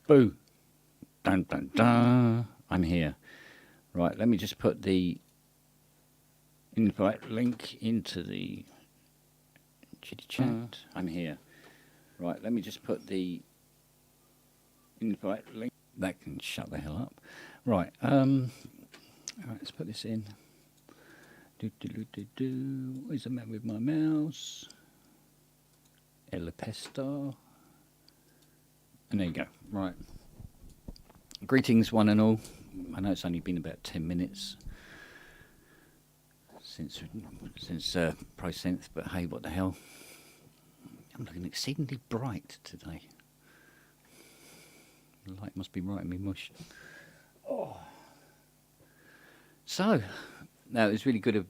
Boo. Dun, dun, dun. I'm here. Right, let me just put the invite link into the chitty chat. I'm here. Right, let me just put the invite link. That can shut the hell up. Right, let's put this in. Where's the map with my mouse? El Pesto. And there you go. Right. Greetings, one and all. I know it's only been about 10 minutes since ProSynth, but hey, what the hell? I'm looking exceedingly bright today. The light must be right in me mush. Oh. So, no, it was really good of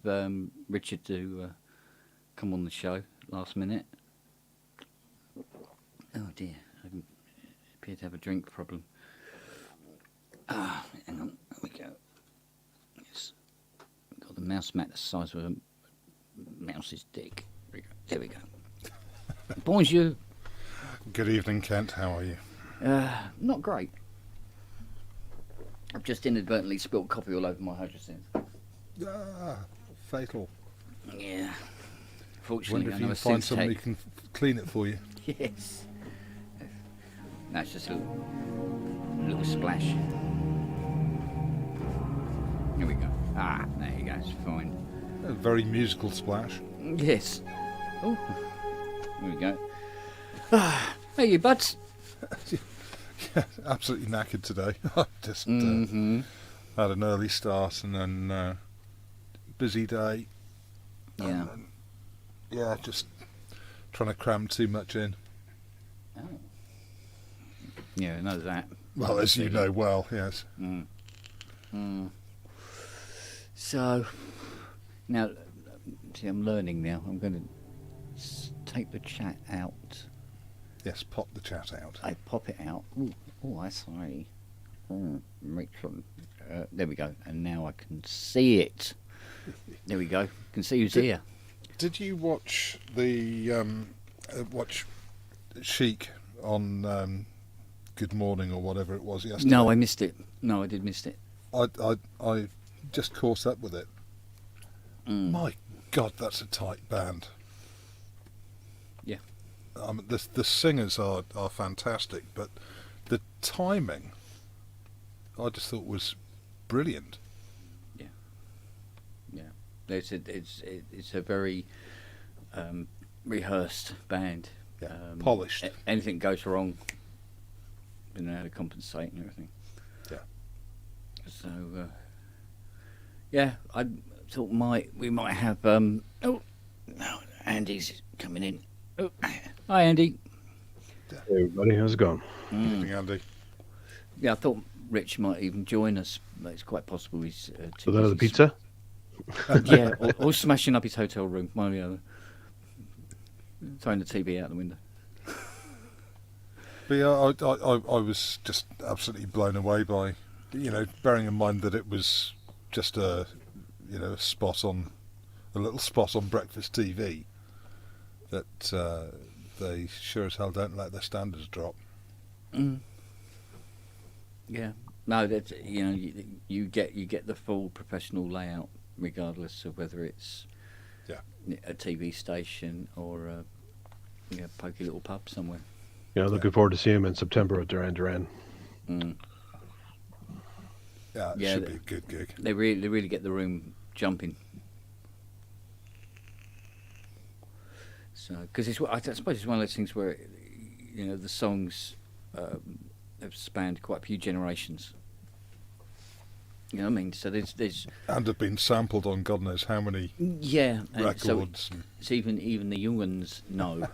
Richard to come on the show last minute. Oh dear, I appear to have a drink problem. Hang on, there we go. Yes. Got the mouse mat the size of a mouse's dick. There we go. Bonjour. Good evening, Kent. How are you? Not great. I've just inadvertently spilt coffee all over my hydrogen. Fatal. Yeah. Fortunately, Wonder if I you know can a find synth somebody who tech. can clean it for you. Yes. That's just a little splash. Here we go. There you go. It's fine. A very musical splash. Yes. Oh, here we go. Hey, you buds. Yeah, absolutely knackered today. I just had an early start and then busy day. Yeah. And then, just trying to cram too much in. Oh. Yeah, I know that. Well, as you know well, yes. So, now, see, I'm learning now. I'm going to take the chat out. Yes, pop the chat out. I pop it out. Oh, I see. Rachel. There we go. And now I can see it. There we go. Can see who's here. Did you watch the watch Chic on Good Morning or whatever it was yesterday? No, I missed it. No, I did miss it. I just caught up with it. My God, that's a tight band. Yeah. The singers are fantastic, but the timing, I just thought was brilliant. Yeah. Yeah. It's a very rehearsed band. Yeah. Polished. Anything goes wrong, they know how to compensate and everything. Yeah. So, I thought we might have. Andy's coming in. Oh, hi, Andy. Hey everybody, how's it going? Good evening, Andy. Yeah, I thought Rich might even join us, but it's quite possible he's too So that of the busy. pizza? Yeah, or smashing up his hotel room, one or the other. Throwing the TV out the window. But yeah, I was just absolutely blown away by, bearing in mind that it was just a little spot on breakfast TV, that they sure as hell don't let their standards drop. Yeah, no, that's you get the full professional layout, regardless of whether it's a TV station or a pokey little pub somewhere. Yeah, looking forward to seeing him in September at Duran Duran. Yeah, it should be a good gig. They really get the room jumping. So, because I suppose it's one of those things where, the songs have spanned quite a few generations. You know what I mean? So there's And have been sampled on God knows how many records. So even the young ones know.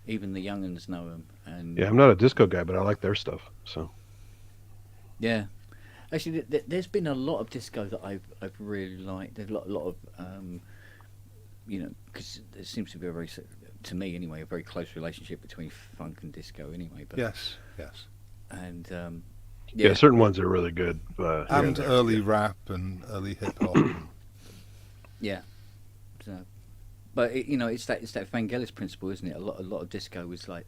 Even the young ones know them. And Yeah, I'm not a disco guy, but I like their stuff. So yeah, actually, there's been a lot of disco that I've really liked. There's a lot of because there seems to be to me anyway, a very close relationship between funk and disco anyway. But Yes. and yeah, certain ones are really good. And early rap and early hip hop. Yeah. So, but it's that Vangelis principle, isn't it? A lot of disco was like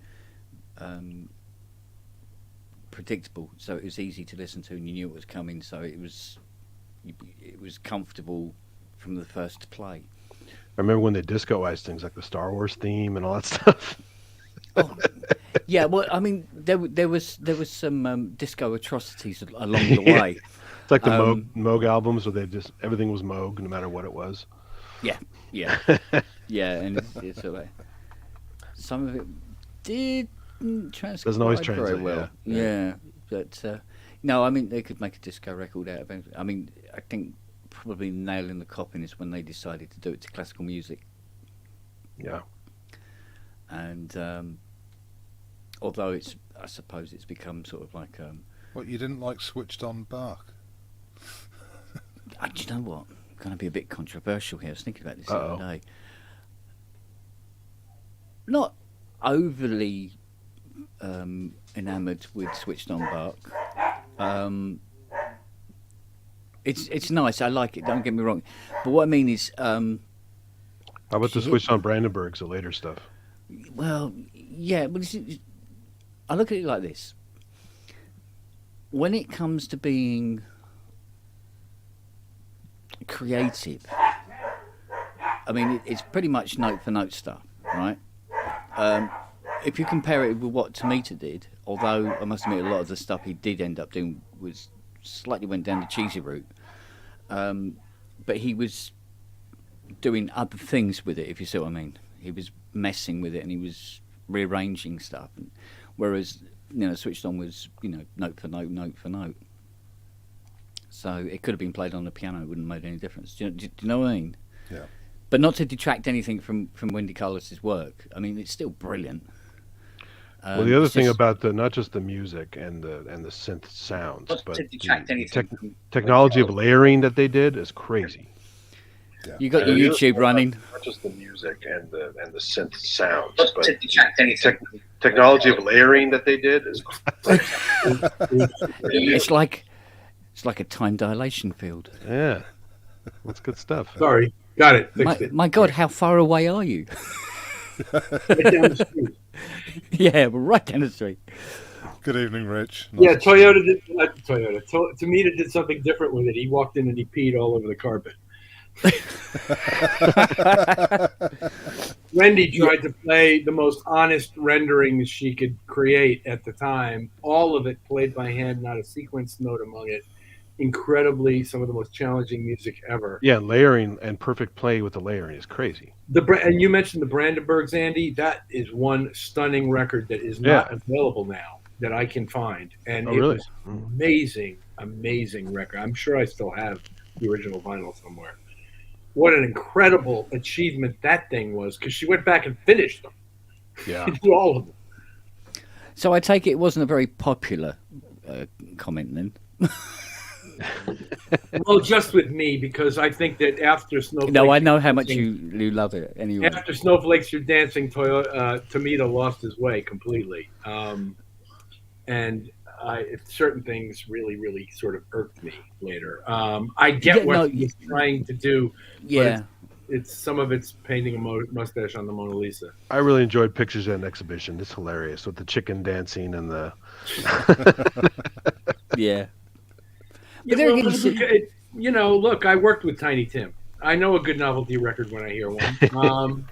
predictable, so it was easy to listen to, and you knew it was coming. So it was comfortable from the first play. I remember when they disco-ized things like the Star Wars theme and all that stuff. Oh, yeah. Well, I mean, there was some disco atrocities along the way. It's like the Moog albums where everything was Moog, no matter what it was. Yeah, yeah, yeah, and it's sort of, some of it didn't translate Doesn't always very translate, well. Yeah, but no, I mean they could make a disco record out of it. I mean, I think probably nail in the coffin is when they decided to do it to classical music. Yeah. And although I suppose it's become sort of like What, you didn't like Switched On Bach? do you know what? I'm going to be a bit controversial here. I was thinking about this the Uh-oh. other day. Not overly enamoured with Switched On Bach. It's nice. I like it. Don't get me wrong. But what I mean is, How about the Switched On Brandenburgs, the later stuff? well, yeah. But I look at it like this. When it comes to being creative, I mean, it's pretty much note for note stuff, right? If you compare it with what Tomita did, although I must admit a lot of the stuff he did end up doing was slightly went down the cheesy route, but he was doing other things with it, if you see what I mean. He was messing with it and he was rearranging stuff, whereas Switched On was note for note, note for note. So it could have been played on the piano; it wouldn't have made any difference. Do you know what I mean? Yeah. But not to detract anything from Wendy Carlos's work. I mean, it's still brilliant. Well, the other thing about not just the music and the synth sounds, but the technology of layering that they did is crazy. Yeah. You got your YouTube running. Not just the music and the synth sounds, but the technology of layering that they did is crazy. It's like a time dilation field. Yeah, that's good stuff. Sorry, got it. Fixed it. My God, how far away are you? Right down the street. Yeah, we're right down the street. Good evening, Rich. Yeah, Toyota did. Tomita did something different with it. He walked in and he peed all over the carpet. Wendy tried to play the most honest renderings she could create at the time. All of it played by hand, not a sequence note among it. Incredibly, some of the most challenging music ever. Yeah, layering and perfect play with the layering is crazy. And you mentioned the Brandenburgs, Andy. That is one stunning record that is not available now that I can find, and it really? was amazing, amazing record. I'm sure I still have the original vinyl somewhere. What an incredible achievement that thing was, because she went back and finished them. Yeah, All of them. So I take it wasn't a very popular comment then. Well, just with me, because I think that after Snowflakes... No, I know how much you love it anyway. After Snowflakes You're Dancing, Tomita lost his way completely. And certain things really, really sort of irked me later. I get what he's trying to do. Yeah. It's some of it's painting a mustache on the Mona Lisa. I really enjoyed Pictures at an Exhibition. It's hilarious with the chicken dancing and the... Yeah. But look, I worked with Tiny Tim. I know a good novelty record when I hear one.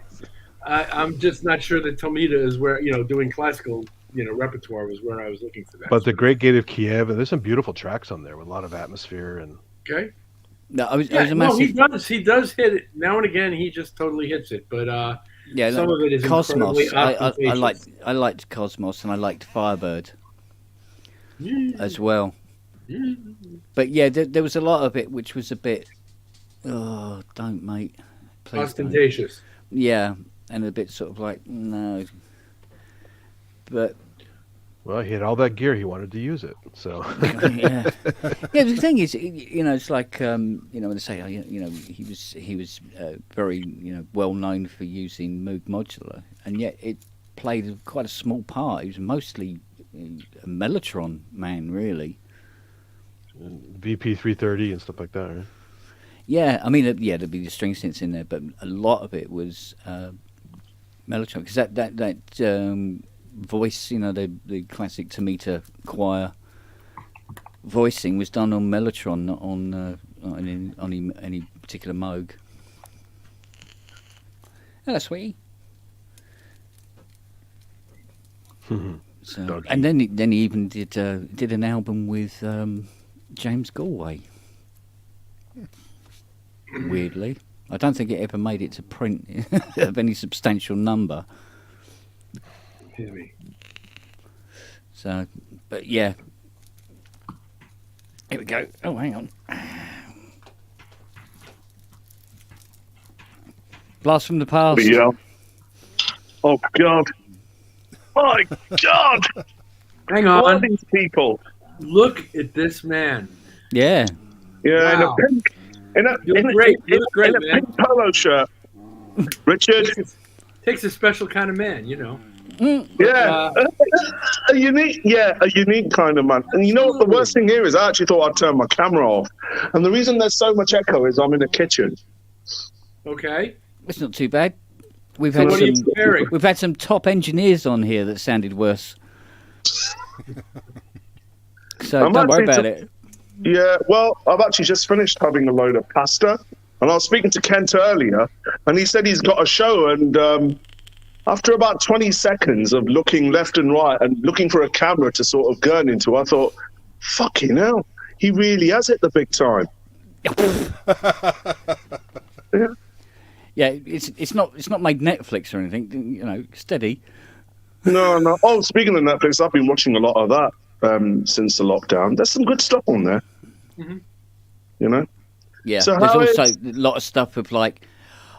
I'm just not sure that Tomita is where, doing classical, repertoire was where I was looking for that. But the Great Gate of Kiev, and there's some beautiful tracks on there with a lot of atmosphere and... Okay. No, I was a massive... he does hit it now and again. He just totally hits it, but some of it is Cosmos. incredibly I liked Cosmos and I liked Firebird as well. But yeah, there was a lot of it which was a bit, oh, don't mate, please ostentatious. Don't. Yeah, and a bit sort of like no. But well, he had all that gear, he wanted to use it. So yeah. The thing is, it's like when they say, he was very well known for using Moog modular, and yet it played quite a small part. He was mostly a Mellotron man, really. VP 330 and stuff like that, right? Yeah, I mean, there'd be the string synths in there, but a lot of it was Mellotron, because that voice, the classic Tomita choir, voicing was done on Mellotron, not on any particular Moog. Hello, sweetie. So, and then he even did an album with James Galway. Weirdly, I don't think it ever made it to print of any substantial number. Excuse me. So, but yeah. Here we go. Oh, hang on. Blast from the past. Yeah. Oh God. My God. Hang All on. these people. Look at this man. Yeah. Yeah, Wow. in a pink polo shirt. Richard. Takes a special kind of man, you know. Yeah, a unique kind of man. And you know what the worst thing here is? I actually thought I'd turn my camera off. And the reason there's so much echo is I'm in the kitchen. Okay. It's not too bad. We've So had what are you comparing? we've had some top engineers on here that sounded worse. So I'm don't worry actually about it. Yeah, well, I've actually just finished having a load of pasta. And I was speaking to Kent earlier, and he said he's got a show. And after about 20 seconds of looking left and right and looking for a camera to sort of gurn into, I thought, fucking hell, he really has it the big time. Yeah. Yeah, it's not made Netflix or anything, you know, steady. No. Oh, speaking of Netflix, I've been watching a lot of that since the lockdown. There's some good stuff on there. Mm-hmm. You know? Yeah, So there's how also is- a lot of stuff of like,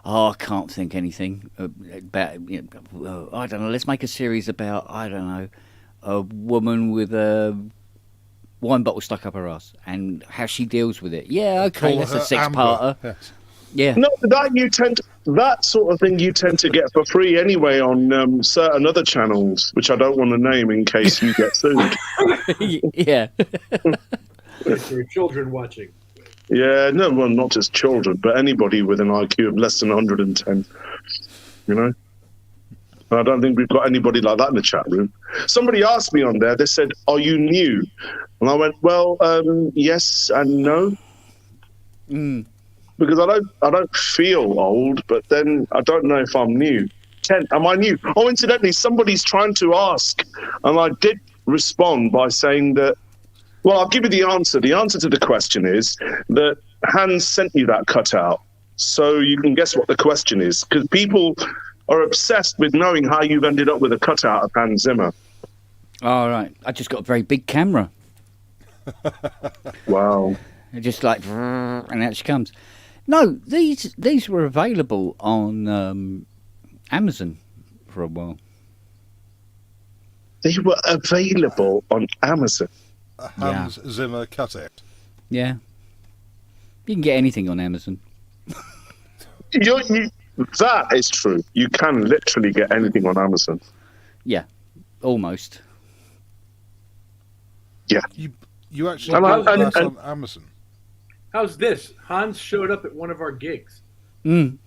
I can't think anything about, you know, I don't know, let's make a series about, I don't know, a woman with a wine bottle stuck up her ass and how she deals with it. Yeah, okay, Call that's a her six-parter. Amber. Yes. Yeah. No, that sort of thing you tend to get for free anyway on certain other channels, which I don't want to name in case you get sued. Yeah. There are children watching. Yeah, no, well, not just children, but anybody with an IQ of less than 110. You know? And I don't think we've got anybody like that in the chat room. Somebody asked me on there, they said, are you new? And I went, well, yes and no. Because I don't feel old, but then I don't know if I'm new. Ken, am I new? Oh, incidentally, somebody's trying to ask, and I did respond by saying that, well, I'll give you the answer. The answer to the question is that Hans sent you that cutout, so you can guess what the question is, because people are obsessed with knowing how you've ended up with a cutout of Hans Zimmer. All right. I just got a very big camera. Wow. Just like, and out she comes. No, these were available on Amazon for a while. They were available on Amazon. A Hans Zimmer cutout. Yeah. You can get anything on Amazon. That is true. You can literally get anything on Amazon. Yeah, almost. Yeah. You actually And bought that and- on Amazon. How's this? Hans showed up at one of our gigs. Mm.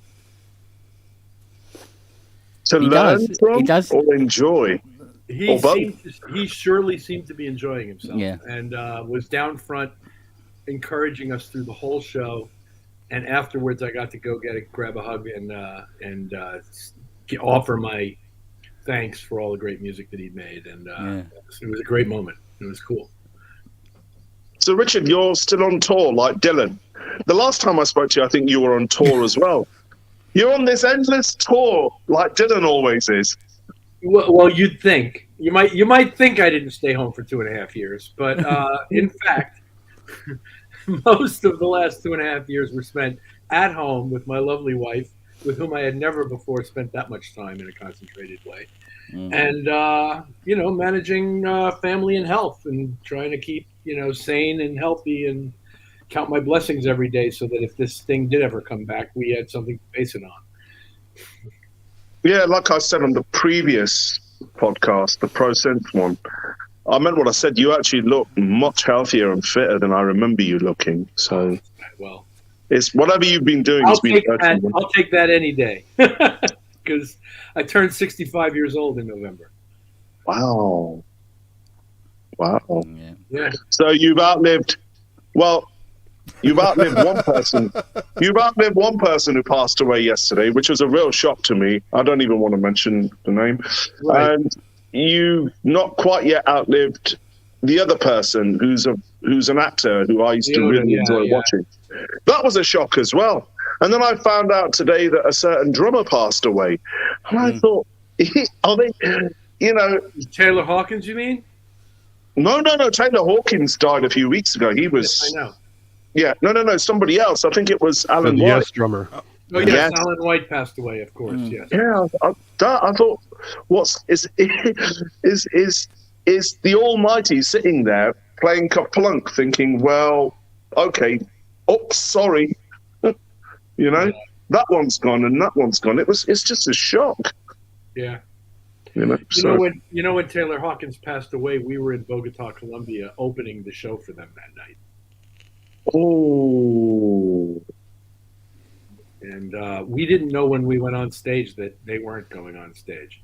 To He learn does. from He does. or enjoy. Or both. He surely seemed to be enjoying himself. Yeah. And was down front encouraging us through the whole show. And afterwards, I got to go grab a hug and offer my thanks for all the great music that he'd made. And it was a great moment. It was cool. So, Richard, you're still on tour like Dylan. The last time I spoke to you, I think you were on tour as well. You're on this endless tour like Dylan always is. Well, you'd think. You might think I didn't stay home for 2.5 years. But in fact, most of the last 2.5 years were spent at home with my lovely wife, with whom I had never before spent that much time in a concentrated way. And, managing family and health and trying to keep, sane and healthy and count my blessings every day so that if this thing did ever come back, we had something to base it on. Yeah, like I said on the previous podcast, the Pro Synth one, I meant what I said. You actually look much healthier and fitter than I remember you looking. So, Well, it's whatever you've been doing. I'll take that any day because I turned 65 years old in November. Wow. Wow. Yeah. So you've outlived one person. You've outlived one person who passed away yesterday, which was a real shock to me. I don't even want to mention the name. Right. And you not quite yet outlived the other person who's an actor who I used to really enjoy watching. That was a shock as well. And then I found out today that a certain drummer passed away. And I thought, are they, Taylor Hawkins, you mean? No. Taylor Hawkins died a few weeks ago. He was. Yes, I know. Yeah, no, somebody else. I think it was Alan White. Yes drummer. Oh, yes, Alan White passed away, of course. Yes. Yeah, I thought, is the Almighty sitting there playing Kaplunk, thinking, well, okay, sorry, that one's gone and that one's gone. It's just a shock. Yeah. You know when Taylor Hawkins passed away, we were in Bogota, Colombia, opening the show for them that night. Oh. And we didn't know when we went on stage that they weren't going on stage.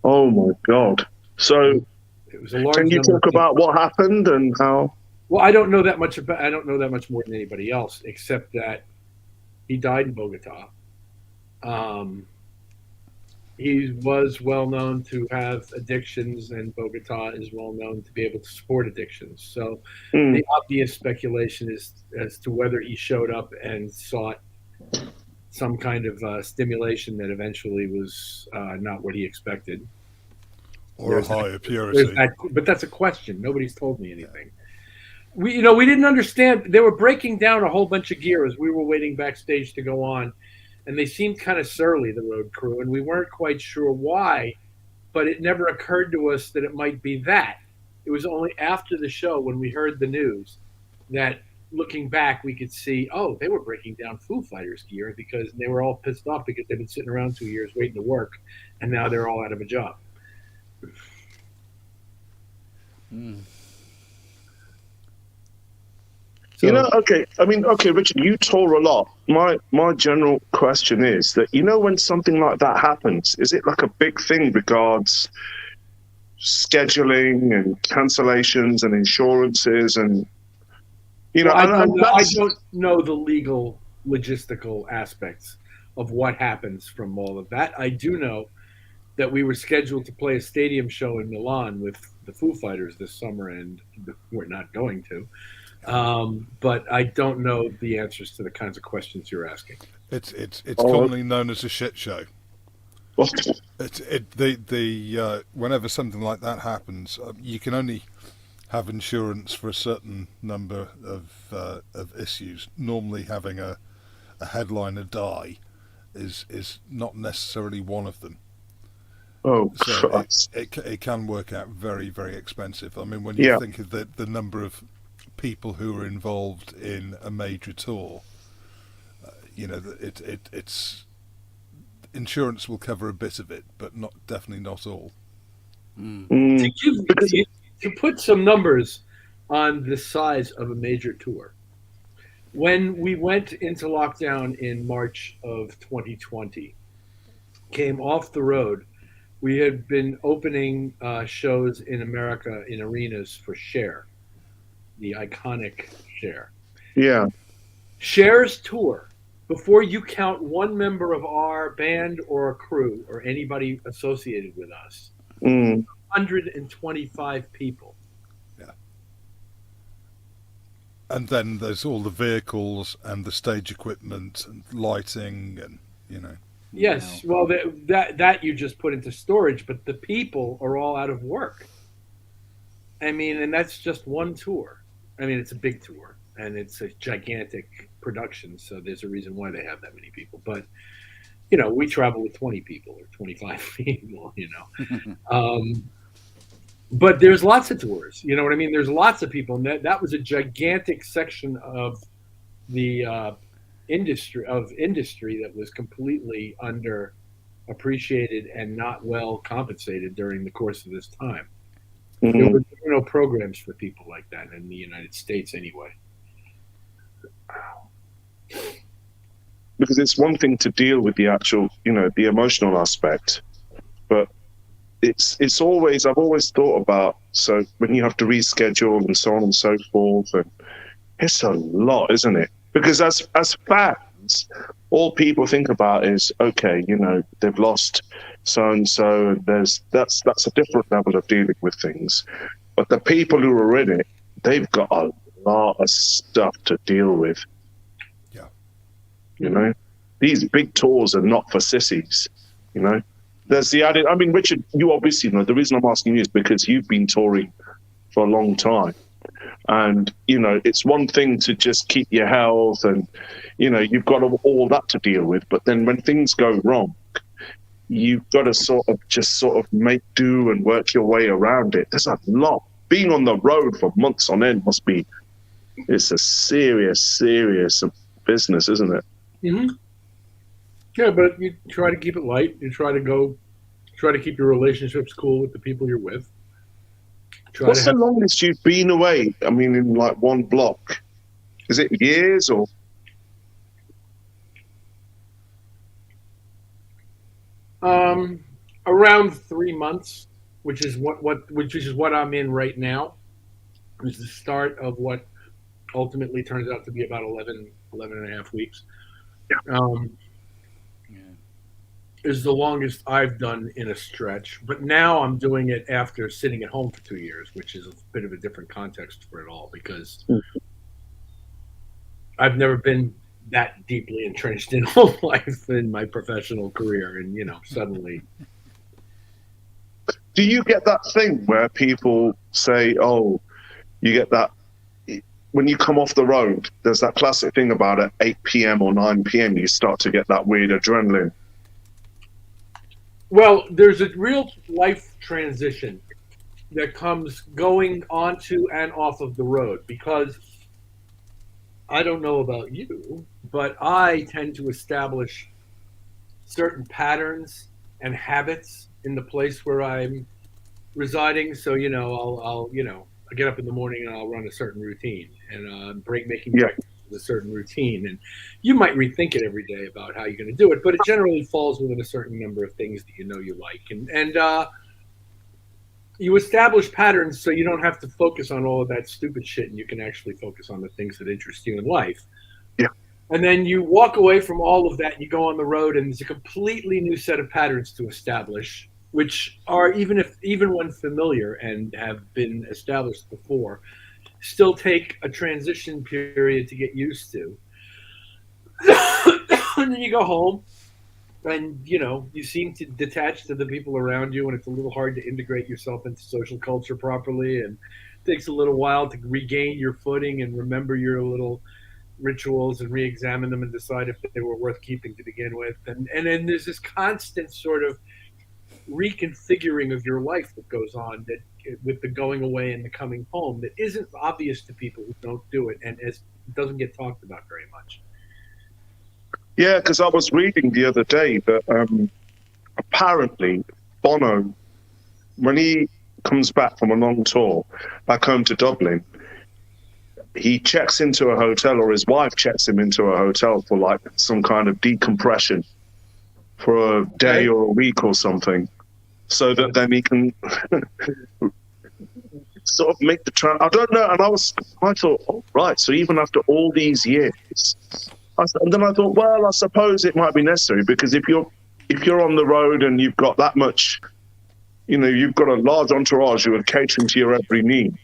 Oh my God! So, it was a large. Can you talk about what happened and how? Well, I don't know that much more than anybody else, except that he died in Bogota. He was well known to have addictions, and Bogota is well known to be able to support addictions. So the obvious speculation is as to whether he showed up and sought some kind of stimulation that eventually was not what he expected. Or a higher purity. But that's a question. Nobody's told me anything. We didn't understand. They were breaking down a whole bunch of gear as we were waiting backstage to go on. And they seemed kind of surly, the road crew, and we weren't quite sure why, but it never occurred to us that it might be that. It was only after the show when we heard the news that, looking back, we could see, they were breaking down Foo Fighters gear because they were all pissed off because they've been sitting around 2 years waiting to work, and now they're all out of a job. So, okay, Richard, you tour a lot. My general question is that, when something like that happens, is it like a big thing regards scheduling and cancellations and insurances and, I don't know the legal logistical aspects of what happens from all of that. I do know that we were scheduled to play a stadium show in Milan with the Foo Fighters this summer, and we're not going to. But I don't know the answers to the kinds of questions you're asking. It's commonly known as a shit show. Whenever something like that happens, you can only have insurance for a certain number of issues. Normally, having a headliner die is not necessarily one of them. Oh, so it can work out very, very expensive. I mean, when you think of the number of people who are involved in a major tour, it's insurance will cover a bit of it, but definitely not all. To put some numbers on the size of a major tour, when we went into lockdown in March of 2020, came off the road, we had been opening shows in America in arenas for Cher, the iconic Cher. Yeah. Cher's tour, before you count one member of our band or a crew or anybody associated with us, 125 people. Yeah. And then there's all the vehicles and the stage equipment and lighting and, Yes, well, that you just put into storage, but the people are all out of work. I mean, and that's just one tour. I mean, it's a big tour, and it's a gigantic production, so there's a reason why they have that many people. But, we travel with 20 people or 25 people, But there's lots of tours, you know what I mean? There's lots of people, and that was a gigantic section of the industry that was completely underappreciated and not well compensated during the course of this time. There were no programs for people like that in the United States anyway. Because it's one thing to deal with the actual, the emotional aspect, but it's always, I've always thought about, so when you have to reschedule and so on and so forth, and it's a lot, isn't it? Because as fans, all people think about is, okay, you know, they've lost so and so, and that's a different level of dealing with things. But the people who are in it, they've got a lot of stuff to deal with. Yeah. You know, these big tours are not for sissies, you know. There's the added, I mean, Richard, you obviously know, the reason I'm asking you is because you've been touring for a long time. And, you know, it's one thing to just keep your health and, you know, you've got all that to deal with. But then when things go wrong, you've got to sort of make do and work your way around it. There's a lot. Being on the road for months on end it's a serious business, isn't it? Mm-hmm. Yeah, but you try to keep it light. You try to keep your relationships cool with the people you're with. What's the longest you've been away? I mean, in like one block? Is it years or? Around 3 months, which is what I'm in right now. It's the start of what ultimately turns out to be about 11 and a half weeks. Is the longest I've done in a stretch. But now I'm doing it after sitting at home for 2 years, which is a bit of a different context for it all, because I've never been that deeply entrenched in home life in my professional career. And, you know, suddenly. Do you get that thing where people say, oh, you get that when you come off the road, there's that classic thing about at 8 p.m. or 9 p.m. you start to get that weird adrenaline? Well, there's a real life transition that comes going onto and off of the road, because I don't know about you, but I tend to establish certain patterns and habits in the place where I'm residing. So, you know, I'll I get up in the morning and I'll run a certain routine, and making breakfast is a certain routine. And you might rethink it every day about how you're going to do it, but it generally falls within a certain number of things that you know you like. And you establish patterns so you don't have to focus on all of that stupid shit, and you can actually focus on the things that interest you in life. Yeah. And then you walk away from all of that and you go on the road, and there's a completely new set of patterns to establish, which are, even when familiar and have been established before, still take a transition period to get used to. And then you go home, and you know, you seem to detach to the people around you, and it's a little hard to integrate yourself into social culture properly, and it takes a little while to regain your footing and remember your little rituals and re-examine them and decide if they were worth keeping to begin with. And then there's this constant sort of reconfiguring of your life that goes on, that with the going away and the coming home, that isn't obvious to people who don't do it, and it doesn't get talked about very much. Yeah, because I was reading the other day that apparently Bono, when he comes back from a long tour back home to Dublin, he checks into a hotel, or his wife checks him into a hotel for like some kind of decompression for a day or a week or something, so that then he can sort of make the I don't know. And I thought, oh, right. So even after all these years, and then I thought, well, I suppose it might be necessary, because if you're on the road and you've got that much, you know, you've got a large entourage who are catering to your every need,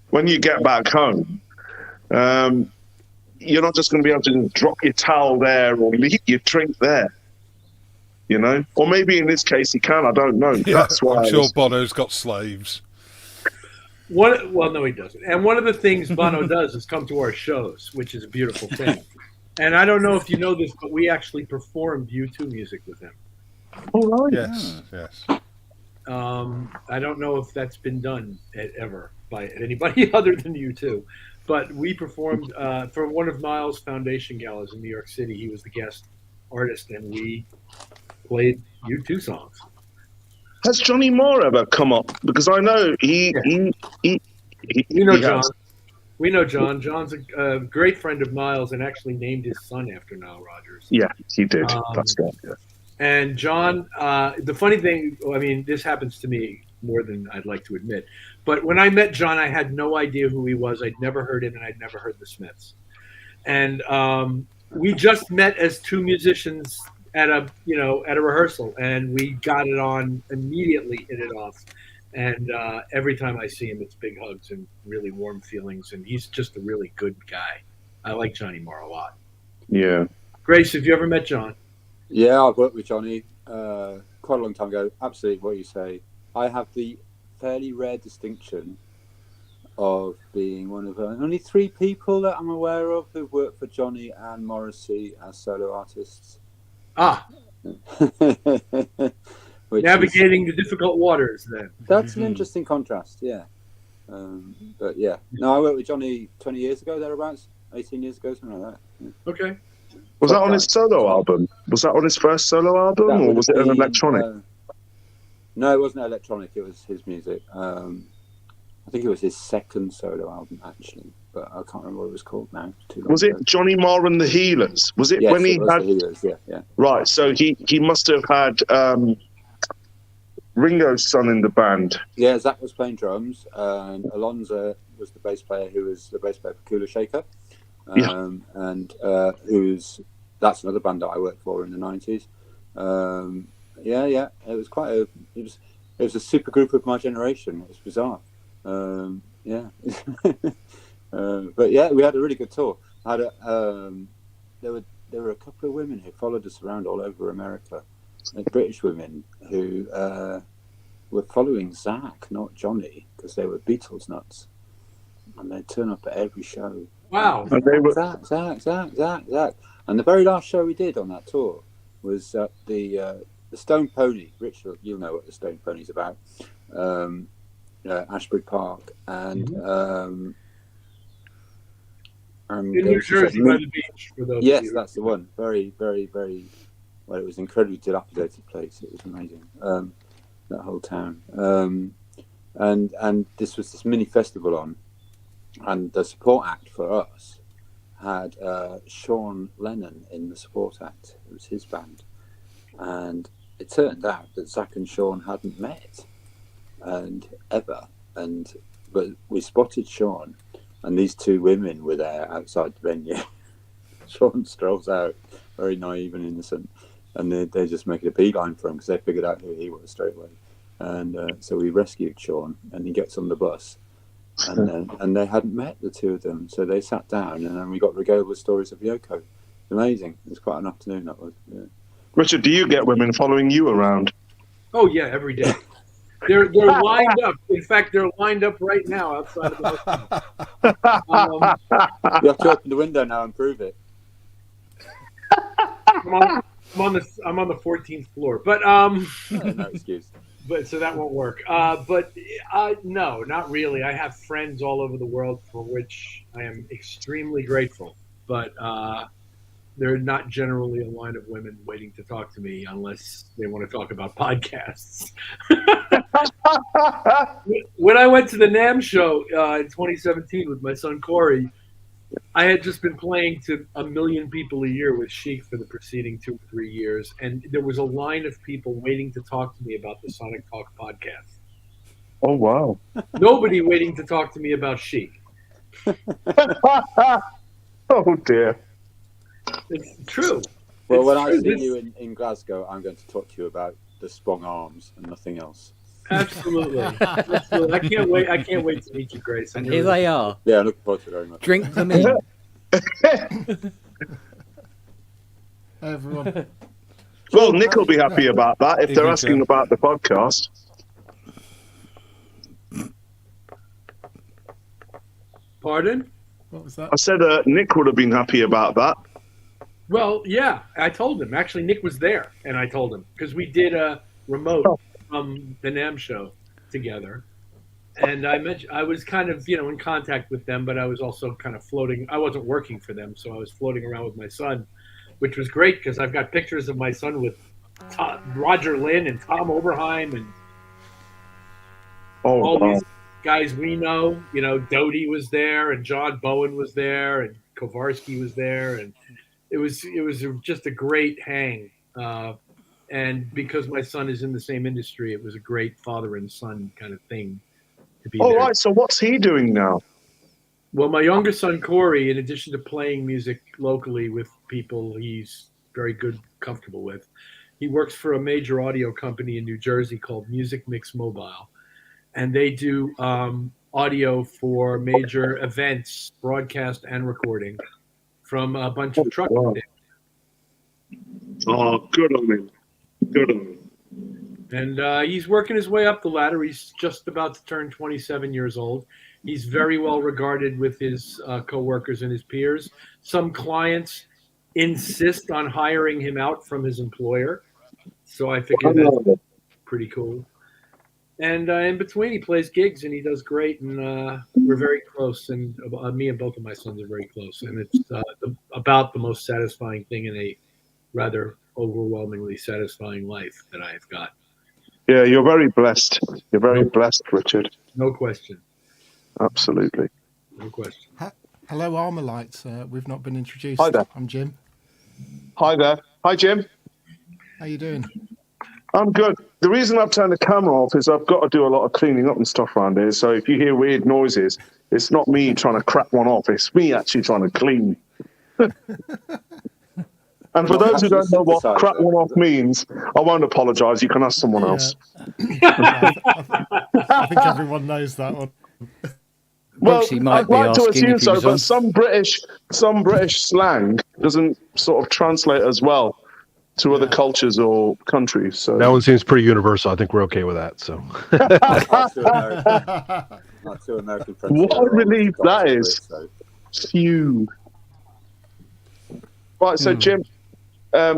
when you get back home, you're not just going to be able to drop your towel there or leave your drink there. You know, or maybe in this case he can. I don't know. Yeah, that's why I'm sure Bono's got slaves. Well, no, he doesn't. And one of the things Bono does is come to our shows, which is a beautiful thing. And I don't know if you know this, but we actually performed U2 music with him. Oh, right. Yes. I don't know if that's been done ever by anybody other than U2, but we performed for one of Miles' foundation galas in New York City. He was the guest artist, and we played U2 songs. Has Johnny Marr ever come up? Because I know he know John. We know John. John's a great friend of Miles, and actually named his son after Nile Rodgers. Yeah, he did. That's good. Yeah. And John, the funny thing, I mean, this happens to me more than I'd like to admit, but when I met John, I had no idea who he was. I'd never heard him, and I'd never heard the Smiths. And we just met as two musicians at a rehearsal, and we got it on immediately, hit it off. And every time I see him, it's big hugs and really warm feelings. And he's just a really good guy. I like Johnny Marr a lot. Yeah. Grace, have you ever met John? Yeah, I've worked with Johnny quite a long time ago. Absolutely, what you say. I have the fairly rare distinction of being one of only 3 people that I'm aware of who've worked for Johnny and Morrissey as solo artists. Navigating the difficult waters, then. That's an interesting contrast, yeah. But yeah, no, I worked with Johnny 20 years ago, thereabouts, 18 years ago, something like that. Yeah. Okay. Was that on his solo album? Was that on his first solo album, or was it an electronic? No, it wasn't electronic. It was his music. I think it was his second solo album, actually, but I can't remember what it was called now. Was it Johnny Marr and the Healers? Was it when he had the Healers? Yeah. Right. So he must have had Ringo's son in the band. Yeah, Zach was playing drums, and Alonzo was the bass player, who was the bass player for Cooler Shaker, and that's another band that I worked for in the 90s. It was it was a super group of my generation. It was bizarre. But yeah, we had a really good tour. There were a couple of women who followed us around all over America, British women who were following Zach, not Johnny, because they were Beatles nuts, and they'd turn up at every show. Wow! And they were Zach. And the very last show we did on that tour was at the Stone Pony. Richard, you'll know what the Stone Pony's about. Ashbury Park, and in New Jersey by the beach. For those yes, that's the one. Very, very, very. Well, it was an incredibly dilapidated place. It was amazing. That whole town, and this was this mini festival on, and the support act for us had Sean Lennon in the support act. It was his band, and it turned out that Zach and Sean hadn't met. But we spotted Sean, and these 2 women were there outside the venue. Sean strolls out, very naive and innocent, and they're just making a beeline for him because they figured out who he was straight away. And so we rescued Sean, and he gets on the bus, and they hadn't met, the 2 of them, so they sat down, and then we got regaled with stories of Yoko. Amazing! It was quite an afternoon, that was. Yeah. Richard, do you get women following you around? Oh yeah, every day. They're lined up. In fact, they're lined up right now outside of the hotel. You have to open the window now and prove it. I'm on the 14th floor, but no excuse. But so that won't work. No, not really. I have friends all over the world for which I am extremely grateful, but they're not generally a line of women waiting to talk to me unless they want to talk about podcasts. When I went to the NAMM show in 2017 with my son Corey, I had just been playing to 1 million people a year with Chic for the preceding 2 or 3 years, and there was a line of people waiting to talk to me about the Sonic Talk podcast. Oh, wow. Nobody waiting to talk to me about Chic. Oh, dear. It's true. Well, when I see you in Glasgow, I'm going to talk to you about the Sprung Arms and nothing else. Absolutely. I can't wait. I can't wait to meet you, Grace. And here they are. Yeah, I'm looking forward to it very much. Drink them in. Everyone. Well, Nick will be happy about that if they're asking about the podcast. Pardon? What was that? I said Nick would have been happy about that. Well, yeah, I told him. Actually, Nick was there, and I told him because we did a remote from the NAMM show together, and I was kind of in contact with them, but I was also kind of floating. I wasn't working for them, so I was floating around with my son, which was great because I've got pictures of my son with Roger Lynn and Tom Oberheim and all these guys we know. Doty was there, and John Bowen was there, and Kowarski was there, and it was just a great hang. And because my son is in the same industry, it was a great father and son kind of thing to be All there. right. So what's he doing now? Well, my younger son, Corey, in addition to playing music locally with people he's very good, comfortable with, he works for a major audio company in New Jersey called Music Mix Mobile. And they do audio for major events, broadcast and recording, from a bunch of truck. Wow. Oh, good on him. Good on him. And he's working his way up the ladder. He's just about to turn 27 years old. He's very well regarded with his coworkers and his peers. Some clients insist on hiring him out from his employer. So I figured that's pretty cool. And in between, he plays gigs and he does great. And we're very close. And me and both of my sons are very close. And it's about the most satisfying thing in a rather overwhelmingly satisfying life that I have got. Yeah, you're very blessed. You're very blessed, Richard. No question. Absolutely. No question. Hello, Armalites. We've not been introduced. Hi there. I'm Jim. Hi there. Hi, Jim. How you doing? I'm good. The reason I've turned the camera off is I've got to do a lot of cleaning up and stuff around here. So if you hear weird noises, it's not me trying to crack one off. It's me actually trying to clean. And for those who don't know what crack one off means, I won't apologise. You can ask someone else. I think everyone knows that one. Well, might I'd like to assume so, but on. some British slang doesn't sort of translate as well to other cultures or countries. So that one seems pretty universal. I think we're okay with that. So not too American. What a relief that is. Phew. Right, so Jim,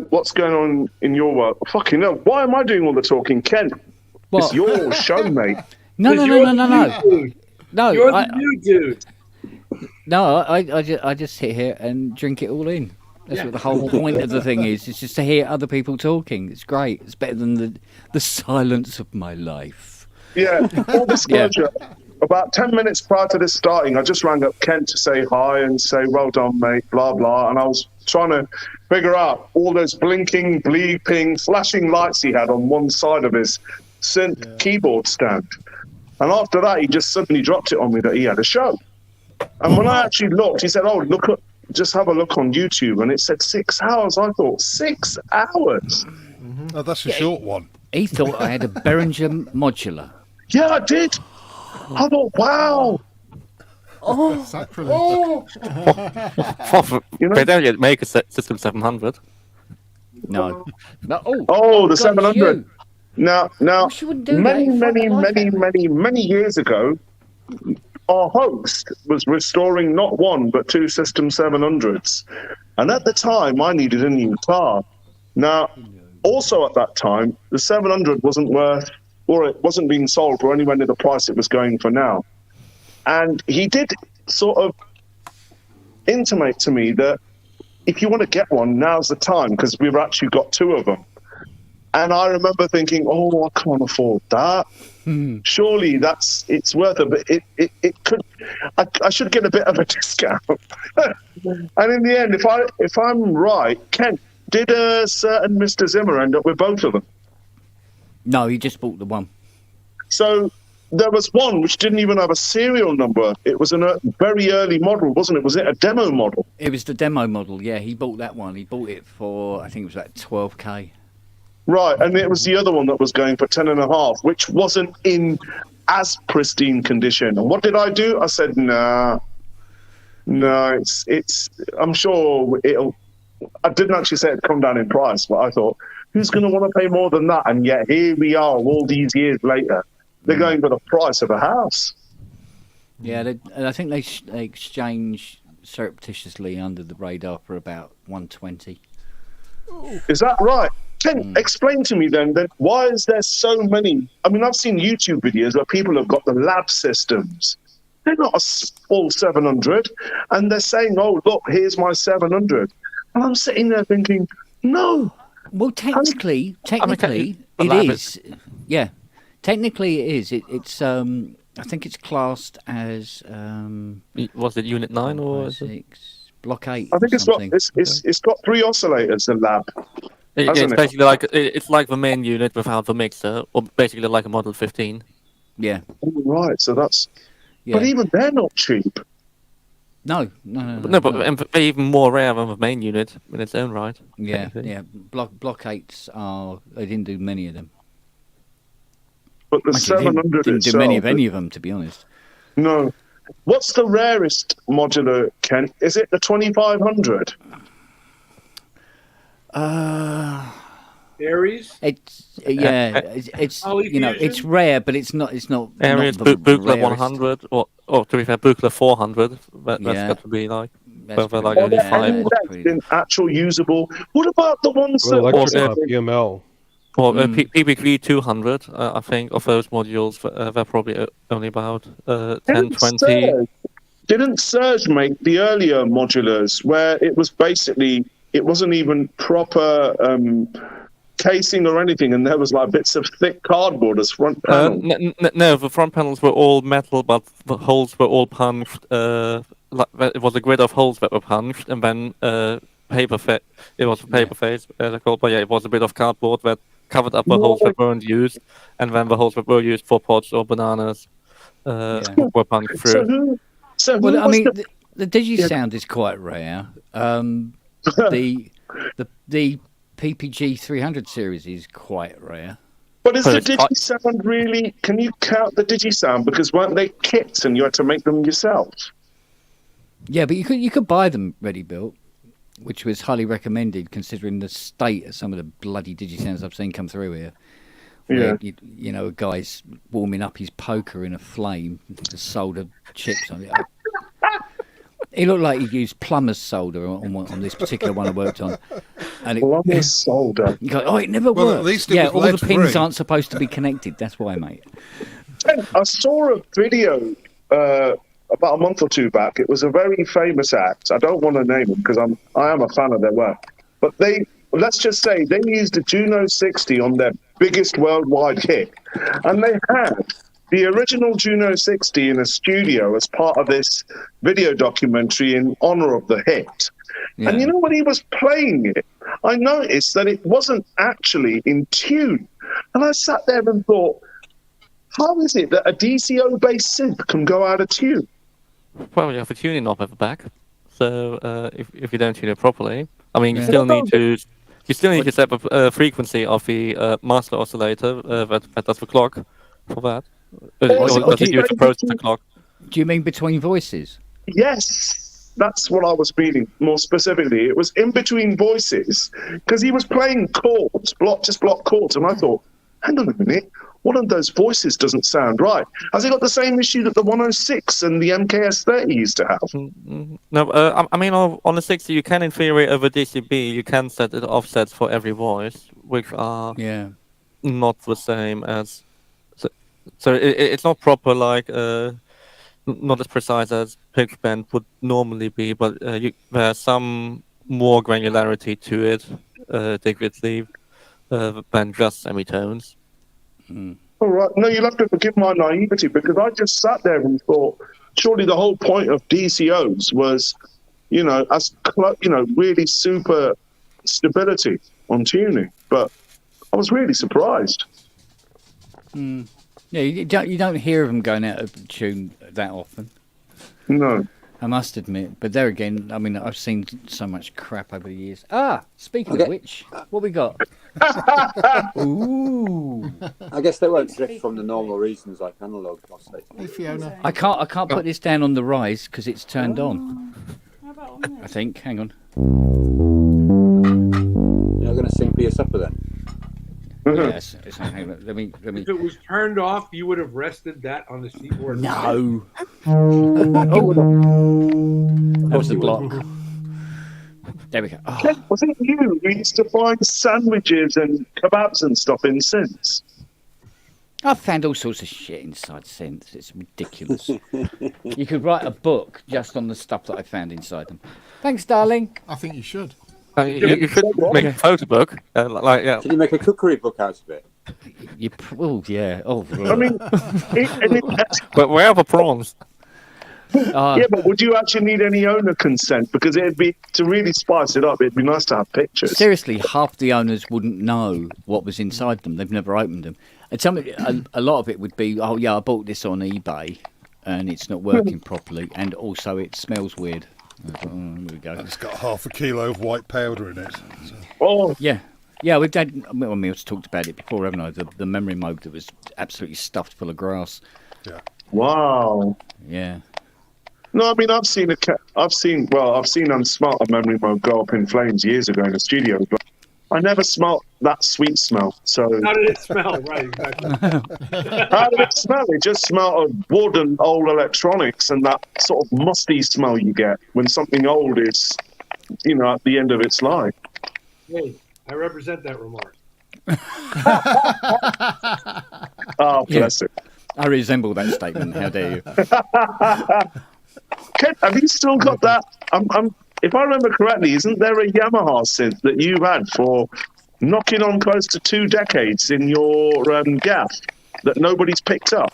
what's going on in your work? Fucking hell, why am I doing all the talking? Ken, it's your show, mate. No. No, you're the new dude. No, I just sit here and drink it all in. That's what the whole point of the thing is. It's just to hear other people talking. It's great. It's better than the silence of my life. Yeah, full disclosure. About 10 minutes prior to this starting, I just rang up Kent to say hi and say, well done, mate, blah, blah. And I was trying to figure out all those blinking, bleeping, flashing lights he had on one side of his synth keyboard stand. And after that, he just suddenly dropped it on me that he had a show. And when I actually looked, he said, just have a look on YouTube. And it said 6 hours. I thought, 6 hours? Oh, that's a short one. He thought I had a Behringer modular. Yeah, I did. I thought, wow. Sacrilege. They don't yet make a System 700. No. Oh, the 700. Now, many years ago, our host was restoring not one but 2 System 700s, and at the time, I needed a new car. Now, also at that time, the 700 wasn't worth, or it wasn't being sold for anywhere near the price it was going for now. And he did sort of intimate to me that if you want to get one, now's the time, because we've actually got 2 of them. And I remember thinking, I can't afford that. Surely it's worth it, but it could. I should get a bit of a discount. And in the end, if I'm right, Kent, did a certain Mr. Zimmer end up with both of them? No, he just bought the one. So there was one which didn't even have a serial number. It was a very early model, wasn't it? Was it a demo model? It was the demo model, yeah. He bought that one. He bought it for, I think it was like 12k. Right, and it was the other one that was going for 10.5, which wasn't in as pristine condition. And what did I do? I said, no, it's. I'm sure it'll. I didn't actually say it'd come down in price, but I thought, who's going to want to pay more than that? And yet here we are, all these years later, they're going for the price of a house. Yeah, I think they exchange surreptitiously under the radar for about 120. Is that right? Ken, explain to me then why is there so many? I mean, I've seen YouTube videos where people have got the lab systems. They're not a full 700, and they're saying, "Oh, look, here's my 700," and I'm sitting there thinking, "No." Well, technically, it is. Yeah, technically it is. It's. I think it's classed as. Was it Unit 9 or 6? Block 8. I think it's got 3 oscillators. The lab. It's basically like it's like the main unit without the mixer, or basically like a Model 15. Yeah. Oh, right, so that's... Yeah. But even they're not cheap. No, but they're even more rare than the main unit in its own right. Yeah, yeah. Block 8s are... They didn't do many of them. But the Actually, 700 didn't do many of any of them, to be honest. No. What's the rarest modular, Ken? Is it the 2500? Aries? It's it's you know, it's rare, but it's not Aries, Buchla 100, or to be fair, Buchla 400. That's got to be like whether like only 5. In actual usable. What about the ones that PML? Or PPV 200, I think, of those modules, they're probably only about 10, 20. Didn't Surge make the earlier modulars where it was basically, it wasn't even proper casing or anything, and there was like bits of thick cardboard as front panel? No, the front panels were all metal, but the holes were all punched. It was a grid of holes that were punched, and then paper face. It was a paper face, they're called, but yeah, it was a bit of cardboard that covered up the holes that weren't used, and then the holes that were used for pods or bananas were punched through. Well, I mean, the Digisound is quite rare. The PPG 300 series is quite rare. But is the Digisound really... Can you count the Digisound? Because weren't they kits and you had to make them yourself? Yeah, but you could buy them ready built, which was highly recommended considering the state of some of the bloody Digisounds I've seen come through here. Where, you know, a guy's warming up his poker in a flame, the solder chips on it. He looked like he used plumber's solder on this particular one I worked on. And plumber's solder? You go, oh, it never works. At least it was all the pins aren't supposed to be connected. That's why, mate. I saw a video about a month or two back. It was a very famous act. I don't want to name them because I am a fan of their work. But let's just say they used a Juno 60 on their biggest worldwide hit. And they had the original Juno 60 in a studio as part of this video documentary in honor of the hit. Yeah. And you know, when he was playing it, I noticed that it wasn't actually in tune. And I sat there and thought, how is it that a DCO-based synth can go out of tune? Well, you have a tuning knob at the back. So if you don't tune it properly, I mean, you still need to set the frequency of the master oscillator that does the clock for that. Or does it use to process the clock? Do you mean between voices? Yes, that's what I was meaning more specifically. It was in between voices because he was playing chords, block chords, and I thought, hang on a minute, one of those voices doesn't sound right. Has it got the same issue that the 106 and the MKS30 used to have? No, I mean, on the 60, you can, in theory, over DCB, you can set the offsets for every voice, which are not the same as... So it's not proper, like, not as precise as pitch bend would normally be, but there's some more granularity to it, digitally, than just semitones. All right. No, you'll have to forgive my naivety because I just sat there and thought, surely the whole point of DCOs was, you know, really super stability on tuning. But I was really surprised. Yeah, you don't hear them going out of tune that often. No. I must admit. But there again, I mean, I've seen so much crap over the years. Speaking of which, what we got? Ooh. I guess they won't drift from the normal reasons like analog oscillators. Hey, Fiona. I can't put this down on the rise because it's turned on. I think. Hang on. You're not going to sing for your supper then? Yes. Hang on. Let me. If it was turned off, you would have rested that on the seatboard. No. That was the block. There we go. Oh. Was it you who used to find sandwiches and kebabs and stuff in synths? I've found all sorts of shit inside synths. It's ridiculous. You could write a book just on the stuff that I found inside them. Thanks, darling. I think you should. You should make a photo book. Can you make a cookery book out of it? Oh, yeah. Oh, I mean, but where are the prawns? Yeah, but would you actually need any owner consent? Because it'd be, to really spice it up, it'd be nice to have pictures. Seriously, half the owners wouldn't know what was inside them. They've never opened them. And a lot of it would be, oh yeah, I bought this on eBay and it's not working properly, and also it smells weird. Here we go. And it's got half a kilo of white powder in it. So. Oh, yeah. Yeah, we've talked about it before, haven't I? The memory mode that was absolutely stuffed full of grass. Yeah. Wow. Yeah. No, I mean, I've seen Unsmart a memory mode go up in flames years ago in the studio, but I never smelt that sweet smell. So how did it smell? Right, exactly. How did it smell? It just smelled of wood and old electronics and that sort of musty smell you get when something old is, at the end of its life. Hey, I represent that remark. Oh, bless it. I resemble that statement. How dare you? Ken, have you still got that? If I remember correctly, isn't there a Yamaha synth that you had for knocking on close to 2 decades in your gaff that nobody's picked up?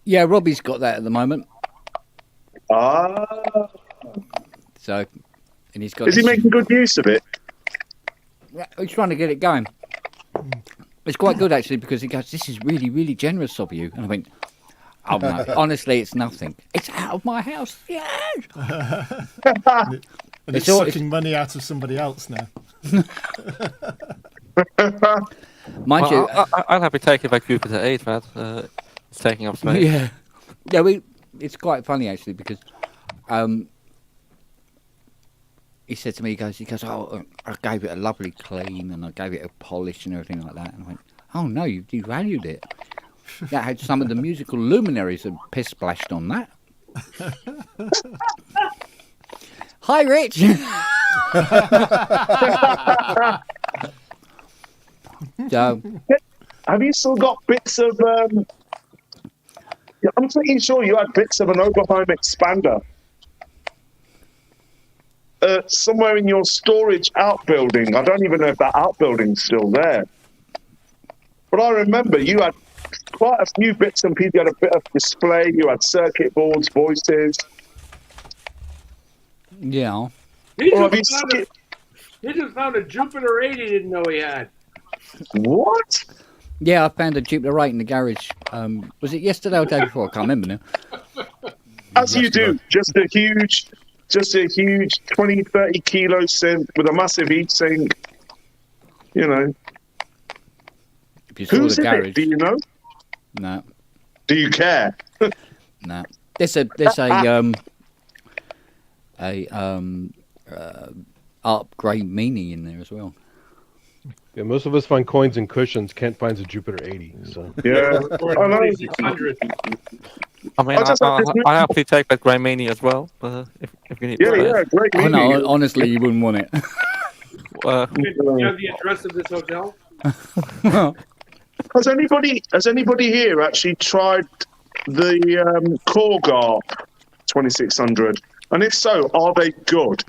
Yeah, Robbie's got that at the moment. Ah. So, and he's got. Is he making good use of it? He's trying to get it going. It's quite good actually, because he goes, "This is really, really generous of you," and I went, "Oh no, honestly, it's nothing. It's out of my house." Yeah. And it's sucking money out of somebody else now. Mind you, I'll have to take it back Jupiter 8, man. It's taking up space. Yeah. It's quite funny actually, because he said to me, he goes, "Oh, I gave it a lovely clean and I gave it a polish and everything like that." And I went, "Oh no, you've devalued it. That had some of the musical luminaries had piss splashed on that." Hi, Rich. So, have you still got bits of? I'm pretty sure you had bits of an Oberheim expander somewhere in your storage outbuilding. I don't even know if that outbuilding's still there. But I remember you had quite a few bits and pieces. You had a bit of display. You had circuit boards, voices. Yeah. He just found a Jupiter 80 he didn't know he had. What? Yeah, I found a Jupiter 8 in the garage. Was it yesterday or the day before? I can't remember now. As you do, just a huge 20, 30 kilo synth with a massive heat sink. If you saw Who's the garage, in it? Do you know? No. Do you care? No. There's a Art Grey Meanie in there as well. Yeah, most of us find coins and cushions. Kent finds a Jupiter 80. So yeah, I know. 600. I mean, I have to take that Grey Mania as well. If you need. Yeah, great. Oh no, honestly, you wouldn't want it. Do you have the address of this hotel? Has anybody here actually tried the Korgar 2600? And if so, are they good?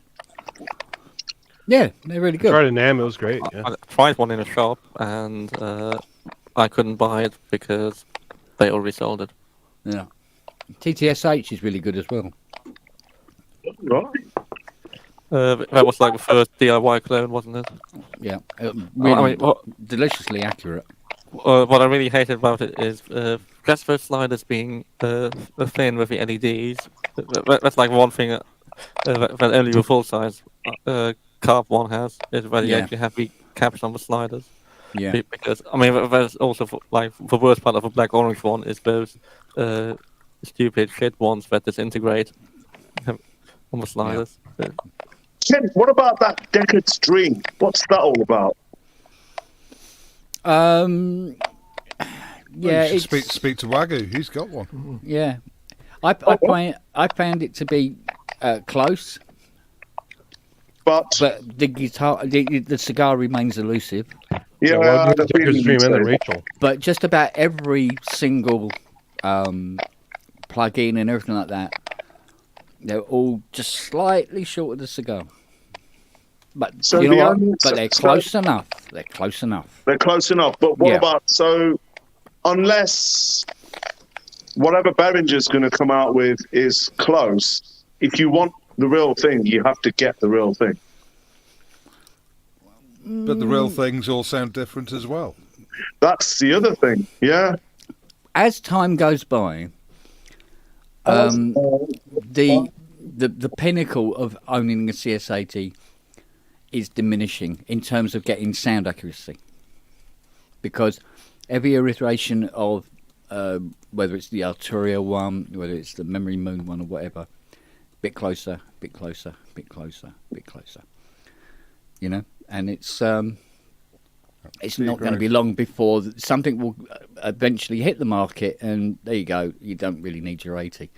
Yeah, they're really good. I tried an AM, it was great. Yeah. I tried one in a shop and I couldn't buy it because they already sold it. Yeah. TTSH is really good as well. Right. That was like the first DIY clone, wasn't it? Yeah. Really deliciously accurate. What I really hated about it is just those sliders being thin with the LEDs. That's like one thing that only the full size carb one has, is where you actually have the caps on the sliders. Yeah. Because I mean, there's also like the worst part of a black orange one is those stupid shit ones that disintegrate on the sliders. Yeah. Ken, what about that Deckard's Dream? What's that all about? Yeah, you should speak to Wagyu. He's got one. Yeah, I found it to be close, but the guitar, the cigar remains elusive. Yeah, the Deckard's Dream and the Rachel. But just about every single plug-in and everything like that, they're all just slightly short of the cigar. But so you know what? But they're close enough. They're close enough. They're close enough. But what about unless whatever Behringer's going to come out with is close. If you want the real thing, you have to get the real thing. But the real things all sound different as well. That's the other thing, yeah. As time goes by, the pinnacle of owning a CS80 is diminishing in terms of getting sound accuracy, because every iteration of whether it's the Arturia one, whether it's the Memory Moon one, or whatever, bit closer, bit closer, bit closer, bit closer. You know, and it's not going to be long before something will eventually hit the market, and there you go. You don't really need your 80.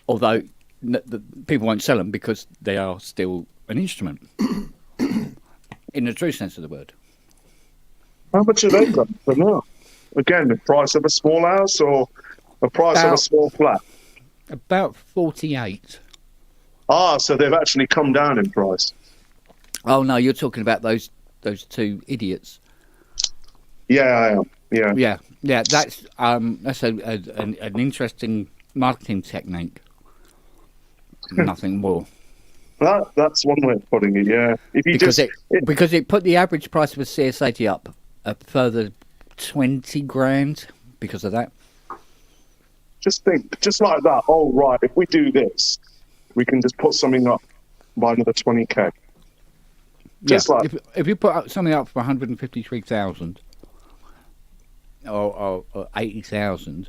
Although the people won't sell them because they are still an instrument in the true sense of the word. How much are they got for now? Again, the price of a small house or the price of a small flat? About 48. Ah, so they've actually come down in price. Oh no, you're talking about those two idiots. Yeah, I am. Yeah. That's an interesting marketing technique. Nothing more. That's one way of putting it. Yeah, if you because it put the average price of a CS80 up a further 20 grand because of that. Just think, just like that. Oh right, if we do this, we can just put something up by another 20k. Just like if you put something up for 153,000 or 80,000.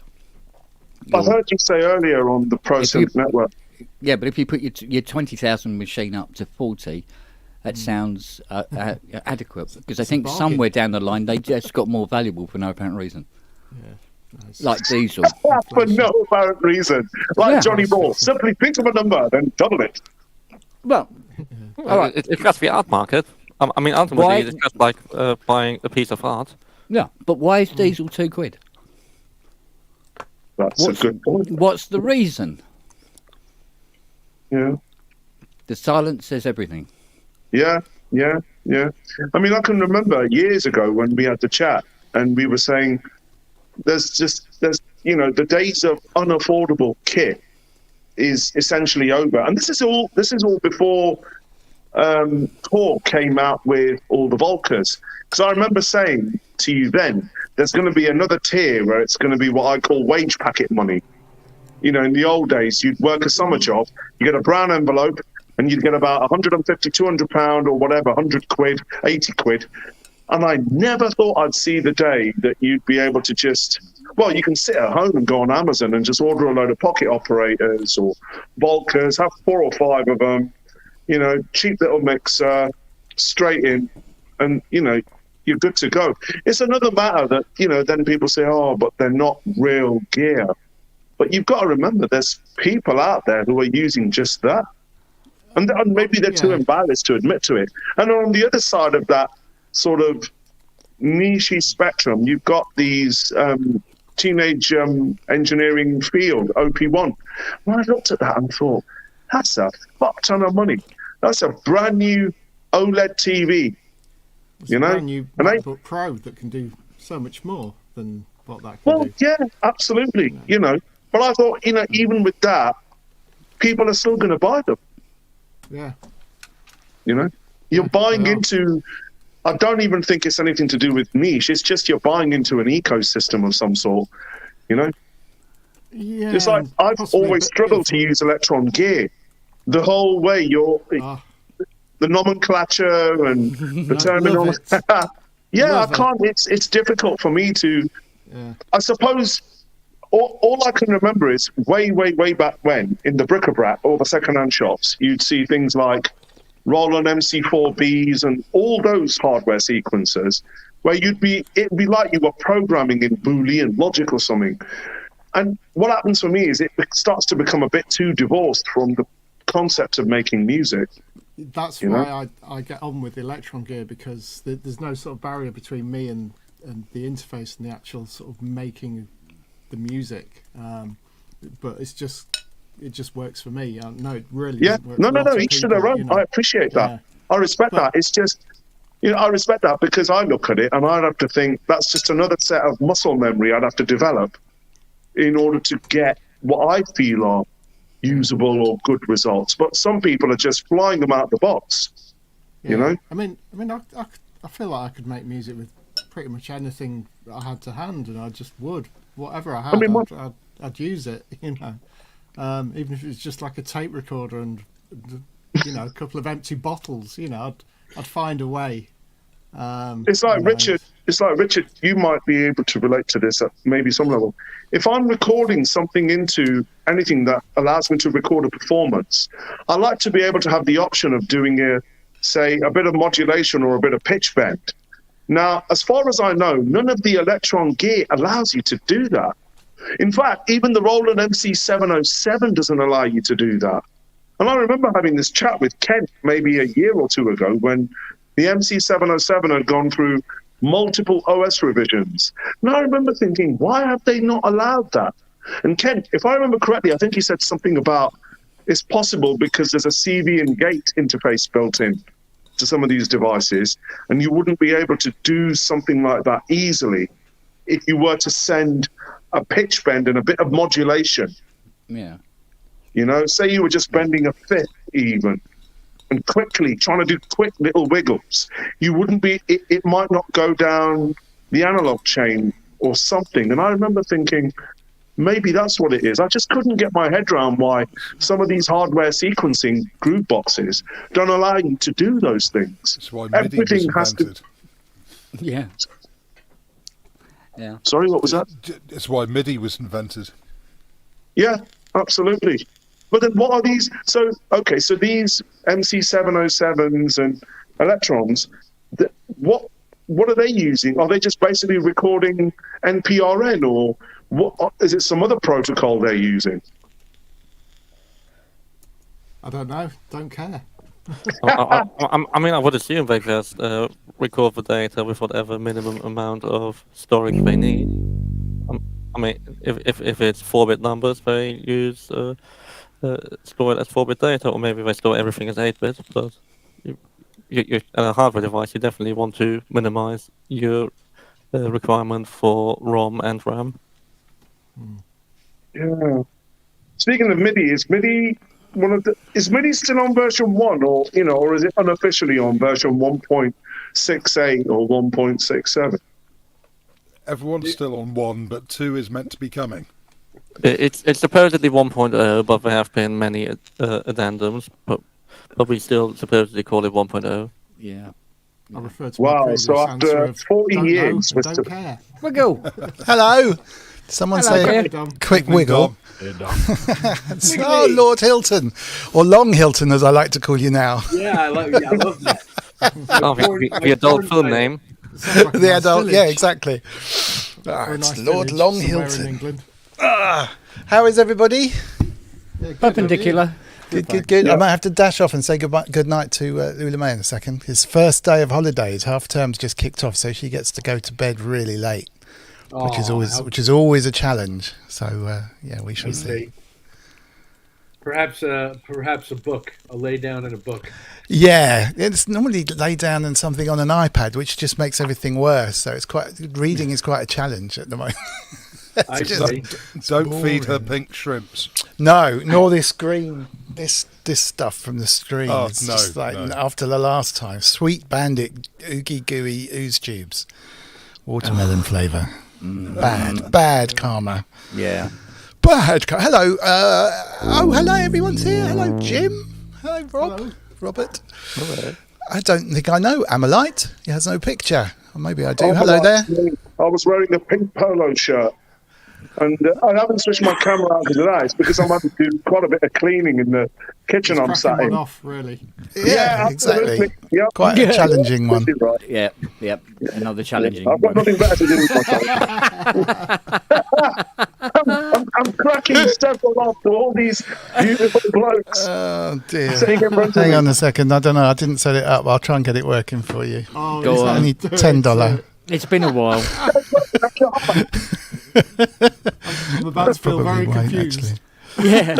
I heard you say earlier on the ProSynth network. Yeah, but if you put your 20,000 machine up to 40, that sounds adequate, because I think somewhere down the line they just got more valuable for no apparent reason. Yeah, nice. Like diesel. For no apparent reason. Like Johnny Ball, simply think of a number, then double it. Well, all right. It's just the art market. I mean, ultimately, it's just like buying a piece of art. Yeah, but why is diesel £2? That's a good point. What's the reason? Yeah. The silence says everything. Yeah. I mean, I can remember years ago when we had the chat and we were saying there's the days of unaffordable kit is essentially over. And this is all before Core came out with all the Volkers. Because I remember saying to you then, there's going to be another tier where it's going to be what I call wage packet money. You know, in the old days, you'd work a summer job, you get a brown envelope, and you'd get about 150, 200 pound or whatever, 100 quid, 80 quid. And I never thought I'd see the day that you'd be able to just, well, you can sit at home and go on Amazon and just order a load of pocket operators or Volkers, have 4 or 5 of them, you know, cheap little mixer, straight in, and, you know, you're good to go. It's another matter that, you know, then people say, oh, but they're not real gear. But you've got to remember there's people out there who are using just that. And maybe they're too embarrassed to admit to it. And on the other side of that sort of niche spectrum, you've got these teenage engineering field, OP1. When I looked at that and thought, that's a fuck ton of money. That's a brand new OLED TV. It's a brand new MacBook Pro that can do so much more than what that can do. Well, yeah, absolutely. You know, but I thought, you know, even with that, people are still going to buy them. Yeah. You know, you're buying into, I don't even think it's anything to do with niche. It's just you're buying into an ecosystem of some sort, you know? Yeah. It's like I've always struggled to use Electron gear. The whole way the nomenclature and the terminology. Yeah, I can't. It's difficult for me to. Yeah. I suppose all I can remember is way back when in the bric-a-brac or the second-hand shops, you'd see things like Roland MC4Bs and all those hardware sequencers where it'd be like you were programming in Boolean logic or something. And what happens for me is it starts to become a bit too divorced from the concept of making music. That's why I get on with Electron gear, because there's no sort of barrier between me and the interface and the actual sort of making the music. But it just works for me. No, it really doesn't work. No, each to their own. You know? I appreciate that. Yeah. I respect that. It's just, you know, I respect that because I look at it and I'd have to think that's just another set of muscle memory I'd have to develop. in order to get what I feel are usable or good results. But some people are just flying them out the box. Yeah. You know? I mean, I feel like I could make music with pretty much anything that I had to hand, and I just would. Whatever I had, I'd use it, you know. Even if it was just like a tape recorder and, you know, a couple of empty bottles, you know, I'd find a way. It's like Richard. It's like Richard. You might be able to relate to this at maybe some level. If I'm recording something into anything that allows me to record a performance, I like to be able to have the option of doing a bit of modulation or a bit of pitch bend. Now, as far as I know, none of the Electron gear allows you to do that. In fact, even the Roland MC707 doesn't allow you to do that. And I remember having this chat with Kent maybe a year or two ago when the MC707 had gone through multiple OS revisions. And I remember thinking, why have they not allowed that? And Kent, if I remember correctly, I think he said something about it's possible because there's a CV and gate interface built in to some of these devices, and you wouldn't be able to do something like that easily if you were to send a pitch bend and a bit of modulation. Yeah. You know, say you were just bending a fifth even, and quickly trying to do quick little wiggles. You wouldn't be, it might not go down the analog chain or something. And I remember thinking, maybe that's what it is. I just couldn't get my head around why some of these hardware sequencing groove boxes don't allow you to do those things. That's why MIDI Everything was has to. invented. Yeah. Yeah. Sorry, what was that? It's why MIDI was invented. Yeah, absolutely. But then what are these? So these MC707s and Electrons, what are they using? Are they just basically recording NPRN, or what? Is it some other protocol they're using? I don't know. Don't care. I mean, I would assume they just record the data with whatever minimum amount of storage they need. I mean, if it's 4-bit numbers, they use store it as 4-bit data, or maybe they store everything as 8-bit. But you a hardware device, you definitely want to minimize your requirement for ROM and RAM. Yeah. Speaking of MIDI, is MIDI still on version 1, or is it unofficially on version 1.68 or 1.67? Everyone's still on 1, but 2 is meant to be coming. It's supposedly 1.0, but there have been many addendums, but we still supposedly call it 1.0. Yeah. I refer to my previous so answer after of 40 don't years, know, don't care. Wiggle. Hello. Someone say Dom. quick wiggle. Oh, Lord Hilton, or Long Hilton, as I like to call you now. Yeah, I love that. The adult film name. Like The nice adult, village. yeah, exactly. Or a It's nice Lord village Long somewhere in Hilton. England. How is everybody? Yeah, good, Perpendicular. Good. I might have to dash off and say good night to Lula May in a second. His first day of holidays, half term's just kicked off, so she gets to go to bed really late, which is always a challenge. So yeah, we shall see. Perhaps a book, a lay down in a book. Yeah, it's normally lay down and something on an iPad, which just makes everything worse. So reading is quite a challenge at the moment. Don't feed her pink shrimps. No, nor this green, this stuff from the screen. Oh, It's no, just like no. after the last time. Sweet Bandit, oogie gooey ooze tubes, watermelon flavour. Bad karma. Yeah. Hello. Hello, everyone's here. Hello, Jim. Hello, Rob. Hello. Robert. Hello. I don't think I know Amalite. He has no picture. Or maybe I do. Hello there. I was wearing a pink polo shirt. And I haven't switched my camera out today. It's because I'm having to do quite a bit of cleaning in the kitchen I'm sat Cracking in. one off, really. Yeah, exactly. absolutely. Yep. Quite a challenging one. You're right. Yep. Another challenging I've got one. nothing better to do with myself. I'm cracking several off to all these beautiful blokes. Oh dear. Sitting in front of Hang me. on a second. I don't know. I didn't set it up. I'll try and get it working for you. Oh, Go is on. that- Only $10. It's been a while. I'm about to feel very Probably won't, confused. actually. Yeah.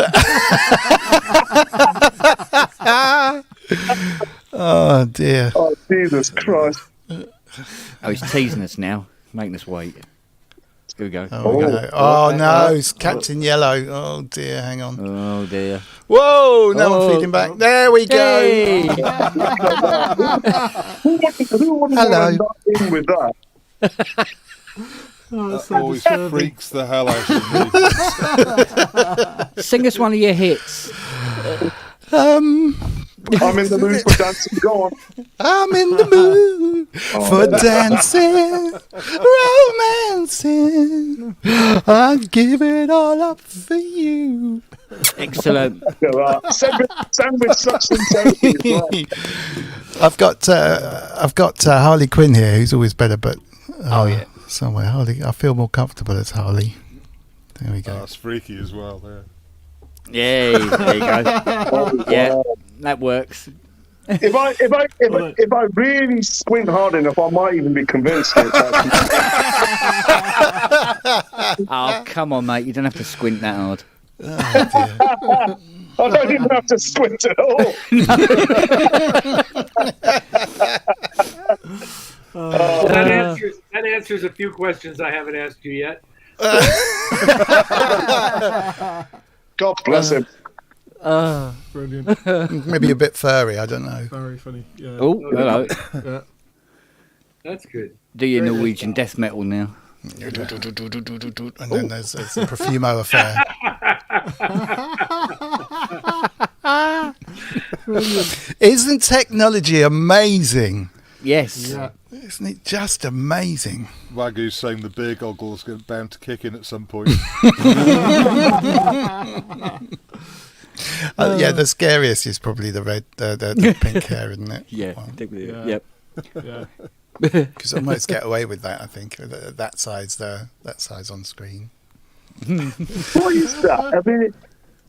Oh dear. Oh, Jesus Christ. Oh, he's teasing us now, making us wait. Here we go. Oh no, it's Captain Yellow. Oh dear, hang on. Oh dear. Whoa, no one feeding back. There we go. Hey! Who wouldn't Hello. want to knock in with that? That always freaks the hell out of me. Sing us one of your hits. I'm in the mood for dancing. Go on. I'm in the mood for dancing, romancing. I'd give it all up for you. Excellent. Sandwich such sincerity as well. I've got Harley Quinn here, who's always better, but yeah. Somewhere Harley. I feel more comfortable as Harley. There we go. That's freaky as well. There. Yay! There you go. Yeah, that works. If I really squint hard enough, I might even be convinced. Oh, come on, mate. You don't have to squint that hard. Oh, dear. I don't even have to squint at all. That answers a few questions I haven't asked you yet. God bless him. Brilliant. Maybe a bit furry. I don't know. Very funny. Yeah. Oh, hello. Yeah. That's good. Do your Norwegian death metal now. And then there's the Profumo affair. Isn't technology amazing? Yes. Yeah. Isn't it just amazing? Wagyu's saying the beer goggle's bound to kick in at some point. Yeah, the scariest is probably the red, the pink hair, isn't it? Yeah. Yeah. Yep. Yeah. Because almost get away with that. I think that size on screen. What is that? I mean,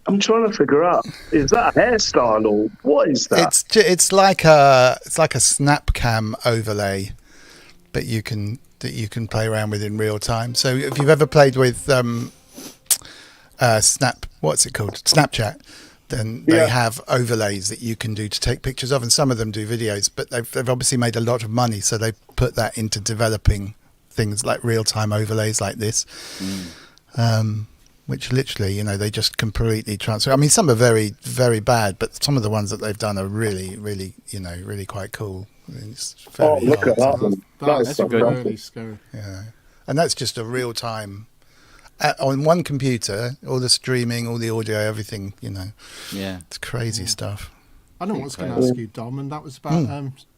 I'm trying to figure out. Is that a hairstyle or what is that? It's like a snap cam overlay, but you can play around with in real time. So if you've ever played with Snapchat, then they have overlays that you can do to take pictures of, and some of them do videos, but they've obviously made a lot of money, so they put that into developing things like real-time overlays like this, which literally, they just completely transfer. I mean, some are very, very bad, but some of the ones that they've done are really, really, really quite cool. It's very look at that one. That's That's really scary. Yeah, and that's just a real-time. On one computer, all the streaming, all the audio, everything, Yeah. it's crazy stuff. I know what I was going to ask you, Dom, and that was about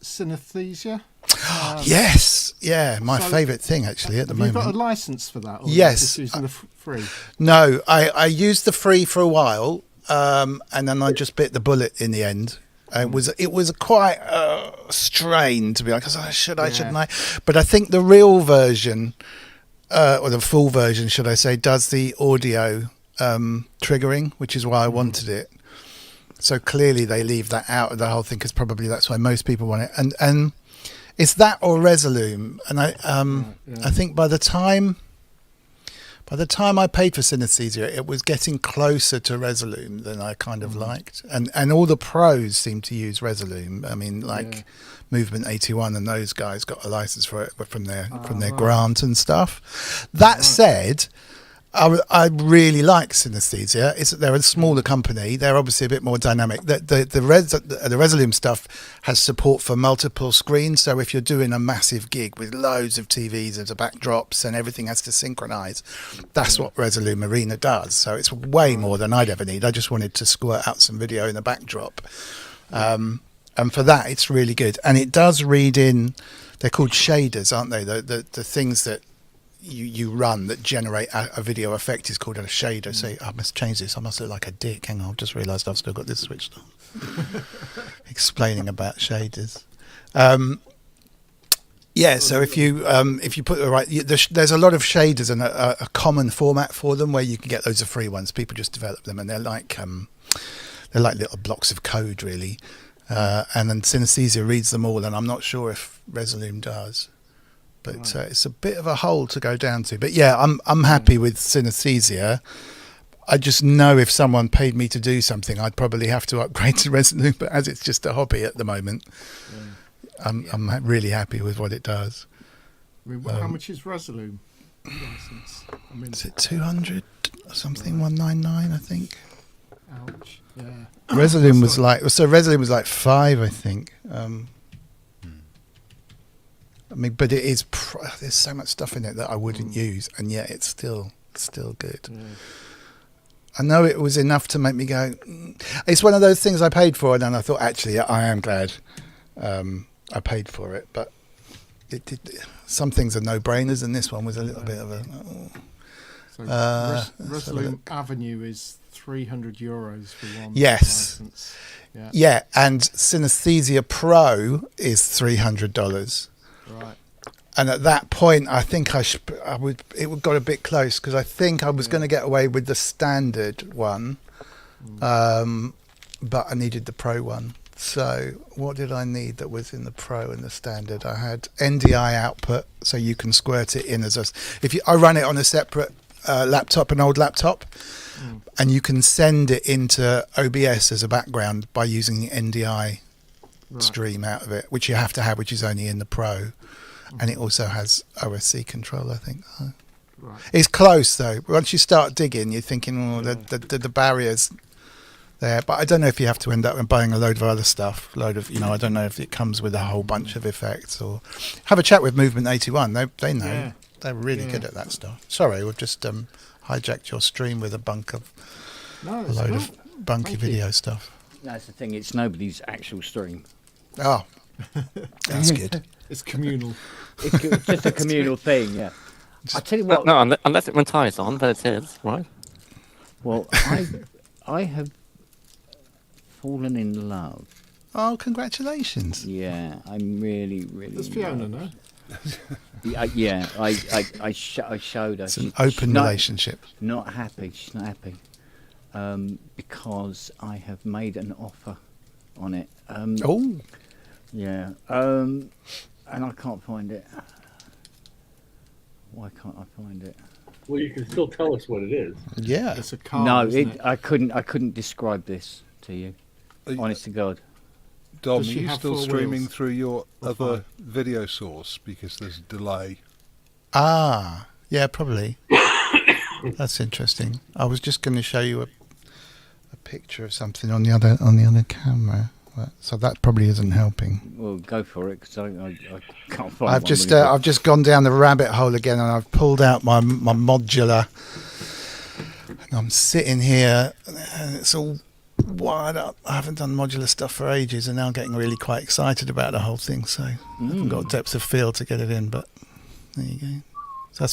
synesthesia. Yes, yeah, my so favourite thing actually at the Have moment. you got a license for that? Or Yes. Just using the free? No, I used the free for a while, and then I just bit the bullet in the end. It was quite a strain to be like, shouldn't I? But I think the real version, or the full version, should I say, does the audio triggering, which is why I wanted it. So clearly they leave that out of the whole thing, because probably that's why most people want it. And it's that or Resolume. And I think by the time I paid for synesthesia, it was getting closer to Resolume than I kind of liked. And all the pros seem to use Resolume. I mean, Movement 81 and those guys got a license for it from their grant and stuff. That said, I really like synesthesia. They're a smaller company. They're obviously a bit more dynamic. The Resolume stuff has support for multiple screens. So if you're doing a massive gig with loads of TVs as a backdrops and everything has to synchronize, that's what Resolume Arena does. So it's way more than I'd ever need. I just wanted to squirt out some video in the backdrop. And for that, it's really good. And it does read in, they're called shaders, aren't they? The things that you run that generate a video effect is called a shader. So I must change this. I must look like a dick. Hang on, I've just realised I've still got this switched on. Explaining about shaders. So if you put the right, there's a lot of shaders and a common format for them where you can get loads of free ones. People just develop them, and they're like little blocks of code, really. And then synesthesia reads them all, and I'm not sure if Resolume does. But it's a bit of a hole to go down to. But yeah, I'm happy with synesthesia. I just know if someone paid me to do something, I'd probably have to upgrade to Resolume. But as it's just a hobby at the moment, I'm really happy with what it does. I mean, how much is Resolume? license. I mean, Is it 200 or something? 199, I think. Ouch. Yeah. Resolume was like 5, I think. I mean, but it is. There's so much stuff in it that I wouldn't use, and yet it's still good. Yeah. I know it was enough to make me go. It's one of those things I paid for, and then I thought, actually, I am glad I paid for it. But it did. Some things are no-brainers, and this one was a little bit of a. So Resolute Avenue is €300 for one Yes. license. Yeah, and Synesthesia Pro is $300. Right. And at that point, I think it got a bit close because I think I was going to get away with the standard one, but I needed the Pro one. So what did I need that was in the Pro and the standard? I had NDI output, so you can squirt it in I run it on a separate laptop, an old laptop, and you can send it into OBS as a background by using the NDI stream out of it, which you have to have, which is only in the Pro. And it also has OSC control, I think. Right. It's close though. Once you start digging, you're thinking, the barriers there. But I don't know if you have to end up buying a load of other stuff. I don't know if it comes with a whole bunch of effects. Or have a chat with Movement 81. They know. Yeah. They're really good at that stuff. Sorry, we've just hijacked your stream with a load of bunky video stuff. That's the thing. It's nobody's actual stream. Oh, that's good. It's communal. It's just a communal thing, yeah. I tell you what. No, unless it when ties on, then it is, right? Well, I have fallen in love. Oh, congratulations! Yeah, I'm really, really. Does Fiona know? Yeah, I showed her. It's an open relationship. Not happy. She's not happy because I have made an offer on it. Oh. Yeah. And I can't find it. Why can't I find it? Well, you can still tell us what it is. Yeah. It's a car. No, isn't it? I couldn't describe this to you. Honest to God. Dom, are Does she you have still 4 streaming wheels? through your Or other 5? video source because there's a delay? Ah, yeah, probably. That's interesting. I was just going to show you a picture of something on the other camera, so that probably isn't helping. Well, go for it because I can't find. I've just gone down the rabbit hole again, and I've pulled out my modular, and I'm sitting here, and it's all wired up. I haven't done modular stuff for ages, and now I'm getting really quite excited about the whole thing. So I haven't got depth of field to get it in, but there you go. So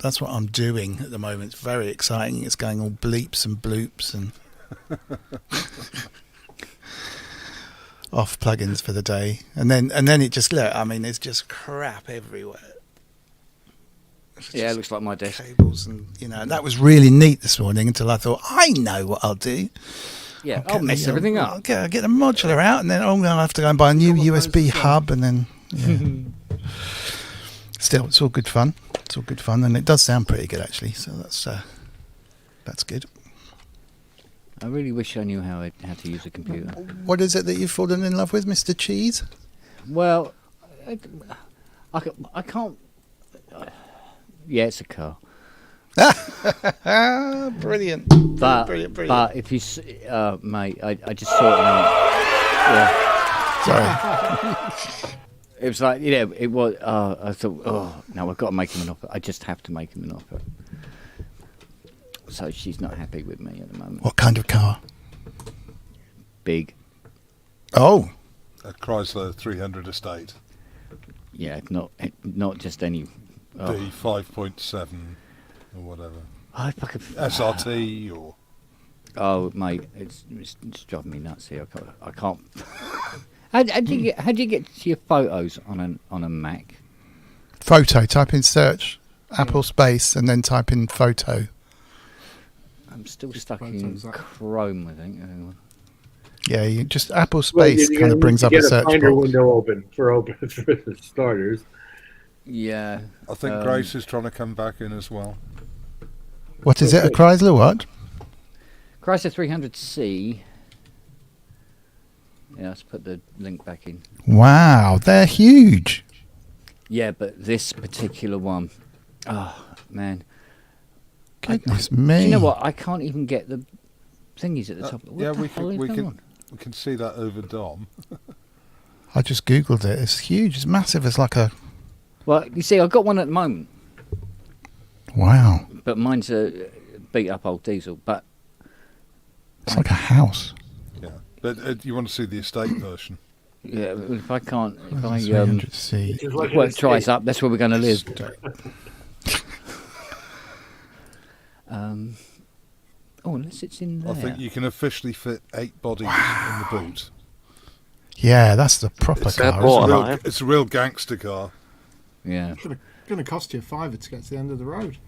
that's what I'm doing at the moment. It's very exciting. It's going all bleeps and bloops and off plugins for the day, and then it just there's just crap everywhere. Yeah, it looks like my desk. Cables and that was really neat this morning until I thought I know what I'll do. Yeah, I'll mess everything up. Okay, I'll get the modular out, and then I'm going to have to go and buy a new USB hub, and then still, it's all good fun. It's all good fun, and it does sound pretty good actually. So that's good. I really wish I knew how to use a computer. What is it that you've fallen in love with, Mr. Cheese? Well, I can't. Yeah, it's a car. Brilliant. Brilliant. But if you, mate, I just saw it out. Yeah. Sorry. It was like, it was. I thought, no, I've got to make him an offer. I just have to make him an offer. So she's not happy with me at the moment. What kind of car? Big. Oh. A Chrysler 300 Estate. Yeah, not just any. The 5.7 or whatever. Oh, fucking SRT or. Oh, mate, it's driving me nuts here. I can't. How do you get to your photos on a Mac? Photo. Type in search, Apple space, and then type in photo. I'm still stuck in Chrome, I think. Yeah, you just Apple space kind of brings up a search Finder box. window open for starters. Yeah. I think Grace is trying to come back in as well. What is it? A Chrysler? What? Chrysler 300C. Yeah, let's put the link back in. Wow, they're huge. Yeah, but this particular one Oh man! Goodness me! Do you know what? I can't even get the thingies at the top. What yeah, the hell is going on? We can see that over Dom. I just googled it. It's huge. It's massive. It's like a. Well, you see, I've got one at the moment. Wow! But mine's a beat up old diesel. But it's like a house. Yeah, but you want to see the estate version? Yeah, if I can't, if I work dries up, that's where we're going to live. Unless it's in there. I think you can officially fit 8 bodies in the boot. Yeah, that's the proper car. It's a real gangster car. Yeah. It's going to cost you £5 to get to the end of the road.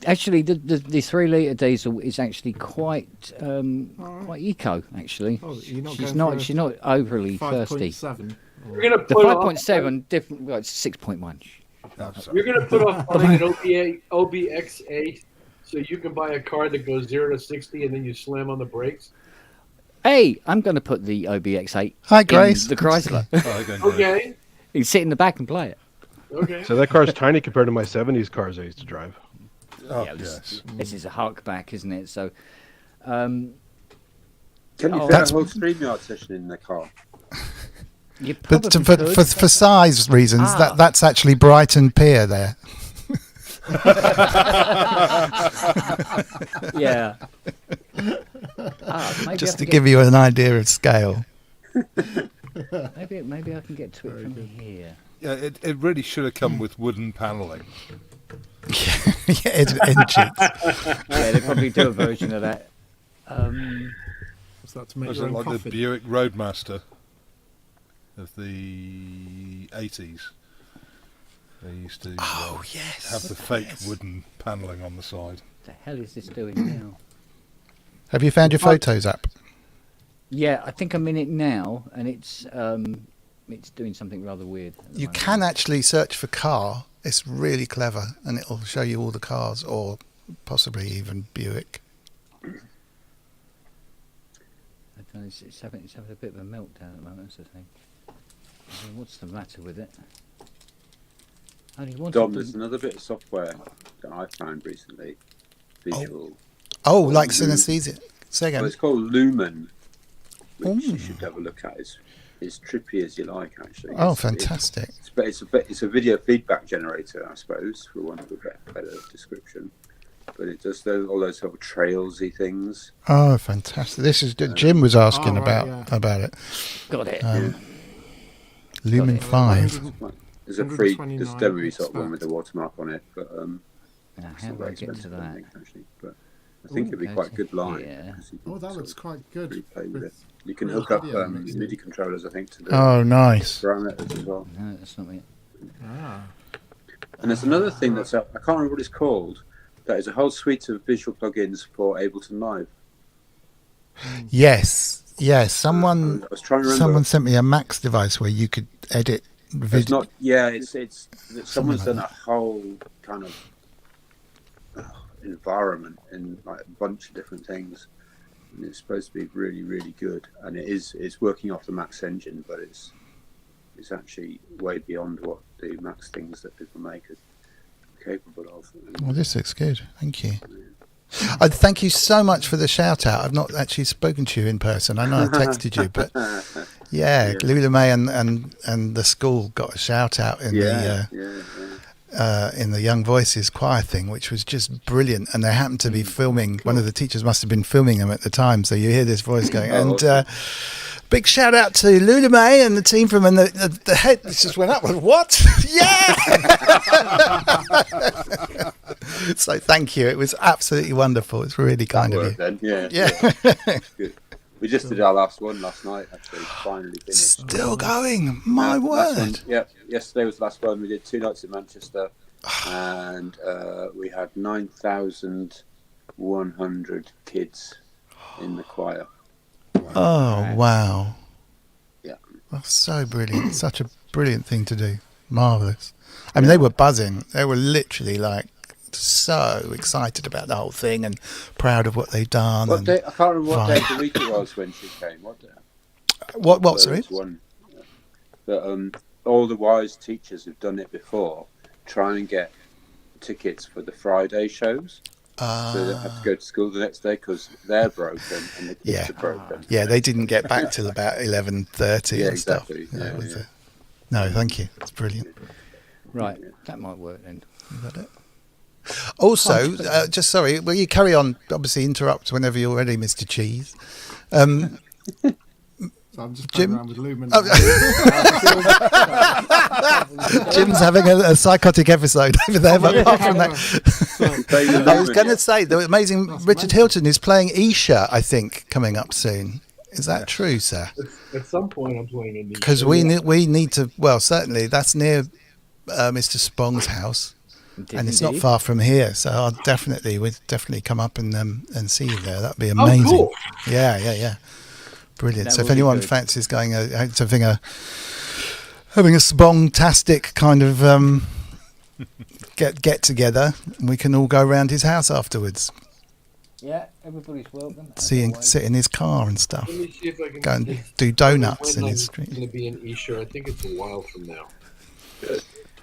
Actually, the 3-litre diesel is actually quite eco. Actually, she's not overly thirsty. 5.7. You're going to the put 5.7 different. Well, it's 6.1. You're going to put off buying an OBX8 so you can buy a car that goes 0 to 60 and then you slam on the brakes. Hey, I'm going to put the OBX8. Hi, Grace. In the Chrysler. Okay. You can sit in the back and play it. Okay. So that car's tiny compared to my 70s cars I used to drive. Oh, yeah, yes. This is a Hulkback, isn't it? So, can you fit a whole StreamYard session in the car? But for size reasons, that's actually Brighton Pier there. Yeah. Just to give you an idea of scale. Maybe I can get to it from here. Yeah, it really should have come with wooden panelling. Yeah, yeah, they probably do a version of that. What's that to make Was your it own like coffee? the Buick Roadmaster of the 80s? They used to have the fake wooden panelling on the side. What the hell is this doing now? Have you found your Photos app? Yeah, I think I'm in it now, and it's doing something rather weird. You can actually search for car. It's really clever, and it'll show you all the cars, or possibly even Buick. It's having a bit of a meltdown at the moment, that's the thing. What's the matter with it? Dom, there's another bit of software that I found recently. Visual. Oh, like synesthesia. Say again. Well, it's called Lumen, which you should have a look at. It's trippy as you like, actually. Oh, fantastic. It's a video feedback generator, I suppose, for want of a better description. But it does all those sort of trailsy things. Oh, fantastic. This is Jim was asking about it. Got it. Lumen 5. There's a free, there's a demo sort of one with the watermark on it, but how do I get to that? But I think it'd be quite good live. Yeah. Oh, that looks quite good. You can hook up MIDI controllers, I think, to the nice parameters as well. No, that's not it. And there's another thing that's up. I can't remember what it's called. That is a whole suite of visual plugins for Ableton Live. Yes. Someone I was trying to remember. Someone sent me a Max device where you could edit video. It's not. Yeah, it's someone's done a whole kind of environment in like a bunch of different things, and it's supposed to be really, really good. And it's working off the Max engine, but it's actually way beyond what the Max things that people make are capable of. Well, this looks good. Thank you. Thank you so much for the shout out. I've not actually spoken to you in person. I know I texted you, but Lula May and the school got a shout out in the Young Voices choir thing, which was just brilliant. And they happened to be filming. One of the teachers must have been filming them at the time, so you hear this voice going. And big shout out to Lula May and the team from the head just went up with what? Yeah. So thank you. It was absolutely wonderful. It's really kind of you. Then. Yeah. Good. We just did our last one last night. Actually, finally finished. Still going. My word. Yesterday was the last one. We did 2 nights in Manchester, and we had 9,100 kids in the choir. Oh wow. Yeah. That's so brilliant. Such a brilliant thing to do. Marvellous. I mean, they were buzzing. They were literally like so excited about the whole thing and proud of what they'd done. I can't remember what day of the week it was when she came. What sorry? That all the wise teachers who've done it before try and get tickets for the Friday shows. So they have to go to school the next day because they're broken and the kids are broken. Yeah, they didn't get back till about 11:30 and exactly. stuff. No, thank you. It's brilliant. Right, that might work then. Is that it? Also, just sorry, will you carry on? Obviously, interrupt whenever you're ready, Mr. Cheese. So I'm just Jim? playing around with Lumen. Jim's having a psychotic episode over there, but apart from that, I was going to say the amazing Richard Hilton is playing Isha, I think, coming up soon. Is that true, sir? At some point, I'm playing in Isha. Because we need to. Well, certainly that's near Mr. Spong's house, and it's not far from here. So we'd definitely come up and see you there. That'd be amazing. Oh, cool. Yeah. Brilliant. So if anyone fancies going having a Spong-tastic kind of get together, we can all go around his house afterwards. Yeah, everybody's welcome. Sit in his car and stuff. Let me see if I can Go and do donuts in his street. I'm going to be in Isha. I think it's a while from now.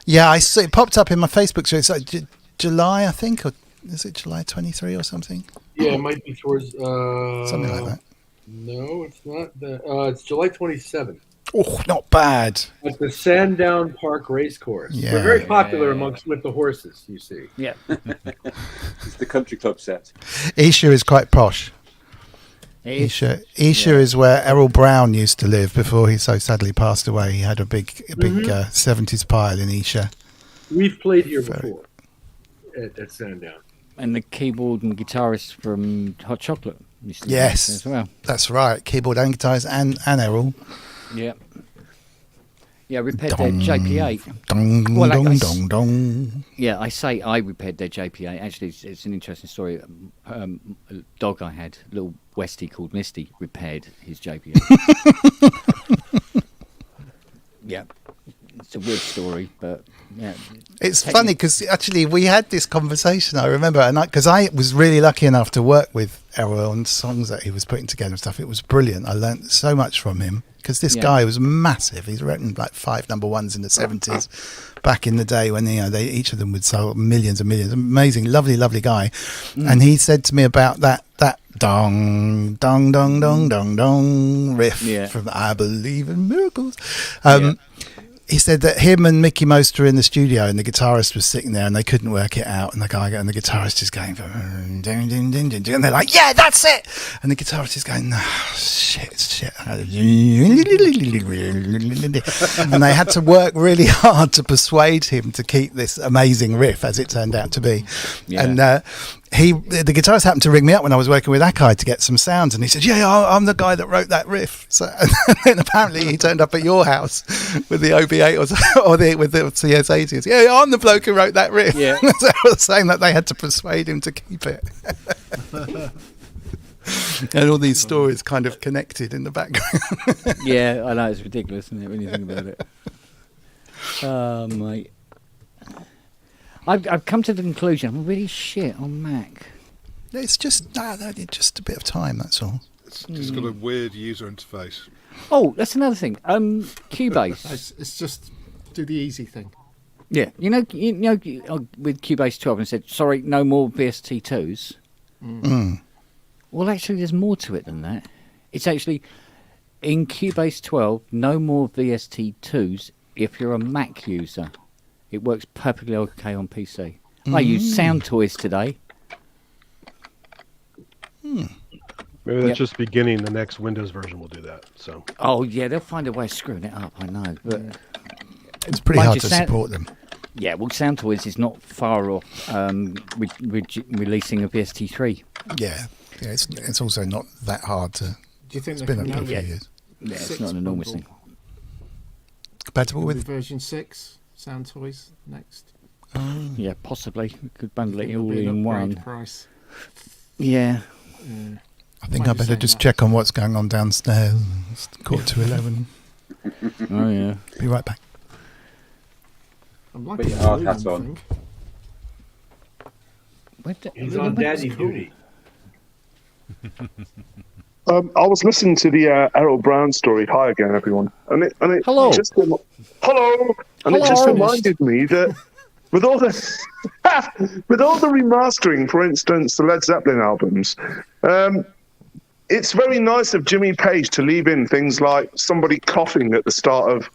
Yeah, I saw it popped up in my Facebook. So it's like July, I think, or is it July 23 or something? Yeah, it might be towards something like that. No, it's not. It's July 27th. Oh, not bad. At the Sandown Park Racecourse. Yeah. We're very popular with the horses, you see. Yeah. It's the country club set. Isha is quite posh. Isha is where Errol Brown used to live before he so sadly passed away. He had a big 70s pile in Isha. We've played here before at Sandown. And the keyboard and guitarist from Hot Chocolate. Yes, as well. That's right. Keyboard and guitars and Errol. Yeah. Yeah, repaired their JP8. Dong, dong. Yeah, I say I repaired their JP8. Actually, it's an interesting story. A dog I had, a little Westie called Misty, repaired his JP8. Yeah. It's a weird story, but yeah. It's funny because actually we had this conversation, I remember, and because I was really lucky enough to work with Errol on songs that he was putting together and stuff. It was brilliant. I learnt so much from him because this guy was massive. He's written like 5 number ones in the 70s back in the day when each of them would sell millions and millions. Amazing, lovely guy. And he said to me about that dong dong dong dong dong dong riff from I Believe in Miracles. He said that him and Mickey Most were in the studio and the guitarist was sitting there and they couldn't work it out, and the guitarist is going and they're like, yeah, that's it, and the guitarist is going, no, shit, and they had to work really hard to persuade him to keep this amazing riff, as it turned out to be. And the guitarist happened to ring me up when I was working with Akai to get some sounds, and he said, yeah, I'm the guy that wrote that riff. So, and then apparently he turned up at your house with the OB8 with the CS80. He said, yeah, I'm the bloke who wrote that riff. Yeah. So I was saying that they had to persuade him to keep it. And all these stories kind of connected in the background. Yeah, I know, it's ridiculous, isn't it, when you think about it? Oh, mate. I've come to the conclusion I'm really shit on Mac. It's just just a bit of time, that's all. It's just got a weird user interface. Oh, that's another thing. Cubase. It's just do the easy thing. Yeah, you know, with Cubase 12, and said, sorry, no more VST2s. Well, actually, there's more to it than that. It's actually in Cubase 12, no more VST2s if you're a Mac user. It works perfectly okay on PC. I use Sound Toys today. Maybe that's just beginning. The next Windows version will do that. So. Oh yeah, they'll find a way of screwing it up. I know, but it's pretty hard to support them. Yeah, well, Sound Toys is not far off releasing a VST3. Yeah, it's also not that hard to. Do you think it's been a few years? Yeah, it's not an enormous thing. Compatible with version 6. Sound Toys next. Yeah, possibly. We could bundle it all in one. Price. Yeah. I think I better just check on what's going on downstairs. It's 11:15. Oh yeah. Be right back. I'm Put your hard hat on. He's on daddy duty. I was listening to the Errol Brown story. Hi again, everyone. And it hello. Hello. And it just reminded me that with all the with all the remastering, for instance, the Led Zeppelin albums, it's very nice of Jimmy Page to leave in things like somebody coughing at the start of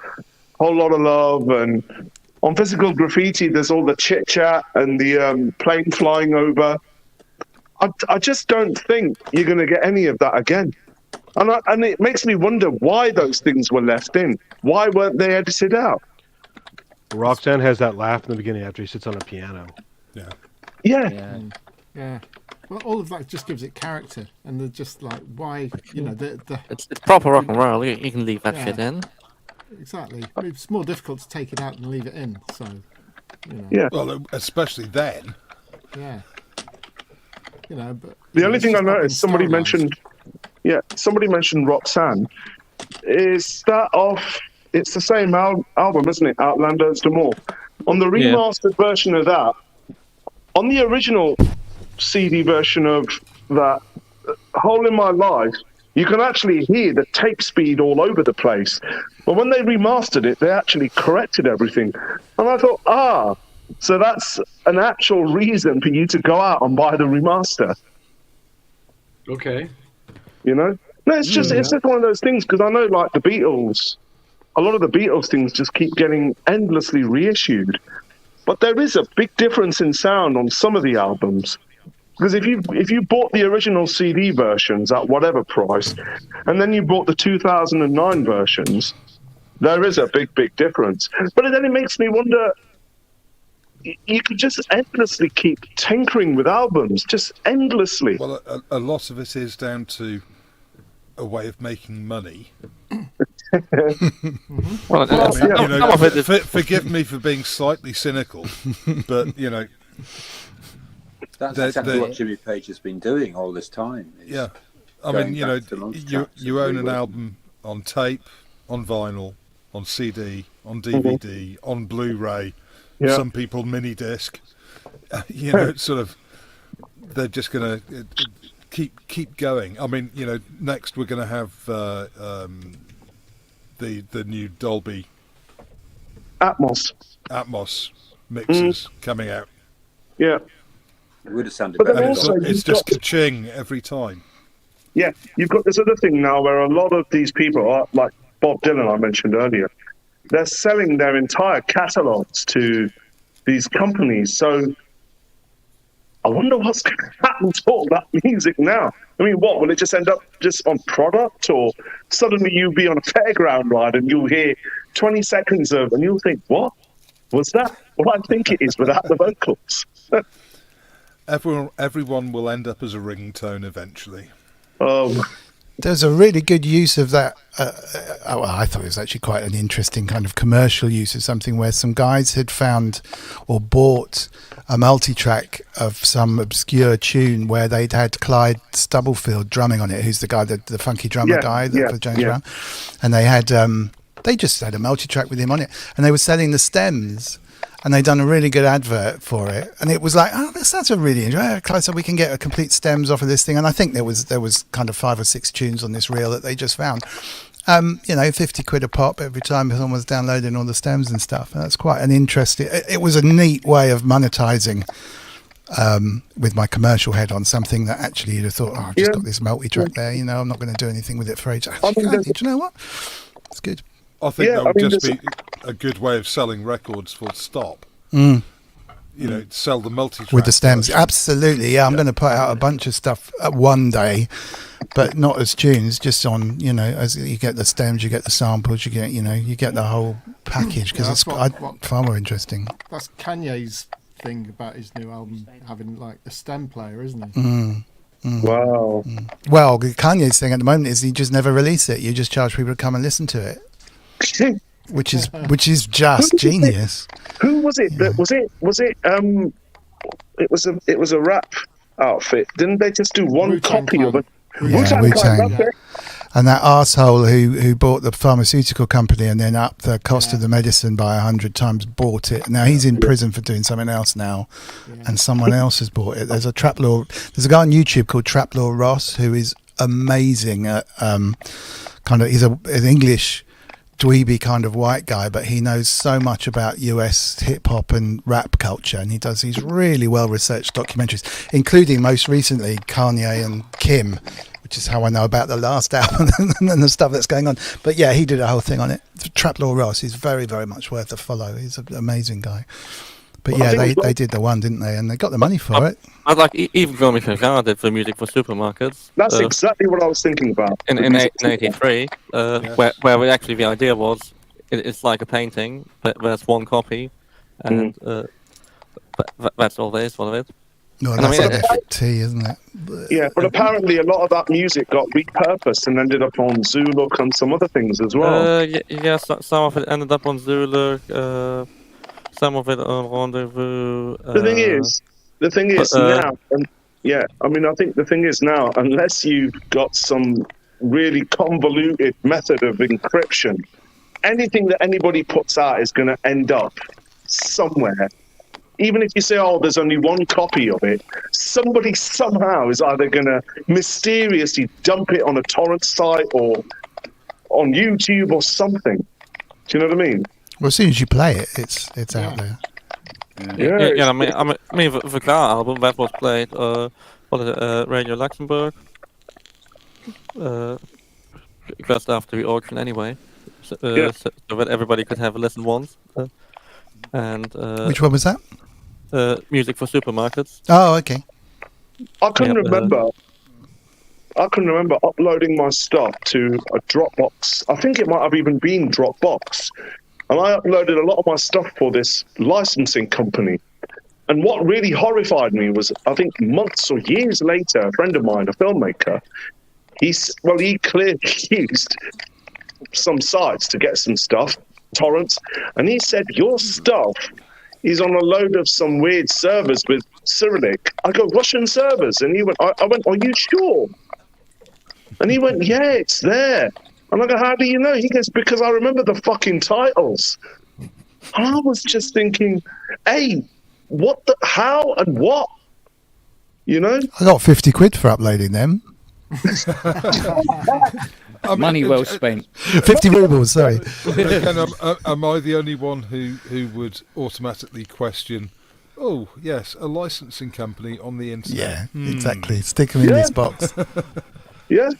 Whole Lot of Love, and on Physical Graffiti, there's all the chit-chat and the plane flying over. I just don't think you're going to get any of that again. And it makes me wonder why those things were left in. Why weren't they edited out? Roxanne has that laugh in the beginning after he sits on a piano. Yeah. Well, all of that just gives it character, and they're just like, why, it's proper rock and roll. You can leave that shit in. Exactly. It's more difficult to take it out than leave it in. So, Yeah. Well, especially then. Yeah. But the only thing I noticed, somebody mentioned Roxanne. Is that off? It's the same album, isn't it? Outlander's D'Amour. On the remastered version of that, on the original CD version of that, Hole in My Life, you can actually hear the tape speed all over the place. But when they remastered it, they actually corrected everything. And I thought, so that's an actual reason for you to go out and buy the remaster. Okay. No, it's just one of those things, because I know, like, the Beatles, a lot of the Beatles things just keep getting endlessly reissued. But there is a big difference in sound on some of the albums. Because if you bought the original CD versions at whatever price, and then you bought the 2009 versions, there is a big difference. But then it makes me wonder, you could just endlessly keep tinkering with albums, just endlessly. Well, a lot of it is down to a way of making money. Forgive me for being slightly cynical, but that's exactly what Jimmy Page has been doing all this time. I mean, you own an album on tape, on vinyl, on CD, on DVD, on Blu-ray. Yeah. Some people mini disc. Sort of. They're just going to keep going. I mean, next we're going to have the new Dolby Atmos mixes coming out. Yeah. It would have sounded but better. It's just ka-ching every time. Yeah, you've got this other thing now where a lot of these people, like Bob Dylan I mentioned earlier, they're selling their entire catalogues to these companies. So I wonder what's going to happen to all that music now. I mean, what, will it just end up just on product, or suddenly you'll be on a fairground ride and you'll hear 20 seconds of, and you'll think, what? Was that what I think it is without the vocals? Everyone will end up as a ringtone eventually. There's a really good use of that. I thought it was actually quite an interesting kind of commercial use of something where some guys had found or bought a multi-track of some obscure tune where they'd had Clyde Stubblefield drumming on it, who's the guy, the funky drummer guy for James Brown. And they had, they just had a multi-track with him on it, and they were selling the stems. And they'd done a really good advert for it, and it was like, that's a really interesting. Clyde said we can get a complete stems off of this thing, and I think there was kind of 5 or 6 tunes on this reel that they just found. 50 quid a pop every time someone was downloading all the stems and stuff. And that's quite an interesting. It was a neat way of monetizing with my commercial head on something that actually you'd have thought, I've just got this multi-track there. I'm not going to do anything with it for ages. Do you know what? It's good. I think that would just be a good way of selling records, full stop. Sell the multi-track with the stems. version. Absolutely, I'm going to put out a bunch of stuff one day, but not as tunes, just on, as you get the stems, you get the samples, you get the whole package, because it's far more interesting. That's Kanye's thing about his new album, having like a stem player, isn't he? Wow. Well, Kanye's thing at the moment is he just never release it. You just charge people to come and listen to it. Which is just genius. Who was it? That it was a rap outfit. Didn't they just do one Wu-Tang copy Clan. of it? Wu-Tang. And that arsehole who bought the pharmaceutical company and then upped the cost of the medicine by 100 times, bought it. Now he's in prison for doing something else now, and someone else has bought it. There's a guy on YouTube called Traplaw Ross who is amazing at he's an English dweeby kind of white guy, but he knows so much about US hip hop and rap culture, and he does these really well researched documentaries, including most recently Kanye and Kim, which is how I know about the last album and the stuff that's going on. But yeah, he did a whole thing on it. Traplaw Ross is very, very much worth a follow. He's an amazing guy. But yeah, they did the one, didn't they? And they got the money for it. I'd like even Jean-Michel Jarre did the music for supermarkets. That's exactly what I was thinking about. In 83, yes. where actually the idea was it's like a painting, but there's one copy, and that's all there is for it. No, that's an FT, isn't it? Yeah, but apparently a lot of that music got repurposed and ended up on Zuluk and some other things as well. Some of it ended up on Zuluk. Some of it on Rendezvous. The thing is now, and I think the thing is now, unless you've got some really convoluted method of encryption, anything that anybody puts out is going to end up somewhere. Even if you say, there's only one copy of it, somebody somehow is either going to mysteriously dump it on a torrent site or on YouTube or something. Do you know what I mean? Well, as soon as you play it, it's out there. I mean, the Car album that was played, Radio Luxembourg, just after the auction anyway, so that everybody could have a listen once. Which one was that? Music for supermarkets. Oh, okay. I couldn't remember uploading my stuff to a Dropbox. I think it might have even been Dropbox. And I uploaded a lot of my stuff for this licensing company. And what really horrified me was, I think months or years later, a friend of mine, a filmmaker, he clearly used some sites to get some stuff, torrents, and he said, your stuff is on a load of some weird servers with Cyrillic. I go, Russian servers? And he went, I went, are you sure? And he went, yeah, it's there. And I go, how do you know? He goes, because I remember the fucking titles. And I was just thinking, hey, how and what? You know? I got 50 quid for uploading them. Money well spent. 50 rubles, sorry. Am I the only one who would automatically question, oh, yes, a licensing company on the internet? Yeah, exactly. Stick them in this box. Yeah.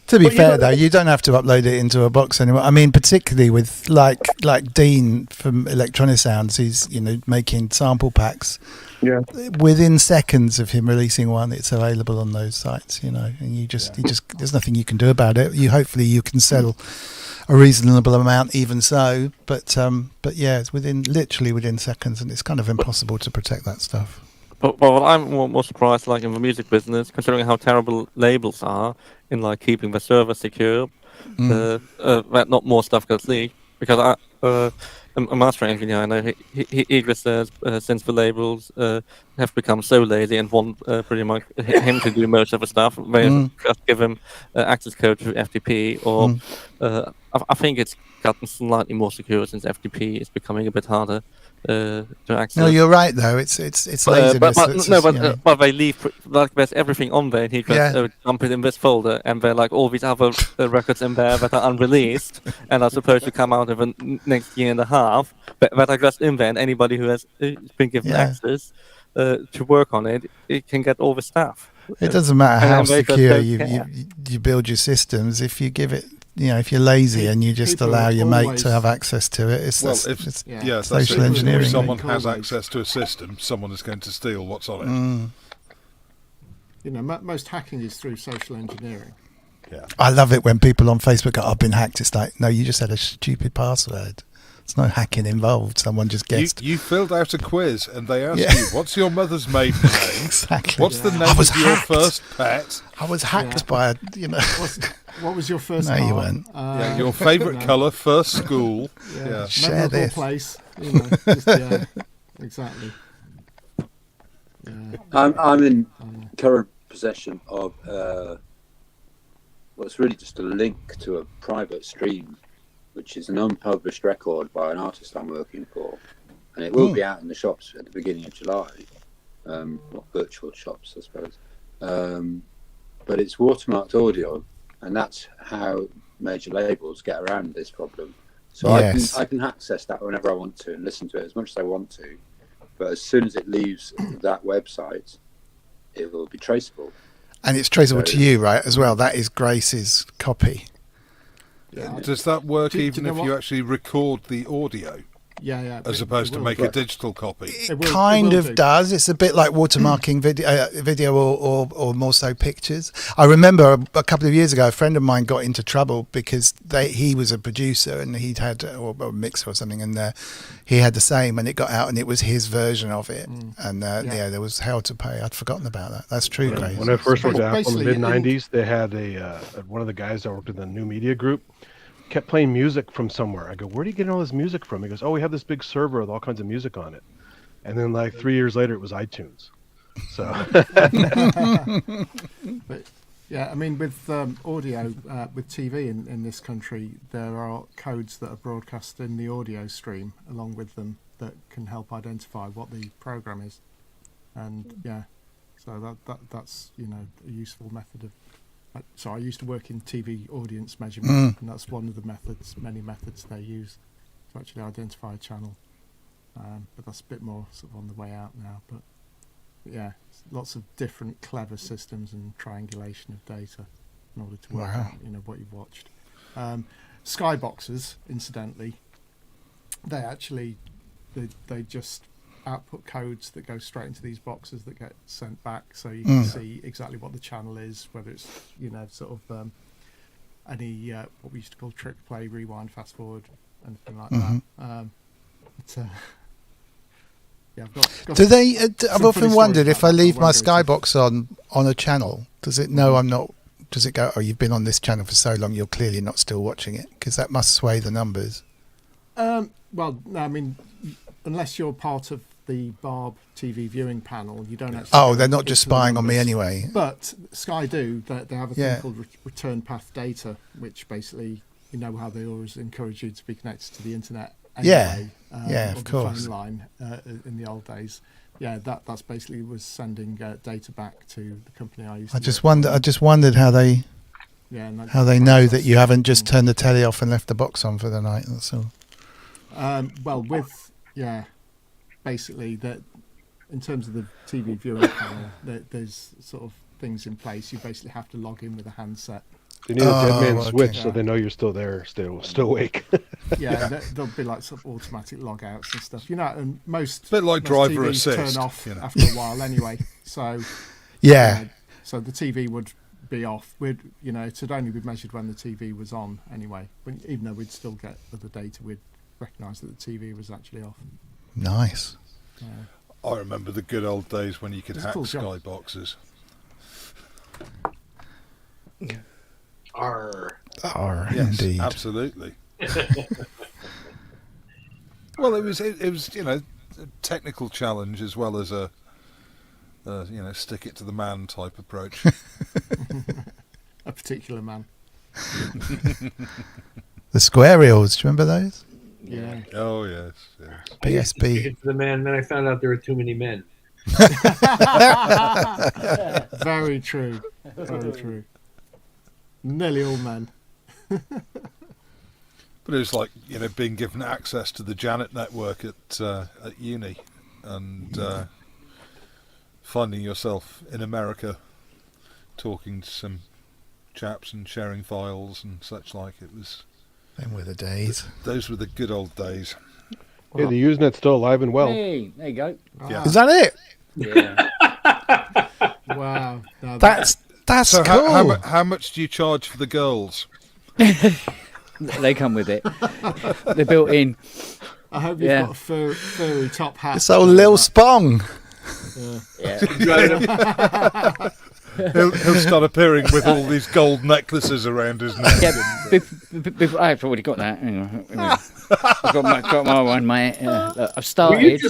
To be fair, though, you don't have to upload it into a box anymore. I mean, particularly with like Dean from Electronic Sounds, he's making sample packs. Yeah. Within seconds of him releasing one, it's available on those sites. And you just there's nothing you can do about it. Hopefully you can sell a reasonable amount, even so. But yeah, it's literally within seconds, and it's kind of impossible to protect that stuff. But what I'm more surprised, like in the music business, considering how terrible labels are in like keeping the server secure, that not more stuff gets leaked. Because a master engineer, I know he just says since the labels have become so lazy and want pretty much him to do most of the stuff, they just give him access code to FTP. Or I think it's gotten slightly more secure since FTP is becoming a bit harder to access. No, you're right though. It's laziness. But they leave like there's everything on there, and he just dump it in this folder, and there are like all these other records in there that are unreleased and are supposed to come out in the next year and a half, but that are just in there, and anybody who has been given access to work on it can get all the stuff. It doesn't matter how secure you build your systems. If you give it, if you're lazy and you just allow your mate to have access to it, it's social engineering. If someone has access to a system, someone is going to steal what's on it. Most hacking is through social engineering. Yeah, I love it when people on Facebook go, "I've been hacked." It's like, no, you just had a stupid password. There's no hacking involved. Someone just guessed. You filled out a quiz and they asked you, what's your mother's maiden name? Exactly. What's the name of your first pet? I was hacked by What was your first No, you weren't. Your favourite colour, first school. Share this. Place. Exactly. Yeah. I'm in current possession of what's really just a link to a private stream, which is an unpublished record by an artist I'm working for, and it will be out in the shops at the beginning of July, virtual shops, I suppose. But it's watermarked audio, and that's how major labels get around this problem. So I can access that whenever I want to and listen to it as much as I want to. But as soon as it leaves that website, it will be traceable. And it's traceable to you, right, as well. That is Grace's copy. Yeah. Does that work even if you actually record the audio? Yeah. As opposed to make a digital copy. It kind of does. It's a bit like watermarking video or more so pictures. I remember a couple of years ago, a friend of mine got into trouble because he was a producer and he'd had or a mixer or something, and he had the same, and it got out, and it was his version of it, and there was hell to pay. I'd forgotten about that. That's true, Grace. When I first worked at Apple in the mid-90s, they had one of the guys that worked in the new media group kept playing music from somewhere. I go, where are you getting all this music from? He goes, oh, we have this big server with all kinds of music on it. And then like 3 years later, it was iTunes. So, but yeah, I mean, with audio, with TV in this country, there are codes that are broadcast in the audio stream along with them that can help identify what the program is. And so that's a useful method of. So I used to work in TV audience measurement, and that's one of the many methods they use to actually identify a channel. But that's a bit more sort of on the way out now. But yeah, lots of different clever systems and triangulation of data in order to work out, what you've watched. Skyboxes, incidentally, they just output codes that go straight into these boxes that get sent back, so you can see exactly what the channel is, whether it's sort of any what we used to call trick play, rewind, fast forward, anything like that. I've got Do they? I've often wondered if I leave my Skybox on a channel, does it know I'm not? Does it go, oh, you've been on this channel for so long, you're clearly not still watching it? Because that must sway the numbers. Well, no, I mean, unless you're part of the Barb TV viewing panel, you don't actually. Oh, they're not just spying on me anyway. But Sky do. They have a thing called return path data, which basically, how they always encourage you to be connected to the internet. Anyway, of course. Phone line in the old days. Yeah, that's basically was sending data back to the company I used. I just wondered how they. How they know that you haven't just turned the telly off and left the box on for the night. That's all. Basically that in terms of the TV viewing panel, there's sort of things in place. You basically have to log in with a handset. You need a dead man switch so they know you're still there, still awake. There'll be like sort of automatic logouts and stuff. And most bit like driver TVs assist turn off after a while anyway. So so the TV would be off. It'd only be measured when the TV was on anyway. Even though we'd still get other data, we'd recognise that the TV was actually off. Nice. I remember the good old days when you could hack Skyboxes. R. Yes, indeed. Absolutely. Well, it was a technical challenge as well as a stick it to the man type approach. A particular man. The square reels, do you remember those? Yeah. Oh yes. Stick PSP. it to the man. Then I found out there were too many men. Very true. Very true. Nearly all men. But it was like being given access to the Janet network at uni, and finding yourself in America, talking to some chaps and sharing files and such like. It was. Them were the days. Those were the good old days. Yeah, the Usenet's still alive and well. Hey, there you go. Yeah. Is that it? Yeah. Wow. No, That's so cool. How much do you charge for the girls? They come with it. They're built in. I hope you've got a furry top hat. It's old Lil Spong. Yeah. He'll start appearing with all these gold necklaces around his neck. Yeah, I've already got that. I've got my one, mate. I've started.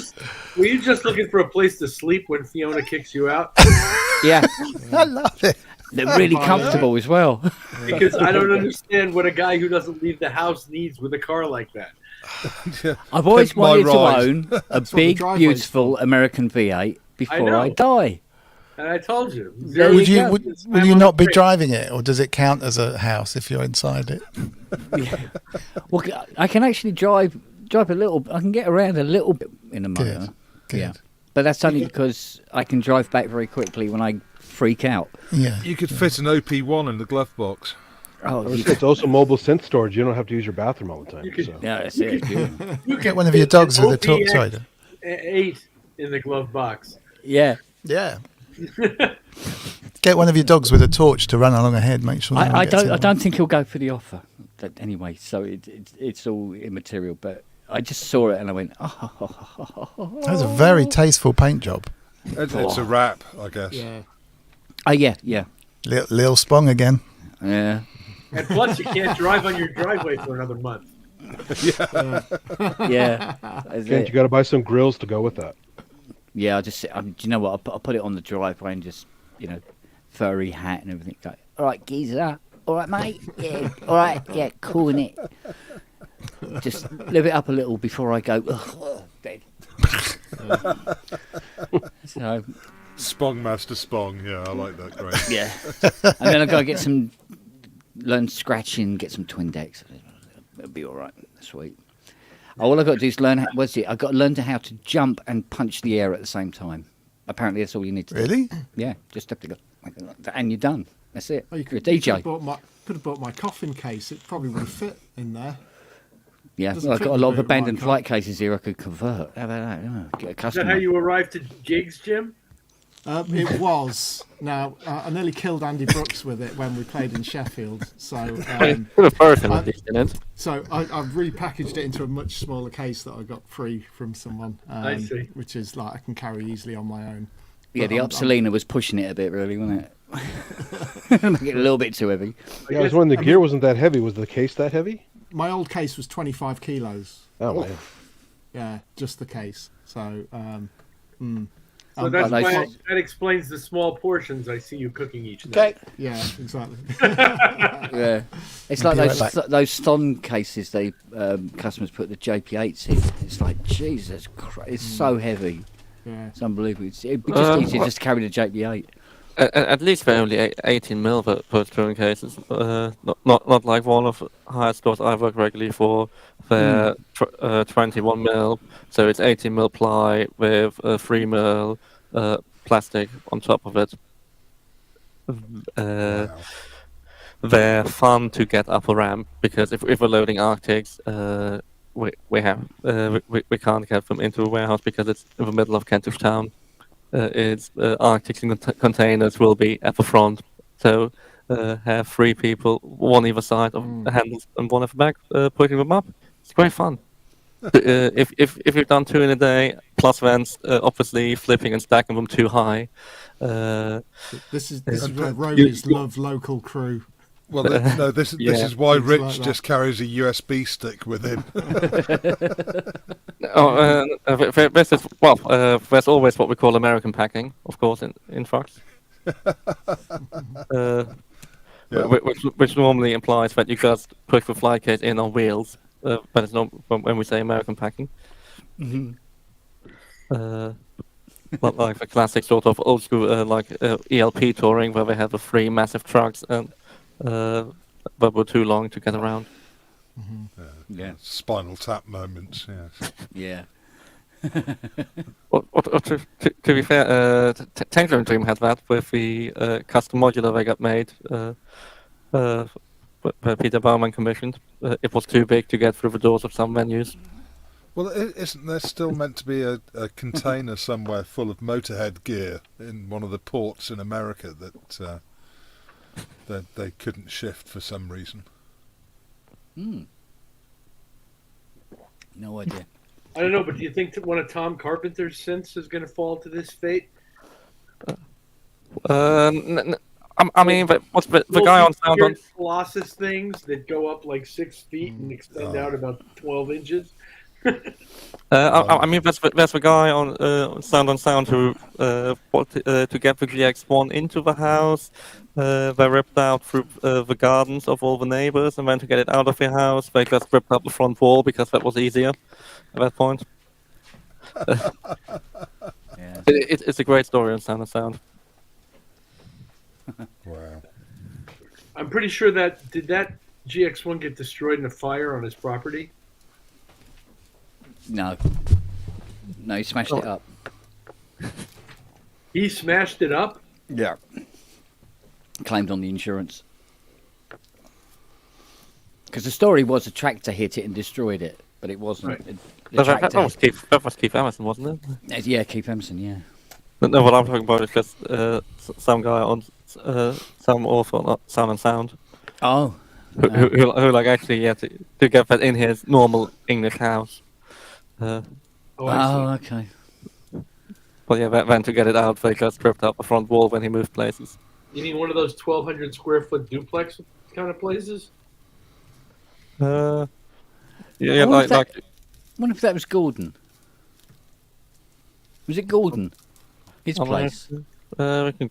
Were you just looking for a place to sleep when Fiona kicks you out? Yeah. I love it. They're really comfortable as well. Because I don't understand what a guy who doesn't leave the house needs with a car like that. I've always wanted to own a big, beautiful American V8 before I die. And I told you. Will you not be driving it, or does it count as a house if you're inside it? Yeah. Well, I can actually drive a little. I can get around a little bit in a motor. Good. Yeah, but that's only because I can drive back very quickly when I freak out. Yeah. You could fit an OP1 in the glove box. Oh, it's also mobile synth storage. You don't have to use your bathroom all the time. Yeah, that's it. You get one of your dogs with a torch. Sorry. 8 in the glove box. Yeah. Yeah. Get one of your dogs with a torch to run along ahead. Make sure. I don't think he'll go for the offer. Anyway, so it's all immaterial. But I just saw it and I went, oh. That was a very tasteful paint job. It's a wrap, I guess. Yeah. Oh yeah. Lil Spong again. Yeah. And plus, you can't drive on your driveway for another month. Yeah. You got to buy some grills to go with that. Yeah, do you know what? I'll put it on the driveway and just, furry hat and everything. Go, all right, geezer. All right, mate. Yeah. All right. Yeah, cool, innit? Just live it up a little before I go, dead. So, Spong Master Spong. Yeah, I like that. Great. Yeah. And then I've got to learn scratching, get some twin decks. It'll be all right. Sweet. All I've got to do is I've got to learn how to jump and punch the air at the same time. Apparently, that's all you need to do. Really? Yeah, just have to go, and you're done. That's it. Oh, you You're a DJ. Could have bought my coffin case. It probably would have fit in there. Yeah, well, I've got a lot of abandoned flight cases here I could convert. How about that? Oh, get a Is customer. that how you arrived to gigs, Jim? It was. Now, I nearly killed Andy Brooks with it when we played in Sheffield. So, I've repackaged it into a much smaller case that I got free from someone. I see. Which is like I can carry easily on my own. Yeah, the Upsolina was pushing it a bit, really, wasn't it? Make it a little bit too heavy. Yeah, I was wondering, the gear wasn't that heavy. Was the case that heavy? My old case was 25 kilos. Oh, man. Yeah, just the case. So, So that explains the small portions I see you cooking each day. Okay. Yeah, exactly. Yeah, it's like those Ston cases they customers put the JP8s in. It's like Jesus Christ, it's so heavy. Yeah, it's unbelievable. It'd be just easier just to carry the JP8. At least they're only 18 mil per touring cases. Not like one of higher stores I work regularly for. They're 21 mil, so it's 18 mil ply with 3 mil plastic on top of it. They're fun to get up a ramp because if we're loading Arctics, we can't get them into a warehouse because it's in the middle of Kentish Town. It's Arctic containers will be at the front, so have 3 people, one either side of the handles and one at the back, putting them up. It's great fun. If you've done 2 in a day, plus vents, obviously flipping and stacking them too high. This is where roadies love local crew. Well, this is why Rich like just carries a USB stick with him. There's always what we call American packing, of course, in trucks. Which normally implies that you just put the fly case in on wheels, but it's not when we say American packing. Mm-hmm. But like the classic sort of old school ELP touring where they have the 3 massive trucks and but were too long to get around. Mm-hmm. Yeah. Spinal Tap moments. Yeah. To be fair, Tankler and Dream had that with the custom modular they got made. Peter Baumann commissioned. It was too big to get through the doors of some venues. Well, isn't there still meant to be a container somewhere full of Motorhead gear in one of the ports in America that they couldn't shift for some reason? No idea. I don't know, but do you think that one of Tom Carpenter's synths is going to fall to this fate? I mean, what's the guy on Sandown? Colossus things that go up like 6 feet and extend out about 12 inches. I mean, there's the guy on Sound who to get the GX1 into the house. They ripped out through the gardens of all the neighbors, and then to get it out of the house, they just ripped up the front wall because that was easier at that point. Yeah. It's a great story on Sound. Wow. I'm pretty sure did that GX1 get destroyed in a fire on his property? No, he smashed it up. He smashed it up? Yeah. Claimed on the insurance. Because the story was a tractor hit it and destroyed it, but it wasn't. Right. That was Keith Emerson, wasn't it? Yeah, Keith Emerson, yeah. No, what I'm talking about is just some guy on some author, not Sound and Sound. Oh. Who like actually to get that in his normal English house. Okay. But yeah, then to get it out, they just ripped out the front wall when he moved places. You mean one of those 1,200 square foot duplex kind of places? Yeah, I wonder if that was Gordon. Was it Gordon? His place? We can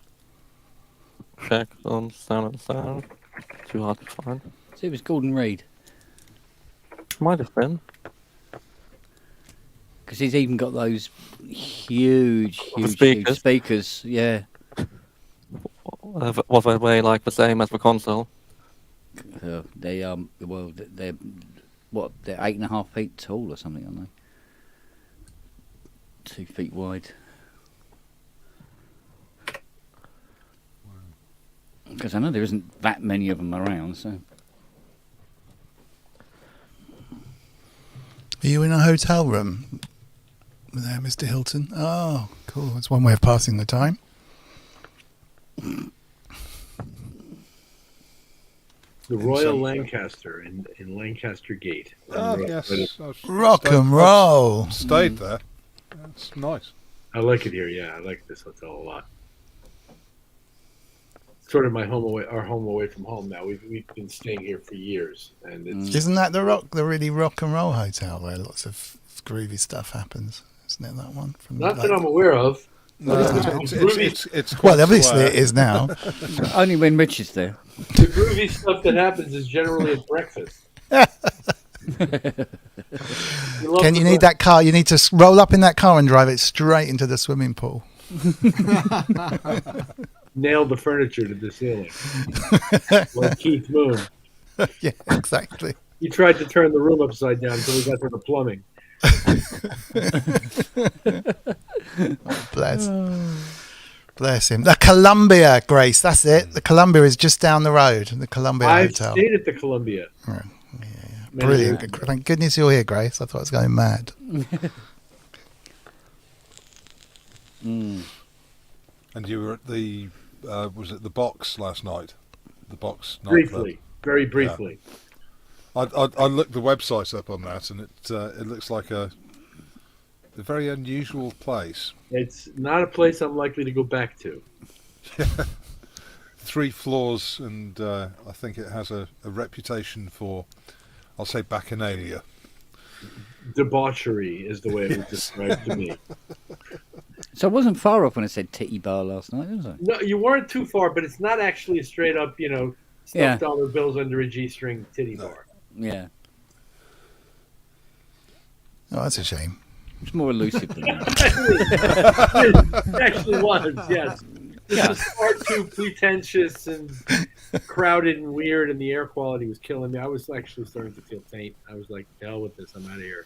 check on Sound and Sound. Too hard to find. See, it was Gordon Reed. Might have been. Because he's even got those huge speakers. Yeah. Was they weigh like the same as the console? They're 8.5 feet tall or something, aren't they? 2 feet wide. Because I know there isn't that many of them around, so. Are you in a hotel room there, Mr. Hilton? Oh, cool. That's one way of passing the time. The Royal Lancaster in Lancaster Gate. Oh, yes. Rock and roll. Stayed there. That's nice. I like it here, yeah. I like this hotel a lot. Sort of our home away from home now. We've been staying here for years, and isn't that the really rock and roll hotel where lots of groovy stuff happens? Isn't it that one? Not that I'm aware of. No, it's well, obviously it is now. Only when Rich is there. The groovy stuff that happens is generally at breakfast. Ken, you need that car. You need to roll up in that car and drive it straight into the swimming pool. Nailed the furniture to the ceiling. Like Keith Moon. Yeah, exactly. He tried to turn the room upside down until we got to the plumbing. Bless him. The Columbia, Grace. That's it. The Columbia is just down the road. The Columbia Hotel. I've stayed at the Columbia. Yeah. Brilliant. Thank goodness you're here, Grace. I thought I was going mad. And you were at the was it the Box last night? The Box briefly, very briefly. Yeah. I looked the website up on that, and it looks like a very unusual place. It's not a place I'm likely to go back to. 3 floors, and I think it has a reputation for, I'll say, bacchanalia. Debauchery is the way it was described to me. So I wasn't far off when I said titty bar last night, was I? No, you weren't too far, but it's not actually a straight up, stuffed dollar bills under a G-string titty bar. Yeah. Oh, that's a shame. It's more elusive than that. It actually was, yes. This was far too pretentious and crowded and weird, and the air quality was killing me. I was actually starting to feel faint. I was like, "The hell with this! I'm out of here."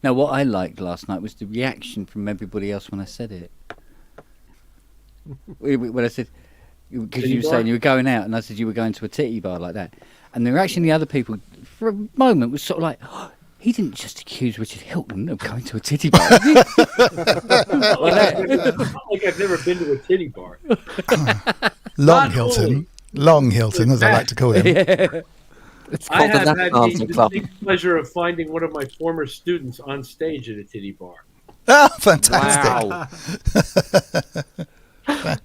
Now, what I liked last night was the reaction from everybody else when I said it. When I said, because you were saying you were going out, and I said you were going to a titty bar like that, and the reaction of the other people for a moment was sort of like, oh, he didn't just accuse Richard Hilton of going to a titty bar. Did he? It's not like I've never been to a titty bar. Long Hilton, as I like to call him. Yeah. I have had the distinct pleasure of finding one of my former students on stage at a titty bar. Oh, fantastic! Wow.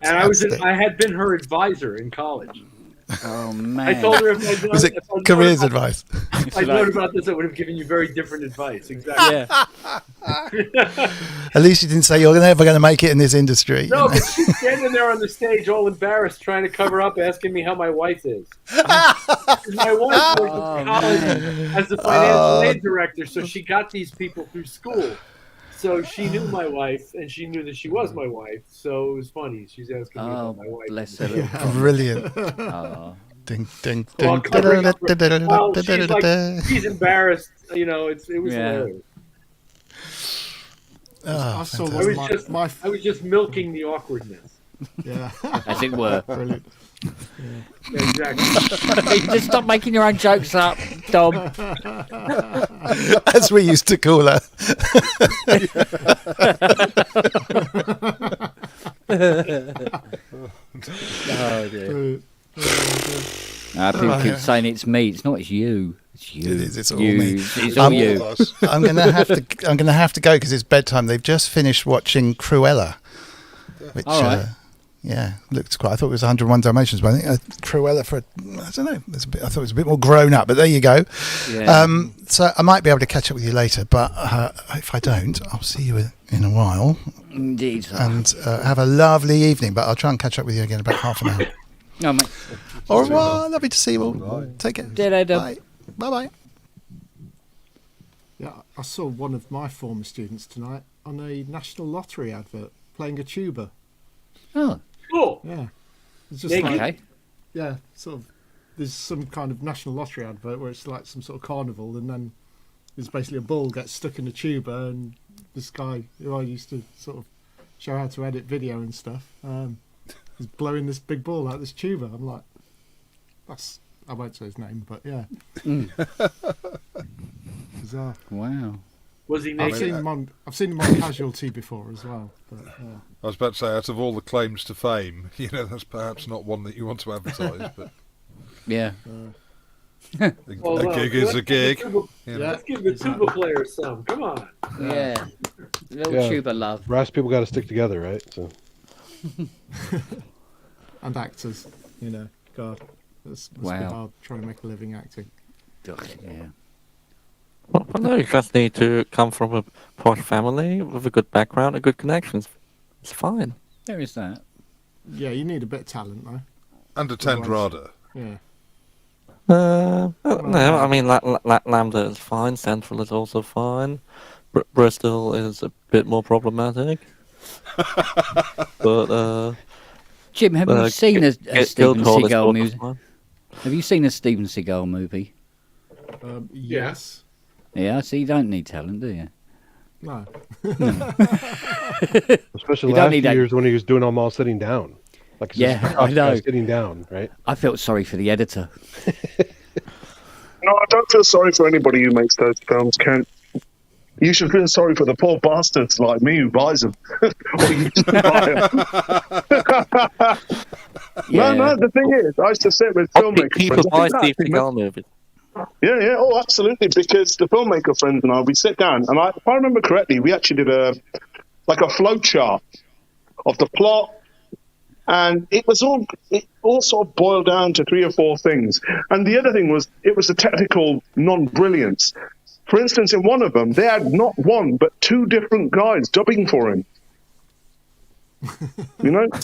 And I had been her advisor in college. Oh man! I told her if was it careers advice? If I'd known about this, I would have given you very different advice. Exactly. Yeah. At least you didn't say you're never going to make it in this industry. No, but she's standing there on the stage, all embarrassed, trying to cover up, asking me how my wife is. Because my wife worked at college as the financial aid director, so she got these people through school. So she knew my wife, and she knew that she was my wife. So it was funny. She's asking me about my wife. Bless her little problem. Brilliant. Oh. Ding, ding, Well, ding. covering up well, she's like, she's embarrassed. You know, it was hilarious. I saw fantastic. I was just milking the awkwardness. Yeah. As it were. Brilliant. Yeah, exactly. Just stop making your own jokes up, Dom. As we used to call her. Oh dear. People keep saying it's me. It's not. It's you. It's you. It is. It's all you. me. It's all you. I'm gonna have to go because it's bedtime. They've just finished watching Cruella, which looked quite. I thought it was 101 Dalmatians, but I think Cruella I don't know. I thought it was a bit more grown up, but there you go. Yeah. So I might be able to catch up with you later, but if I don't, I'll see you in a while. Indeed. And have a lovely evening. But I'll try and catch up with you again in about half an hour. No, mate. Au revoir. Lovely to see you all. Bye. Take care. Bye. Bye. Yeah, I saw one of my former students tonight on a National Lottery advert playing a tuba. Oh, cool. Yeah, it's just okay. Yeah, sort of. There's some kind of National Lottery advert where it's like some sort of carnival, and then there's basically a ball gets stuck in a tuba, and this guy who I used to sort of show how to edit video and stuff is blowing this big ball out of this tuba. I'm like, I won't say his name, but yeah. Bizarre. Wow. Was he naked? I've seen him on Casualty before as well. But, I was about to say, out of all the claims to fame, that's perhaps not one that you want to advertise, but yeah. A gig is a gig. Let's give the tuba player some. Come on. Yeah. Little tuba love. Brass people got to stick together, right? So. And actors, God, it's be hard trying to make a living acting. Yeah. Well, no, you just need to come from a posh family with a good background and good connections. It's fine. There is that. Yeah, you need a bit of talent, though. And a tendrada. Yeah. No, I mean, Lambda is fine. Central is also fine. Bristol is a bit more problematic. But Jim, have you seen a Steven Seagal movie? Have you seen a Steven Seagal movie? Yes. Yeah, so you don't need talent, do you? No. Especially last years when he was doing them all sitting down. Like I know. Sitting down, right? I felt sorry for the editor. No, I don't feel sorry for anybody who makes those films, Kent. You should feel sorry for the poor bastards like me who buys them. Or used to buy them. No, the thing is, I used to sit with filmmakers. People buy Steve Seagal movies. Yeah, oh, absolutely. Because the filmmaker friends and I, we sit down, and if I remember correctly, we actually did a flow chart of the plot, and it all sort of boiled down to 3 or 4 things. And the other thing was, it was the technical non-brilliance. For instance, in one of them, they had not one but 2 different guys dubbing for him.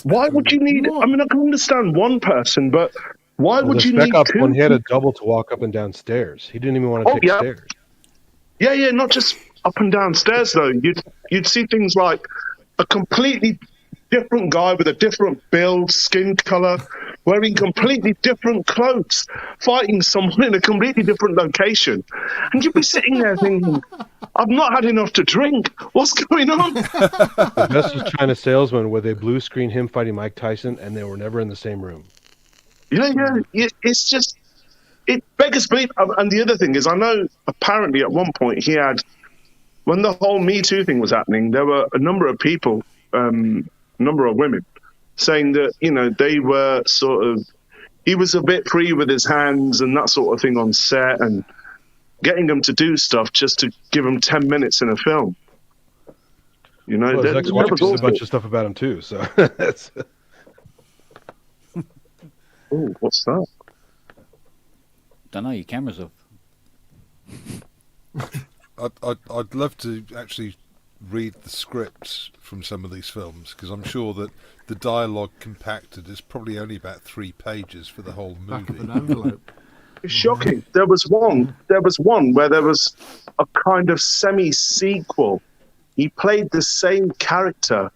Why would you need? I mean, I can understand one person, but why would you need 2? When he had a double to walk up and down stairs, he didn't even want to take stairs. Yeah, not just up and down stairs though. You'd see things like a completely different guy with a different build, skin color, wearing completely different clothes, fighting someone in a completely different location, and you'd be sitting there thinking, "I've not had enough to drink. What's going on?" The best was China Salesman, where they blue screen him fighting Mike Tyson, and they were never in the same room. Yeah. It's just, it beggars belief. And the other thing is, I know apparently at one point he had, when the whole Me Too thing was happening, there were a number of people, a number of women, saying that, they were sort of, he was a bit free with his hands and that sort of thing on set, and getting them to do stuff just to give them 10 minutes in a film. Well, his ex-wife says a bunch of stuff about him too, so that's... Oh, what's that? Don't know, your camera's off. I'd love to actually read the scripts from some of these films, because I'm sure that the dialogue compacted is probably only about 3 pages for the whole movie. Back of an envelope. It's shocking. There was one where there was a kind of semi-sequel he played the same character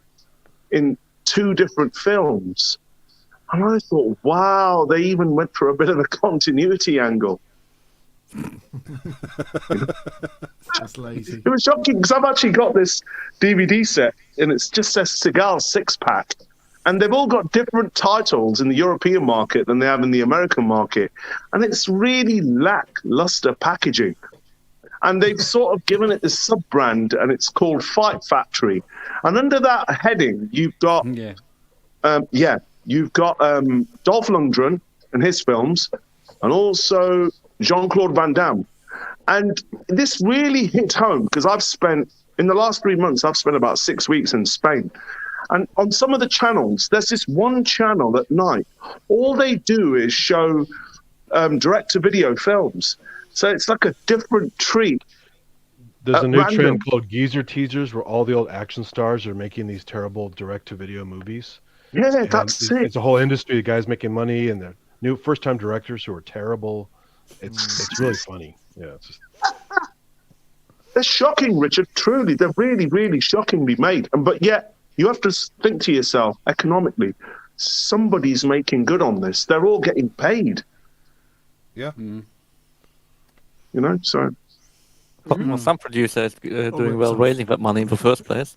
in 2 different films. And I thought, wow, they even went for a bit of a continuity angle. That's lazy. It was shocking because I've actually got this DVD set and it just says Seagal 6-pack. And they've all got different titles in the European market than they have in the American market. And it's really lackluster packaging. And they've sort of given it this sub-brand and it's called Fight Factory. And under that heading, you've got, you've got Dolph Lundgren and his films and also Jean-Claude Van Damme. And this really hit home because in the last 3 months, I've spent about 6 weeks in Spain. And on some of the channels, there's this one channel at night. All they do is show direct-to-video films. So it's like a different treat. There's a new trend called geezer teasers where all the old action stars are making these terrible direct-to-video movies. Yeah, and that's it. It's a whole industry. The guys making money and the new first-time directors who are terrible. It's really funny. Yeah, it's just... They're shocking, Richard. Truly, they're really, really shockingly made. But yet, you have to think to yourself, economically, somebody's making good on this. They're all getting paid. Yeah. You know, so... Well, some producers doing well raising that money in the first place.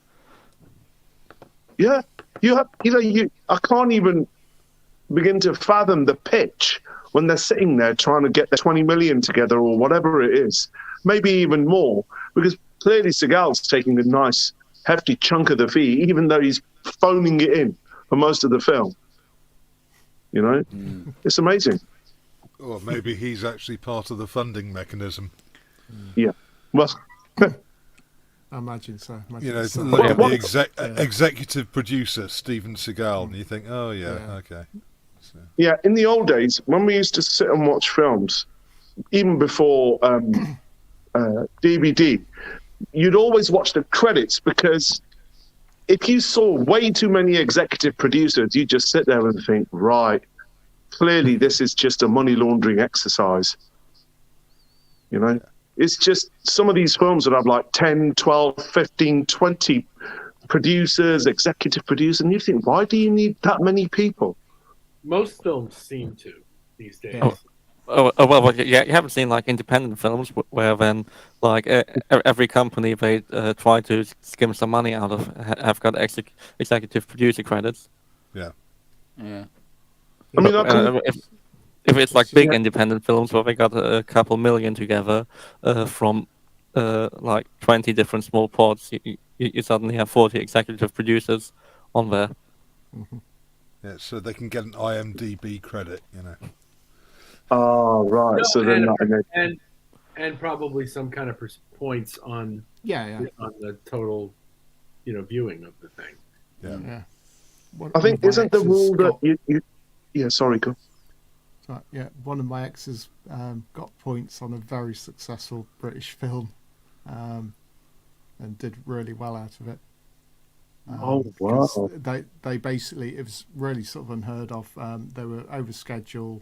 Yeah. I can't even begin to fathom the pitch when they're sitting there trying to get their 20 million together or whatever it is. Maybe even more. Because clearly Seagal's taking a nice, hefty chunk of the fee, even though he's phoning it in for most of the film. You know? It's amazing. Or maybe he's actually part of the funding mechanism. Yeah. Well... I imagine so. You know, look at the executive producer, Steven Seagal, and you think, oh, okay. So. Yeah, in the old days, when we used to sit and watch films, even before DVD, you'd always watch the credits because if you saw way too many executive producers, you'd just sit there and think, right, clearly this is just a money laundering exercise. You know? It's just some of these films that have like 10, 12, 15, 20 producers, executive producers, and you think, why do you need that many people? Most films seem to these days. Well, yeah, you haven't seen like independent films where then like every company they try to skim some money out of have got executive producer credits. Yeah. I mean, if it's like big independent films where they got a couple million together from like 20 different small pods, you suddenly have 40 executive producers on there. Yeah, so they can get an IMDb credit, you know. Oh, right. No, so then and probably some kind of points on on the total, viewing of the thing. Yeah. I think isn't the rule that you yeah, sorry, go. Yeah, one of my exes got points on a very successful British film and did really well out of it. Oh, wow. They basically, it was really sort of unheard of. They were over schedule,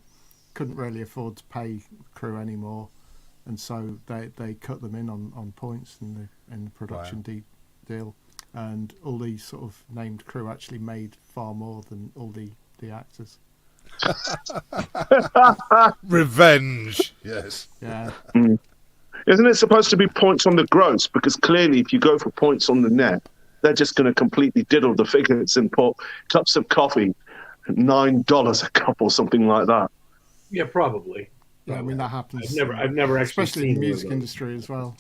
couldn't really afford to pay crew anymore, and so they cut them in on points in the production deal. And all these sort of named crew actually made far more than all the actors. Revenge, yes. Yeah. Isn't it supposed to be points on the gross? Because clearly, if you go for points on the net, they're just going to completely diddle the figures and put cups of coffee at $9 a cup or something like that. Yeah, probably. Yeah, I mean that happens. I've never actually especially seen in the music industry as well.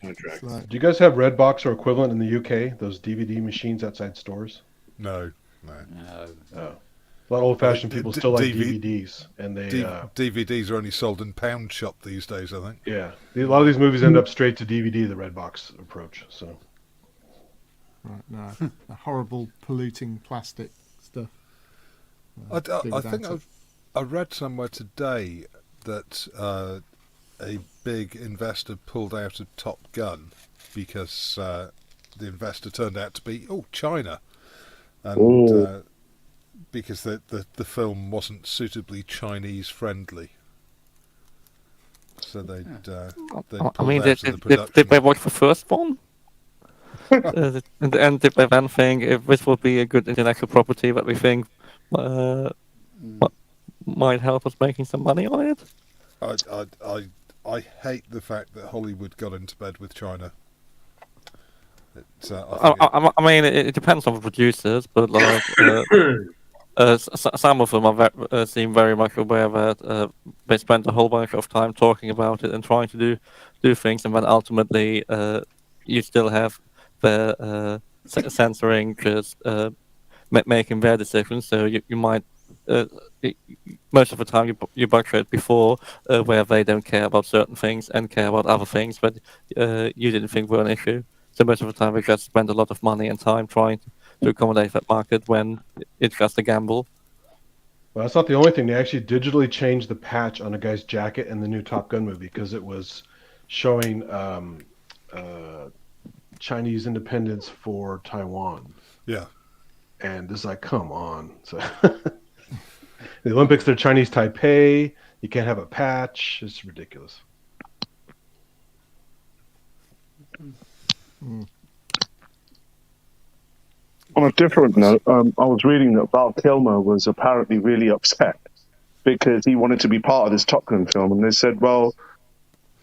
Contracts. Like, do you guys have Redbox or equivalent in the UK? Those DVD machines outside stores? No. Oh. A lot of old-fashioned people still like DVDs, and they DVDs are only sold in pound shop these days, I think. Yeah, a lot of these movies end up straight to DVD, the Redbox approach. So, the horrible polluting plastic stuff. I think I read somewhere today that a big investor pulled out of Top Gun because the investor turned out to be China, and because the film wasn't suitably Chinese friendly, so they'd pulled out of the production. Did they watch the first one? and if then think if this would be a good intellectual property that we think might help us making some money on it. I hate the fact that Hollywood got into bed with China. I mean, it depends on the producers, but like some of them seem very much aware that they spent a whole bunch of time talking about it and trying to do things, and then ultimately you still have the censoring just making their decisions. So you might most of the time you budget before where they don't care about certain things and care about other things, but you didn't think were an issue. So most of the time, we just spend a lot of money and time trying to accommodate that market when it's just a gamble. Well, that's not the only thing. They actually digitally changed the patch on a guy's jacket in the new Top Gun movie because it was showing Chinese independence for Taiwan. Yeah. And it's like, come on. So the Olympics, they're Chinese Taipei. You can't have a patch. It's ridiculous. On a different note, I was reading that Val Kilmer was apparently really upset because he wanted to be part of this Top Gun film, and they said, well,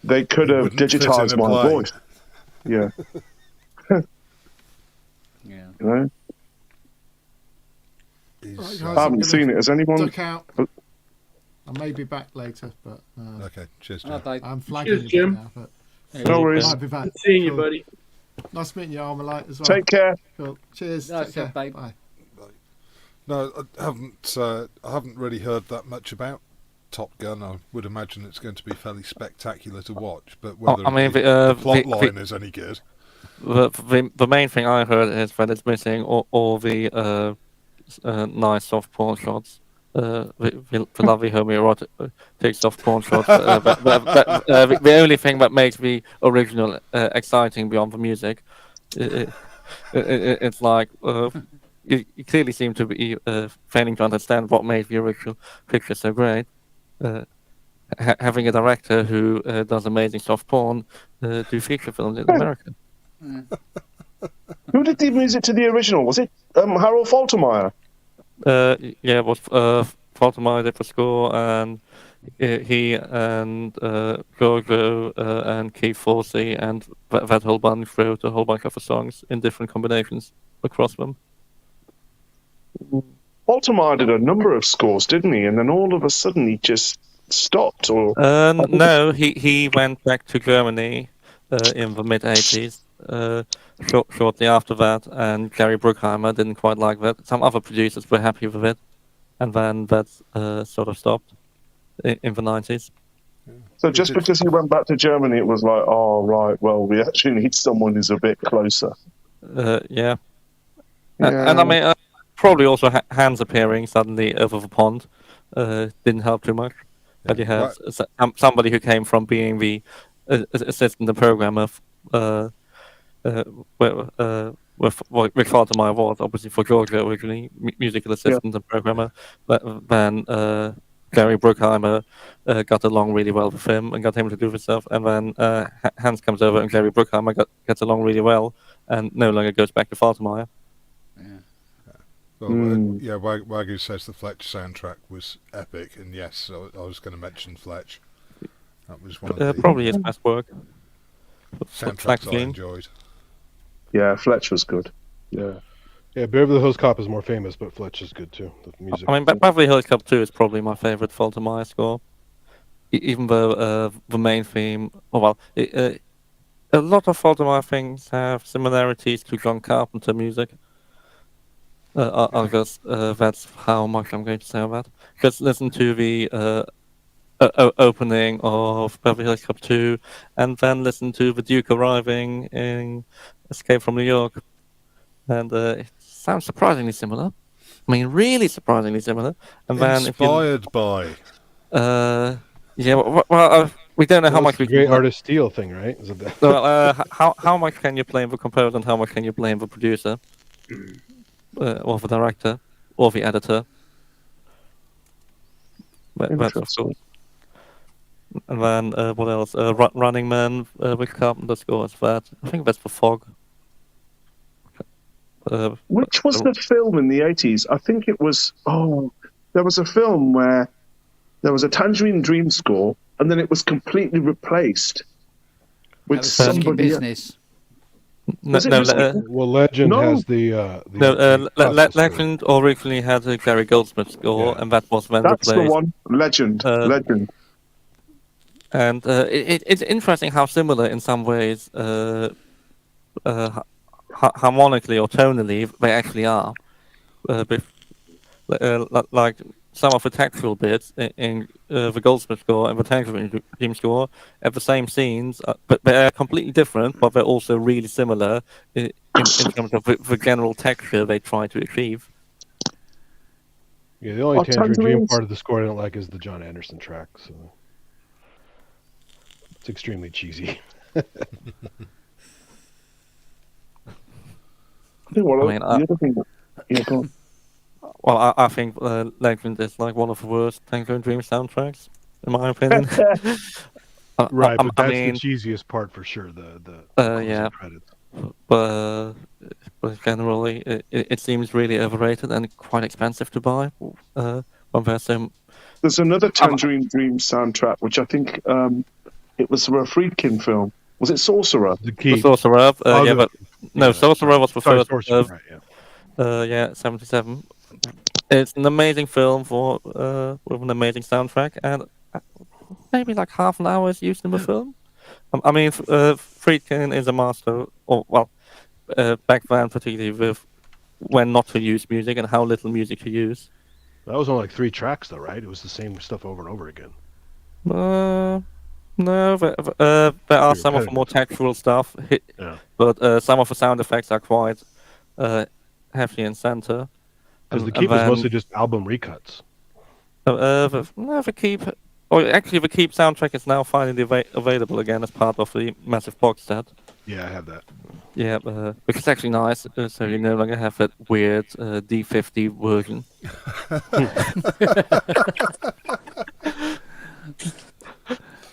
they could have digitized my voice. Yeah. Yeah. You know? Right, guys, I haven't seen it. Has anyone? Duck out. I may be back later, but okay. Cheers, Jim. I'm flagging Cheers, Jim. now. But no worries. I'll be back. Good seeing you, Cool. buddy. Nice meeting you, Armalite, as well. Take care. Cool. Cheers. No, Take care. bye. Bye. No, I haven't really heard that much about Top Gun. I would imagine it's going to be fairly spectacular to watch, but whether the plot line is any good. The main thing I heard is that it's missing all the nice soft porn shots. The lovely homoerotic soft porn shots. The only thing that makes the original exciting beyond the music, it's like you clearly seem to be failing to understand what made the original picture so great. Having a director who does amazing soft porn do feature films in America. Who did the music to the original? Was it Harold Faltermeyer? Yeah, it was Faltermeyer did the score, and he and Gorgo and Keith Forsey and that whole bunch wrote a whole bunch of the songs in different combinations across them. Faltermeyer did a number of scores, didn't he? And then all of a sudden he just stopped. Or no, he went back to Germany in the mid '80s. Shortly after that, and Gary Bruckheimer didn't quite like that. Some other producers were happy with it, and then that sort of stopped in the '90s. So just because he went back to Germany, it was like, oh, right, well, we actually need someone who's a bit closer. Yeah. And I mean, probably also Hans appearing suddenly over the pond didn't help too much. But you have somebody who came from being the assistant and programmer with Rick Faltermeyer was obviously for Georgia originally, musical assistant and programmer, but then Gary Bruckheimer got along really well with him and got him to do the stuff, and then Hans comes over and Gary Bruckheimer gets along really well and no longer goes back to Faltermeyer. Yeah. Well, Wagyu says the Fletch soundtrack was epic, and yes, I was going to mention Fletch. That was one of the probably his best work. soundtracks I enjoyed. Yeah, Fletch was good. Yeah. Yeah, Beverly Hills Cop is more famous, but Fletch is good too. The music. I mean, Beverly Hills Cop 2 is probably my favorite Faltermeyer score. Even though the main theme, a lot of Faltermeyer things have similarities to John Carpenter music. I'll just, that's how much I'm going to say about that. Just listen to the opening of Beverly Hills Cop 2, and then listen to the Duke arriving in Escape from New York. And it sounds surprisingly similar. I mean, really surprisingly similar. And then inspired by. Yeah, well, we don't know how much we can. Great artist steal thing, right? Is it that? Well, how much can you blame the composer and how much can you blame the producer, or the director, or the editor? That's of course. And then what else? Running Man with Carpenter scores. That I think that's for Fog. Which was the film in the 80s? I think it was. Oh, there was a film where there was a Tangerine Dream score, and then it was completely replaced with somebody business. Well, Legend has the Legend originally had a Gary Goldsmith score, and that was then That's replaced. the one. Legend. Legend. And it's interesting how similar in some ways, harmonically or tonally, they actually are. Like some of the textual bits in the Goldsmith score and the Tangerine Dream score have the same scenes, but they're completely different, but they're also really similar in terms of the general texture they try to achieve. Yeah, the only Tangerine Dream part of the score I don't like is the John Anderson track, so it's extremely cheesy. I think the other thing. Yeah, go on. Well, I think Legend is like one of the worst Tangerine Dream soundtracks, in my opinion. Right, but that's the cheesiest part for sure. The credits. But generally, it seems really overrated and quite expensive to buy. There's another Tangerine Dream soundtrack, which I think it was for a Friedkin film. Was it Sorcerer? The Sorcerer, but no, Sorcerer was the first. Sorcerer, yeah, 77. It's an amazing film with an amazing soundtrack, and maybe like half an hour is used in the film. I mean, Friedkin is a master, back then particularly with when not to use music and how little music to use. That was only like 3 tracks, though, right? It was the same stuff over and over again. No, there are some of the more textual stuff, but some of the sound effects are quite heavy in center. Because the Keep is mostly just album recuts. The Keep, the Keep soundtrack is now finally available again as part of the massive box set. Yeah, I have that. Yeah, which is actually nice, so you no longer have that weird D50 version.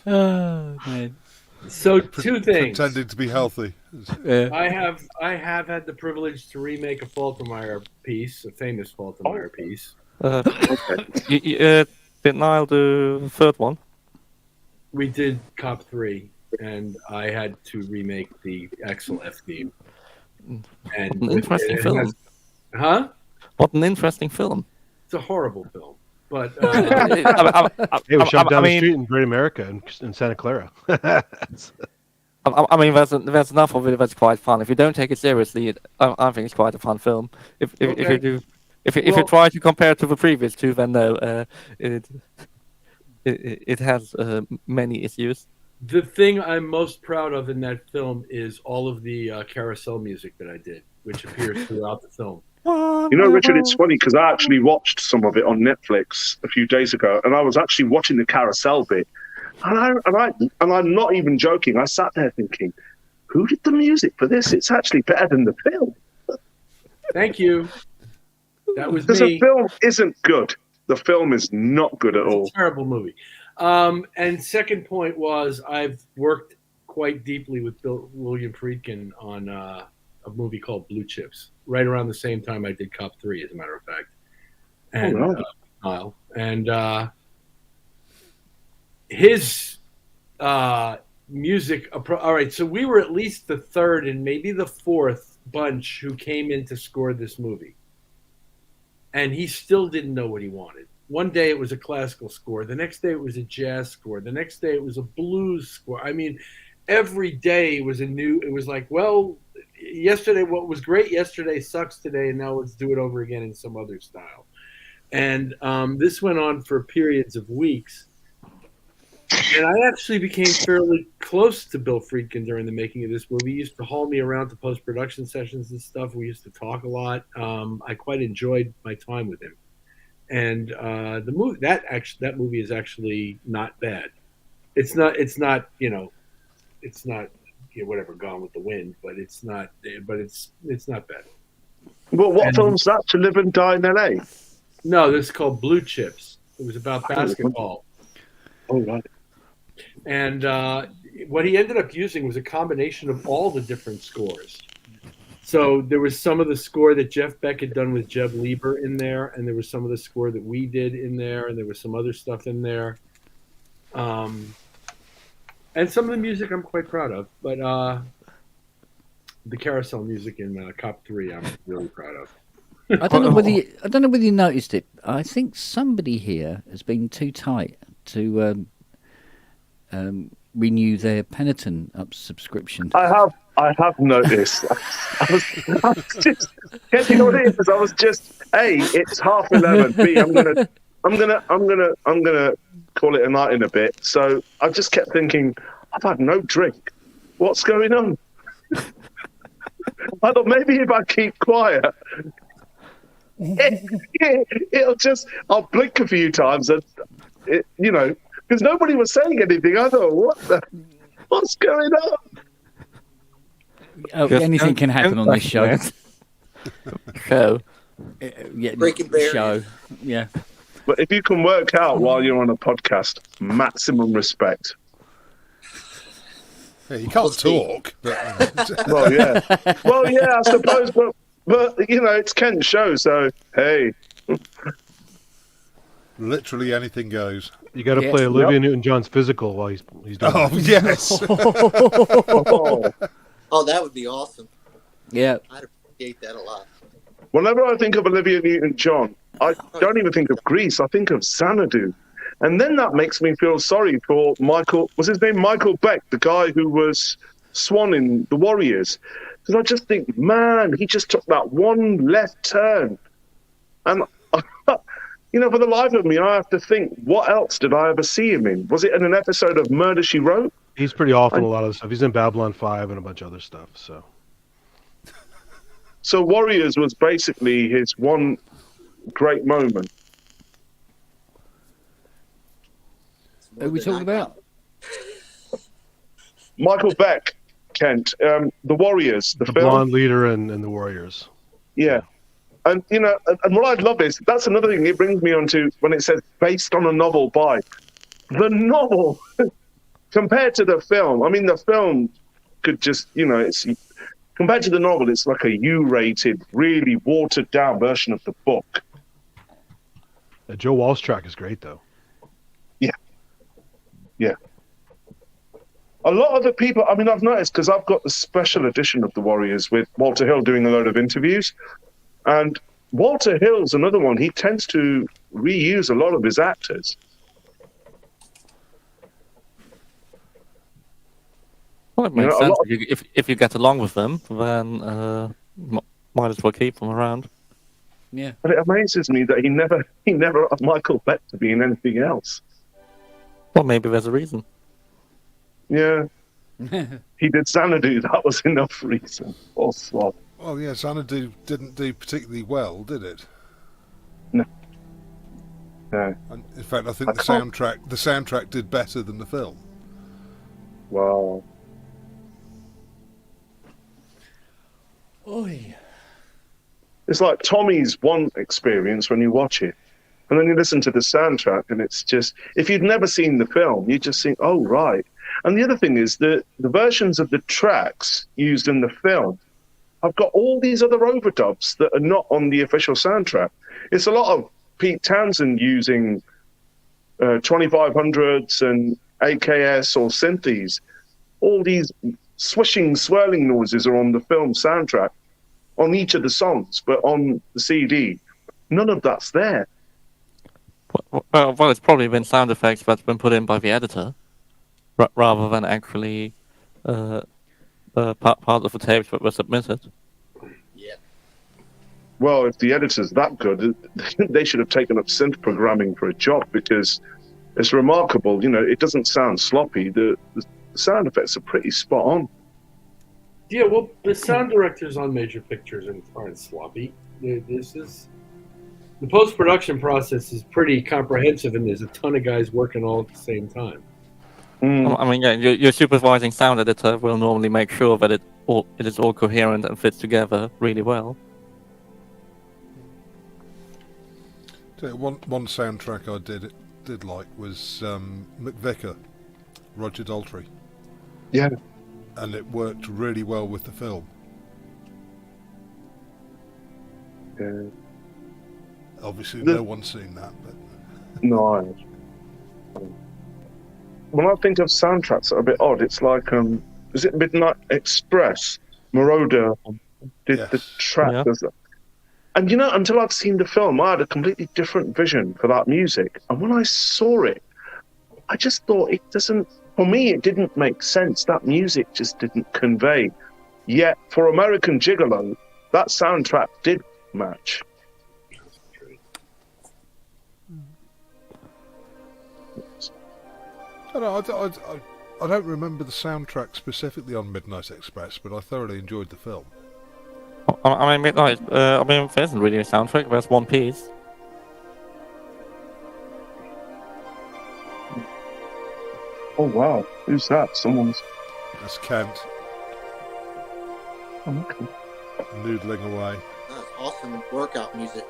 Oh, man. So 2 things. Pretending to be healthy. I have had the privilege to remake a Faltermeyer piece, a famous Faltermeyer piece. Did Niall do the third one? We did Cop 3, and I had to remake the Axel F theme. And what an interesting film. Huh? What an interesting film. It's a horrible film. But it was shot down the street in Great America in Santa Clara. I mean, there's enough of it that's quite fun. If you don't take it seriously, I think it's quite a fun film. If you do, if you try to compare it to the previous 2, then no, it has many issues. The thing I'm most proud of in that film is all of the carousel music that I did, which appears throughout the film. You know, Richard, it's funny because I actually watched some of it on Netflix a few days ago, and I was actually watching the carousel bit, and I'm not even joking. I sat there thinking, who did the music for this? It's actually better than the film. Thank you. That was because me. the film isn't good. The film is not good at all. It's a terrible movie. And second point was I've worked quite deeply with William Friedkin on a movie called Blue Chips, right around the same time I did Cop 3, as a matter of fact. And his music. All right, so we were at least the third and maybe the fourth bunch who came in to score this movie. And he still didn't know what he wanted. One day it was a classical score. The next day it was a jazz score. The next day it was a blues score. I mean, every day was a new. It was like, well, yesterday, what was great yesterday sucks today, and now let's do it over again in some other style. And this went on for periods of weeks. And I actually became fairly close to Bill Friedkin during the making of this movie. He used to haul me around to post-production sessions and stuff. We used to talk a lot. I quite enjoyed my time with him. And the movie that movie is actually not bad. It's not whatever Gone with the Wind, but it's not bad. Well, what film's that? To Live and Die in L.A.? No, this is called Blue Chips. It was about basketball. Oh, right. And what he ended up using was a combination of all the different scores. So there was some of the score that Jeff Beck had done with Jeb Lieber in there, and there was some of the score that we did in there, and there was some other stuff in there. And some of the music I'm quite proud of, but the carousel music in Cop 3 I'm really proud of. I don't know whether you noticed it. I think somebody here has been too tight to renew their Penitent subscription. I have noticed. I was just, you know what it is? I was just A, it's 11:30. B, I'm gonna call it a night in a bit. So I just kept thinking, I've had no drink. What's going on? I thought maybe if I keep quiet, I'll blink a few times and because nobody was saying anything. I thought, what's going on? Oh, anything can happen on this show. Breaking barriers. Show. Yeah. But if you can work out while you're on a podcast, maximum respect. Yeah, you can't talk. But, Well, yeah, I suppose. But it's Kent's show, so hey. Literally anything goes. You got to play Olivia Newton-John's physical while he's doing Oh, it. yes. Oh, that would be awesome. Yeah. I'd appreciate that a lot. Whenever I think of Olivia Newton-John, I don't even think of Grease. I think of Xanadu. And then that makes me feel sorry for Michael. Was his name Michael Beck, the guy who was Swan in The Warriors? Because I just think, man, he just took that one left turn. And, for the life of me, I have to think, what else did I ever see him in? Was it in an episode of Murder, She Wrote? He's pretty awful in a lot of stuff. He's in Babylon 5 and a bunch of other stuff. So Warriors was basically his one great moment. Who are we talking about? Michael Beck, Kent. The Warriors, the film. blonde leader and the Warriors. Yeah. And, and what I love is, that's another thing it brings me on to when it says based on a novel by. The novel, compared to the film, I mean, the film could just, it's compared to the novel, it's like a U-rated, really watered-down version of the book. Joe Walsh track is great, though. Yeah. A lot of the people, I mean, I've noticed, because I've got the special edition of The Warriors with Walter Hill doing a load of interviews. And Walter Hill's another one. He tends to reuse a lot of his actors. Well, it makes sense. If you get along with them, then might as well keep them around. Yeah. But it amazes me that he never got Michael Beck to be in anything else. Well, maybe there's a reason. Yeah. He did Xanadu. That was enough reason. Oh, swab. Well, yeah, Xanadu didn't do particularly well, did it? No. No. And in fact, I think the soundtrack did better than the film. Wow. Oi. It's like Tommy's one experience when you watch it. And then you listen to the soundtrack, and it's just, if you'd never seen the film, you just think, oh, right. And the other thing is the versions of the tracks used in the film, I've got all these other overdubs that are not on the official soundtrack. It's a lot of Pete Townsend using 2500s and AKS or synthes. All these swishing, swirling noises are on the film soundtrack on each of the songs, but on the CD, none of that's there. Well, it's probably been sound effects that's been put in by the editor, rather than actually part of the tapes that were submitted. Yeah. Well, if the editor's that good, they should have taken up synth programming for a job, because it's remarkable. It doesn't sound sloppy. The sound effects are pretty spot on. Yeah, well, the sound directors on major pictures aren't sloppy. The post-production process is pretty comprehensive, and there's a ton of guys working all at the same time. I mean, yeah, your supervising sound editor will normally make sure that it is all coherent and fits together really well. One soundtrack I did like was McVicker, Roger Daltrey. Yeah. And it worked really well with the film. Obviously, no one's seen that, but No, I haven't. When I think of soundtracks that are a bit odd, it's like, is it Midnight Express? Moroder did the track. Yeah. And until I'd seen the film, I had a completely different vision for that music. And when I saw it, I just thought for me, it didn't make sense. That music just didn't convey. Yet, for American Gigolo, that soundtrack did match. I don't remember the soundtrack specifically on Midnight Express, but I thoroughly enjoyed the film. I mean, Midnight. there isn't really a soundtrack. There's one piece. Oh wow, who's that? That's Kent. Oh, okay. Noodling away. That's awesome workout music.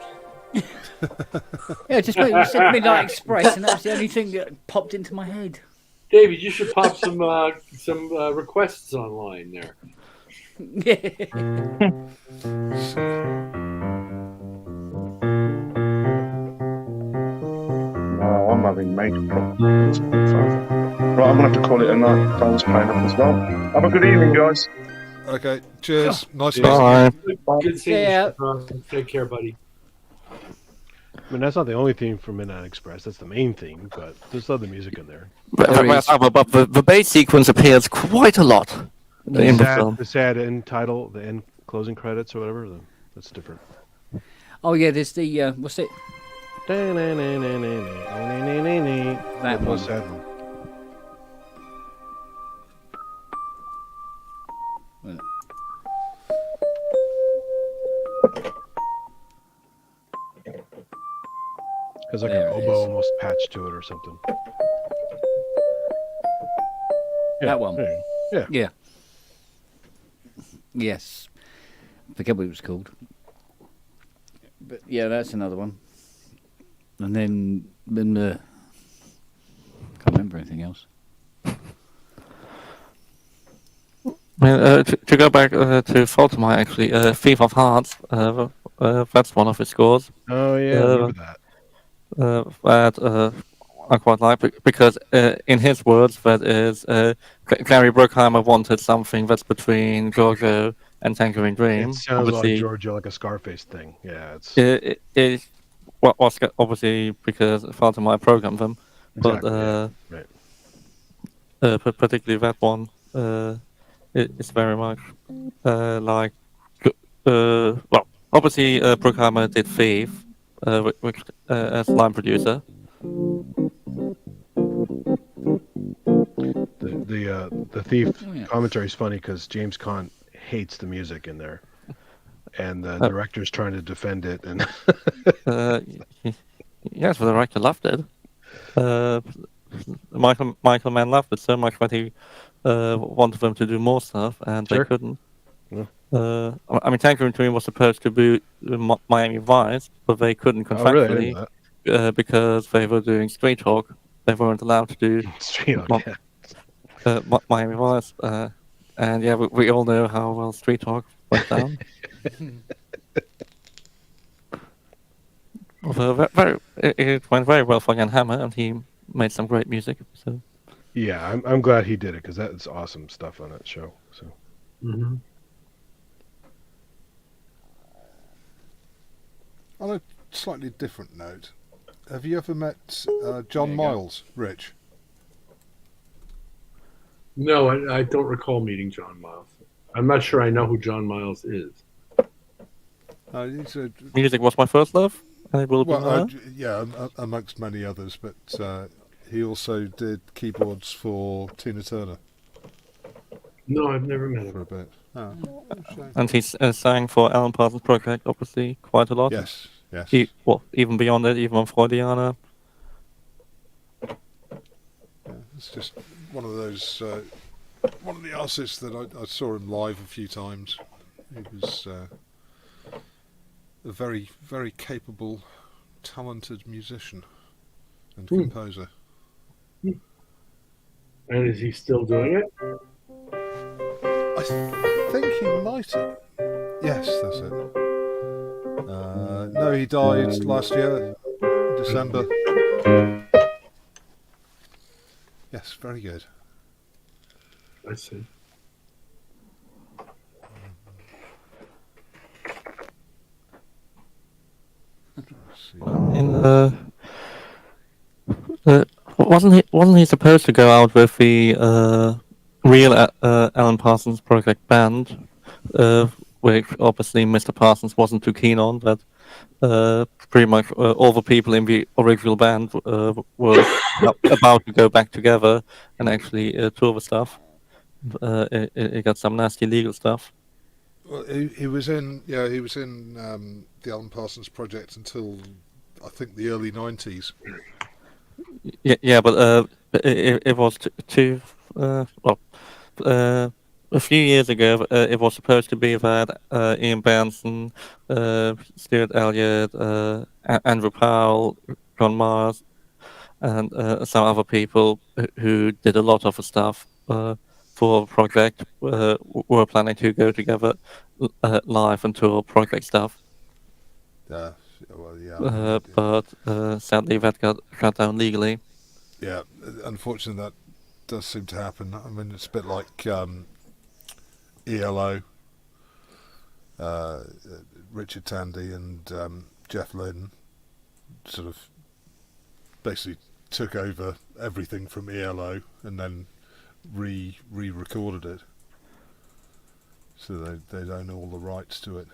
Yeah, just when you said Midnight Express, and that's the only thing that popped into my head. David, you should pop some requests online there. Wow, I'm having major problems. Right, I'm going to have to call it a night. Phone's playing up as well. Have a good evening, guys. Okay, cheers. Nice Bye. Good seeing you. Take care, buddy. I mean, that's not the only theme from Midnight Express. That's the main theme, but there's other music in there. But the bass sequence appears quite a lot in the film. The sad end title, the end closing credits or whatever, that's different. Oh yeah, there's the what's it? That one. Sad one. There's like an oboe almost patched to it or something. That one. Yeah. Yeah. Yes. I forget what it was called. But yeah, that's another one. And then can't remember anything else. To go back to Faulty, actually, Thief of Hearts, that's one of his scores. Oh yeah, I remember that. That I quite like because in his words, that is Gary Bruckheimer wanted something that's between Giorgio and Tangerine Dream. It sounds like Giorgio, like a Scarface thing. Yeah, it was obviously because Faulty programmed them, exactly, but particularly that one, it's very much like well, obviously Bruckheimer did Thief. Which as line producer. The Thief commentary is funny because James Caan hates the music in there, and the director's trying to defend it. And yes, the director loved it. Michael Mann loved it so much that he wanted them to do more stuff, and they couldn't. Yeah. I mean, Tangerine Dream was supposed to be Miami Vice, but they couldn't contractually because they were doing Street Talk. They weren't allowed to do Street Talk, Miami Vice. And yeah, we all know how well Street Talk went down. Although it went very well for Jan Hammer, and he made some great music. So yeah, I'm glad he did it because that's awesome stuff on that show. So. Mm-hmm. On a slightly different note, have you ever met John Miles, Rich? No, I don't recall meeting John Miles. I'm not sure I know who John Miles is. Music was my first love. Amongst many others, but he also did keyboards for Tina Turner. No, I've never met him. For a bit. Oh, and he sang for Alan Parsons Project, obviously, quite a lot. Yes. Even beyond it, even on Freudiana. Yeah, it's just one of those, one of the artists that I saw him live a few times. He was a very, very capable, talented musician and composer. And is he still doing it? I think he might have. Yes, that's it. No, he died last year, December. Yes, very good. I see. Wasn't he supposed to go out with the real Alan Parsons Project band, which obviously Mr. Parsons wasn't too keen on, but pretty much all the people in the original band were about to go back together and actually tour the stuff. It got some nasty legal stuff. Well, he was in the Alan Parsons Project until I think the early 90s. Yeah, but it was a few years ago. It was supposed to be that Ian Benson, Stuart Elliott, Andrew Powell, John Mars, and some other people who did a lot of the stuff for the project were planning to go together live and tour project stuff. But sadly that got shut down legally. Yeah, unfortunately that does seem to happen. I mean, it's a bit like ELO, Richard Tandy and Jeff Lynne sort of basically took over everything from ELO and then re-recorded it. So they own all the rights to it.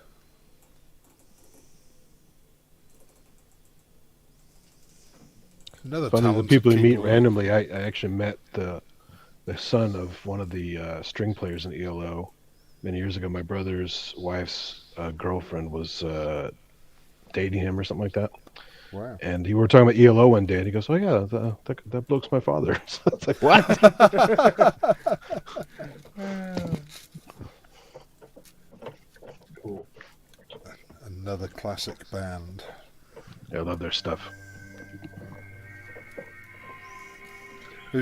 Another Funny, the people you meet randomly. I actually met the son of one of the string players in ELO many years ago. My brother's wife's girlfriend was dating him or something like that. Wow. And we were talking about ELO one day, and he goes, "Oh yeah, that bloke's my father." So it's like, what? Cool. Another classic band. Yeah, I love their stuff.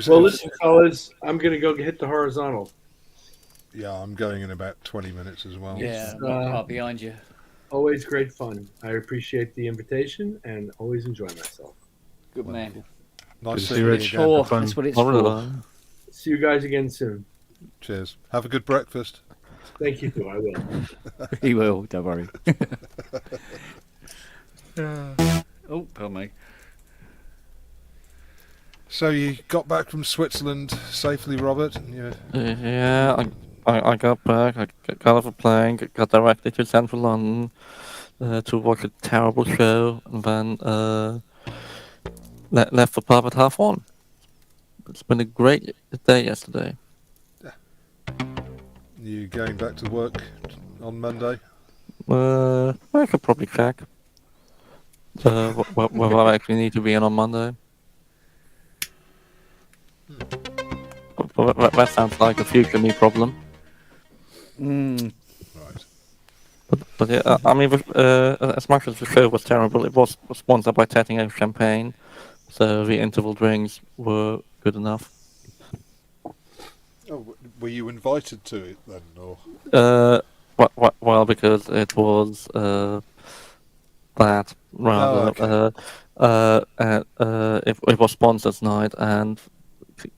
Well, listen, fellas, I'm going to go hit the horizontal. Yeah, I'm going in about 20 minutes as well. Yeah, not far behind you. Always great fun. I appreciate the invitation and always enjoy myself. Good man. Nice to see you, Rich. That's what it's for. See you guys again soon. Cheers. Have a good breakfast. Thank you, too. I will. He will, don't worry. Oh, pardon me. So you got back from Switzerland safely, Robert? Yeah, I got back. I got off a plane, got directly to central London to watch a terrible show, and then left the pub at 1:30. It's been a great day yesterday. You going back to work on Monday? I could probably check whether I actually need to be in on Monday. That sounds like a future me problem. Right. But yeah, I mean, as much as the show was terrible, it was sponsored by Tettinger Champagne, so the interval drinks were good enough. Oh, were you invited to it then, or? Well, because it was that rather. Oh, okay. It was sponsors night, and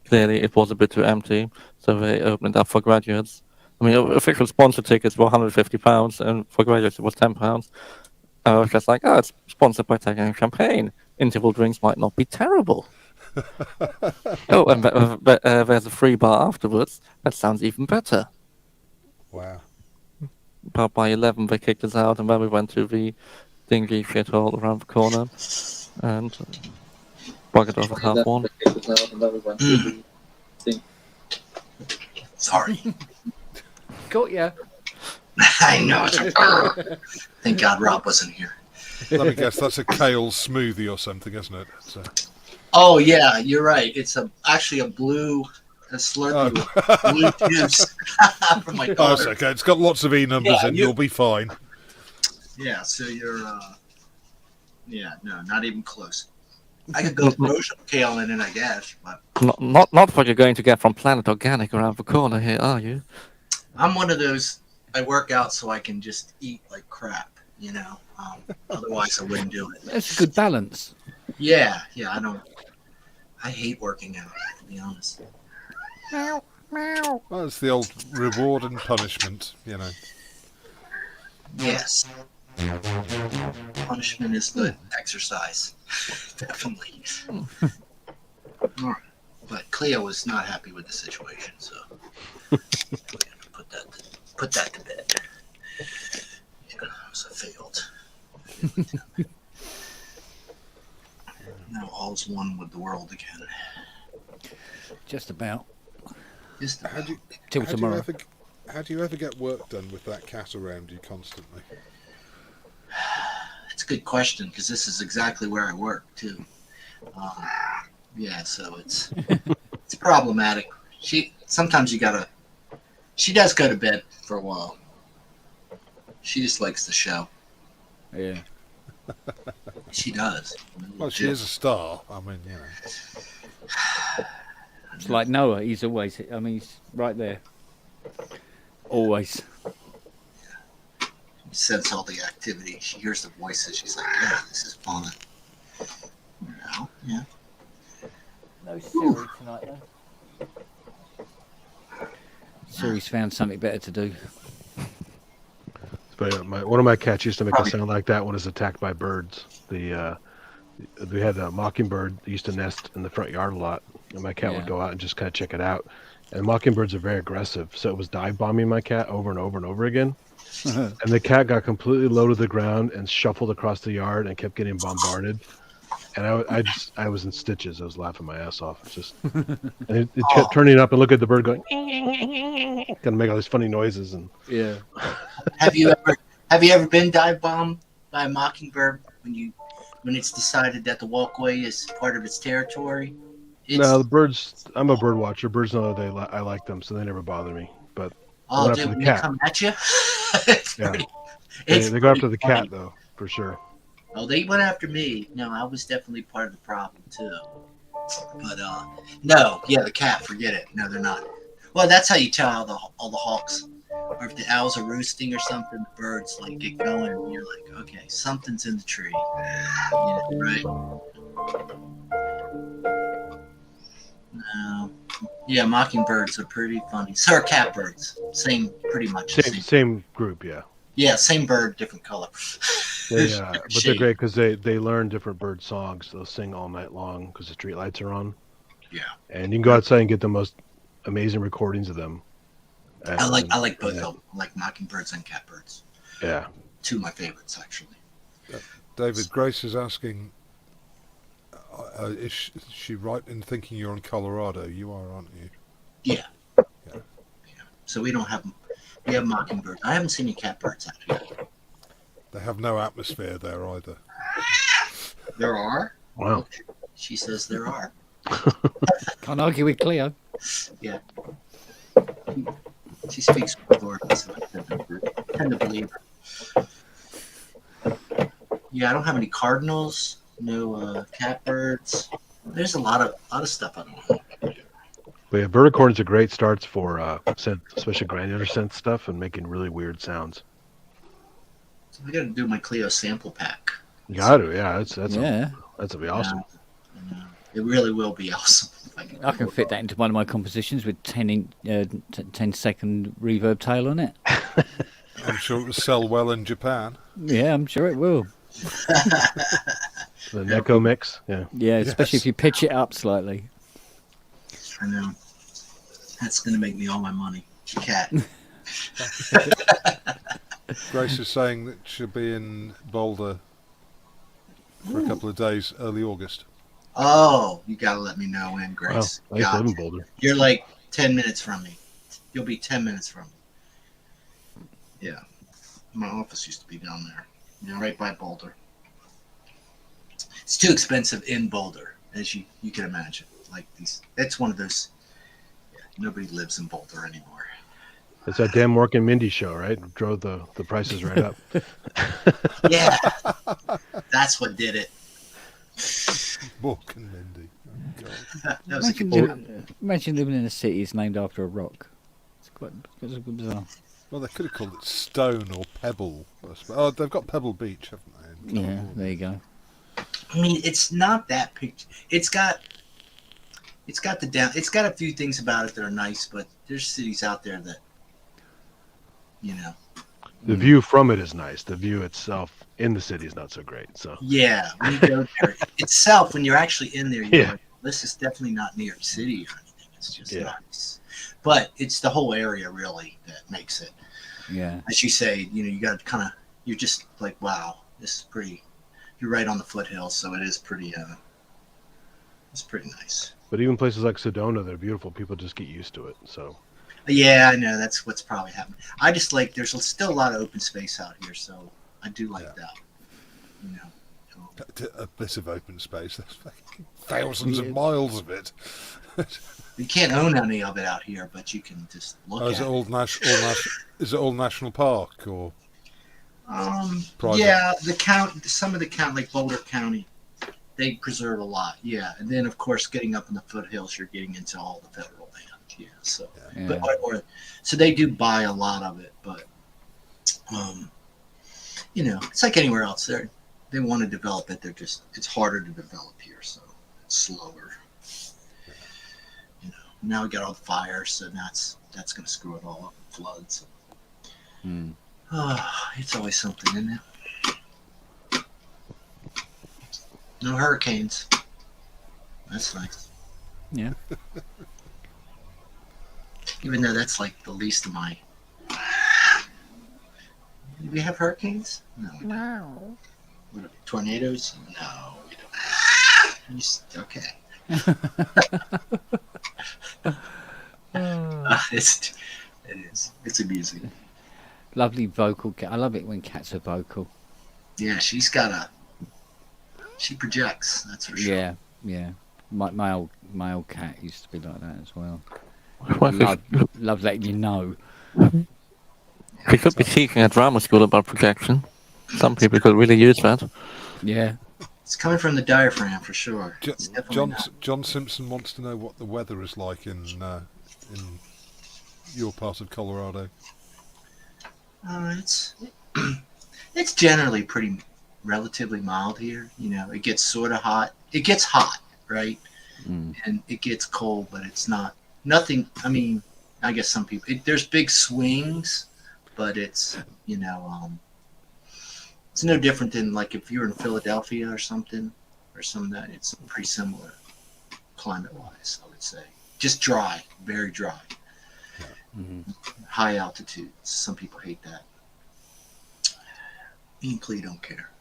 clearly it was a bit too empty, so they opened it up for graduates. I mean, official sponsor tickets were £150, and for graduates it was £10. I was just like, oh, it's sponsored by Tettinger Champagne. Interval drinks might not be terrible. Oh, and there's a free bar afterwards. That sounds even better. Wow. About by 11 they kicked us out, and then we went to the dingy shithole around the corner and buggered off at 1:30. Sorry. Got ya. I know. It's like, thank God Rob wasn't here. Let me guess, that's a kale smoothie or something, isn't it? So. Oh yeah, you're right. It's actually a blue Slurpee with blue juice from my daughter. Oh, it's okay. It's got lots of E numbers in. You'll be fine. Yeah, so you're. No, not even close. I could go throw some kale in it, I guess, but not what you're going to get from Planet Organic around the corner here, are you? I'm one of those. I work out so I can just eat like crap. You know, otherwise I wouldn't do it. That's a good balance. Yeah, I hate working out, to be honest. Well, it's the old reward and punishment, you know. Yes. Punishment is good. Exercise. Definitely. All right. But Cleo was not happy with the situation, so we have to put that to bed. Yeah, it was a failed. Now all's one with the world again. Just about. Till tomorrow. How do you ever get work done with that cat around you constantly? It's a good question because this is exactly where I work too. Yeah, so it's problematic. Sometimes she does go to bed for a while. She just likes the show. Yeah. She does. Well, she is a star. I mean, you know. It's like Noah. He's always. I mean, he's right there. Always. You sense all the activity. She hears the voices. She's like, "Yeah, this is fun." Yeah. No Siri tonight, though. Siri's found something better to do. But one of my cats used to make a sound like that when it's attacked by birds. We had a mockingbird that used to nest in the front yard a lot, and my cat would go out and just kind of check it out. And mockingbirds are very aggressive, so it was dive bombing my cat over and over and over again. And the cat got completely low to the ground and shuffled across the yard and kept getting bombarded. And I was in stitches. I was laughing my ass off. It's just, and it kept turning up and look at the bird going, gonna make all these funny noises. And yeah. Have you ever been dive bombed by a mockingbird when it's decided that the walkway is part of its territory? No, the birds. I'm a bird watcher. Birds know that I like them, so they never bother me. But they come at you. They go after the cat though, for sure. Oh, they went after me. No, I was definitely part of the problem too. But no, the cat. Forget it. No, they're not. Well, that's how you tell how all the hawks, or if the owls are roosting or something, the birds like get going, and you're like, okay, something's in the tree. Yeah, right. No. Yeah, mockingbirds are pretty funny. So are catbirds. Pretty much same group, yeah. Yeah, same bird, different color. But they're great because they learn different bird songs. They'll sing all night long because the street lights are on. Yeah. And you can go outside and get the most amazing recordings of them. And, I like both of them. I like mockingbirds and catbirds. Yeah. Two of my favorites, actually. David, Grace is asking, is she right in thinking you're in Colorado? You are, aren't you? Yeah. So we have mockingbirds. I haven't seen any catbirds actually. They have no atmosphere there either. There are? Wow. She says there are. Can't argue with Cleo. Yeah. She speaks authority, so I tend to believe her. Yeah, I don't have any cardinals, no catbirds. There's a lot of stuff I don't know. But yeah, verticorns are great starts for scent, especially granular scent stuff and making really weird sounds. So I got to do my Cleo sample pack. You got to, yeah. That'll be awesome. It really will be awesome. I can fit that into one of my compositions with 10 second reverb tail on it. I'm sure it will sell well in Japan. Yeah, I'm sure it will. The Neko mix, yeah. Yeah, especially if you pitch it up slightly. I know. That's going to make me all my money. Cat. Grace is saying that she'll be in Boulder for a couple of days, early August. Oh, you got to let me know when, Grace. Wow, I used to live in Boulder. You're like 10 minutes from me. You'll be 10 minutes from me. Yeah. My office used to be down there, right by Boulder. It's too expensive in Boulder, as you can imagine. Like it's one of those. Yeah, nobody lives in Boulder anymore. It's that damn Mork and Mindy show, right? Drove the prices right up. Yeah, that's what did it. Mork and Mindy. Oh, that was imagine living in a city is named after a rock. It's quite bizarre. Well, they could have called it Stone or Pebble. Oh, they've got Pebble Beach, haven't they? Yeah, there you go. I mean, it's not that picture. It's got the down. It's got a few things about it that are nice, but there's cities out there that, you know. The view from it is nice. The view itself in the city is not so great. So yeah, when you go there itself, when you're actually in there, you're like, this is definitely not New York City or anything. It's just nice. But it's the whole area really that makes it. Yeah. As you say, you know, you got to kind of, you're just like, wow, this is pretty. You're right on the foothills, so it is pretty. It's pretty nice. But even places like Sedona, they're beautiful. People just get used to it. So. Yeah, I know that's what's probably happening. I just like there's still a lot of open space out here, so I do like that. You know, a bit of open space. There's thousands of miles of it. You can't own any of it out here, but you can just look at it. Is it all national park or? Private? Yeah, some of the county, like Boulder County, they preserve a lot. Yeah, and then of course, getting up in the foothills, you're getting into all the federal land. Yeah, so so they do buy a lot of it, but you know, it's like anywhere else. They want to develop it. It's harder to develop here, so it's slower. You know, now we got all the fires, so that's going to screw it all up. Floods. It's always something, isn't it? No hurricanes. That's nice. Yeah. Even though that's like the least of my. Do we have hurricanes? No. We don't. What are they, tornadoes? No, we don't. Okay. It is. It's amusing. Lovely vocal cat. I love it when cats are vocal. Yeah, she projects. That's for sure. Yeah, yeah. My old cat used to be like that as well. Love letting you know. We could be teaching at drama school about projection. Some people could really use that. Yeah. It's coming from the diaphragm for sure. John Simpson wants to know what the weather is like in your part of Colorado. It's generally pretty relatively mild here. You know, it gets sort of hot. It gets hot, right? And it gets cold, but it's nothing. I mean, I guess some people. There's big swings, but it's it's no different than like if you're in Philadelphia or something, or some of that. It's pretty similar climate-wise, I would say. Just dry, very dry. High altitude. Some people hate that. Me and Clee don't care.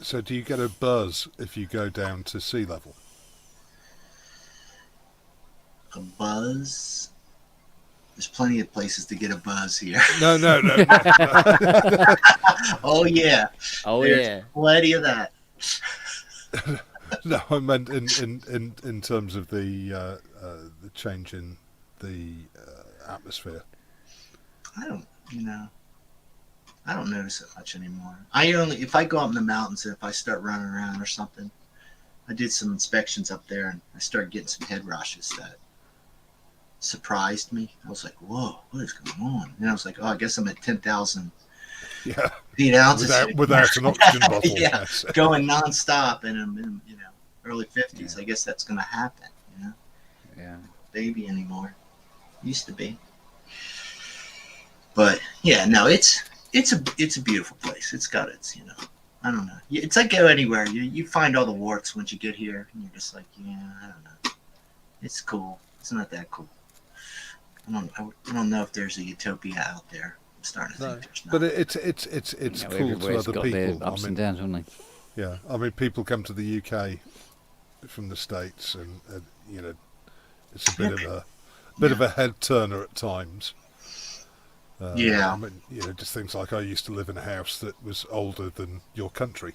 So do you get a buzz if you go down to sea level? A buzz? There's plenty of places to get a buzz here. No. Oh yeah. There's plenty of that. No, I meant in terms of the change in the atmosphere. I don't notice it much anymore. If I go up in the mountains and if I start running around or something, I did some inspections up there and I started getting some head rushes that surprised me. I was like, whoa, what is going on? And I was like, oh, I guess I'm at 10,000 feet altitude. Without an oxygen bottle. Yes. Going nonstop and I'm in, early 50s. I guess that's going to happen, Yeah. Baby anymore. Used to be. But yeah, no, it's a beautiful place. It's got its, I don't know. It's like go anywhere. You find all the warts once you get here, and you're just like, yeah, I don't know. It's cool. It's not that cool. I don't know if there's a utopia out there. I'm starting to think there's not. But it's cool to other people. Their ups and downs, haven't they? Yeah, I mean, people come to the UK from the States, and it's a bit of a head turner at times. I mean, just things like I used to live in a house that was older than your country.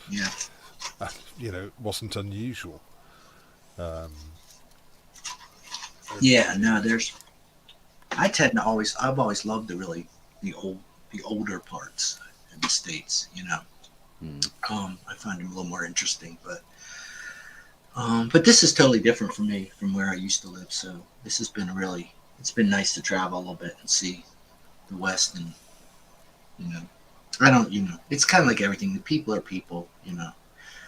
Yeah. It wasn't unusual. I've always loved the older parts in the States, I find them a little more interesting, but this is totally different for me from where I used to live. So this has been it's been nice to travel a little bit and see the West, and I don't, it's kind of like everything. The people are people,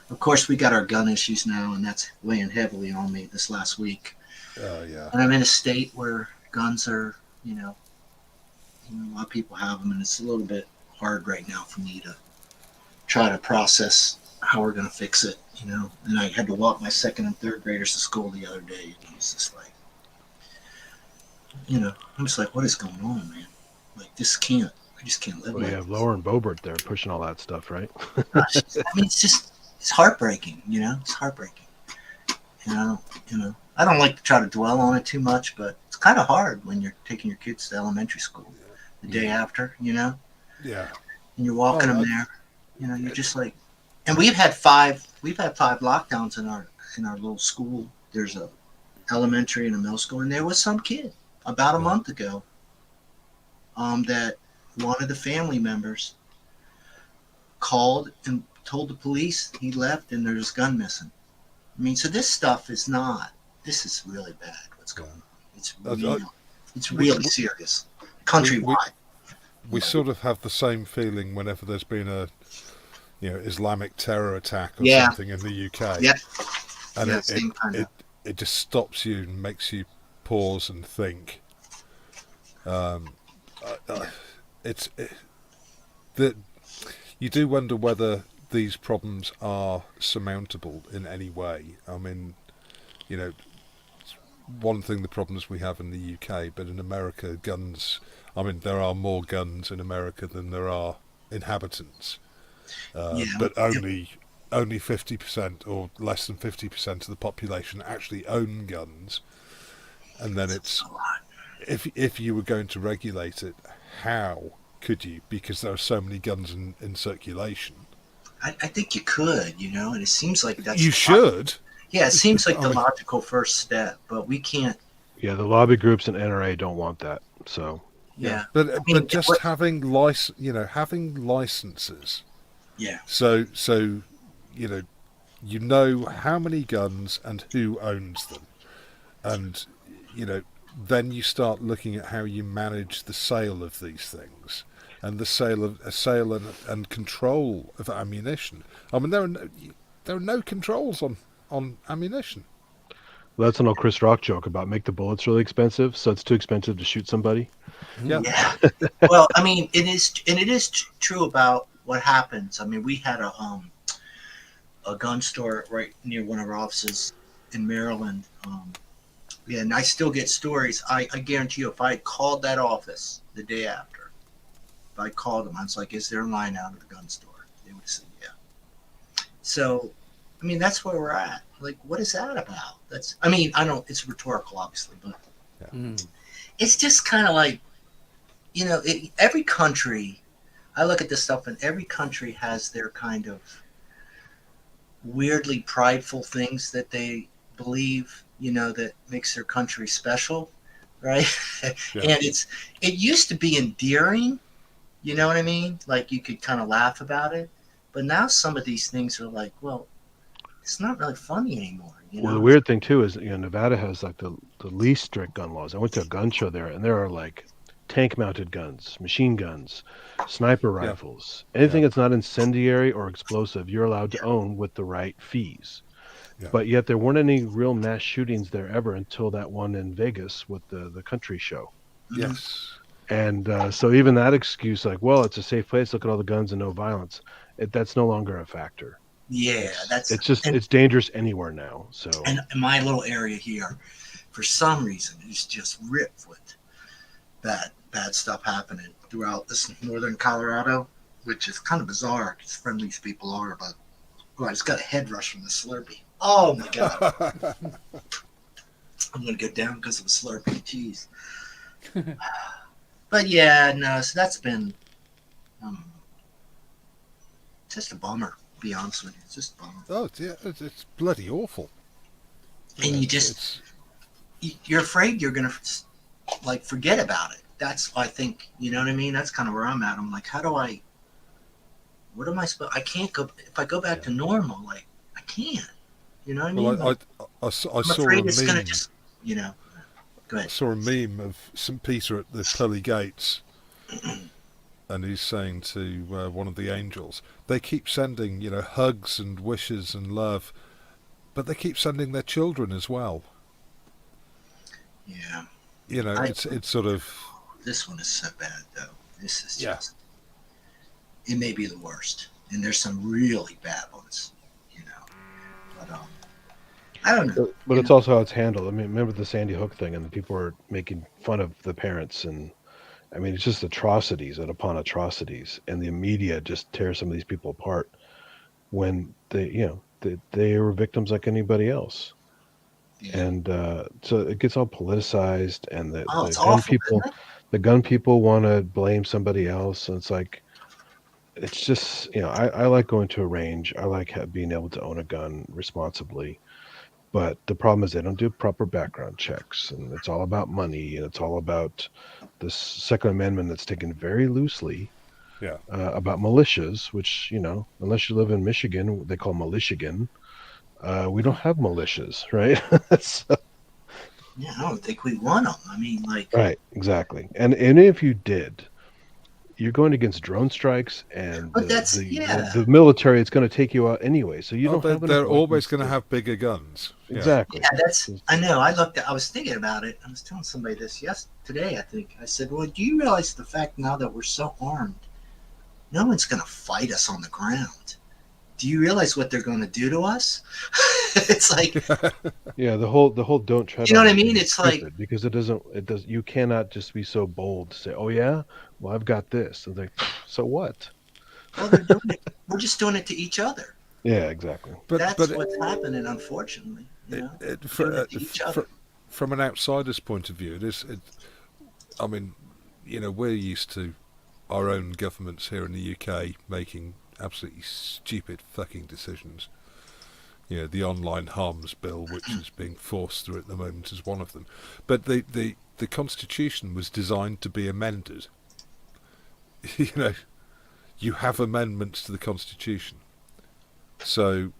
Of course, we got our gun issues now, and that's weighing heavily on me this last week. Oh, yeah. And I'm in a state where guns are, a lot of people have them, and it's a little bit hard right now for me to try to process how we're going to fix it, And I had to walk my second and third graders to school the other day, and it's just like, I'm just like, what is going on, man? Like, I just can't live Well, like you have this. Lower and Bobert there pushing all that stuff, right? Gosh, it's heartbreaking, It's heartbreaking. I don't like to try to dwell on it too much, but it's kind of hard when you're taking your kids to elementary school the day after, Yeah. And you're walking them there, you're just like, and we've had five lockdowns in our little school. There's a elementary and a middle school, and there was some kid about a month ago that one of the family members called and told the police he left and there's a gun missing. I mean, so this stuff is really bad what's going on. It's really serious countrywide. We sort of have the same feeling whenever there's been a Islamic terror attack or something in the UK. Yeah. And it just stops you and makes you pause and think. You do wonder whether these problems are surmountable in any way. I mean, one thing the problems we have in the UK, but in America, guns. I mean, there are more guns in America than there are inhabitants, but only 50% or less than 50% of the population actually own guns. And then it's if you were going to regulate it, how could you? Because there are so many guns in circulation. I think you could, and it seems like that's you should. Yeah, it seems like the logical first step, but we can't. Yeah, the lobby groups and NRA don't want that. So yeah, but just having licenses. Yeah. So how many guns and who owns them, and then you start looking at how you manage the sale of these things and the sale and control of ammunition. I mean, there are no controls on ammunition. Well, that's an old Chris Rock joke about make the bullets really expensive, so it's too expensive to shoot somebody. Yeah. Well, I mean, it is true about what happens. I mean, we had a gun store right near one of our offices in Maryland. And I still get stories. I guarantee you, if I had called that office the day after, if I called them, I was like, "Is there a line out of the gun store?" They would have said, "Yeah." So, I mean, that's where we're at. Like, what is that about? It's rhetorical, obviously, but it's just kind of like, every country. I look at this stuff, and every country has their kind of weirdly prideful things that they believe, that makes their country special, right? Yeah. And it used to be endearing, you know what I mean? Like you could kind of laugh about it, but now some of these things are like, well, it's not really funny anymore. Well, the weird thing too is, Nevada has like the least strict gun laws. I went to a gun show there, and there are like tank-mounted guns, machine guns, sniper rifles, anything that's not incendiary or explosive, you're allowed to own with the right fees. Yeah. But yet there weren't any real mass shootings there ever until that one in Vegas with the country show. Yes. And so even that excuse, like, well, it's a safe place, look at all the guns and no violence, that's no longer a factor. Yeah, it's dangerous anywhere now. So and in my little area here, for some reason, it's just ripped with bad stuff happening throughout this northern Colorado, which is kind of bizarre because friendly these people are, but I just got a head rush from the Slurpee. Oh my god! I'm gonna go down because of a Slurpee. Jeez. But yeah, no. So that's been just a bummer. To be honest with you, it's just a bummer. Oh yeah, it's bloody awful. And you're afraid you're gonna like forget about it. That's I think, you know what I mean. That's kind of where I'm at. I'm like, what am I supposed? I can't go if I go back to normal. Like I can't. You know what I mean? Well, I saw a meme. Gonna just, go ahead. I saw a meme of St. Peter at the pearly gates, And he's saying to one of the angels, they keep sending, hugs and wishes and love, but they keep sending their children as well. Yeah. It's sort of... This one is so bad, though. This is just... It may be the worst. And there's some really bad ones, But, I don't know. But it's also how it's handled. I mean, remember the Sandy Hook thing, and the people were making fun of the parents, and I mean, it's just atrocities and upon atrocities, and the media just tears some of these people apart when they were victims like anybody else. Yeah. And so it gets all politicized, and the gun people want to blame somebody else, and it's like, it's just, I like going to a range. I like being able to own a gun responsibly. But the problem is they don't do proper background checks, and it's all about money, and it's all about the Second Amendment that's taken very loosely. Yeah. About militias, which, unless you live in Michigan, they call Militiagan. We don't have militias, right? Yeah, I don't think we want them. I mean, Right, exactly. And if you did, you're going against drone strikes, and the military. It's going to take you out anyway. So you don't have. They're always going to have bigger guns. Exactly. Yeah, I know. I was thinking about it. I was telling somebody this today. I think I said, "Well, do you realize the fact now that we're so armed, no one's going to fight us on the ground? Do you realize what they're going to do to us?" It's like, the whole don't tread. You know what I mean? It's like, because it does. You cannot just be so bold to say, "Oh yeah, well I've got this." And like, so what? Well, they're doing it. We're just doing it to each other. Yeah, exactly. But that's what's happening, unfortunately. From an outsider's point of view, I mean, we're used to our own governments here in the UK making absolutely stupid fucking decisions. The online harms bill, which is being forced through at the moment, is one of them. But the Constitution was designed to be amended. You have amendments to the Constitution. So,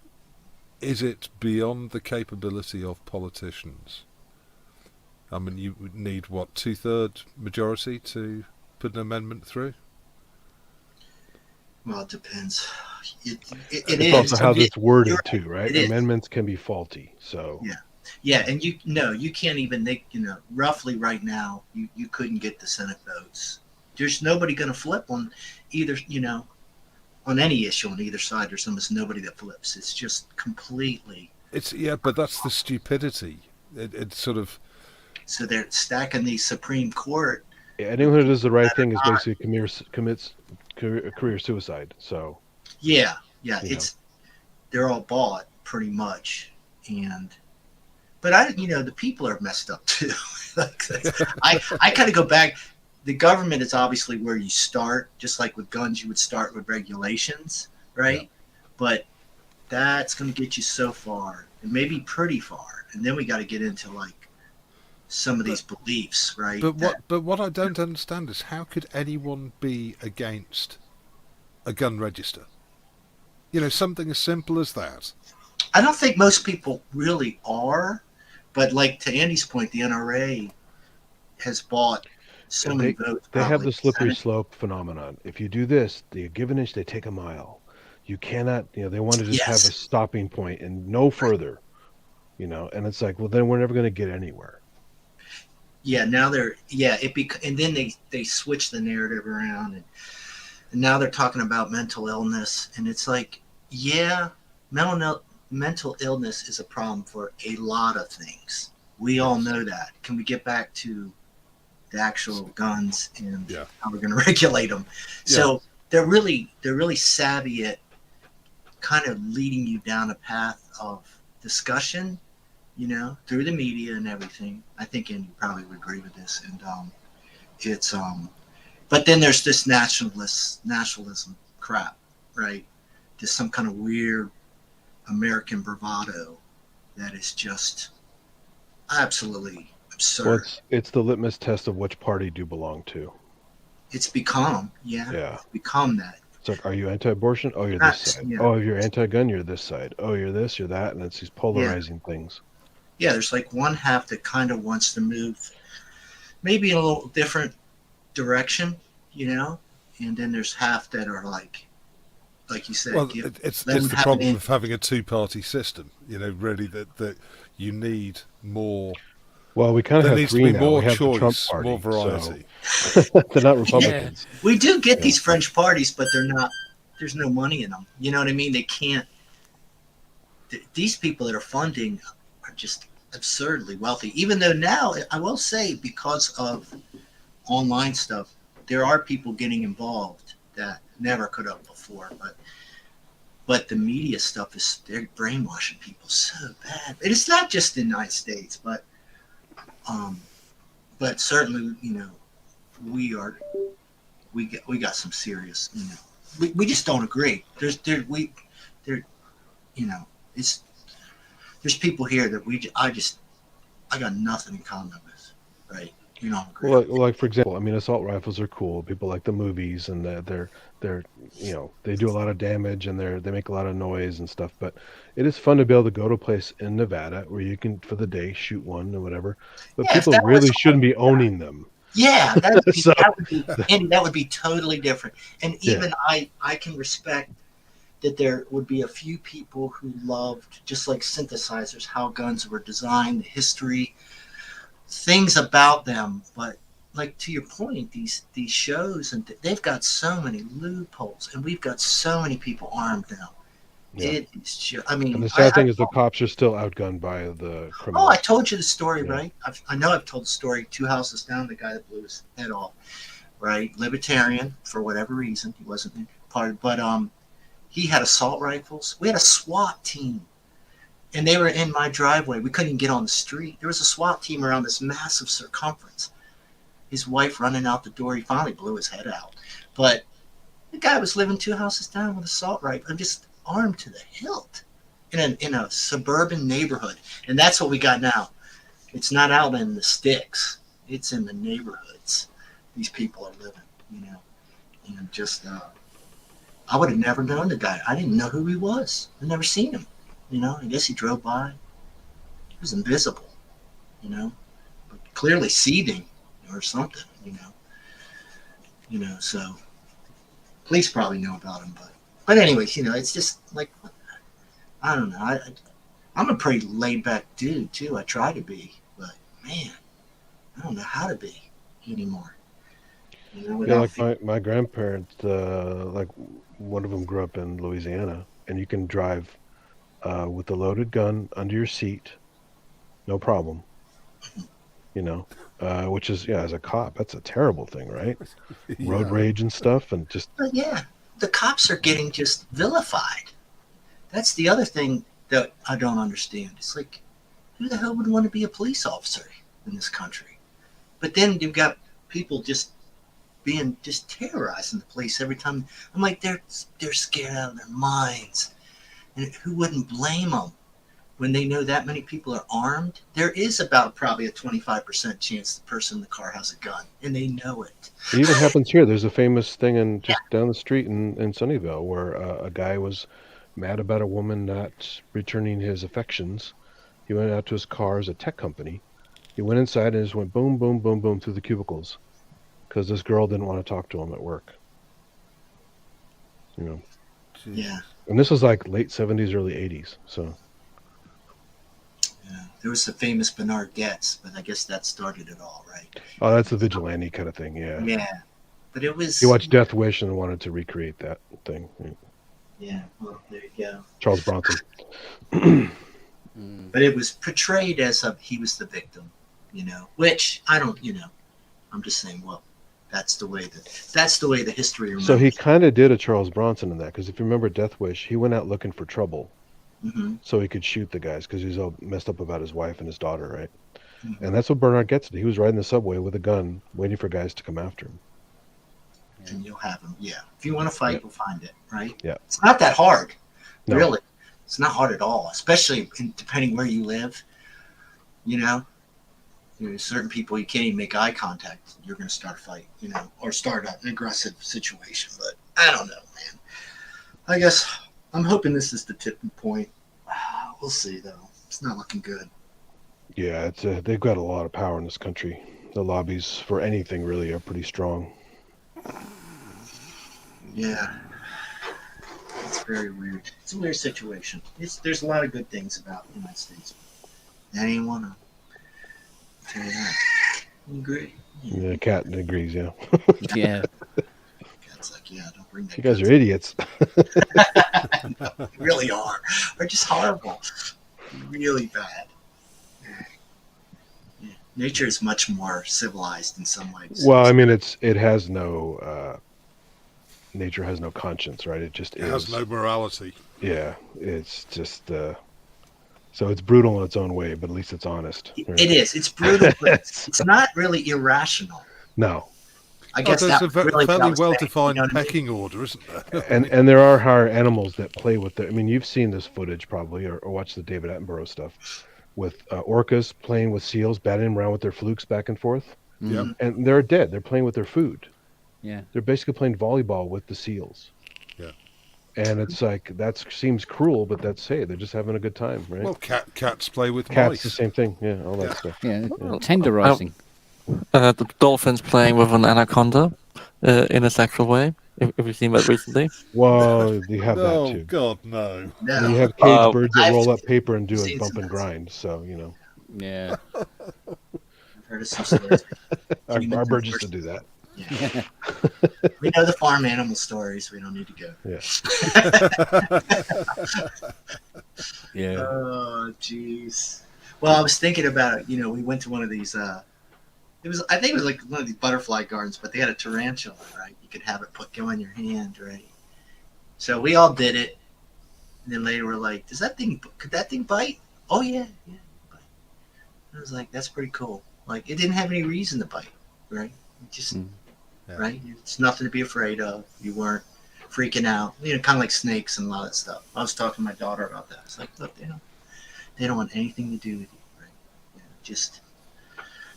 is it beyond the capability of politicians? I mean, you would need, 2/3 majority to put an amendment through? Well, it depends. It's is also how it's worded too, right? Amendments can be faulty, so yeah, and you can't even make roughly right now you couldn't get the Senate votes. There's nobody going to flip on either on any issue on either side. There's almost nobody that flips. It's just completely. But that's the stupidity. It's sort of. So they're stacking the Supreme Court. Yeah, anyone who does the right thing is basically commits career suicide. So they're all bought pretty much, but the people are messed up too. I kind of go back. The government is obviously where you start, just like with guns, you would start with regulations, right? Yeah. But that's going to get you so far, and maybe pretty far, and then we got to get into some of these beliefs, right? But what I don't understand is how could anyone be against a gun register? Something as simple as that. I don't think most people really are, but to Andy's point, the NRA has bought so many votes. They have the slippery slope phenomenon. If you do this, they give an inch, they take a mile. You cannot, they want to just have a stopping point and no further, and it's like, well, then we're never going to get anywhere. Yeah, now and then they switch the narrative around, and now they're talking about mental illness, and it's like, mental illness is a problem for a lot of things. We all know that. Can we get back to the actual guns and how we're going to regulate them? So they're really savvy at kind of leading you down a path of discussion, through the media and everything. I think Andy probably would agree with this. And it's but then there's this nationalism crap, right? Just some kind of weird American bravado that is just absolutely absurd. Well, it's the litmus test of which party do you belong to. It's become, it's become that. It's like, are you anti-abortion? Oh, you're this side. Yeah. Oh, if you're anti-gun, you're this side. Oh, you're this, you're that, and it's these polarizing things. Yeah, there's one half that kind of wants to move maybe in a little different direction, you know, and then there's half that are like you said. Well, it's the problem of having a two-party system. You know, really that you need more. Well, we kind of have three now. More we have choice, the Trump party, more variety. So they're not Republicans. Yeah. We do get these French parties, but they're not. There's no money in them. You know what I mean? They can't. These people that are funding are just absurdly wealthy. Even though now, I will say, because of online stuff, there are people getting involved that never could have before. But the media stuff they're brainwashing people so bad. And it's not just the United States, but certainly, you know, we got some serious, you know, we just don't agree. There's people here that I got nothing in common with, right? You don't agree. Well, like for example, I mean, assault rifles are cool. People like the movies, and they're you know, they do a lot of damage, and they make a lot of noise and stuff. But it is fun to be able to go to a place in Nevada where you can, for the day, shoot one or whatever. But people really shouldn't be owning them. Yeah, that would be totally different. And even I can respect that there would be a few people who loved, just like synthesizers, how guns were designed, the history, things about them. But like to your point, these shows, and they've got so many loopholes, and we've got so many people armed now. Yeah. It is just, I mean, and the sad thing is the cops are still outgunned by the criminals. Oh, I told you the story, right? I know I've told the story 2 houses down, the guy that blew his head off, right? Libertarian, for whatever reason. He wasn't part of, but he had assault rifles. We had a SWAT team, and they were in my driveway. We couldn't even get on the street. There was a SWAT team around this massive circumference. His wife running out the door. He finally blew his head out. But the guy was living 2 houses down with an assault rifle. I'm just armed to the hilt in a suburban neighborhood. And that's what we got now. It's not out in the sticks. It's in the neighborhoods. These people are living, you know. And just, I would have never known the guy. I didn't know who he was. I'd never seen him. You know, I guess he drove by. He was invisible, you know, but clearly seething or something, you know. You know, so police probably know about him, but anyways, you know, it's just like, I don't know. I'm a pretty laid back dude too. I try to be, but man, I don't know how to be anymore. You know, yeah, like my grandparents, like one of them grew up in Louisiana, and you can drive with a loaded gun under your seat, no problem. You know, which is, as a cop, that's a terrible thing, right? Road rage and stuff, and just. But yeah, the cops are getting just vilified. That's the other thing that I don't understand. It's like, who the hell would want to be a police officer in this country? But then you've got people just terrorizing the police every time. I'm like, they're scared out of their minds. And who wouldn't blame them when they know that many people are armed? There is about probably a 25% chance the person in the car has a gun, and they know it. It even happens here. There's a famous thing just down the street in Sunnyvale where a guy was mad about a woman not returning his affections. He went out to his car as a tech company. He went inside and just went boom, boom, boom, boom through the cubicles because this girl didn't want to talk to him at work. You know. Yeah. And this was like late 70s, early 80s. So. Yeah. There was the famous Bernard Getz, but I guess that started it all, right? Oh, that's the vigilante kind of thing, yeah. Yeah. But it was... He watched Death Wish and wanted to recreate that thing. Yeah, well, there you go. Charles Bronson. But it was portrayed as he was the victim, you know, which I don't, you know, I'm just saying, well, that's the way the history remembers. So he kind of did a Charles Bronson in that, because if you remember Death Wish, he went out looking for trouble so he could shoot the guys because he was all messed up about his wife and his daughter, right? And that's what Bernard Getz did. He was riding the subway with a gun, waiting for guys to come after him. And you'll have them, yeah. If you want to fight, you'll find it, right? Yeah. It's not that hard, really. It's not hard at all, especially depending where you live. You know, there's certain people you can't even make eye contact. You're going to start a fight, you know, or start an aggressive situation. But I don't know, man. I guess I'm hoping this is the tipping point. We'll see, though. It's not looking good. Yeah, they've got a lot of power in this country. The lobbies for anything really are pretty strong. Yeah. It's very weird. It's a weird situation. There's a lot of good things about the United States. That ain't one of them. I'll tell you that. You agree? Yeah, Cat agrees. Yeah. Yeah. Cat's like, yeah, don't bring that. You guys are idiots. No, you really are. They're just horrible. Really bad. Yeah. Nature is much more civilized in some ways. Well, I mean, it has no nature has no conscience, right? It just It has no morality. Yeah, it's just so it's brutal in its own way, but at least it's honest. Right? It is. It's brutal, but it's not really irrational. No. I guess there's that's a really fairly well-defined you know pecking order, isn't there? And there are higher animals that play with it. I mean, you've seen this footage probably, or watched the David Attenborough stuff with orcas playing with seals, batting them around with their flukes back and forth. Yep. And they're dead. They're playing with their food. Yeah. They're basically playing volleyball with the seals. Yeah. And it's like, that seems cruel, but that's, hey, they're just having a good time, right? Well, cats play with Cats, mice. the same thing. Yeah, all that stuff. Yeah, tenderizing. The dolphins playing with an anaconda in a sexual way. If you've seen that recently. Well, you have that Oh, too. God, no. And you have cage birds that I've roll up paper and do a seen bump some and grind. So, you know. Yeah. I've heard of some stories. Our birds used to do that. Yeah. We know the farm animal stories. We don't need to go. Yeah. Yeah. Oh, jeez. Well, I was thinking about it. You know, we went to one of these. I think it was like one of these butterfly gardens, but they had a tarantula, right? You could have it go in your hand, right? So we all did it, and then later we're like, could that thing bite? Oh yeah, yeah. Bite. I was like, that's pretty cool. Like, it didn't have any reason to bite, right? It just, right? It's nothing to be afraid of. You weren't freaking out. You know, kind of like snakes and a lot of that stuff. I was talking to my daughter about that. I was like, look, they don't want anything to do with you, right? You know, just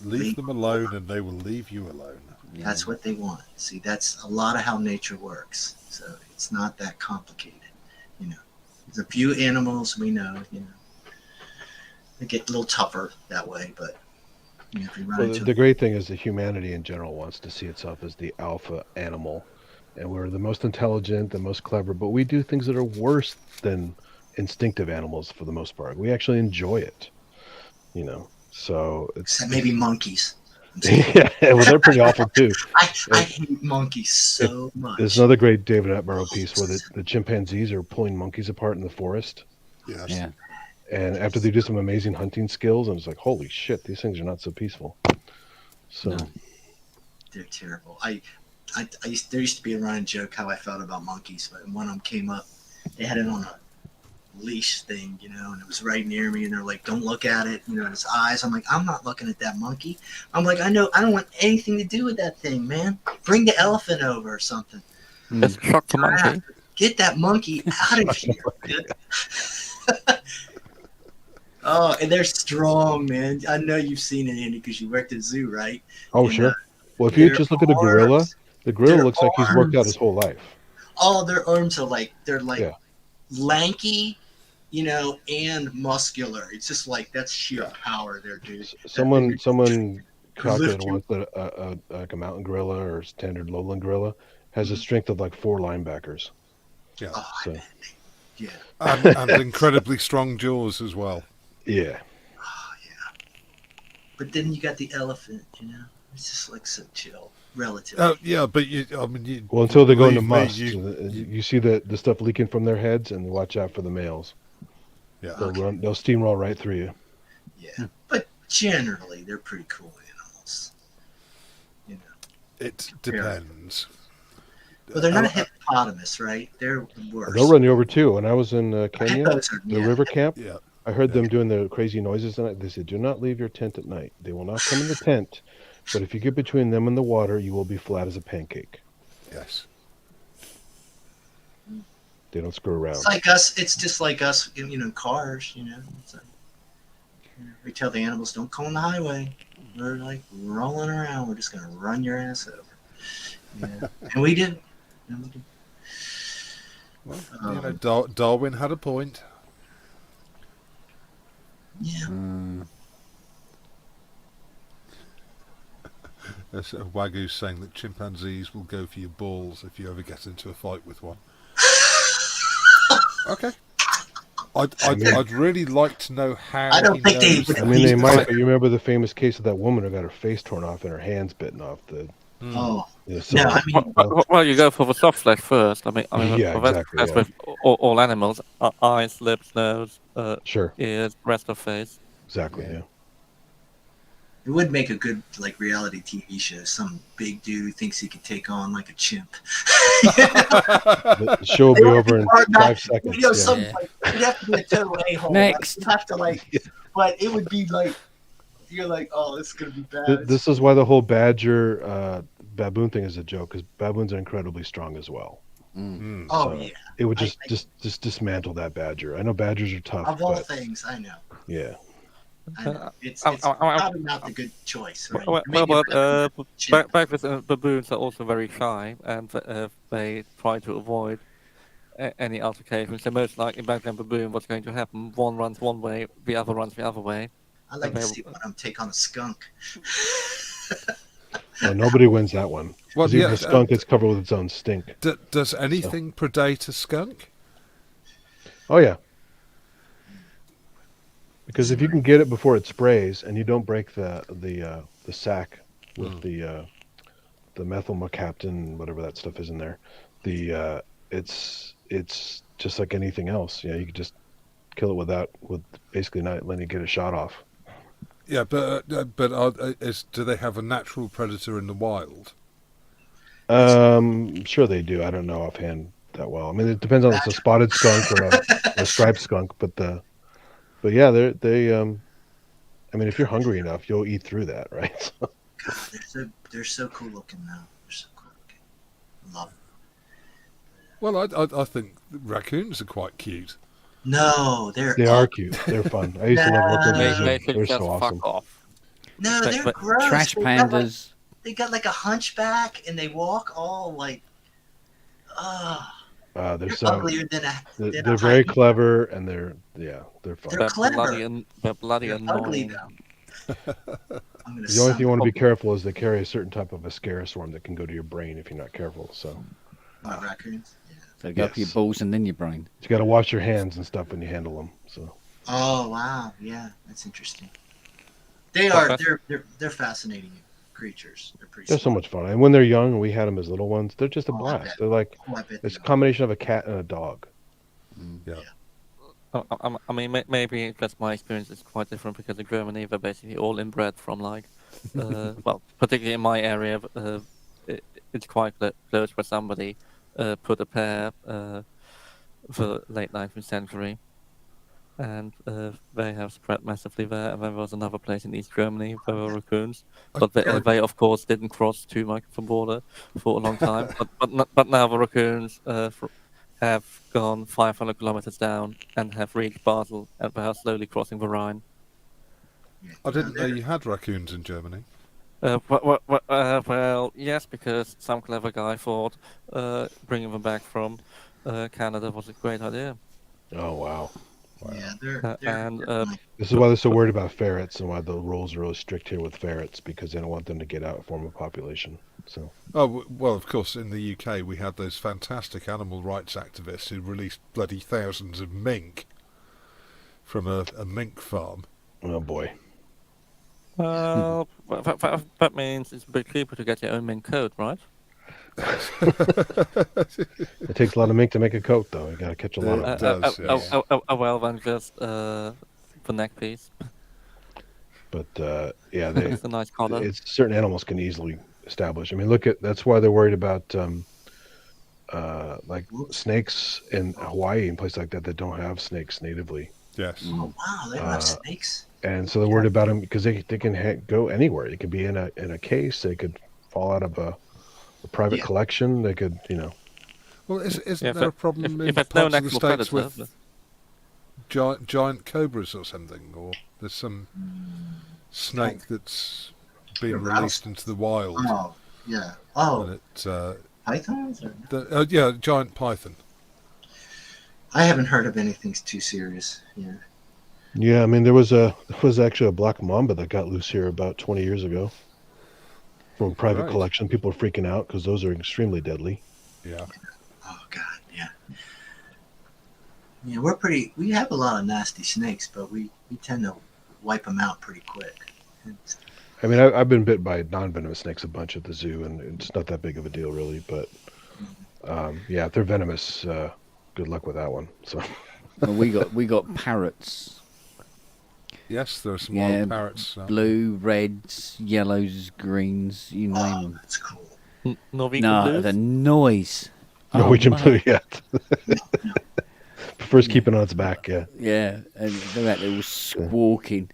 leave them alone, and they will leave you alone. Yeah. That's what they want. See, that's a lot of how nature works. So it's not that complicated. You know, there's a few animals we know. You know, they get a little tougher that way, but. You know, if you run into the great thing is that humanity in general wants to see itself as the alpha animal, and we're the most intelligent, the most clever, but we do things that are worse than instinctive animals for the most part. We actually enjoy it, you know. So it's maybe monkeys. Yeah, well, they're pretty awful too. I hate monkeys so much. There's another great David Attenborough piece where the chimpanzees are pulling monkeys apart in the forest. Yes. Yeah. And after they do some amazing hunting skills, and it's like, holy shit, these things are not so peaceful. So they're terrible. There used to be a running joke how I felt about monkeys, but when one of them came up, they had it on a leash thing, you know, and it was right near me, and they're like, don't look at it, you know, his eyes. I'm like, I'm not looking at that monkey. I'm like, I don't want anything to do with that thing, man. Bring the elephant over or something. Let's shock the monkey. Get that monkey out of here, dude. Oh, and they're strong, man. I know you've seen it, Andy, because you worked at a zoo, right? Oh, and, sure. Well, if you just look at a gorilla, the gorilla looks like he's worked out his whole life. Oh, their arms are like, they're like lanky, you know, and muscular. It's just like, that's sheer power there, dude. Someone calculated once that like a mountain gorilla or standard lowland gorilla has a strength of like 4 linebackers. Yeah. Oh, so. Yeah. And incredibly strong jaws as well. Yeah. Oh, yeah. But then you got the elephant, you know? It's just like so chill, relatively. Yeah, but well, until they go into must, you see the stuff leaking from their heads, and watch out for the males. Yeah. They'll steamroll right through you. Yeah. But generally, they're pretty cool animals. You know? It depends. Well, they're not a hippopotamus, right? They're worse. They'll run you over too. When I was in Kenya, the river camp, yeah. I heard them doing the crazy noises at night. They said, do not leave your tent at night. They will not come in the tent, but if you get between them and the water, you will be flat as a pancake. Yes. They don't screw around. It's like us. It's just like us, you know, cars, you know. It's like, we tell the animals, don't come on the highway. We're like rolling around. We're just going to run your ass over. Yeah. And we do. Well, you know, Darwin had a point. Yeah. There's a Wagyu saying that chimpanzees will go for your balls if you ever get into a fight with one. Okay. I'd really like to know how. I don't think they. I mean, they might. But you remember the famous case of that woman who got her face torn off and her hands bitten off. Oh. So, no, I mean, well, you go for the soft flesh first. I mean, yeah, exactly. That's with all animals: eyes, lips, nose, sure, ears, rest of face. Exactly. Yeah. It would make a good reality TV show. Some big dude who thinks he could take on like a chimp. The show will be over in 5 seconds. You know, you'd have to be a total a-hole. Next. You'd have to but it would be you're like, oh, this is gonna be bad. This is why the whole badger baboon thing is a joke, because baboons are incredibly strong as well. Oh yeah. It would just dismantle that badger. I know badgers are tough. Of all things, I know. Yeah. I know. It's probably not the good choice. Right? Back with baboons are also very shy, and they try to avoid any altercations. So most likely, back then, baboon, what's going to happen? One runs one way, the other runs the other way. I like to see one of them take on a skunk. Well, nobody wins that one. Well, even a skunk is covered with its own stink. Does anything predate a skunk? Oh yeah. Because if you can get it before it sprays, and you don't break the sac with the methyl mercaptan, whatever that stuff is in there, it's just like anything else. You can just kill it with basically not letting it get a shot off. Yeah, but do they have a natural predator in the wild? Sure they do. I don't know offhand that well. I mean, it depends on if it's a spotted skunk or a striped skunk, but yeah, they. I mean, if you're hungry enough, you'll eat through that, right? God, they're so cool looking now. They're so cool looking. I love them. Well, I think raccoons are quite cute. No, they are cute. They're fun. I used to love working with them. They're so awesome. Fuck off. No, they're gross. Trash pandas. They got like a hunchback, and they walk all like. They're uglier than they're very clever, and they're fun. They're clever. They're bloody they're ugly though. The only thing you want to be careful is they carry a certain type of ascaris that can go to your brain if you're not careful. So. Raccoons. Yeah. So go up your balls and then your brain. You got to wash your hands and stuff when you handle them. So. Oh wow! Yeah, that's interesting. They're fascinating creatures. They're so much fun, and when they're young, we had them as little ones. They're just a blast. They're like it's a combination of a cat and a dog. Yeah. I mean, maybe that's my experience is quite different because in Germany they're basically all inbred from well, particularly in my area, it's quite close where somebody put a pair for late 19th century. And they have spread massively there. And then there was another place in East Germany where there were raccoons, but they of course didn't cross too much the border for a long time. but now the raccoons have gone 500 kilometers down and have reached Basel, and they are slowly crossing the Rhine. I didn't know you had raccoons in Germany. Well, yes, because some clever guy thought bringing them back from Canada was a great idea. Oh wow. Yeah, this is why they're so worried about ferrets and why the rules are really strict here with ferrets, because they don't want them to get out and form a population. So. Oh well, of course, in the UK we had those fantastic animal rights activists who released bloody thousands of mink from a mink farm. Oh boy. Well, that means it's a bit cheaper to get your own mink coat, right? It takes a lot of mink to make a coat, though. You got to catch a lot of them. Well, then just the neck piece. But yeah, it's a nice collar. It's certain animals can easily establish. I mean, that's why they're worried about like snakes in Hawaii and places like that don't have snakes natively. Yes. Oh wow, they don't have snakes. And so they're worried about them because they can go anywhere. They could be in a case. They could fall out of a private collection. They could, Well, isn't there a problem in parts of the States with giant cobras or something? Or there's some snake that's been released into the wild. Oh, yeah. Oh. And it, pythons? Yeah, giant python. I haven't heard of anything too serious. Yeah. Yeah, I mean, there was actually a black mamba that got loose here about 20 years ago. from a private Right. collection. People are freaking out because those are extremely deadly. Yeah. Oh God, yeah. Yeah, we have a lot of nasty snakes, but we tend to wipe them out pretty quick. I mean, I've been bit by non-venomous snakes a bunch at the zoo, and it's not that big of a deal, really. But yeah, if they're venomous, good luck with that one. So Well, we got parrots. Yes, there are some wild parrots. Blue, reds, yellows, greens, you name them. That's cool. Norwegian blues? The noise. Norwegian mate. blue, yeah. Prefers keeping on its back, yeah. Yeah, and they're out there all squawking.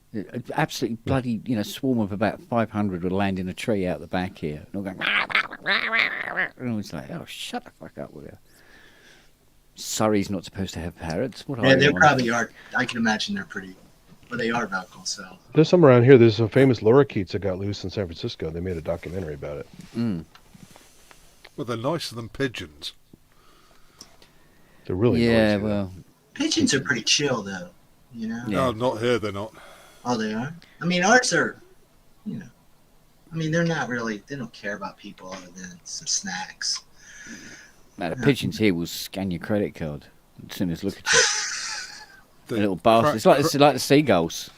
Absolutely bloody, swarm of about 500 would land in a tree out the back here. And all going, and I was like, oh, shut the fuck up with you. Surrey's not supposed to have parrots. What Yeah, are they on? probably are. I can imagine they're pretty, but they are about so. There's some around here. There's some famous lorikeets that got loose in San Francisco. They made a documentary about it. Mm. Well, they're nicer than pigeons. They're really Yeah, noisy, well, Pigeons are pretty chill, though. You know. No, not here. They're not. Oh, they are. I mean, ours are. I mean, they're not really. They don't care about people other than some snacks. no, the pigeons here will scan your credit card as soon as look at you. The The little bastards. It's like the seagulls.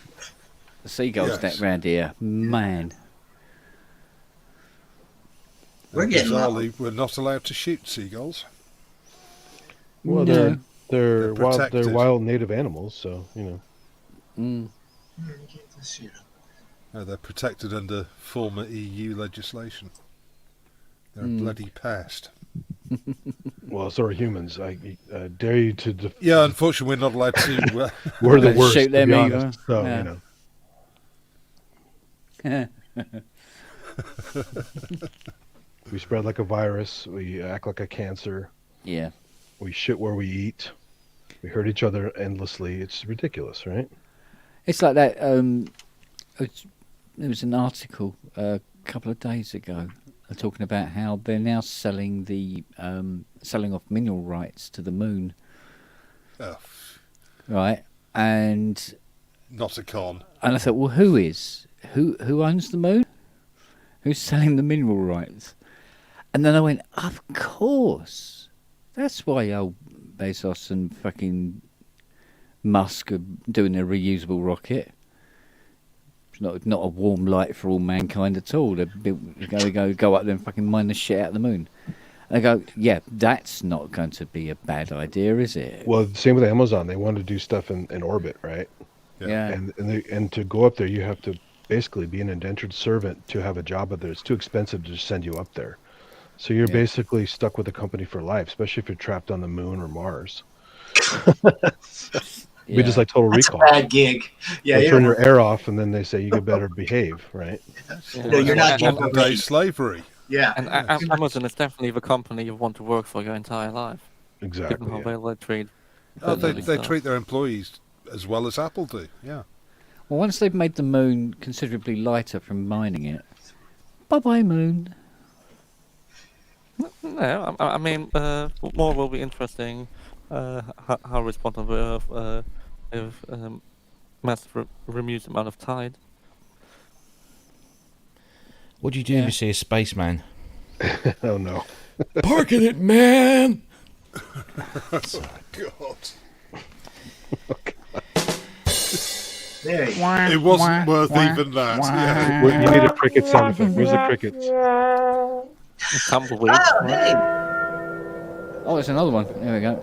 The seagulls that round here, man. We're getting Bizarrely, we're not allowed to shoot seagulls. Well, No. they're protected. wild native animals, so Mm. No, they're protected under former EU legislation. They're a bloody pest. Well, so are humans. I dare you to. Yeah, unfortunately, we're not allowed to. We're the Let's worst. shoot to them be either. honest, so Yeah. we spread like a virus. We act like a cancer. Yeah. We shit where we eat. We hurt each other endlessly. It's ridiculous, right? It's like that. There was an article a couple of days ago talking about how they're now selling off mineral rights to the moon, Oh, right? And not a con. I thought, well, who owns the moon? Who's selling the mineral rights? And then I went, of course. That's why old Bezos and fucking Musk are doing their reusable rocket. It's not a warm light for all mankind at all. They go up there and fucking mine the shit out of the moon. And I go, yeah, that's not going to be a bad idea, is it? Well, same with Amazon. They want to do stuff in orbit, right? Yeah. And to go up there, you have to basically be an indentured servant to have a job up there. It's too expensive to just send you up there. So you're basically stuck with the company for life, especially if you're trapped on the moon or Mars. Be just like Total That's Recall. a bad gig. Yeah, They'll turn your air off, and then they say you better behave, right? No, you're not getting Modern day slavery. Yeah. And Amazon is definitely the company you want to work for your entire life. Exactly. Given how well they treat. They treat their employees as well as Apple do. Yeah. Well, once they've made the moon considerably lighter from mining it, bye-bye moon. No, I mean, more will be interesting. How responsible if massive removes the amount of tide. What do you do if you see a spaceman? Oh no! Parking it, man! God. There you go. It wasn't worth even that. Yeah. You need a cricket sound effect. Where's the crickets? Tumbleweed. Oh, hey. Oh, it's another one. There we go.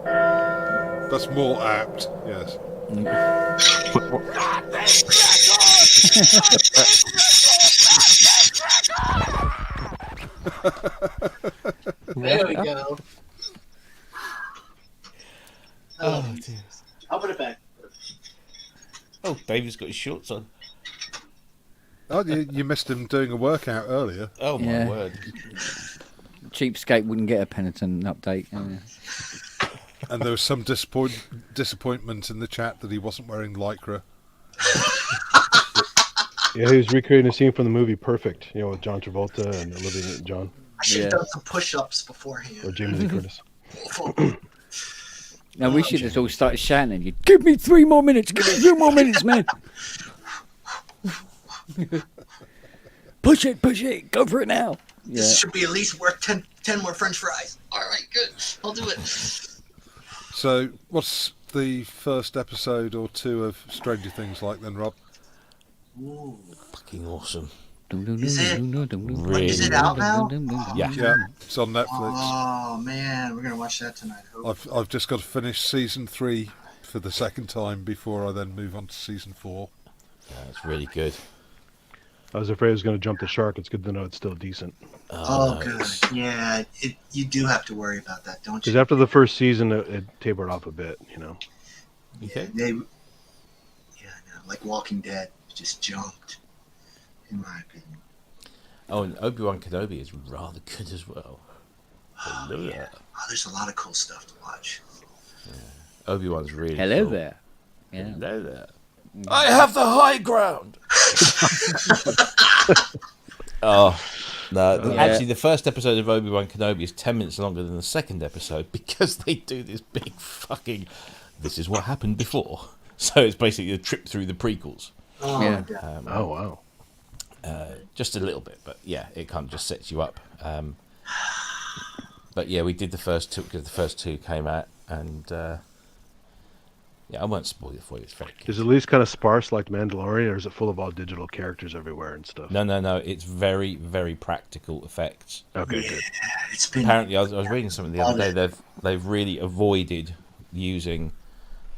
That's more apt. Yes. There we go. Oh, dear. I'll put it back. Oh, David's got his shorts on. Oh, you missed him doing a workout earlier. Oh, my Yeah. word. Cheapskate wouldn't get a penitent update. And there was some disappointment in the chat that he wasn't wearing lycra. Yeah, he was recreating a scene from the movie Perfect, with John Travolta and Olivia Newton-John. I should have done some push-ups beforehand. Or Jamie Lee Curtis. Now we should have all started shouting at you. Give me 3 more minutes. Give me 2 more minutes, man. push it, go for it now. This should be at least worth 10 more French fries. All right, good. I'll do it. So, what's the first episode or two of Stranger Things like then, Rob? Ooh. Fucking awesome. Is it? Really? Is it out now? Yeah. Yeah, it's on Netflix. Oh man, we're gonna watch that tonight. I've just got to finish season 3 for the second time before I then move on to season 4. Yeah, it's really good. I was afraid I was going to jump the shark. It's good to know it's still decent. Oh, good. Yeah, you do have to worry about that, don't you? Because after the first season, it tapered off a bit, you know. Okay. Yeah, no, like Walking Dead, just jumped, in my opinion. Oh, and Obi-Wan Kenobi is rather good as well. Oh, yeah. Oh, there's a lot of cool stuff to watch. Yeah. Obi-Wan's really Hello cool. there. Yeah. Hello there. I have the high ground. Oh, no. Actually, the first episode of Obi-Wan Kenobi is 10 minutes longer than the second episode because they do this big fucking, this is what happened before. So it's basically a trip through the prequels. Oh, Yeah. Oh, wow. Just a little bit, but yeah, it kind of just sets you up. But yeah, we did the first two because the first two came out, and yeah, I won't spoil it for you. It's very good. Is it at least kind of sparse like Mandalorian, or is it full of all digital characters everywhere and stuff? No. It's very, very practical effects. Okay, good. It's been Apparently, I was reading something the other day. They've really avoided using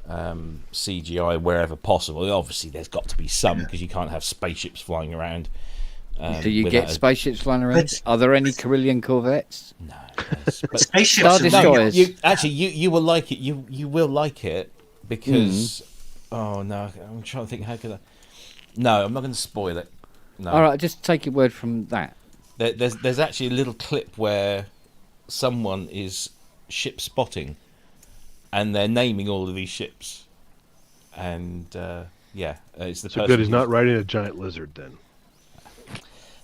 CGI wherever possible. Obviously, there's got to be some because you can't have spaceships flying around. Do you get spaceships flying around? Are there any Carillion corvettes? No. spaceships. Star Destroyers. You will like it. You will like it because. Oh no! I'm trying to think. How could I? No, I'm not going to spoil it. No. All right, just take your word from that. There's actually a little clip where someone is ship spotting, and they're naming all of these ships, and it's the. So good. He's not riding a giant lizard then.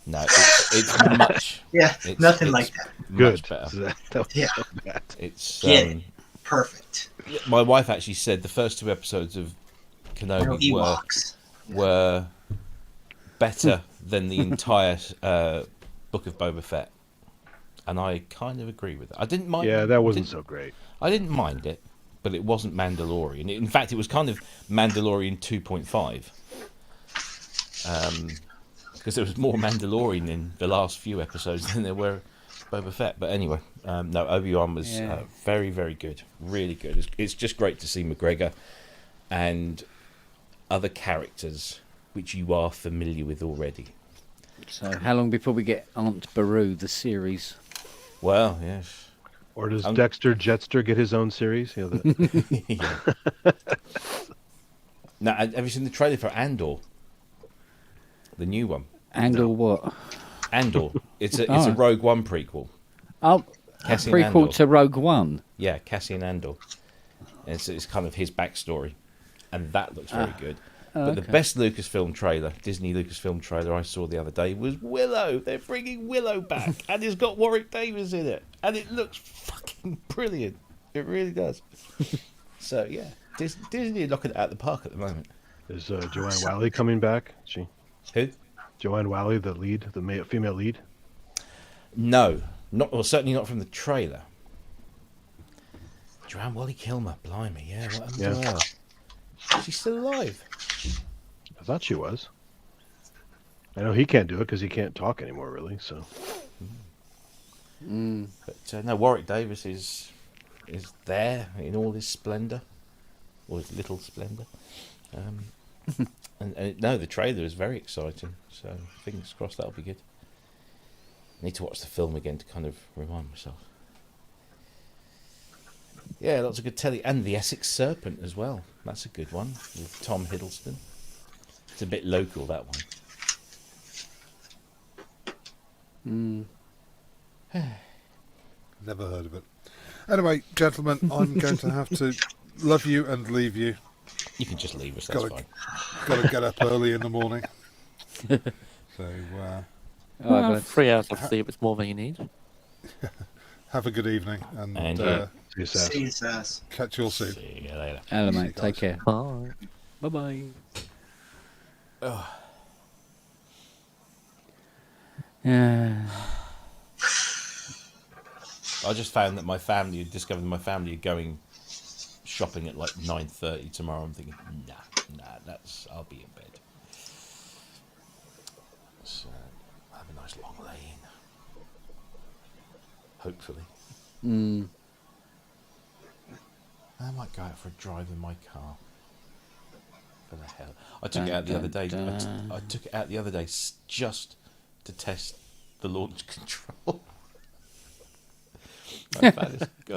No, it's much. Yeah, nothing like that. Good. Much better. Yeah. It's perfect. My wife actually said the first two episodes of Kenobi were better than the entire book of Boba Fett, and I kind of agree with it. I didn't mind. Yeah, that wasn't so great. I didn't mind it, but it wasn't Mandalorian. In fact, it was kind of Mandalorian 2.5. Because there was more Mandalorian in the last few episodes than there were Boba Fett. But anyway, no, Obi-Wan was very, very good. Really good. It's just great to see McGregor and other characters which you are familiar with already. So how long before we get Aunt Beru, the series? Well, yes. Or does Dexter Jetster get his own series? You know, Now, have you seen the trailer for Andor? The new one. Andor what? Andor. It's a Rogue One prequel. Oh, Cassian prequel Andor. to Rogue One. Yeah, Cassian Andor. It's kind of his backstory, and that looks very good. But the best Lucasfilm trailer, Disney Lucasfilm trailer I saw the other day was Willow. They're bringing Willow back, and it's got Warwick Davis in it, and it looks fucking brilliant. It really does. So yeah, Disney are knocking it out of the park at the moment. Is Joanne Whalley coming back? Is she? Who? Joanne Whalley, the lead, the female lead. No, certainly not from the trailer. Joanne Whalley Kilmer, blimey, yeah. What happened to her? She's still alive. I thought she was. I know he can't do it because he can't talk anymore, really. So. But no, Warwick Davis is there in all his splendour, or his little splendour. And no, the trailer is very exciting. So fingers crossed that'll be good. I need to watch the film again to kind of remind myself. Yeah, lots of good telly, and the Essex Serpent as well. That's a good one with Tom Hiddleston. It's a bit local, that one. Never heard of it. Anyway, gentlemen, I'm going to have to love you and leave you. You can just leave us, that's fine. Got to get up early in the morning. So, 3 hours of sleep is more than you need. have a good evening, and see you, Sass. Catch you all soon. See you later. Hello, mate. Take care. Bye. Bye-bye. Yeah. I just found that discovered my family are going shopping at like 9:30 tomorrow. I'm thinking, nah, I'll be in bed. So I'll have a nice long lay in. Hopefully. I might go out for a drive in my car. For the hell. I took it out the other day. I took it out the other day just to test the launch control. I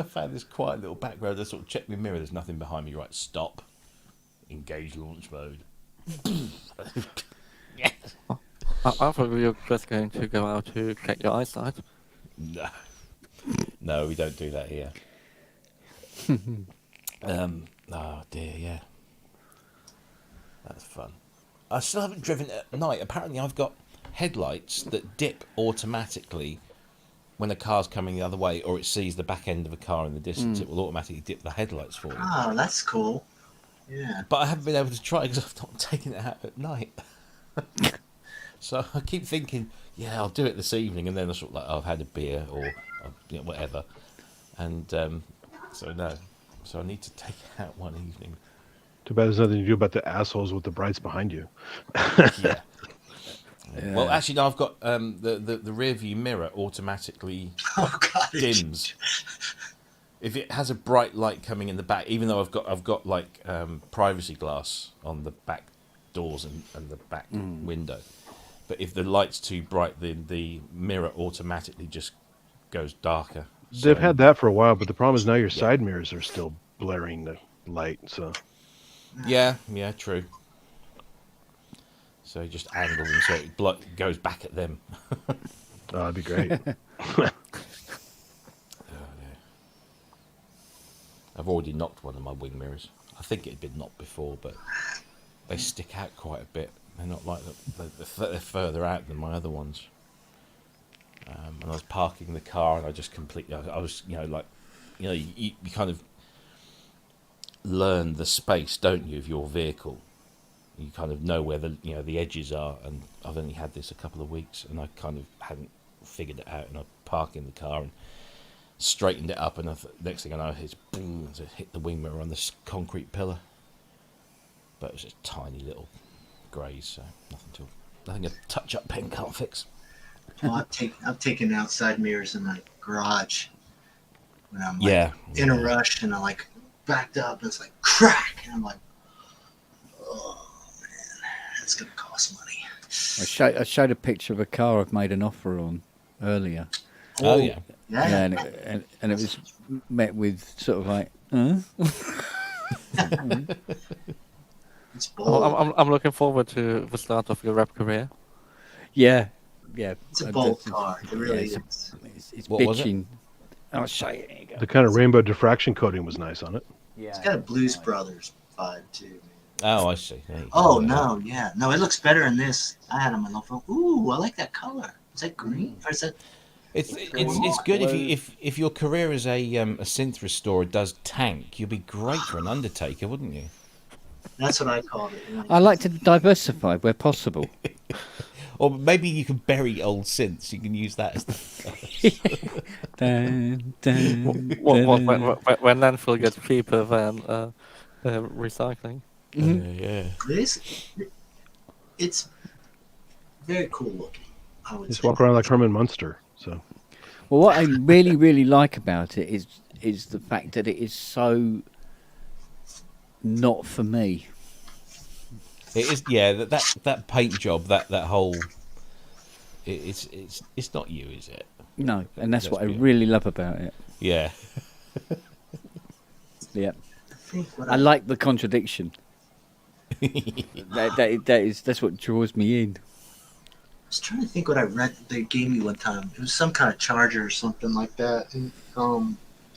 found this quiet little back road. I sort of checked my mirror. There's nothing behind me. Right, stop. Engage launch mode. I thought you were just going to go out to check your eyesight. No, we don't do that here. Oh dear, yeah. That's fun. I still haven't driven at night. Apparently I've got headlights that dip automatically when a car's coming the other way, or it sees the back end of a car in the distance. It will automatically dip the headlights for you. Oh, that's cool. Yeah. But I haven't been able to try it because I've not taken it out at night. So I keep thinking, yeah, I'll do it this evening, and then I sort of like, I've had a beer or whatever, and so no. So I need to take it out one evening. Too bad there's nothing to do about the assholes with the brights behind you. Yeah. Well, actually, no. I've got the rear view mirror automatically dims if it has a bright light coming in the back. Even though I've got like privacy glass on the back doors and the back window, but if the light's too bright, the mirror automatically just goes darker. They've had that for a while, but the problem is now your side mirrors are still blaring the light. So yeah, true. So you just angle them so it goes back at them. Oh, that'd be great. I've already knocked one of my wing mirrors. I think it had been knocked before, but they stick out quite a bit. They're not like they're further out than my other ones. And I was parking the car, and I just completely. I was, you kind of learn the space, don't you, of your vehicle. You kind of know where the edges are, and I've only had this a couple of weeks, and I kind of hadn't figured it out, and I parked in the car and straightened it up, and next thing I know, it's boom, it hit the wing mirror on this concrete pillar. But it was just tiny little graze, so nothing a touch-up pen can't fix. Well, I've taken outside mirrors in my garage when I'm in a rush, and I like backed up, and it's like crack, and I'm like, oh man, that's gonna cost money. I showed a picture of a car I've made an offer on earlier. Oh yeah. And it was met with sort of like, It's bold. I'm looking forward to the start of your rap career. Yeah. It's a bold car. It really is. It's What was bitching. I'll show you. There you go. The kind of rainbow diffraction coating was nice on it. Yeah. It's got a Blues Brothers vibe too, man. Oh, I see. Oh no, yeah, no, it looks better in this. I had them on the phone. Ooh, I like that color. Is that green or is that? It's good if your career as a synth restorer does tank. You'd be great for an undertaker, wouldn't you? That's what I called it. Yeah. I like to diversify where possible. Or maybe you can bury old synths. You can use that as the... When landfill gets cheaper than recycling. Yeah. It's very cool looking. I would Just say. walk around like Herman Munster. So, Well, what I really, really like about it is the fact that it is so not for me. It is, yeah. That paint job, that whole, it's not you, is it? No, and that's what I really love about it. Yeah. Yeah. I like the contradiction. That's what draws me in. I was trying to think what I read they gave me one time. It was some kind of charger or something like that. And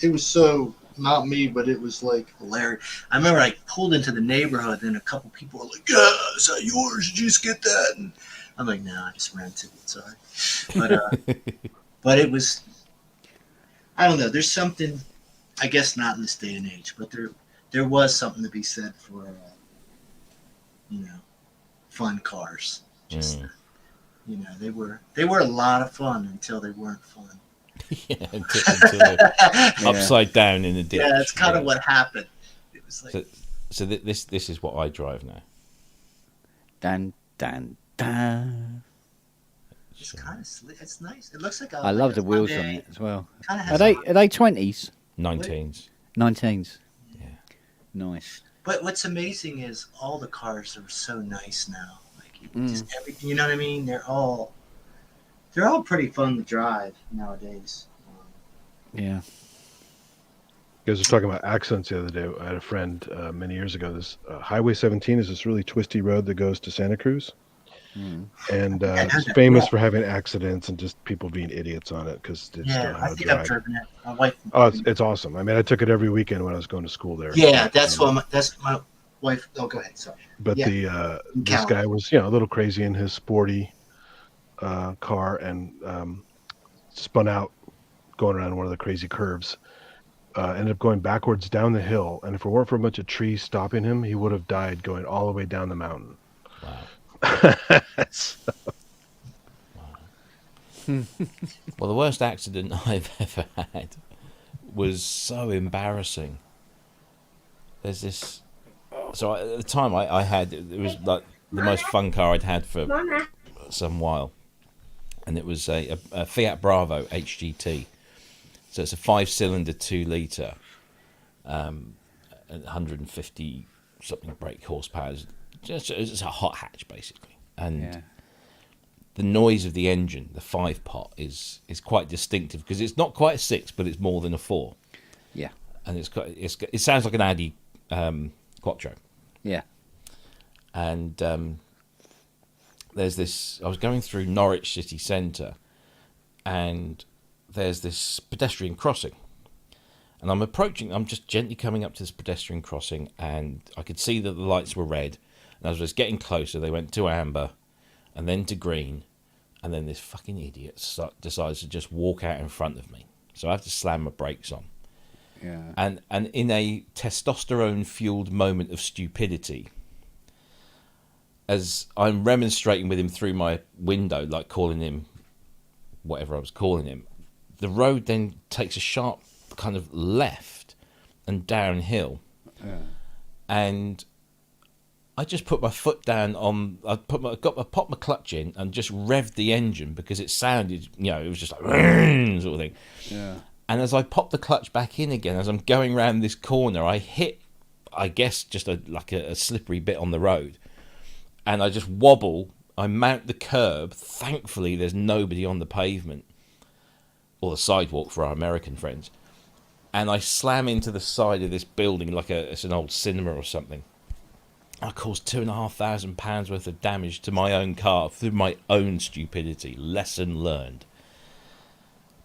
it was so not me, but it was like hilarious. I remember I pulled into the neighborhood and a couple people were like, "Yeah, is that yours? Did you just get that?" And I'm like, "No, I just rented it. Sorry." But it was, I don't know. There's something, I guess not in this day and age, but there was something to be said for fun cars. Just You know, they were a lot of fun until they weren't fun. Yeah, until they're upside down in the ditch. Yeah, that's kind of what happened. It was like this is what I drive now. Dan dan dan. It's kind of slick. It's nice. It looks like I love the wheels on it as well. Kinda Are they 20s? 19s. 19s. Yeah. Nice. But what's amazing is all the cars are so nice now. Like just everything, you know what I mean? They're all pretty fun to drive nowadays. Yeah. You guys were talking about accidents the other day. I had a friend many years ago. This Highway 17 is this really twisty road that goes to Santa Cruz. And it's famous for having accidents and just people being idiots on it because they just don't know how to drive. I've driven it. My wife. Oh, it's awesome. I mean, I took it every weekend when I was going to school there. Yeah, that's my wife. Oh, go ahead. Sorry. But this guy was a little crazy in his sporty car and spun out going around one of the crazy curves. Ended up going backwards down the hill, and if it weren't for a bunch of trees stopping him, he would have died going all the way down the mountain. Wow. Well, the worst accident I've ever had was so embarrassing. There's this. So at the time I had, it was like the most fun car I'd had for some while, and it was a Fiat Bravo HGT. So it's a 5-cylinder 2-litre, 150 something brake horsepower. It's a hot hatch basically, and the noise of the engine, the 5-pot, is quite distinctive because it's not quite a 6, but it's more than a 4. Yeah, and it sounds like an Audi Quattro. Yeah, and there's this. I was going through Norwich city centre, and there's this pedestrian crossing, and I'm just gently coming up to this pedestrian crossing, and I could see that the lights were red, and as I was getting closer, they went to amber, and then to green, and then this fucking idiot decides to just walk out in front of me, so I have to slam my brakes on. Yeah. And in a testosterone-fueled moment of stupidity, as I'm remonstrating with him through my window, like calling him whatever I was calling him, the road then takes a sharp kind of left and downhill. And I just put my foot down on. I popped my clutch in and just revved the engine because it sounded, it was just like sort of thing. Yeah. And as I pop the clutch back in again, as I'm going around this corner, I hit, I guess, just a slippery bit on the road. And I just wobble. I mount the curb. Thankfully, there's nobody on the pavement or the sidewalk for our American friends. And I slam into the side of this building like it's an old cinema or something. I caused £2,500 worth of damage to my own car through my own stupidity. Lesson learned.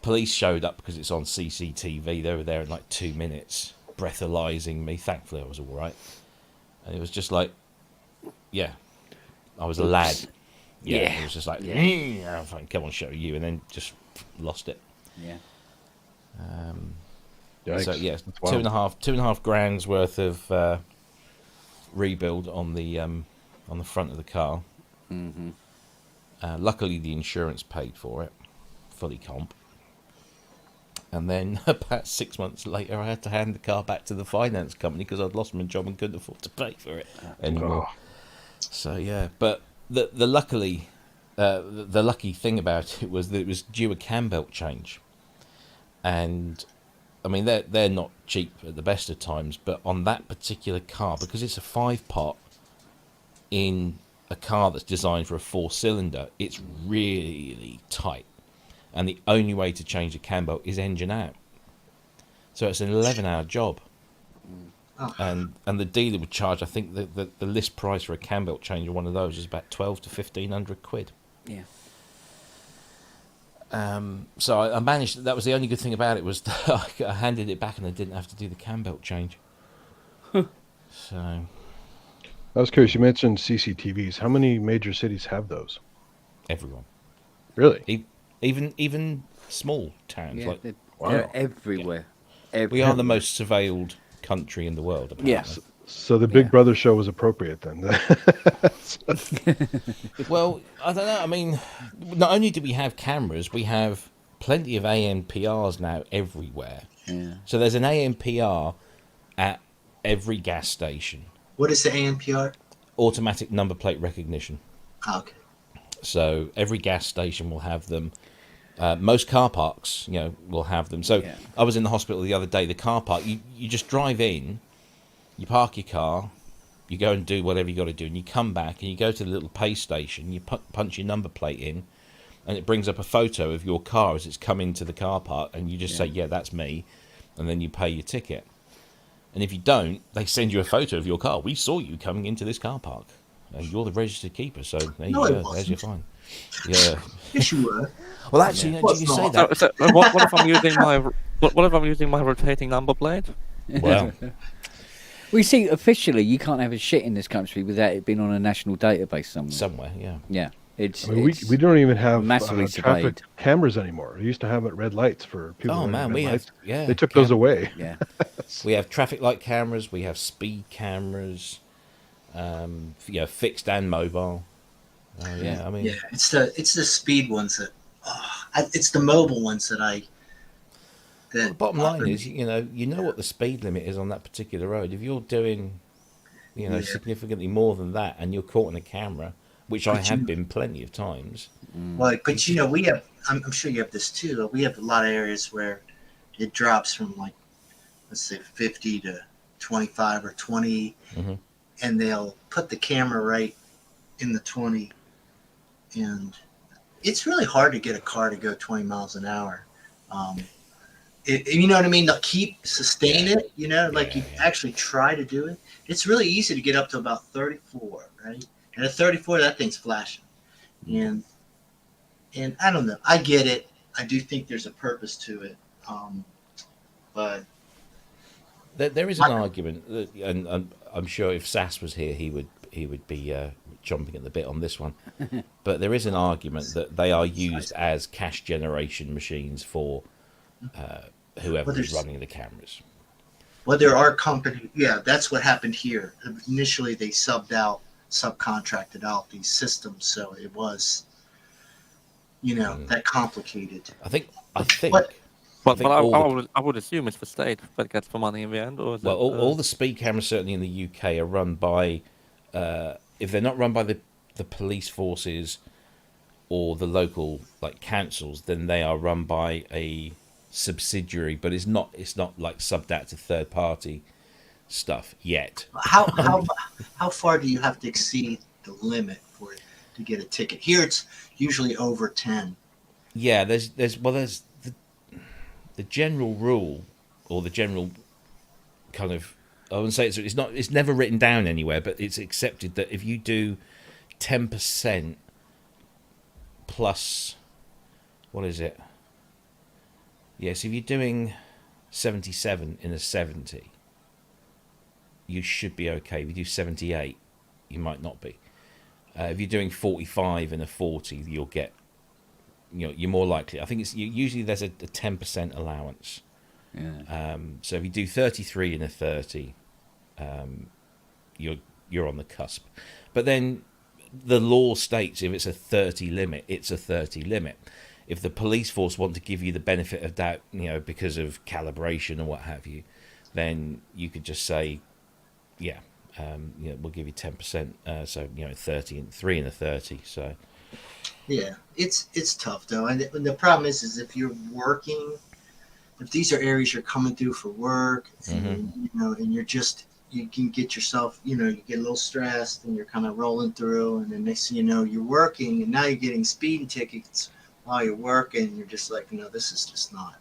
Police showed up because it's on CCTV. They were there in like 2 minutes, breathalyzing me. Thankfully, I was all right. And it was just like, I was a lad. Yeah. It was just like, fine, come on, show you, and then just lost it. Yeah. So yeah, two and a half grand's worth of rebuild on the front of the car. Mm-hmm. Luckily, the insurance paid for it, fully comp. And then about 6 months later, I had to hand the car back to the finance company because I'd lost my job and couldn't afford to pay for it anymore. So yeah, but the lucky thing about it was that it was due a cam belt change, and I mean they're not cheap at the best of times, but on that particular car, because it's a 5-pot in a car that's designed for a 4-cylinder, it's really tight. And the only way to change a cam belt is engine out. So it's an 11-hour job. And the dealer would charge, I think, the list price for a cam belt change of one of those is about 12 to 1,500 quid. Yeah. So I managed. That was the only good thing about it was that I handed it back and I didn't have to do the cam belt change. So I was curious. You mentioned CCTVs. How many major cities have those? Everyone. Really? Even small towns. Yeah, like they're everywhere. We are the most surveilled country in the world. Apparently. Yes. So the Big Brother show was appropriate then. Well, I don't know. I mean, not only do we have cameras, we have plenty of ANPRs now everywhere. Yeah. So there's an ANPR at every gas station. What is the ANPR? Automatic number plate recognition. Okay. So every gas station will have them. Most car parks, will have them. So I was in the hospital the other day. The car park, you just drive in, you park your car, you go and do whatever you got to do, and you come back and you go to the little pay station, you punch your number plate in, and it brings up a photo of your car as it's come into the car park, and you just say, yeah, that's me, and then you pay your ticket. And if you don't, they send you a photo of your car. We saw you coming into this car park, and you're the registered keeper, so there you go. There's your fine. Yeah. Yes, you were. Well, actually, did you say that? So, what if I'm using my rotating number plate? Well, we see officially you can't have a shit in this country without it being on a national database somewhere. Somewhere, yeah. Yeah. It's, I mean, we don't even have massively traffic cameras anymore. We used to have at red lights for people. Oh man, we have They took those away. Yeah. We have traffic light cameras. We have speed cameras. Fixed and mobile. I mean, it's the speed ones that, it's the mobile ones that I. Well, the bottom line is, you know what the speed limit is on that particular road. If you're doing, significantly more than that, and you're caught in a camera, which I have been plenty of times. Well, but we have. I'm sure you have this too. We have a lot of areas where it drops from like, let's say 50 to 25 or 20, and they'll put the camera right in the 20, and it's really hard to get a car to go 20 miles an hour. You know what I mean? They'll sustain it, you actually try to do it. It's really easy to get up to about 34, right? And at 34, that thing's flashing. And I don't know. I get it. I do think there's a purpose to it. But there is an argument, and I'm sure if Sass was here, he would be chomping at the bit on this one. But there is an argument that they are used as cash generation machines for whoever is running the cameras. Well, there are companies. Yeah, that's what happened here. Initially, they subcontracted out these systems, so it was, that complicated. I think. But I would assume it's the state that gets the money in the end, or is all the speed cameras, certainly in the UK, are run by. If they're not run by the police forces or the local councils, then they are run by a subsidiary. But it's not like subbed out to third party stuff yet. How far do you have to exceed the limit for it to get a ticket? Here it's usually over 10. Yeah, there's the general rule, or the general kind of, I wouldn't say it's never written down anywhere, but it's accepted that if you do 10% plus, what is it? Yes, if you're doing 77 in a 70, you should be okay. If you do 78, you might not be. If you're doing 45 in a 40, you'll get, you're more likely. I think it's usually there's a 10% allowance. Yeah. So if you do 33 in a 30, you're on the cusp. But then the law states if it's a 30 limit, it's a 30 limit. If the police force want to give you the benefit of doubt, because of calibration or what have you, then you could just say, we'll give you 10%. So 30 and 3 in a 30. So yeah, it's tough though, and the problem is if you're working, if these are areas you're coming through for work, and, and you can get yourself, you get a little stressed, and you're kind of rolling through, and then next thing you know, you're working, and now you're getting speeding tickets while you're working, and you're just like, this is just not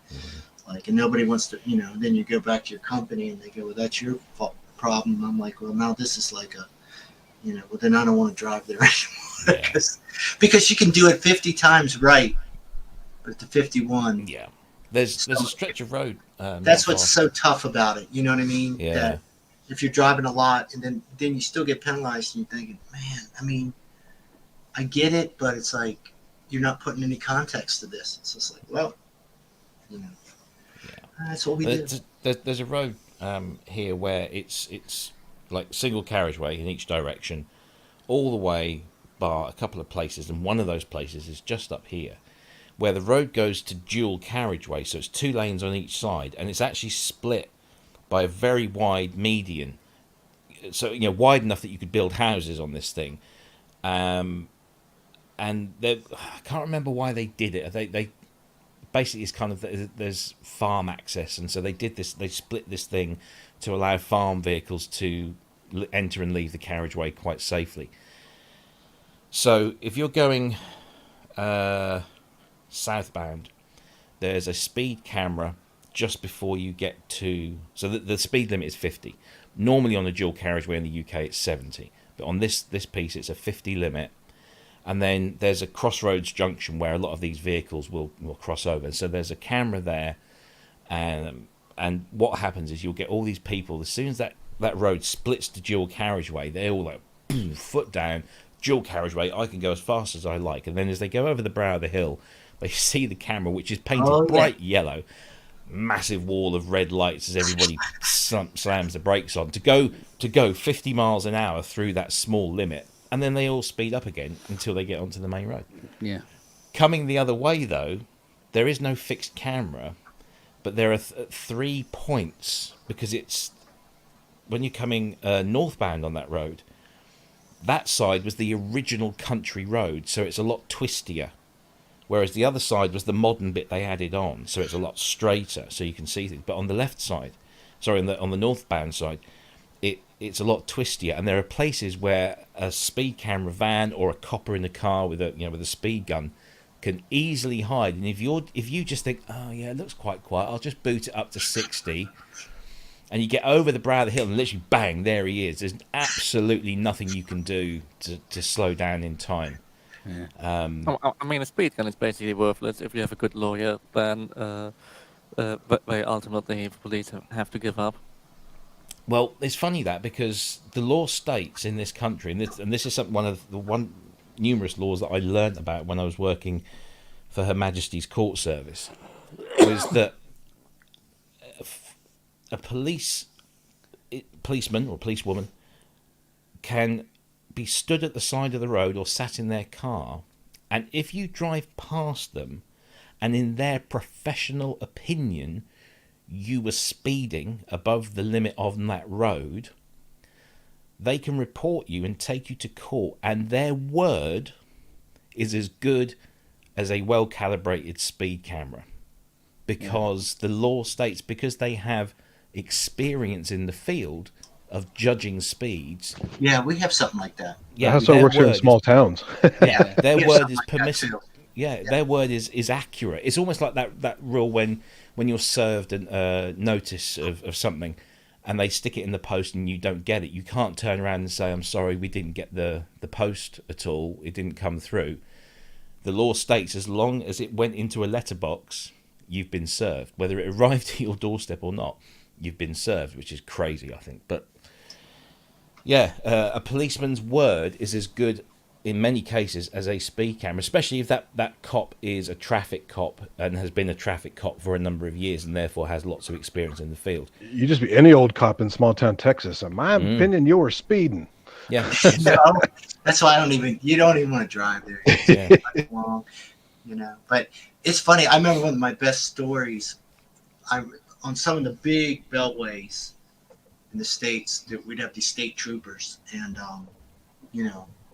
and nobody wants to, then you go back to your company, and they go, well, that's your fault. Problem. I'm like, well, now this is like a, well, then I don't want to drive there anymore because you can do it 50 times right, but the 51. Yeah, there's a stretch of road. That's what's so tough about it. You know what I mean? Yeah. That if you're driving a lot and then you still get penalized, and you're thinking, man, I mean, I get it, but it's like you're not putting any context to this. It's just like, well, that's what we do. There's a road here where it's like single carriageway in each direction, all the way bar a couple of places, and one of those places is just up here, where the road goes to dual carriageway, so it's 2 lanes on each side, and it's actually split by a very wide median, so wide enough that you could build houses on this thing. And I can't remember why they did it. They basically, it's kind of, there's farm access, and so they did this. They split this thing to allow farm vehicles to enter and leave the carriageway quite safely. So if you're going southbound, there's a speed camera just before you get to, so the speed limit is 50. Normally on a dual carriageway in the UK it's 70, but on this piece it's a 50 limit. And then there's a crossroads junction where a lot of these vehicles will cross over. So there's a camera there, and what happens is you'll get all these people, as soon as that road splits to dual carriageway, they're all like, boom, foot down, dual carriageway, I can go as fast as I like. And then as they go over the brow of the hill, they see the camera, which is painted bright yellow, massive wall of red lights as everybody slams the brakes on to go 50 miles an hour through that small limit. And then they all speed up again until they get onto the main road. Yeah. Coming the other way, though, there is no fixed camera, but there are 3 points, because it's when you're coming northbound on that road, that side was the original country road, so it's a lot twistier, whereas the other side was the modern bit they added on, so it's a lot straighter, so you can see things. But on the left side, on the northbound side, it's a lot twistier, and there are places where a speed camera van or a copper in a car with a speed gun can easily hide. And if you just think, oh yeah, it looks quite quiet, I'll just boot it up to 60, and you get over the brow of the hill and literally bang, there he is. There's absolutely nothing you can do to slow down in time. Yeah. I mean, a speed gun is basically worthless if you have a good lawyer. Then they ultimately, the police have to give up. Well, it's funny because the law states in this country, and this is one of the numerous laws that I learnt about when I was working for Her Majesty's Court Service, was that a policeman or policewoman can be stood at the side of the road or sat in their car, and if you drive past them, and in their professional opinion you were speeding above the limit on that road, they can report you and take you to court, and their word is as good as a well-calibrated speed camera, because the law states, because they have experience in the field of judging speeds. Yeah, we have something like that. Yeah, that's how it works here in small towns. Yeah, their word is like permissible. Yeah, their word is accurate. It's almost like that rule when you're served a notice of something, and they stick it in the post and you don't get it. You can't turn around and say, I'm sorry, we didn't get the post at all. It didn't come through. The law states as long as it went into a letterbox, you've been served. Whether it arrived at your doorstep or not, you've been served, which is crazy, I think. But yeah, a policeman's word is as good in many cases as a speed camera, especially if that cop is a traffic cop and has been a traffic cop for a number of years and therefore has lots of experience in the field. You just be any old cop in small town Texas. In my opinion, you were speeding. Yeah. That's why you don't even want to drive there. It's long, But it's funny. I remember one of my best stories. On some of the big beltways in the States, we'd have these state troopers, and a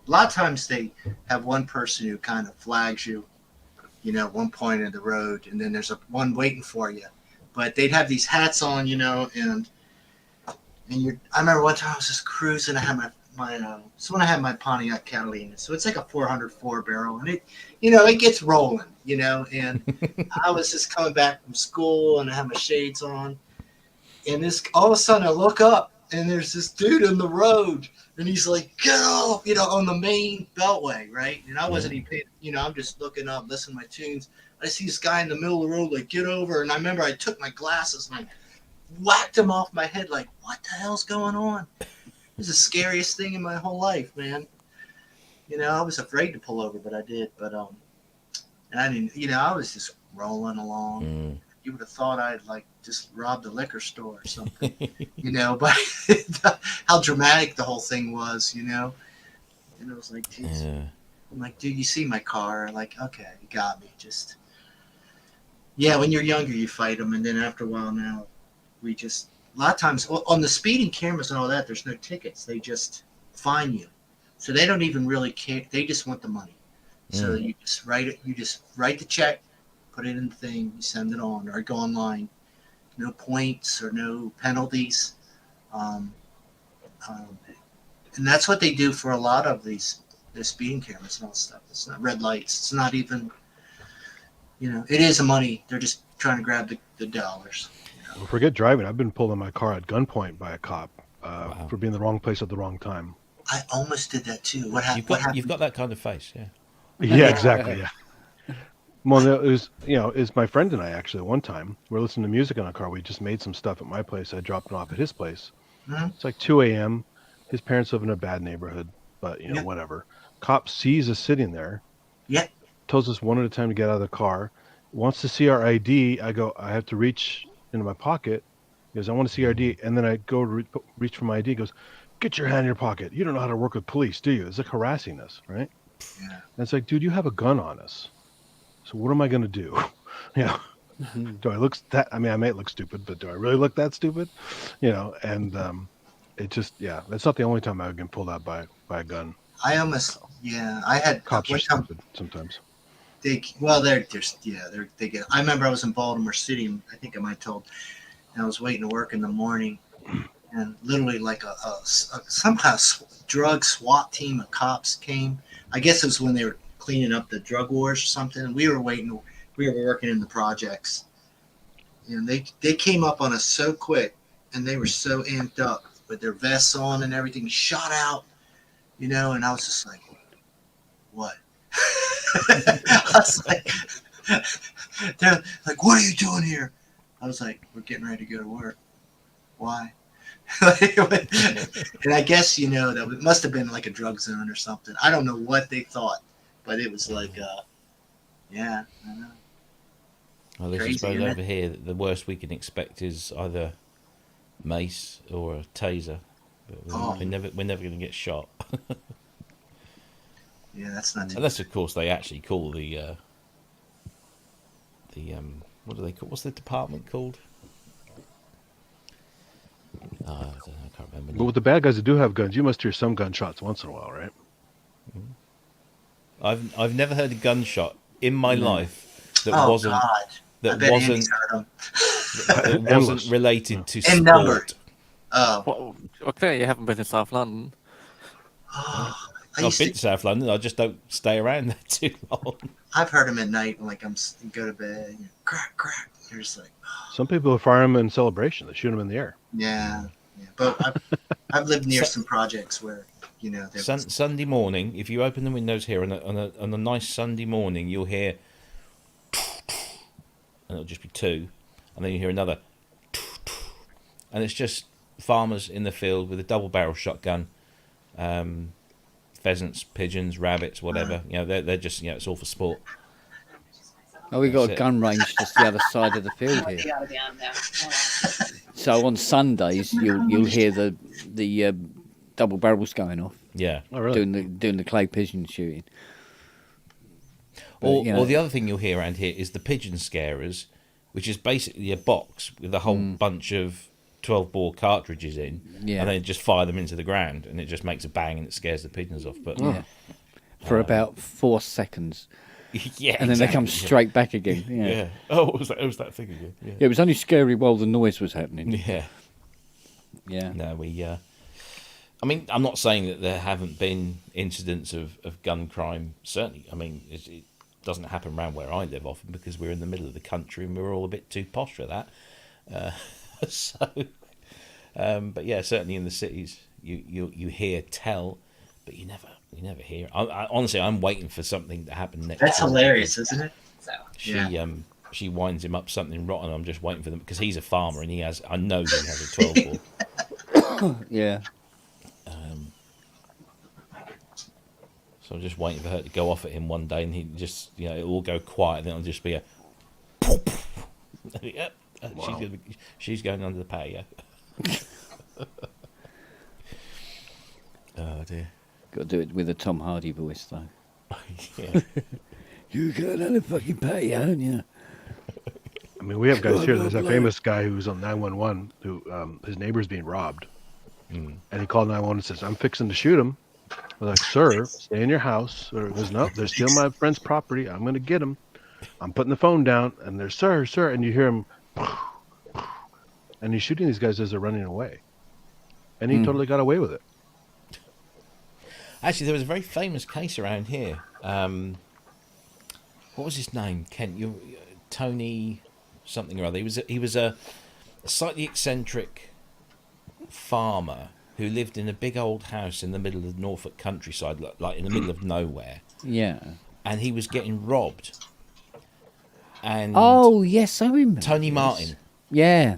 lot of times they have one person who kind of flags you, at one point in the road, and then there's one waiting for you. But they'd have these hats on, and I remember one time I was just cruising. I had I had my Pontiac Catalina, so it's like a 404 barrel, and it gets rolling, and I was just coming back from school, and I had my shades on, and all of a sudden I look up, and there's this dude in the road, and he's like, get off, on the main beltway, right? And I wasn't even, I'm just looking up, listening to my tunes. I see this guy in the middle of the road, like, get over. And I remember I took my glasses and I whacked him off my head, like, what the hell's going on? It was the scariest thing in my whole life, man. I was afraid to pull over, but I did. But I didn't, I was just rolling along. you would have thought I'd like just robbed a liquor store or something, but how dramatic the whole thing was, and it was like, geez. Yeah. I'm like, dude, you see my car? Like, okay, you got me. Just, yeah, when you're younger, you fight them. And then after a while now, a lot of times on the speeding cameras and all that, there's no tickets. They just fine you. So they don't even really care. They just want the money. So you just write the check, put it in the thing, you send it on, or go online. No points or no penalties. And that's what they do for a lot of the speeding cameras and all stuff. It's not red lights. It's not even, it is a money. They're just trying to grab the dollars. Well, forget driving. I've been pulled in my car at gunpoint by a cop for being in the wrong place at the wrong time. I almost did that too. What happened? You've got that kind of face, yeah. Yeah, exactly. Yeah. Well, it was, it's my friend and I actually one time. We're listening to music in our car. We just made some stuff at my place. I dropped it off at his place. Mm-hmm. It's like 2 a.m. His parents live in a bad neighborhood, but whatever. Cop sees us sitting there. Yeah. Tells us one at a time to get out of the car. Wants to see our ID. I go, I have to reach into my pocket. He goes, I want to see your ID. And then I go to reach for my ID. He goes, get your hand in your pocket. You don't know how to work with police, do you? It's like harassing us, right? Yeah. And it's like, dude, you have a gun on us. So what am I going to do? Do I look I may look stupid, but do I really look that stupid? And it just, that's not the only time I've been pulled out by a gun. I had cops are stupid sometimes. They get. I remember I was in Baltimore City, and I think I might have told, and I was waiting to work in the morning, and literally like some kind of drug SWAT team of cops came. I guess it was when they were cleaning up the drug wars or something, and we were waiting. We were working in the projects, and they came up on us so quick, and they were so amped up with their vests on and everything, shot out, and I was just like, what? I was like, they're like, what are you doing here? I was like, we're getting ready to go to work. Why? And I guess, that it must have been like a drug zone or something. I don't know what they thought, but it was like, I know. Well, I suppose over here, the worst we can expect is either mace or a taser. But we're never going to get shot. Yeah, that's not. Unless, of course, they actually call the what do they call? What's the department called? I don't know, I can't remember. But with the bad guys that do have guns, you must hear some gunshots once in a while, right? I've never heard a gunshot in my life that wasn't related to sport. Numbered. Well, okay, you haven't been to South London. I've been to South London. I just don't stay around there too long. I've heard them at night, like I'm go to bed. Crack, crack. You're just like. Some people fire them in celebration. They shoot them in the air. Yeah. But I've lived near some projects where Sunday morning, if you open the windows here on a nice Sunday morning, you'll hear, and it'll just be two, and then you hear another, and it's just farmers in the field with a double barrel shotgun. Pheasants, pigeons, rabbits, whatever. They're just, it's all for sport. Oh, we got a gun range just the other side of the field here. So on Sundays, you'll hear the double barrels going off. Yeah, doing the clay pigeon shooting. Or the other thing you'll hear around here is the pigeon scarers, which is basically a box with a whole bunch of 12-bore cartridges in, and then just fire them into the ground, and it just makes a bang and it scares the pigeons off. But for about 4 seconds. Yeah, and then they come straight back again. Yeah. Oh, what was that thing again? Yeah. It was only scary while the noise was happening. Yeah. Yeah. No, I mean, I'm not saying that there haven't been incidents of gun crime. Certainly, I mean, it doesn't happen around where I live often because we're in the middle of the country and we're all a bit too posh for that. But yeah, certainly in the cities, you hear tell, but you never hear. Honestly, I'm waiting for something to happen next. That's hilarious, isn't it? She winds him up something rotten. I'm just waiting for them because he's a farmer and I know he has a 12-bore. Yeah. So I'm just waiting for her to go off at him one day, and he just, it'll all go quiet, and then it'll just be a poof, Yep. Wow. She's going under the patio. Oh dear. Got to do it with a Tom Hardy voice though. Yeah. You going on the fucking patio, aren't you? I mean, we have guys here. There's a famous guy who's on 911 who his neighbor's being robbed, and he called 911 and says, "I'm fixing to shoot him." We're like, "Sir, stay in your house." Or there's no, they're stealing my friend's property. I'm gonna get him. I'm putting the phone down, and there's sir, and you hear him, and he's shooting these guys as they're running away, and he totally got away with it. Actually, there was a very famous case around here. What was his name? Kent, Tony something or other. He was a slightly eccentric farmer who lived in a big old house in the middle of the Norfolk countryside, like in the middle of nowhere. Yeah. And he was getting robbed. And oh yes, I remember. Tony Martin. Yeah.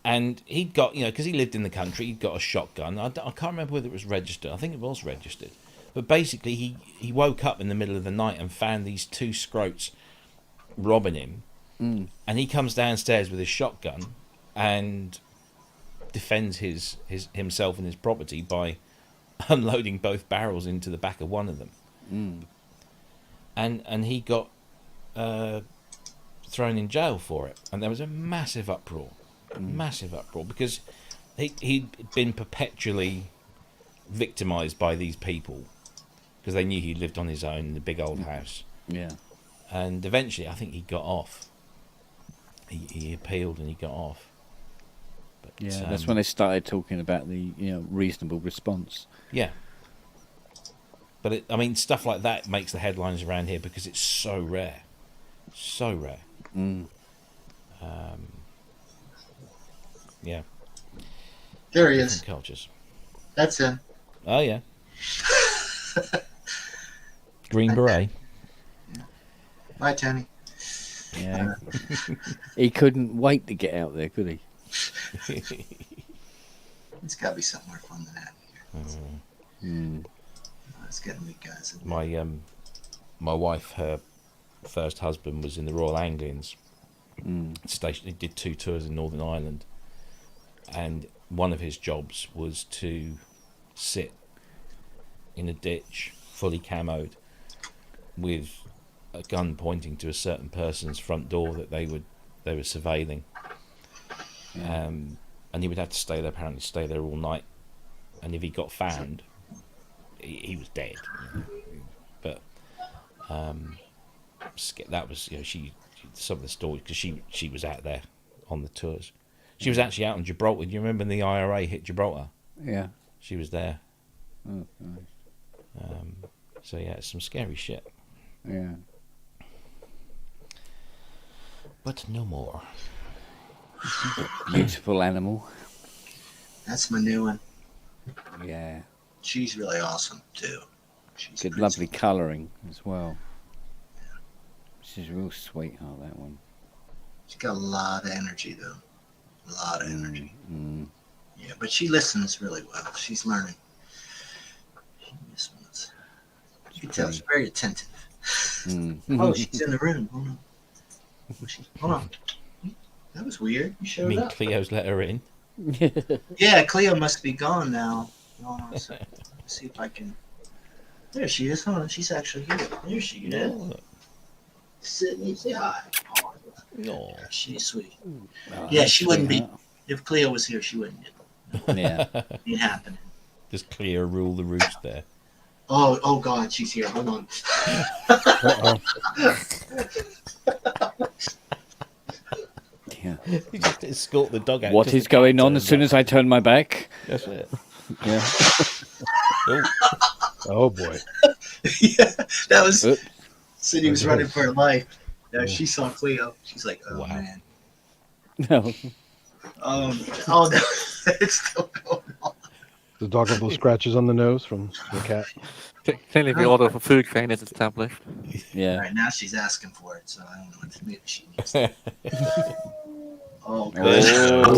And he'd got, because he lived in the country, he'd got a shotgun. I can't remember whether it was registered. I think it was registered. But basically, he woke up in the middle of the night and found these two scroats robbing him. And he comes downstairs with his shotgun and defends himself and his property by unloading both barrels into the back of one of them. And he got thrown in jail for it. And there was a massive uproar. Because he'd been perpetually victimised by these people because they knew he lived on his own in a big old house. Yeah. And eventually, I think he got off. He appealed and he got off. But, yeah, that's when they started talking about the reasonable response. Yeah. But stuff like that makes the headlines around here because it's so rare. So rare. Yeah. There he is. Cultures. That's him. Oh yeah. Green beret. Bye, Tony. Yeah. He couldn't wait to get out there, could he? It's got to be something more fun than that here. It's getting me, guys. My wife, her first husband was in the Royal Anglians. Station. He did 2 tours in Northern Ireland, and one of his jobs was to sit in a ditch, fully camoed, with a gun pointing to a certain person's front door that they were surveilling. And he would have to stay there all night. And if he got found, he was dead. But that was some of the stories because she was out there on the tours. She was actually out in Gibraltar. Do you remember when the IRA hit Gibraltar? Yeah. She was there. Oh, nice. So yeah, it's some scary shit. Yeah. But no more. Beautiful animal. That's my new one. Yeah. She's really awesome too. She's good, lovely colouring as well. She's a real sweetheart, that one. She's got a lot of energy though. A lot of energy. Yeah, but she listens really well. She's learning. You can tell she's very attentive. Oh, she's in the room. Hold on. Hold on. That was weird. You showed up. Cleo's let her in. Yeah, Cleo must be gone now. Hold on a second. Let's see if I can. There she is. Hold on. She's actually here. There she is. Sydney, say hi. No. She's sweet. Oh, yeah, she wouldn't be. If Cleo was here, she wouldn't get. Yeah. It happened. Does Cleo rule the roost there? Oh God, she's here. Hold on. Yeah. You just escort the dog out. What is going on as soon as I turn my back? That's it. Yeah. Oh boy. Yeah, that was. Sydney was running for her life. No, she saw Cleo. She's like, oh wow. Man. No. Oh no, it's still going on. The dog have those scratches on the nose from the cat. Clearly, the order for food chain is established. Yeah. Right now, she's asking for it, so I don't know what maybe she needs. Oh, good. There she goes.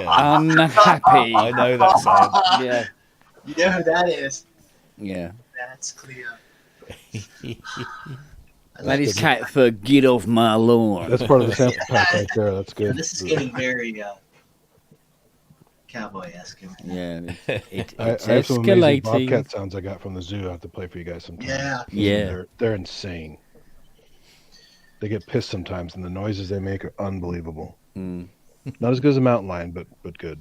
Unhappy. I know that sound. Yeah. You know who that is? Yeah. That's Cleo. That is cat for get off my lawn. That's part of the sample pack right there. That's good. Yeah, this is getting very cowboy-esque. Yeah, it's I have some amazing escalating. bobcat sounds I got from the zoo. I have to play for you guys sometime. Yeah. Yeah. They're insane. They get pissed sometimes, and the noises they make are unbelievable. Mm. Not as good as a mountain lion, but good.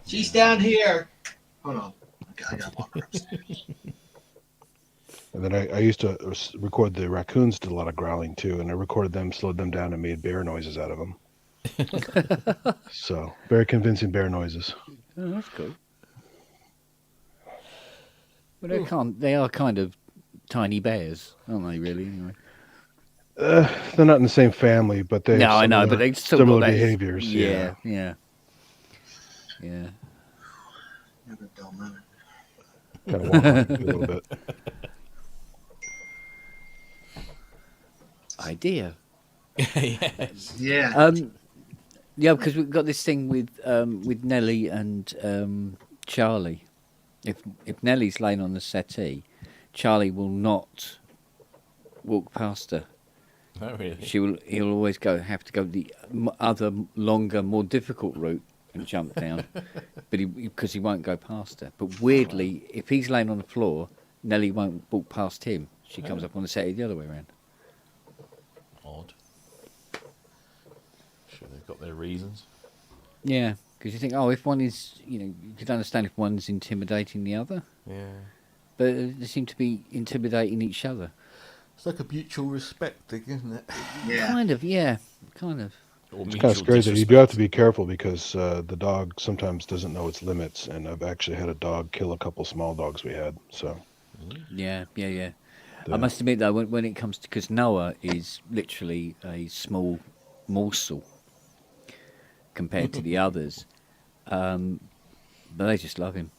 She's down here. Hold on. I got to walk her upstairs. And then I used to record the raccoons did a lot of growling too, and I recorded them, slowed them down, and made bear noises out of them. So very convincing bear noises. Oh, that's cool. Well, they are kind of tiny bears, aren't they? Really, anyway. They're not in the same family, but they. No, have I know, but they still similar got that, behaviors. Yeah. Never a dull moment. Kind of walk around a little bit. Idea. Yes. Yeah. Yeah, because we've got this thing with Nelly and Charlie. If Nellie's laying on the settee, Charlie will not walk past her. Oh, really? He'll always have to go the other longer, more difficult route and jump down, because he won't go past her. But weirdly, if he's laying on the floor, Nellie won't walk past him. She comes up on the settee the other way around. Odd. Sure, they've got their reasons. Yeah, because you think, if one is, you could understand if one's intimidating the other. Yeah. But they seem to be intimidating each other. It's like a mutual respect thing, isn't it? Yeah. Kind of, yeah. Kind of. It's kind of scary that you do have to be careful because the dog sometimes doesn't know its limits, and I've actually had a dog kill a couple small dogs we had. So. Yeah. I must admit though, when it comes to, because Noah is literally a small morsel compared to the others, but they just love him.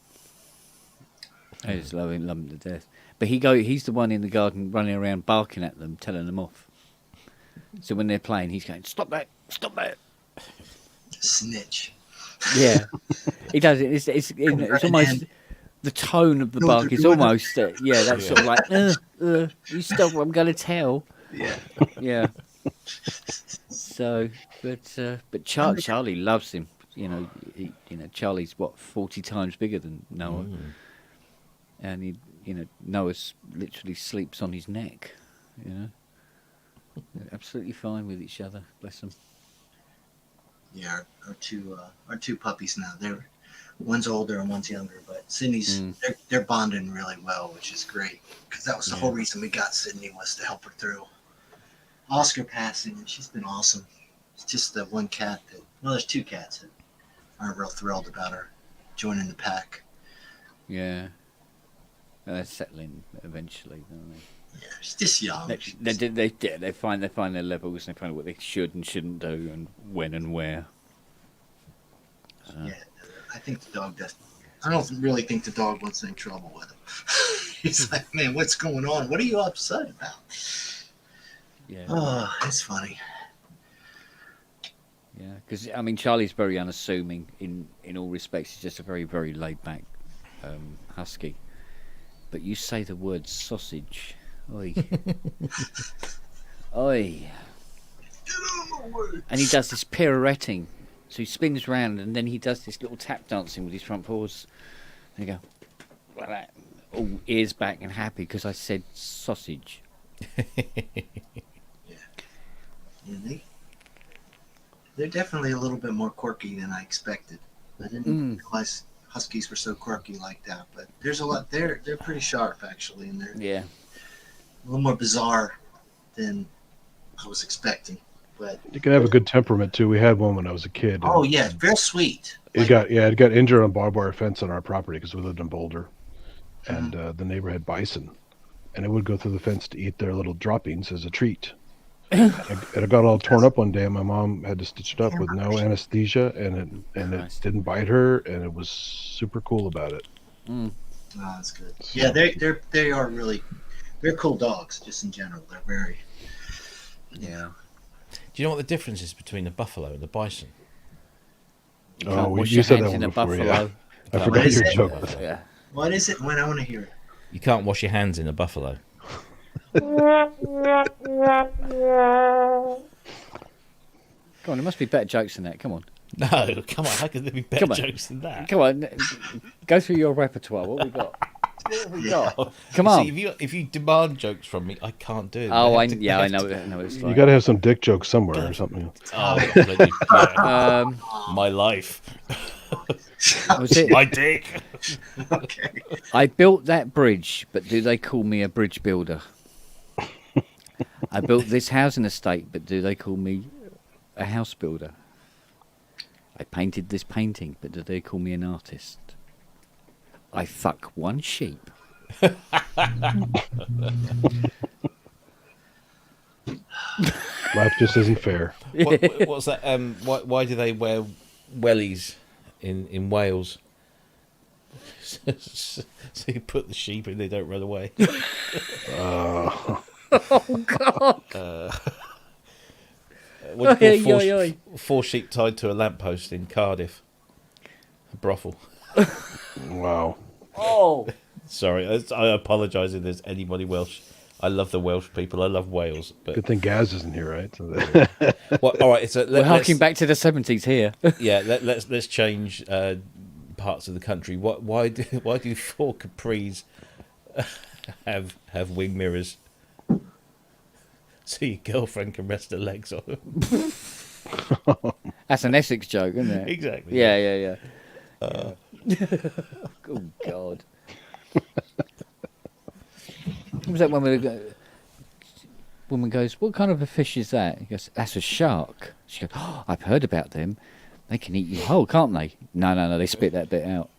They just love him to death. But he's the one in the garden running around barking at them, telling them off. So when they're playing, he's going, "Stop that! Stop that!" Snitch. Yeah, he does it. It's almost the tone of the bark is almost that's sort of like, you stop! I'm going to tell. Yeah. So, but Charlie loves him. Charlie's 40 times bigger than Noah, and Noah literally sleeps on his neck. They're absolutely fine with each other. Bless them. Yeah, our two puppies now. One's older and one's younger, but Sydney's they're bonding really well, which is great because that was the whole reason we got Sydney, was to help her through Oscar passing, and she's been awesome. It's just the one cat there's two cats that aren't real thrilled about her joining the pack. Yeah, they're settling eventually, don't they? Yeah, she's just young. They find their levels, and they find what they should and shouldn't do, and when and where. Yeah, I think the dog does. I don't really think the dog wants any trouble with him. He's like, "Man, what's going on? What are you upset about?" Yeah. Oh, it's funny. Yeah, because Charlie's very unassuming in all respects. He's just a very, very laid back husky. But you say the word sausage, oi, oi, and he does this pirouetting. So he spins round and then he does this little tap dancing with his front paws. And you go, like that, all ears back and happy because I said sausage. Yeah, they're definitely a little bit more quirky than I expected. I didn't realize huskies were so quirky like that, but there's a lot. They're pretty sharp actually, and they're a little more bizarre than I was expecting. But you can have a good temperament too. We had one when I was a kid. Oh yeah, very sweet. It got injured on barbed wire fence on our property because we lived in Boulder, and the neighbor had bison, and it would go through the fence to eat their little droppings as a treat. And it got all torn up one day, and my mom had to stitch it up with no anesthesia, and it didn't bite her, and it was super cool about it. Oh, that's good. So, yeah, they are really, they're cool dogs just in general. They're very. Yeah. Do you know what the difference is between a buffalo and a bison? You said that one before. Yeah. I forgot your joke. What is it? When I want to hear it. You can't wash your hands in a buffalo. Come on, there must be better jokes than that. Come on. No, come on. How could there be better jokes than that? Come on, go through your repertoire. What we got? What have we got? Come on. See, if you demand jokes from me, I can't do it. Oh, I know. I know it's like. You got to have some dick jokes somewhere or something. Oh, yeah. My life. Was it my dick? Okay. I built that bridge, but do they call me a bridge builder? I built this housing estate, but do they call me a house builder? I painted this painting, but do they call me an artist? I fuck one sheep. Life just isn't fair. What's that? Why do they wear wellies in Wales? So you put the sheep in, they don't run away. Oh God! What do you call four sheep tied to a lamppost in Cardiff? A brothel. Wow. Oh. Sorry, I apologise if there's anybody Welsh. I love the Welsh people. I love Wales. But good thing Gaz isn't here, right? So well, all right. So we're harking back to the 70s here. Yeah, let's change parts of the country. Why do four Capris have wing mirrors? So your girlfriend can rest her legs on them. That's an Essex joke, isn't it? Exactly. Yeah. Oh God. What was that woman goes, what kind of a fish is that? He goes, that's a shark. She goes, oh, I've heard about them. They can eat you whole, can't they? No, they spit that bit out.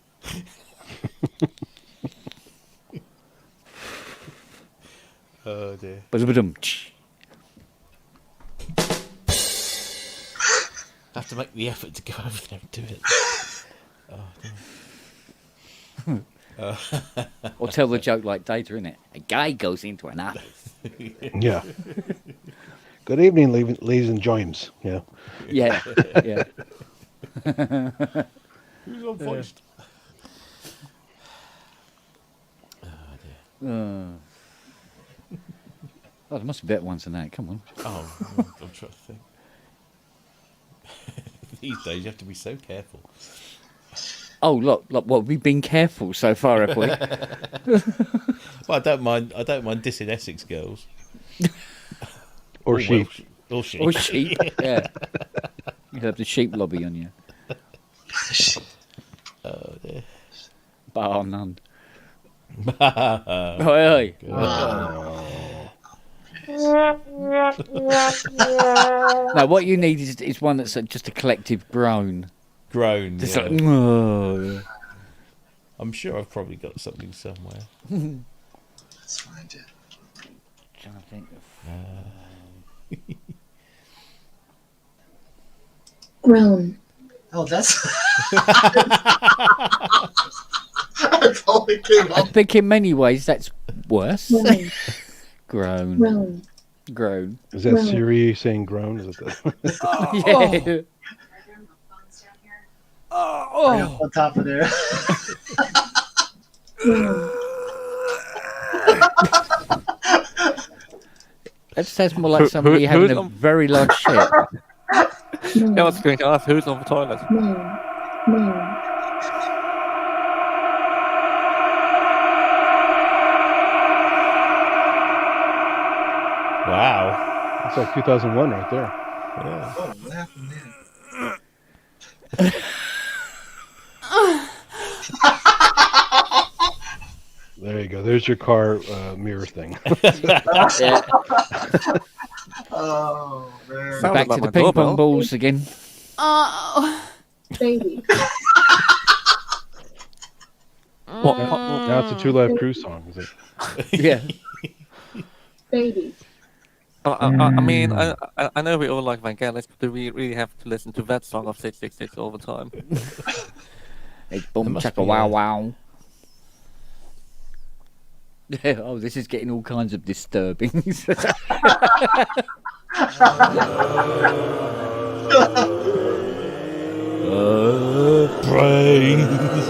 Oh dear. I have to make the effort to go over there and do it. Or tell the joke like Data, innit? A guy goes into an office. Yeah. Good evening, ladies and James. Yeah. Yeah. Who's on first? Oh, there must be better ones than that. Come on. Oh, I'm trying to think. These days, you have to be so careful. Oh, look! What we've been careful so far, have we? Well, I don't mind dissing Essex girls. Or sheep. Or sheep. Or sheep. Yeah. You have the sheep lobby on you. Oh dear. Bar none. Oi. No, what you need is one that's just a collective groan. Just yeah. like, oh. I'm sure I've probably got something somewhere. Let's find it. Trying to think of. Groan. Oh, that's. That's all it came I up. think in many ways that's worse. Groan. Groan. Groan. Is that Siri saying groan? Is it that? Yeah. Right up on top of there. That sounds more like somebody having a very large shit. Yeah, what's going on? Who's on the toilet? Wow. It's like 2001 right there. Yeah. Oh, what happened there? There you go. There's your car mirror thing. Yeah. Oh, man. Back to the ping pong balls again. Oh, baby. Now it's a Two Live Crew song, is it? Yeah. Baby. I mean, I know we all like Vangelis, but do we really have to listen to that song of 666 all the time? It's boom chaka wow wow. Yeah, oh, this is getting all kinds of disturbing. Brains.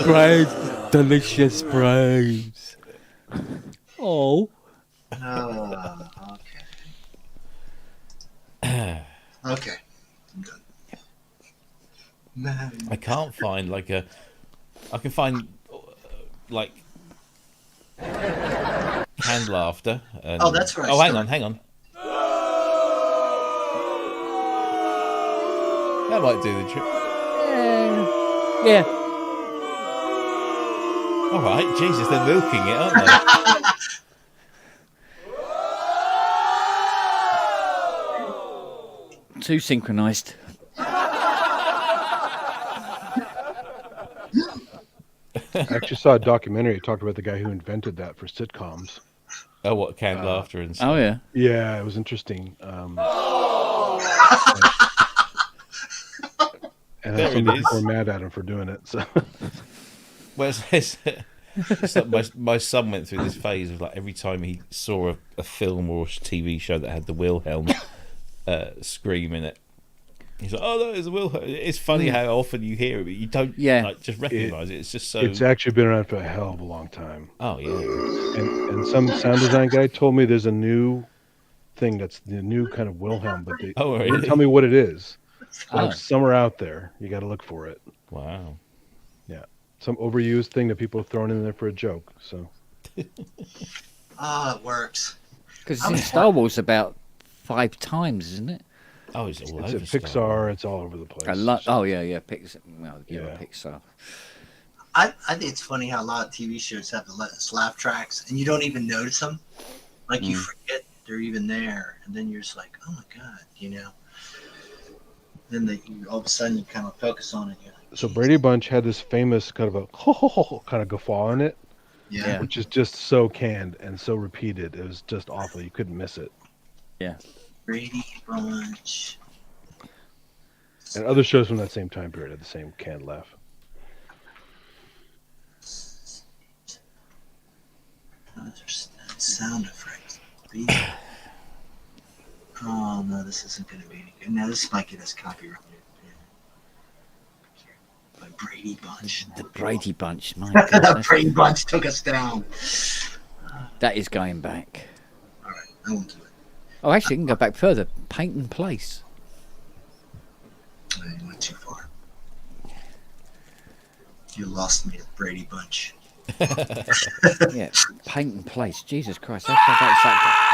Brains. Delicious brains. Oh. Okay. Okay. I'm good. I can't find I can find like canned laughter. And, oh, that's right. Oh, hang on. That might do the trick. Yeah. All right, Jesus, they're milking it, aren't they? Too synchronised. I actually saw a documentary that talked about the guy who invented that for sitcoms. Oh, what canned laughter and stuff. Oh yeah. Yeah, it was interesting. And then some people were mad at him for doing it. So, my son went through this phase of like every time he saw a film or a TV show that had the Wilhelm scream in it, he's like, "Oh, that is a Wilhelm." It's funny how often you hear it, but you don't just recognise it. It's just so. It's actually been around for a hell of a long time. Oh yeah. And some sound design guy told me there's a new thing that's the new kind of Wilhelm, but they didn't tell me what it is. So somewhere out there, you got to look for it. Wow. Yeah, some overused thing that people have thrown in there for a joke. So. It works. Because it's in Star Wars about 5 times, isn't it? Oh, it's all it's over. At Pixar, it's all over the place. Yeah, Pixar. Well, Pixar. I think it's funny how a lot of TV shows have the laugh tracks, and you don't even notice them. Like you forget they're even there, and then you're just like, "Oh my god," Then all of a sudden you kind of focus on it. You're like, so Brady Bunch had this famous kind of a kind of guffaw in it, which is just so canned and so repeated. It was just awful. You couldn't miss it. Yeah. Brady Bunch. And other shows from that same time period had the same canned laugh. Sound effects. Oh no, this isn't going to be any good. Now this might get us copyrighted. By Brady Bunch. The Brady Bunch, my God. The Brady Bunch took us down. That is going back. All right, I won't do it. Oh, actually, you can go back further. Peyton Place. I went too far. You lost me at Brady Bunch. Yeah, Peyton Place. Jesus Christ, that's that.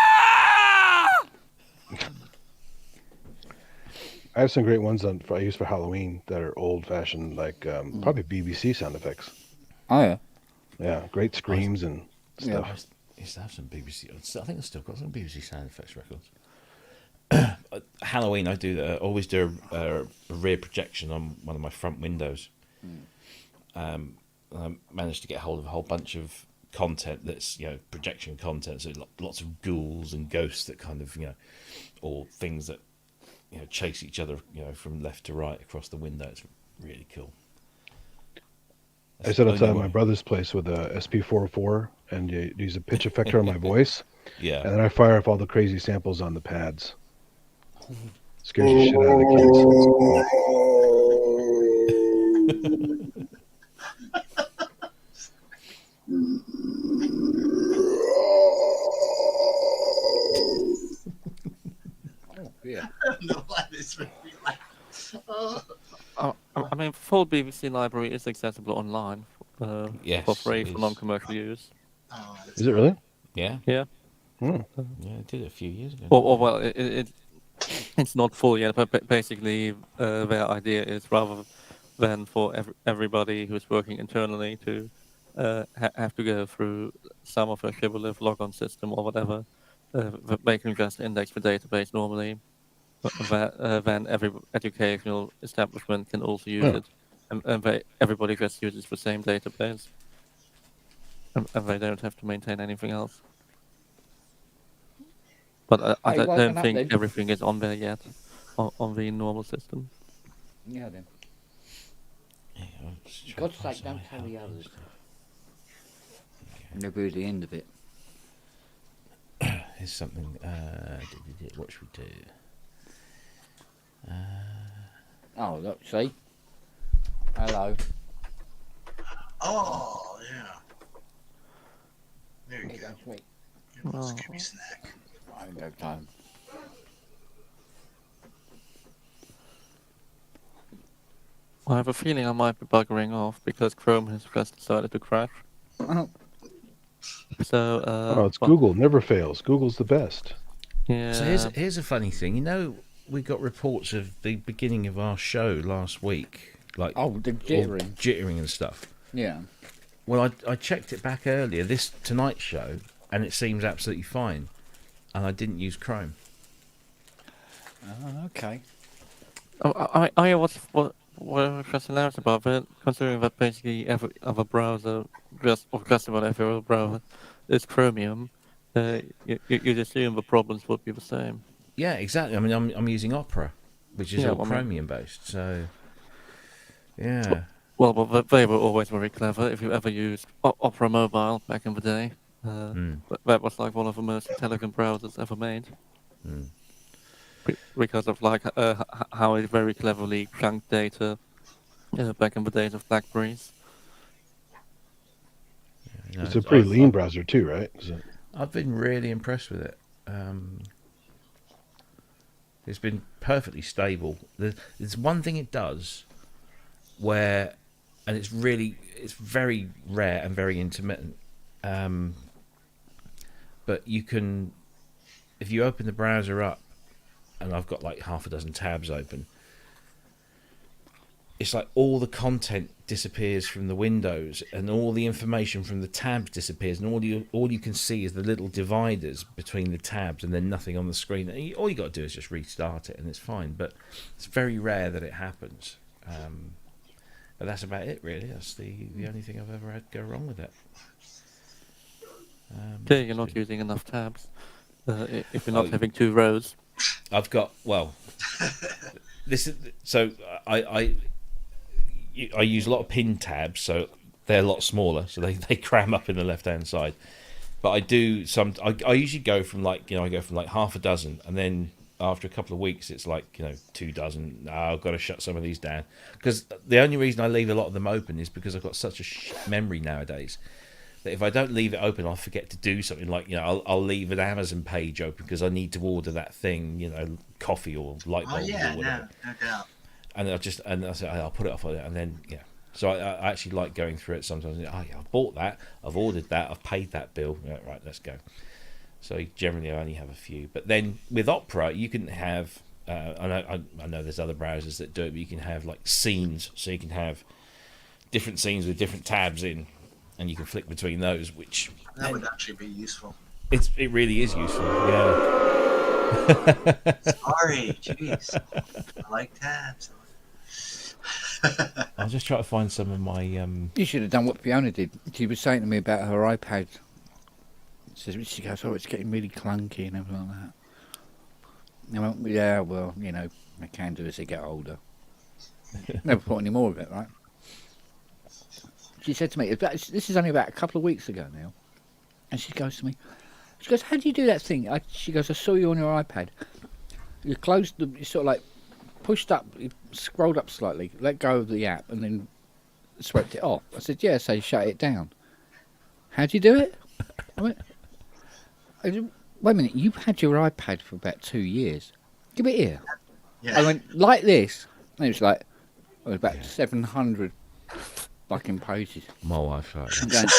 I have some great ones I use for Halloween that are old-fashioned, like probably BBC sound effects. Oh yeah. Yeah, great screams and stuff. I used to have some BBC. I think I've still got some BBC sound effects records. Halloween, I always do a rear projection on one of my front windows. I managed to get hold of a whole bunch of content that's projection content, so lots of ghouls and ghosts that kind of or things that chase each other from left to right across the window. It's really cool. I sit outside my brother's place with a SP404 and you use a pitch effector on my voice. Yeah. And then I fire off all the crazy samples on the pads. Scares the shit out of the kids. Yeah. I mean, full BBC library is accessible online for free for non-commercial use. Is it really? Yeah. Yeah. Yeah, I did it a few years ago. Well, it's not full yet, but basically their idea is rather than for everybody who's working internally to have to go through some of a shibboleth logon system or whatever, they can just index the database normally. Then every educational establishment can also use it, and everybody just uses the same database, and they don't have to maintain anything else. But I don't think everything is on there yet, on the normal system. Yeah, then. God's sake, don't tell the others. And they'll be at the end of it. Here's something. What should we do? Oh, look, see? Hello. Oh, yeah. There you go. Sweet. Let's give me a snack. I ain't got time. I have a feeling I might be buggering off because Chrome has just decided to crash. Oh. So, it's Google. Never fails. Google's the best. Yeah. So here's a funny thing. You know, we got reports of the beginning of our show last week, like the jittering, jittering and stuff. Yeah. Well, I checked it back earlier, this tonight's show, and it seems absolutely fine. And I didn't use Chrome. Oh, okay. I was what just announced about it, considering that basically every other browser, just about every other browser, is Chromium. You'd assume the problems would be the same. Yeah, exactly. I mean, I'm using Opera, which is all Chromium based. So, yeah. Well, but they were always very clever. If you ever used Opera Mobile back in the day, that was like one of the most intelligent browsers ever made. Because of like how it very cleverly chunked data back in the days of Blackberries. Yeah, it's a pretty lean browser too, right? I've been really impressed with it. It's been perfectly stable. There's one thing it does where, and it's very rare and very intermittent. But you can, if you open the browser up, and I've got like half a dozen tabs open, it's like all the content disappears from the windows and all the information from the tabs disappears, and all you can see is the little dividers between the tabs and then nothing on the screen. And all you got to do is just restart it and it's fine, but it's very rare that it happens. But that's about it, really. That's the only thing I've ever had go wrong with it. You're not using enough tabs. If you're not having 2 rows. I've got, well, this is, so I use a lot of pin tabs, so they're a lot smaller, so they cram up in the left hand side. But I do I usually go from like half a dozen, and then after a couple of weeks it's like 2 dozen. I've got to shut some of these down, because the only reason I leave a lot of them open is because I've got such a shit memory nowadays that if I don't leave it open, I'll forget to do something. Like I'll leave an Amazon page open because I need to order that thing, coffee or light bulbs or whatever. No doubt. And I'll put it off on it, and then So I actually like going through it sometimes. Oh yeah, I bought that, I've ordered that, I've paid that bill. Yeah, right, let's go. So generally I only have a few. But then with Opera, you can have. I know there's other browsers that do it, but you can have like scenes. So you can have different scenes with different tabs in, and you can flick between those. Which that would actually be useful. It really is useful. Yeah. Sorry, jeez. I like tabs. I'll just try to find some of my. You should have done what Fiona did. She was saying to me about her iPad. She goes, "Oh, it's getting really clunky and everything like that." I went, "Yeah, well, they can do as they get older." Never thought any more of it, right? She said to me, "This is only about a couple of weeks ago now," and she goes to me, "She goes, how do you do that thing?" She goes, "I saw you on your iPad. You closed the, you sort of like pushed up, you scrolled up slightly, let go of the app, and then swept it off." I said, "Yeah, so you shut it down." "How do you do it?" I went, "Wait a minute, you've had your iPad for about 2 years. Give it here." Yeah. I went, "Like this?" And it was like, about 700 fucking pages. My wife's like that.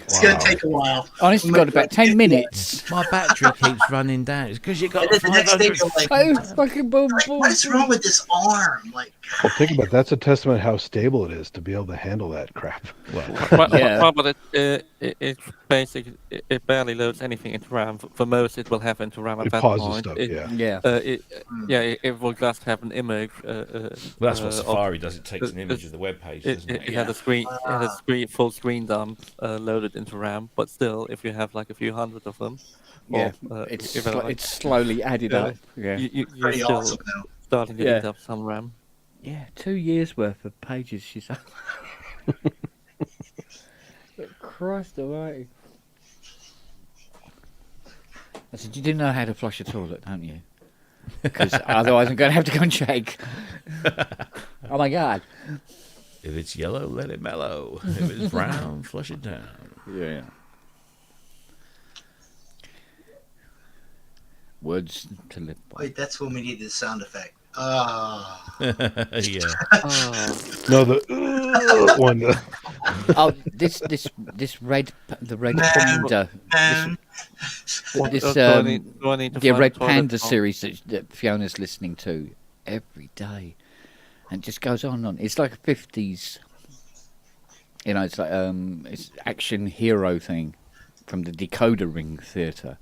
It's going to take a while. Honestly, got about 10 minutes. My battery keeps running down. It's because you got the next day you're like, fucking boom, boom. What is wrong with this arm? Like, well, think about it. That's a testament how stable it is to be able to handle that crap. Well, but it's basically it barely loads anything into RAM. For most, it will have into RAM at that point. Stuff, it will just have an image. Well, that's what Safari does. It takes an image of the web page, doesn't it? It has a screen, full screen dump loaded into RAM, but still, if you have like a few hundred of them, it's slowly added up. Yeah, you're still awesome starting to eat up some RAM. Yeah, 2 years worth of pages. She said. Christ almighty! I said, "You do know how to flush a toilet, don't you? Because otherwise I'm going to have to go and check." Oh my God! If it's yellow, let it mellow. If it's brown, flush it down. Yeah. Words to live by. Wait, that's when we need the sound effect. Yeah. No, the one. Oh, this red panda. The Red Panda series that Fiona's listening to every day, and it just goes on and on. It's like a 50s, it's like it's action hero thing from the Decoder Ring Theatre,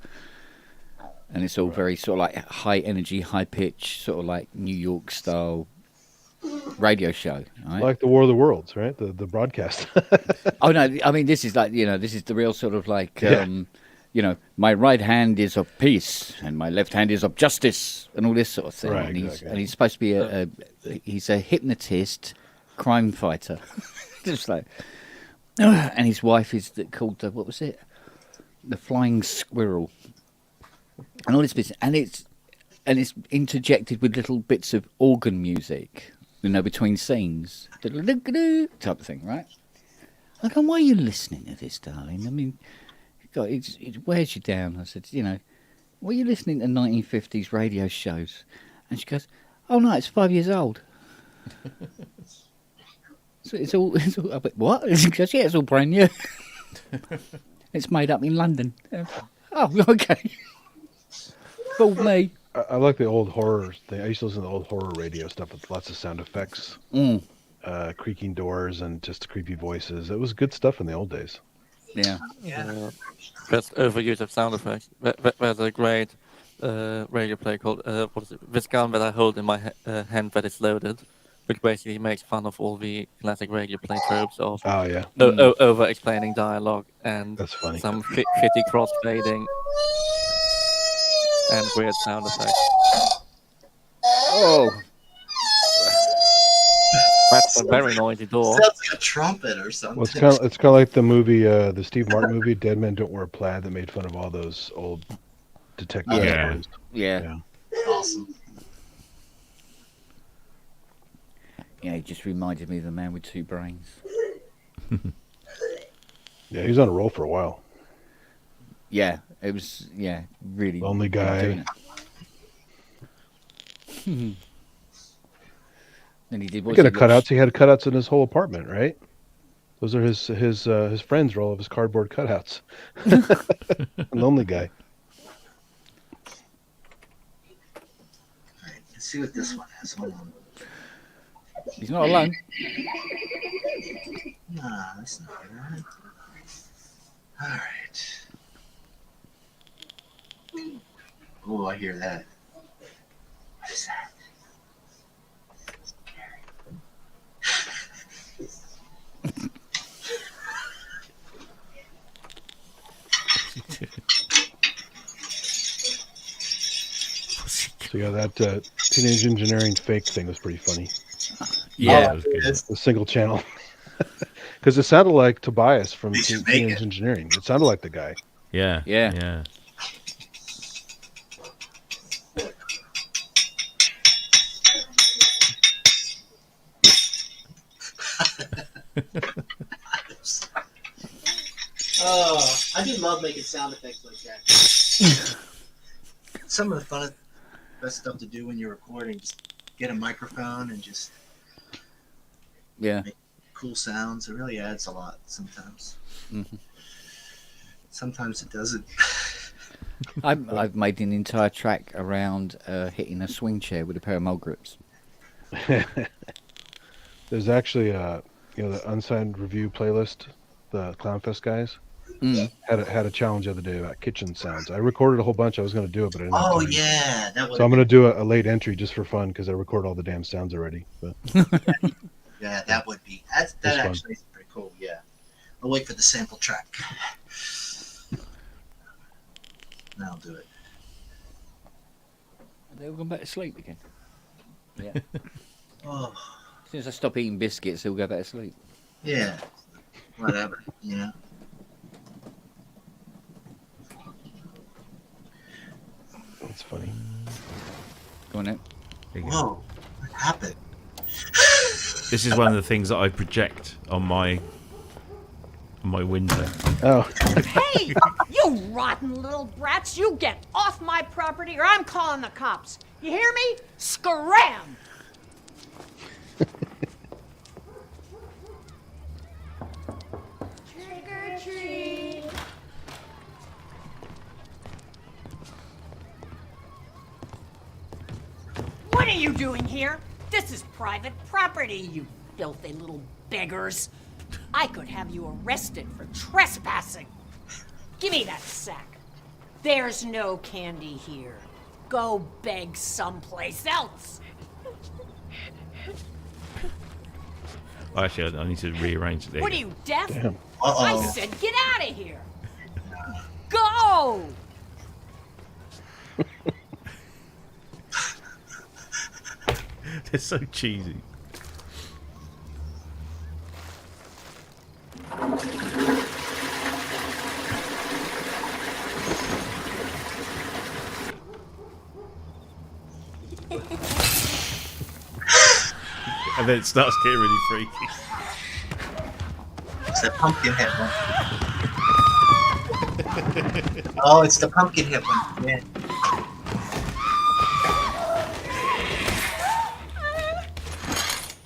and it's all very sort of like high energy, high pitch, sort of like New York style radio show, right? Like the War of the Worlds, right? The broadcast. Oh no, I mean this is like this is the real sort of like my right hand is of peace and my left hand is of justice and all this sort of thing. Right, and exactly. he's supposed to be he's a hypnotist, crime fighter, just like, and his wife is called what was it? The Flying Squirrel, and all this business, and it's interjected with little bits of organ music, between scenes, type of thing, right? I go, why are you listening to this, darling? I mean, God, it wears you down. I said, why are you listening to 1950s radio shows? And she goes, oh no, it's 5 years old. So it's all I went, what? She goes, yeah, it's all brand new. It's made up in London. Oh, okay. Fooled me. I like the old horror thing. I used to listen to the old horror radio stuff with lots of sound effects, creaking doors and just creepy voices. It was good stuff in the old days. Yeah. Best overuse of sound effects. There's a great radio play called what is it? This gun that I hold in my hand that is loaded, which basically makes fun of all the classic radio play tropes of over explaining dialogue and that's funny. Some shitty cross fading and weird sound effects. Oh. That's a very noisy door. Sounds like a trumpet or something. Well, it's kind of like the movie, the Steve Martin movie, Dead Men Don't Wear Plaid, that made fun of all those old detective stories. Yeah. Awesome. Yeah, it just reminded me of the man with two brains. Yeah, he was on a roll for a while. Yeah, it was, really. Lonely guy. And he did. He had cutouts. He had cutouts in his whole apartment, right? Those are his friends. Are all of his cardboard cutouts. Lonely guy. All right, let's see what this one has. Hold on. He's not alone. Nah, that's not good. All right. Oh, I hear that. What is that? So yeah, that Teenage Engineering fake thing was pretty funny. Yeah, that was good. The single channel. Because it sounded like Tobias from Teenage Engineering. It sounded like the guy. Yeah. Oh, I do love making sound effects like that. Some of the best stuff to do when you're recording, just get a microphone and just make cool sounds. It really adds a lot sometimes. Mm-hmm. Sometimes it doesn't. I've made an entire track around hitting a swing chair with a pair of mole grips. There's actually the unsigned review playlist, the Clownfest guys had a challenge the other day about kitchen sounds. I recorded a whole bunch. I was going to do it, but I didn't have time. Yeah, that was. So I'm going to do a late entry just for fun because I recorded all the damn sounds already. But yeah, that would be that actually is pretty cool. Yeah, I'll wait for the sample track. Then I'll do it. They'll go back to sleep again. Yeah. Oh. As soon as I stop eating biscuits, they'll go back to sleep. Yeah. Whatever. Yeah. That's funny. Go on now. Whoa! What happened? This is one of the things that I project on my my window. Oh. Hey, you rotten little brats! You get off my property or I'm calling the cops. You hear me? Scram! Trick or treat. What are you doing here? This is private property, you filthy little beggars. I could have you arrested for trespassing. Give me that sack. There's no candy here. Go beg someplace else. Actually, I need to rearrange it. What are you, deaf? Damn. I said get out of here. Go! They're so cheesy. And then it starts getting really freaky. It's the pumpkin head one. Oh, it's the pumpkin head one. Yeah.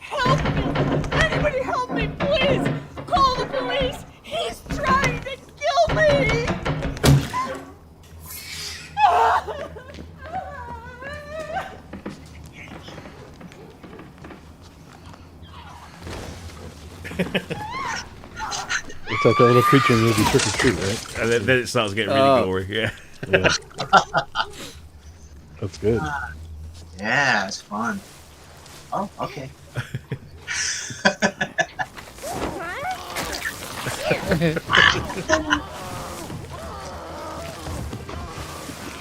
Help me! Anybody help me, please! Call the police! He's trying to kill me! It's like that little creature in the movie Trick or Treat, right? And then it starts getting really gory. Yeah. Yeah. That's good. Yeah, it's fun. Oh, okay.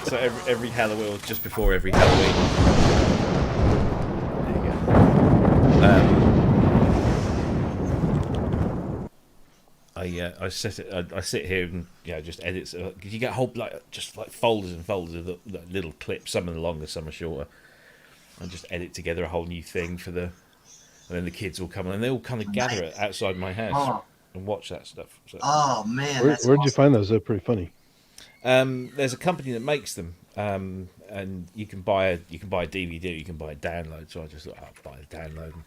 So every Halloween, or just before every Halloween, there you go. I set it. I sit here and just edit. Because you get a whole just folders and folders of little clips. Some are longer, some are shorter. I just edit together a whole new thing for and then the kids will come and they all kind of gather outside my house and watch that stuff. So. Oh man, where'd you find those? They're pretty funny. There's a company that makes them, and you can buy a DVD, you can buy a download. So I just thought I'll buy a download. And,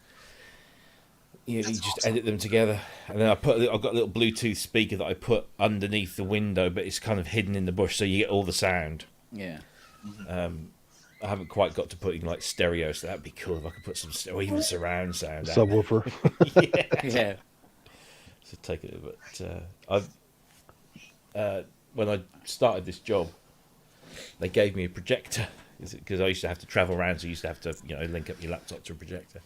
you just edit them together, and then I've got a little Bluetooth speaker that I put underneath the window, but it's kind of hidden in the bush, so you get all the sound. Yeah. I haven't quite got to putting stereo, so that'd be cool if I could put some, or even surround sound. Subwoofer. Yeah. So take it, but when I started this job, they gave me a projector because I used to have to travel around, so you used to have to link up your laptop to a projector.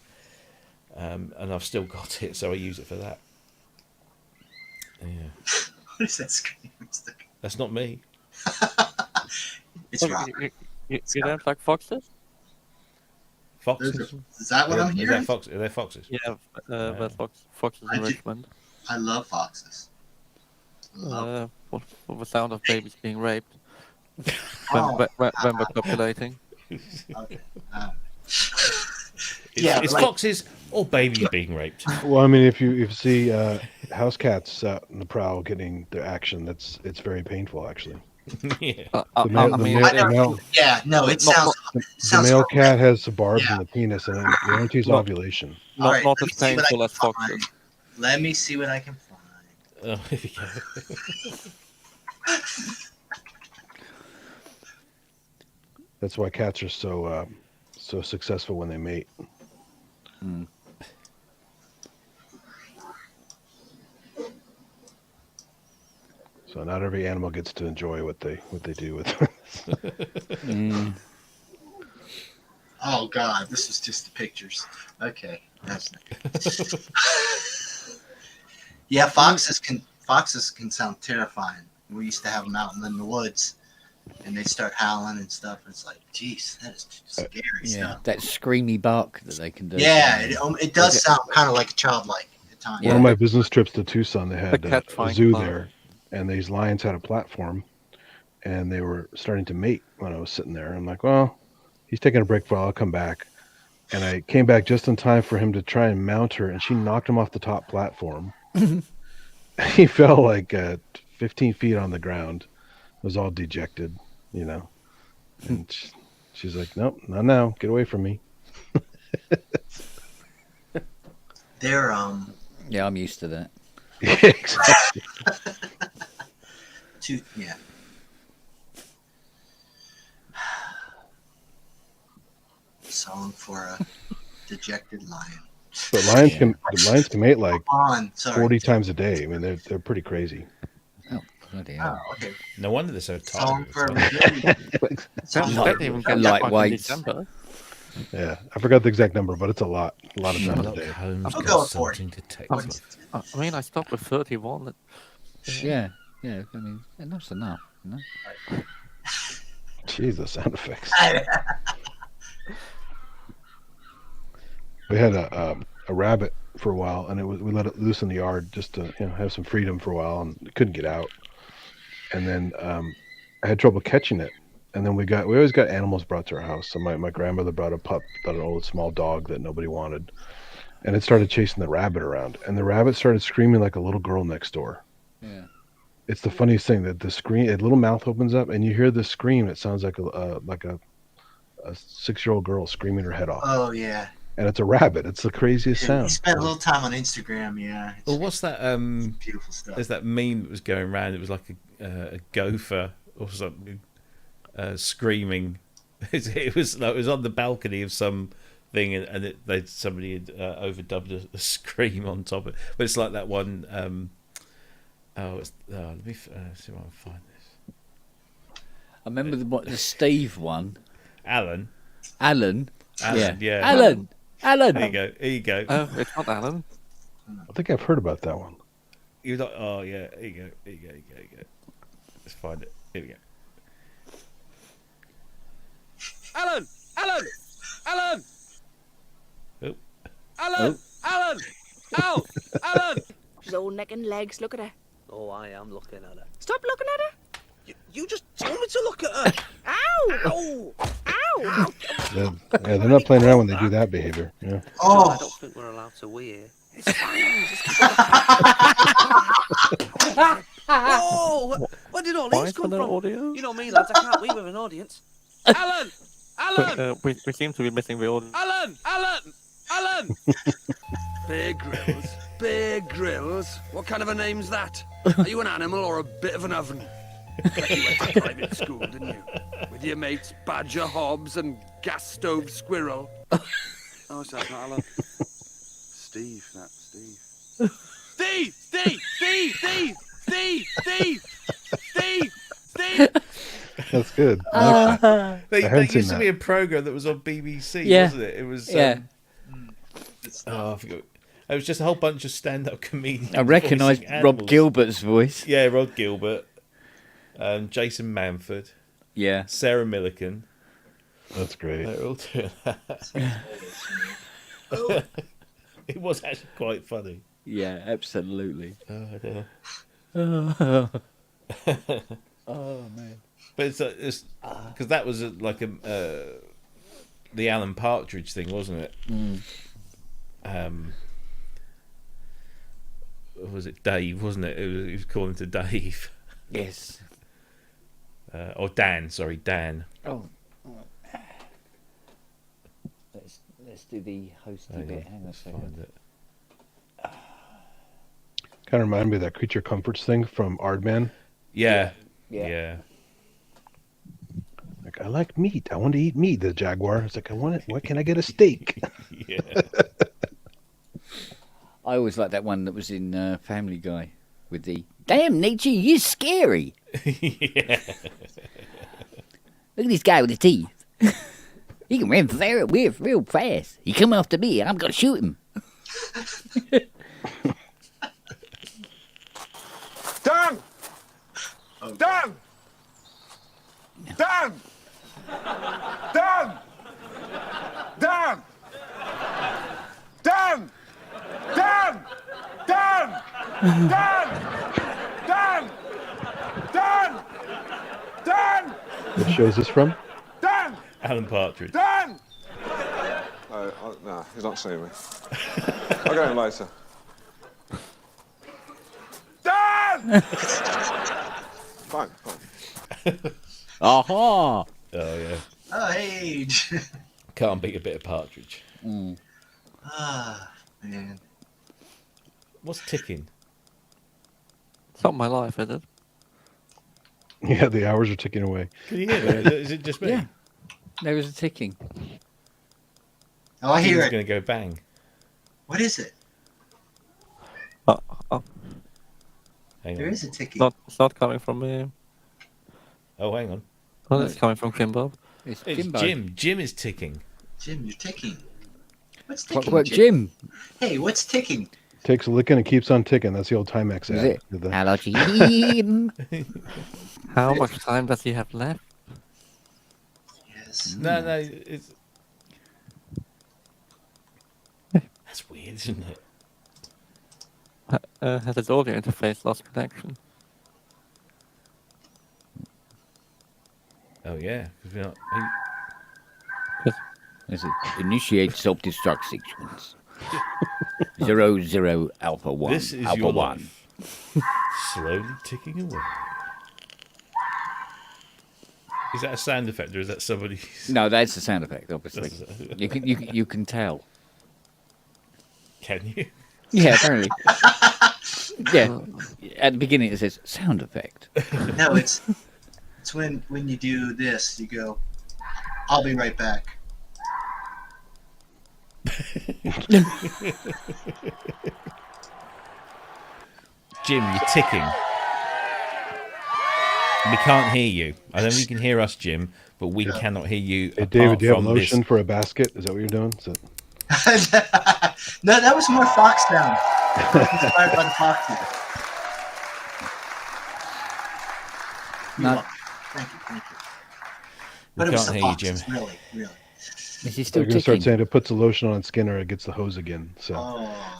And I've still got it, so I use it for that. Yeah. What is that scream? That's not me. It's Robert. You don't like foxes? Foxes? Is that what I'm hearing? They're foxes. Yeah, but foxes in Richmond. I love foxes. For the sound of babies being raped. When we're copulating. Okay. It's foxes or babies being raped. Well, I mean, if you see house cats out in the prowl getting their action, it's very painful, actually. Yeah. The male cat has the barbs in the penis, and it guarantees ovulation. Not as painful as foxes. Let me see what I can find. Oh, here we go. That's why cats are so successful when they mate. Mm. So not every animal gets to enjoy what they do with. Oh God, this is just the pictures. Okay, that's not good. Yeah, foxes can sound terrifying. We used to have them out in the woods, and they start howling and stuff. It's like, geez, that is scary stuff. That screamy bark that they can do. Yeah, it does sound kind of like childlike at times. One of my business trips to Tucson, they had a zoo there, and these lions had a platform, and they were starting to mate when I was sitting there. I'm like, well, he's taking a break for a while, I'll come back. And I came back just in time for him to try and mount her, and she knocked him off the top platform. he fell like 15 feet on the ground. Was all dejected, you know. And she's like, "Nope, not now. Get away from me." They're Yeah, I'm used to that. Yeah, exactly. Yeah. Song for a dejected lion. But lions can mate like Sorry. 40 times a day. I mean, they're pretty crazy. Oh, bloody hell. Oh, okay. No wonder they're so Song tired. for a Lightweights. Yeah, I forgot the exact number, but it's a lot of times a Sherlock day. Holmes I'll got go with something to take. I mean, I stopped with 31. Yeah. I mean, enough's enough. You know? Jesus, sound effects. We had a rabbit for a while, and we let it loose in the yard just to have some freedom for a while, and it couldn't get out. And then I had trouble catching it. And then we always got animals brought to our house. So my grandmother brought an old small dog that nobody wanted, and it started chasing the rabbit around. And the rabbit started screaming like a little girl next door. Yeah. It's the funniest thing that a little mouth opens up, and you hear the scream. It sounds like a 6-year-old girl screaming her head off. Oh yeah. And it's a rabbit. It's the craziest sound. He spent a little time on Instagram. Yeah. Well, what's that? Beautiful stuff. There's that meme that was going around. It was like a gopher or something. Screaming. It was on the balcony of some thing, and somebody had overdubbed a scream on top of it. But it's like that one. Let me see if I can find this. I remember the Steve one. Alan. Yeah. Alan. Alan. Here you go. Oh, it's not Alan. I think I've heard about that one. You're like, oh yeah. Here you go. Let's find it. Here we go. Alan! Oh. Alan! Alan! She's all neck and legs. Look at her. Oh, I am looking at her. Stop looking at her. You just told me to look at her. Ow! Ow! They're not playing around when they do that behavior. Yeah. Oh, I don't think we're allowed to wear. It's fine. Whoa! Where did all these come from? Audio? You know me, lads. I can't wee with an audience. Alan! We seem to be missing the audience. Alan! Bear Grylls. What kind of a name's that? Are you an animal or a bit of an oven? Bet you went to private school, didn't you? With your mates Badger Hobbs and Gas Stove Squirrel. Oh, so that's not Alan. Steve, that's Steve. Steve! That's good. That used to be a program that was on BBC, wasn't it? It was. I forgot. It was just a whole bunch of stand-up comedians. I recognised Rob Gilbert's voice. Yeah, Rob Gilbert, Jason Manford. Yeah, Sarah Millican. That's great. They're all doing that. It was actually quite funny. Yeah, absolutely. Oh, I don't know. Oh man. But it's because that was like the Alan Partridge thing, wasn't it? Was it Dave? Wasn't it? He was calling to Dave. Yes. Or Dan. Sorry, Dan. Oh. Let's do the hosty bit. Hang on a second. Kind of remind me of that Creature Comforts thing from Aardman. Yeah. Like, I like meat. I want to eat meat. The jaguar. It's like, I want it. Why can't I get a steak? Yeah. I always liked that one that was in Family Guy with the "Damn nature, you're scary." Yeah. Look at this guy with the teeth. He can run real fast. He come after me, I'm gonna shoot him. Dan! Dan! Dan! Dan! Dan! Dan! Dan! Dan! Dan! Dan! Dan! Dan! What show is this from? Dan! Alan Partridge. Dan! No, he's not seeing me. I'll get him later. Dan! Fine. Aha! Oh yeah. Oh, hey. Can't beat a bit of partridge. Ah, man. What's ticking? It's not my life, is it? Yeah, the hours are ticking away. Can you hear that? Is it just me? Yeah. There was a ticking. Oh, I hear It's it. going to go bang. What is it? Hang There on. is a ticking. It's not coming from me. Oh, hang on. Oh, it's coming from Kimbo. It's Jimbo. Jim. Jim is ticking. Jim, you're ticking. What's ticking? Clockwork Jim. Hey, what's ticking? Takes a licking and keeps on ticking. That's the old Timex ad. it? The- Hello, Jim. How much time does he have left? Yes. No, it's... That's weird, isn't it? Has its audio interface lost connection? Oh, yeah. 'Cause we're not... Is it initiate self-destruct sequence? 00 Alpha 1. This is Alpha your 1. life. Slowly ticking away. Is that a sound effect or is that somebody? No, that's a sound effect. Obviously, you can tell. Can you? Yeah, apparently. Yeah. At the beginning, it says sound effect. No, it's when you do this, you go, "I'll be right back." Jim, you're ticking. We can't hear you. I don't know if you can hear us, Jim, but we cannot hear you. Hey, David, do you have apart from lotion this. for a basket? Is that what you're doing? So... No, that was more fox sound. Inspired by the fox sound. No. Thank you. We But it was can't the hear you, Jim. foxes, really. Is he They're still going to start ticking? saying it puts the lotion on its skin or it gets the hose again. So. Oh.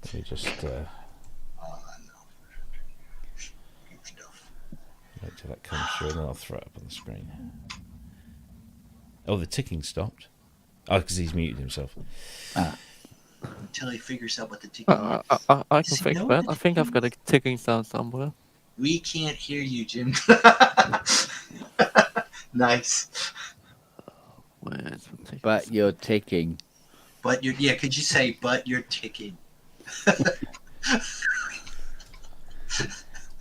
Let me just wait till that comes through and then I'll throw it up on the screen. Oh, the ticking stopped. Oh, because he's muted himself. Until he figures out what the ticking is. I can Does he fix know that. what I think I've got a ticking sound somewhere. We can't hear you, Jim. Nice. But you're ticking. But you're, yeah, could you say, but you're ticking?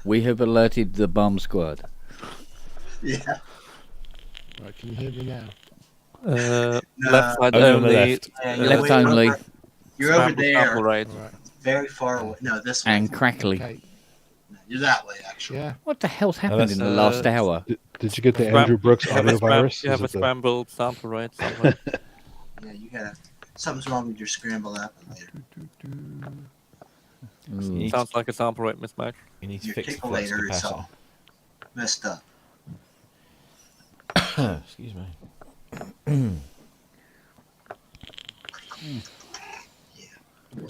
We have alerted the bomb squad. Yeah. Right, can you hear me now? Left side only on only. the left. Yeah, you're Left way only. over- You're over Scramble, there. scramble right. Very far away. No, this way. And crackly. Okay. You're that way, actually. Yeah. What the hell's happened that's, in the last hour? Did you get the Andrew Brooks You have a autovirus? you have a Is it the- scrambled sample rate somewhere. Yeah, you gotta. Something's wrong with your scramble app later. Sounds like a sample rate mismatch. You need to Your fix the flux tickle-later is capacitor. all messed up. Excuse me.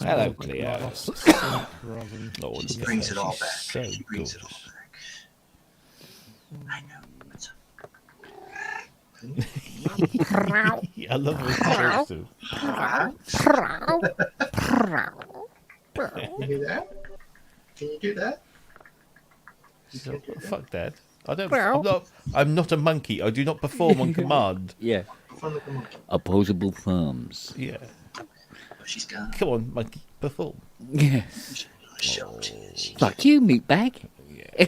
Hello, Cleo. Lord, She look at brings her. it all She's back. So She brings it all gorgeous. I know. I love what she talks to. Can you do that? Can you do that? So, fuck that. I'm not a monkey. I do not perform on command. Yeah. Opposable thumbs. Yeah. Oh, she's gone. Come on, monkey, perform. Yeah. Fuck you, meatbag. Yeah.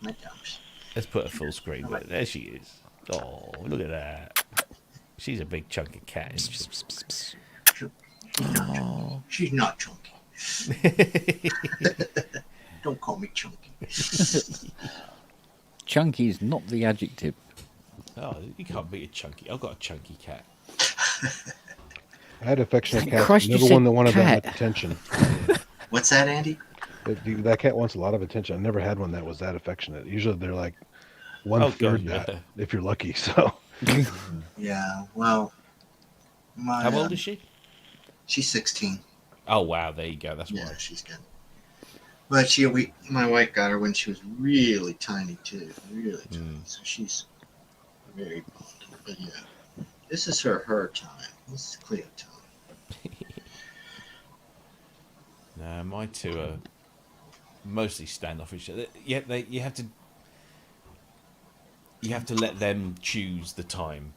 My dumps. Let's put a full screen. There she is. Oh, look at that. She's a big chunky cat, isn't she? She's not chunky. Don't call me chunky. Chunky is not the adjective. Oh, you can't beat a chunky. I've got a chunky cat. I had affectionate Thank cats. Christ you Never said one that wanted that cat. much attention. What's that, Andy? That cat wants a lot of attention. I never had one that was that affectionate. Usually they're like one Oh, third God, that, yeah. if you're lucky. So Yeah, well, my, How old is she? She's 16. Oh, wow. There you go. That's Yeah, why. she's good. But my wife got her when she was really tiny too, really tiny. So she's very bummed. But yeah, this is her time. This is Cleo time. No, my two are mostly standoffish. Yeah, you have to let them choose the time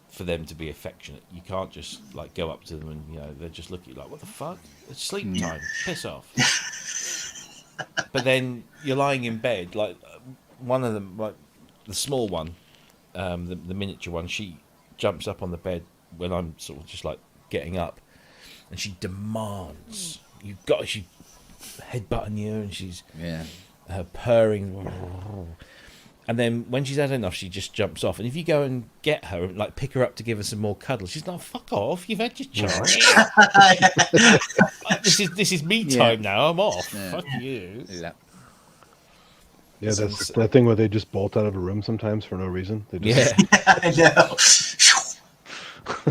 for them to be affectionate. You can't just like go up to them and they just look at you like, what the fuck? It's sleep time. Piss off. But then you're lying in bed, like one of them, like the small one, the miniature one, she jumps up on the bed when I'm sort of just like getting up, and she demands she headbutting you, and she's purring, and then when she's had enough, she just jumps off. And if you go and get her, like pick her up to give her some more cuddles, she's like, "Fuck off! You've had your chance. This is me time now. I'm off. Yeah. Fuck you." Yeah, that's that thing where they just bolt out of a room sometimes for no reason. They just... I know.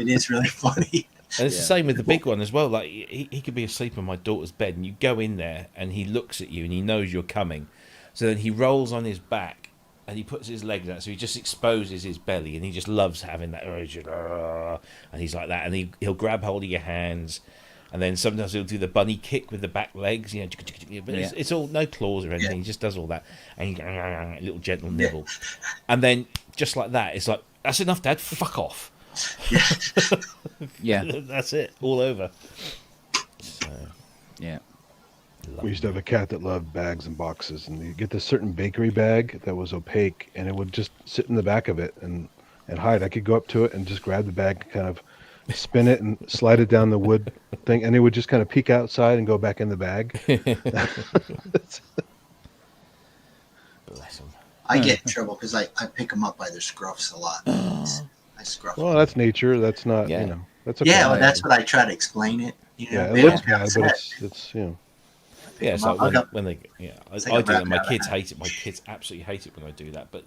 It is really funny. And it's the same with the big one as well. Like he could be asleep on my daughter's bed, and you go in there, and he looks at you, and he knows you're coming. So then he rolls on his back, and he puts his legs out, so he just exposes his belly, and he just loves having that. And he's like that, and he'll grab hold of your hands, and then sometimes he'll do the bunny kick with the back legs, but it's all no claws or anything. He just does all that, and a little gentle nibble, and then just like that, it's like, that's enough, Dad. Fuck off. Yeah, that's it. All over. So, yeah. We used to have a cat that loved bags and boxes, and you get this certain bakery bag that was opaque, and it would just sit in the back of it and hide. I could go up to it and just grab the bag, kind of spin it and slide it down the wood thing, and it would just kind of peek outside and go back in the bag. Bless them. I get in trouble because I pick them up by their scruffs a lot. I scruff Well, that's nature. That's not, that's okay. Yeah, well, that's what I try to explain it. Yeah, it looks bad, but it's Yeah, it's like when they, I do that. My kids hate it. My kids absolutely hate it when I do that. But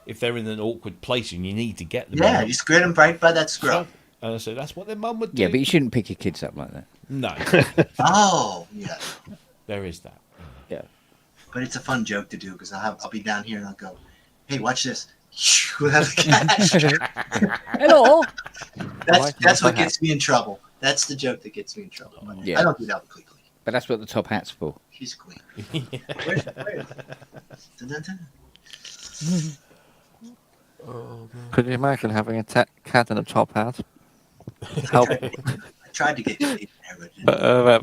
if they're in an awkward place and you need to get them, you squid them right by that scruff. So that's what their mum would do. Yeah, but you shouldn't pick your kids up like that. No. Oh, yeah. There is that. Yeah. But it's a fun joke to do because I'll be down here and I'll go, "Hey, watch this." We'll have the cat. Hello. That's what gets me in trouble. That's the joke that gets me in trouble. I don't do that with Clee. But that's what the top hat's for. She's a queen. Where's Could you imagine having a cat in a top hat? Help. I tried to get you in there,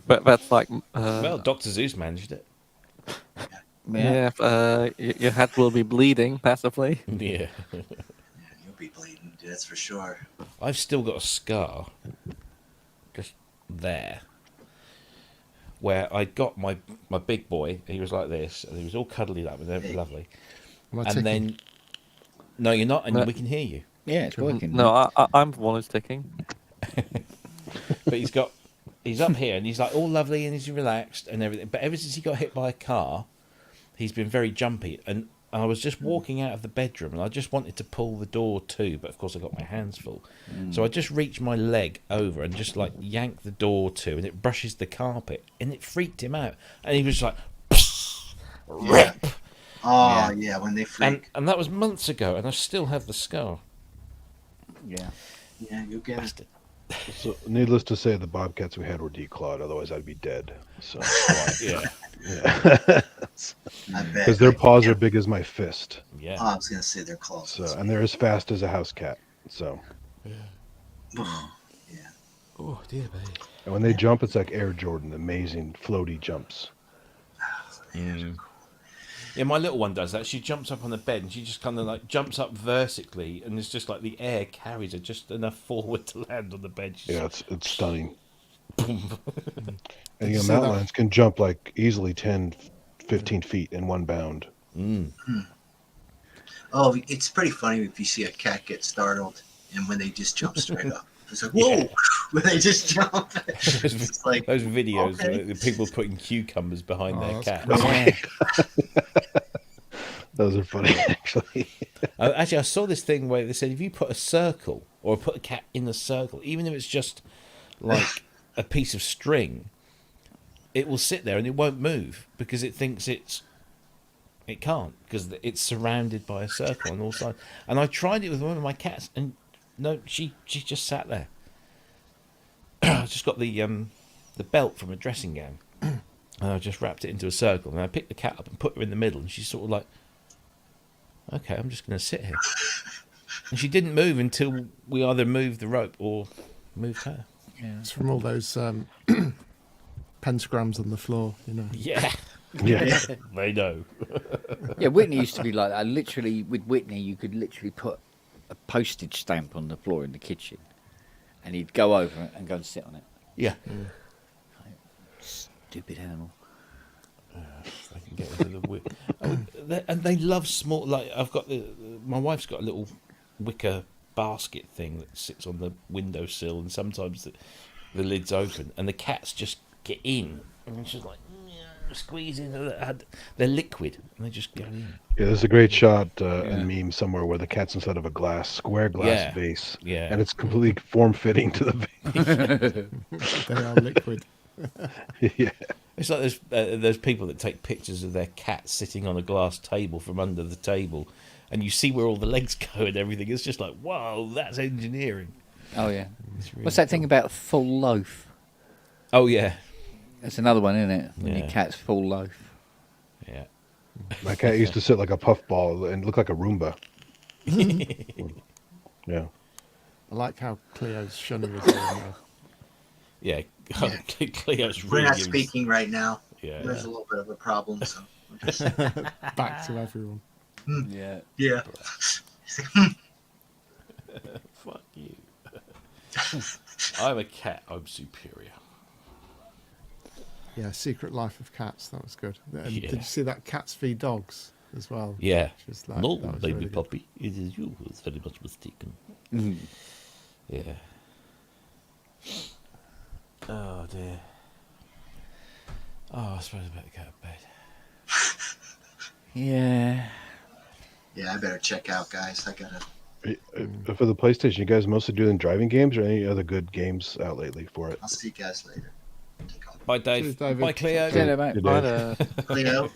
but that's like. Well, Dr. Zeus managed it. Yeah, your hat will be bleeding passively. Yeah. You'll be bleeding, that's for sure. I've still got a scar, just there, where I got my big boy. He was like this, and he was all cuddly up and lovely. And then, no, you're not, and we can hear you. Yeah, it's working. No, I'm the one who's ticking. But he's up here, and he's like all lovely, and he's relaxed and everything. But ever since he got hit by a car, he's been very jumpy. And I was just walking out of the bedroom, and I just wanted to pull the door to, but of course I got my hands full. So I just reached my leg over and just like yanked the door to, and it brushes the carpet, and it freaked him out. And he was like, rip. Oh, yeah, when they freak. And that was months ago, and I still have the scar. Yeah. Yeah, you'll get it. So, needless to say, the bobcats we had were declawed. Otherwise, I'd be dead. So, yeah. Because their paws are big as my fist. Yeah. Oh, I was gonna say they're claws. So, and they're as fast as a house cat. So. Yeah. Oh dear, baby. And when they jump, it's like Air Jordan, amazing floaty jumps. Yeah, my little one does that. She jumps up on the bed and she just kind of like jumps up vertically, and it's just like the air carries her just enough forward to land on the bed. It's stunning. And mountain lions can jump like easily 10, 15 feet in one bound. Oh, it's pretty funny if you see a cat get startled and when they just jump straight up. It's like, whoa, when they just jump. It's like, those videos, okay. the people putting cucumbers behind their cat. Those are funny, actually. Actually, I saw this thing where they said if you put a circle or put a cat in a circle, even if it's just like a piece of string, it will sit there and it won't move because it thinks it can't because it's surrounded by a circle on all sides. And I tried it with one of my cats, and no, she just sat there. I just got the belt from a dressing gown, and I just wrapped it into a circle, and I picked the cat up and put her in the middle, and she's sort of like, okay, I'm just going to sit here. And she didn't move until we either moved the rope or moved her. Yeah. It's from all those pentagrams on the floor, you know. Yeah. Yeah. They know. Yeah, Whitney used to be like that. Literally, with Whitney, you could literally put a postage stamp on the floor in the kitchen, and he'd go over it and go and sit on it. Yeah. Stupid animal. I can get into the and they love small. Like I've got my wife's got a little wicker basket thing that sits on the windowsill, and sometimes the lid's open, and the cats just get in, and she's like squeezing. They're liquid, and they just go in. Yeah, there's a great shot, a meme somewhere where the cat's inside of a square glass vase. Yeah. And it's completely form-fitting to the vase. They are liquid. Yeah. It's like there's people that take pictures of their cat sitting on a glass table from under the table, and you see where all the legs go and everything. It's just like, whoa, that's engineering. Oh, yeah. Really What's that thing about full loaf? Oh, yeah. That's another one, isn't it? When Yeah. your cat's full loaf. Yeah. My cat used to sit like a puffball and look like a Roomba. Yeah. I like how Cleo's shunning us all now. Yeah, Cleo's We're really not giving- speaking right now. Yeah. There's a little bit of a problem, so we're just Back to everyone. Yeah. Yeah. Fuck you. I'm a cat. I'm superior. Yeah, Secret Life of Cats. That was good. And Yeah. Did you see that Cats v Dogs as well? Yeah. Which was like, No, that was baby really good. puppy. It is you who is very much mistaken. Yeah. Oh, dear. Oh, I suppose I better go to bed. Yeah. Yeah, I better check out, guys. I gotta. For the PlayStation, you guys mostly doing driving games or any other good games out lately for it? I'll see you guys later. Bye, Dave. Cheers, David. Bye, Cleo. See you later, mate. Good Bye day. there. Cleo,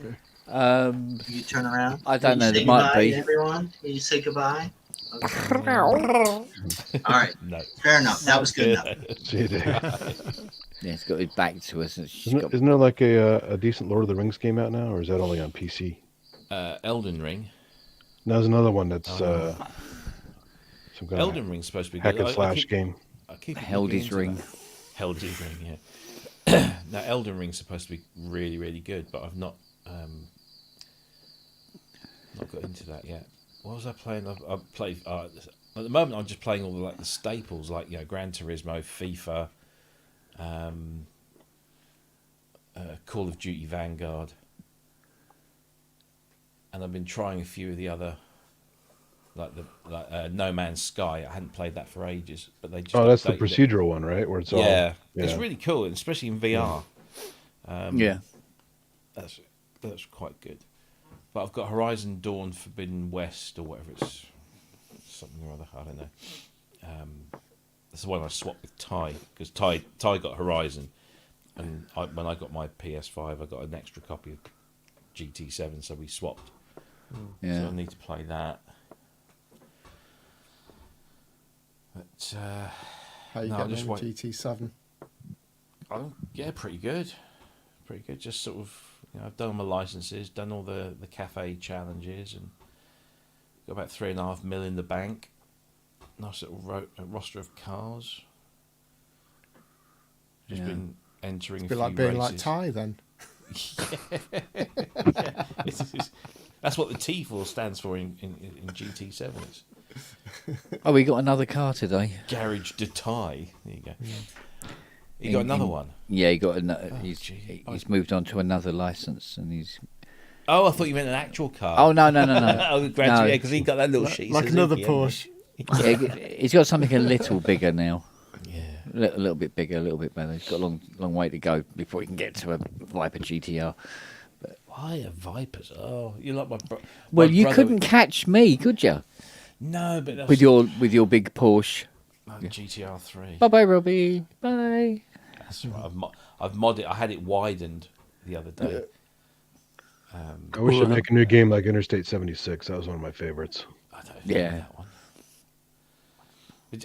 you turn around. I don't Will know, you there say might goodbye be. to everyone? Will you say goodbye? Okay. All right. No. Fair enough. That was good enough. See you, Dave. Yeah, it's got his back to us. And she's got... Isn't there like a decent Lord of the Rings game out now, or is that only on PC? Elden Ring. No, there's another one that's some kind Elden of Ring's supposed to be hack good. and slash game. I keep Held looking his into ring. that. Held his ring, yeah. Now, Elden Ring's supposed to be really, really good, but I've not got into that yet. What was I playing? I've played at the moment. I'm just playing all the staples, like Gran Turismo, FIFA, Call of Duty Vanguard, and I've been trying a few of the other, like No Man's Sky. I hadn't played that for ages, but they just That's the updated it. procedural one, right? Where it's all It's really cool, especially in VR. Yeah. That's quite good. But I've got Horizon Dawn Forbidden West or whatever it's something or other. I don't know. That's the one I swapped with Ty because Ty got Horizon, and when I got my PS5, I got an extra copy of GT7, so we swapped. Yeah. So I need to play that. But How you no, getting just on with GT7? yeah, pretty good. Pretty good. Just sort of, I've done all my licenses, done all the cafe challenges, and got about 3.5 mil in the bank. Nice little roster of cars. Just been entering It's a bit a few like being races. like Ty then. Yeah. That's what the T4 stands for in GT7. It's Oh, we got another car today. Garage de Ty. There you go. You got another one? Yeah, he got another. He's moved on to another license, and he's. Oh, I thought you meant an actual car. Oh no! Oh, Gran because he got that little sheet. Like another Porsche. Yeah, he's got something a little bigger now. Yeah, a little bit bigger, a little bit better. He's got a long way to go before he can get to a Viper GTR. But why are Vipers? Oh, you like my well, you couldn't catch me, could you? No, but that's with your big Porsche. GTR 3. Bye bye, Robbie. Bye. That's right. I've modded. I had it widened the other day. I wish I'd make a new game like Interstate 76. That was one of my favorites. I don't Yeah. that one.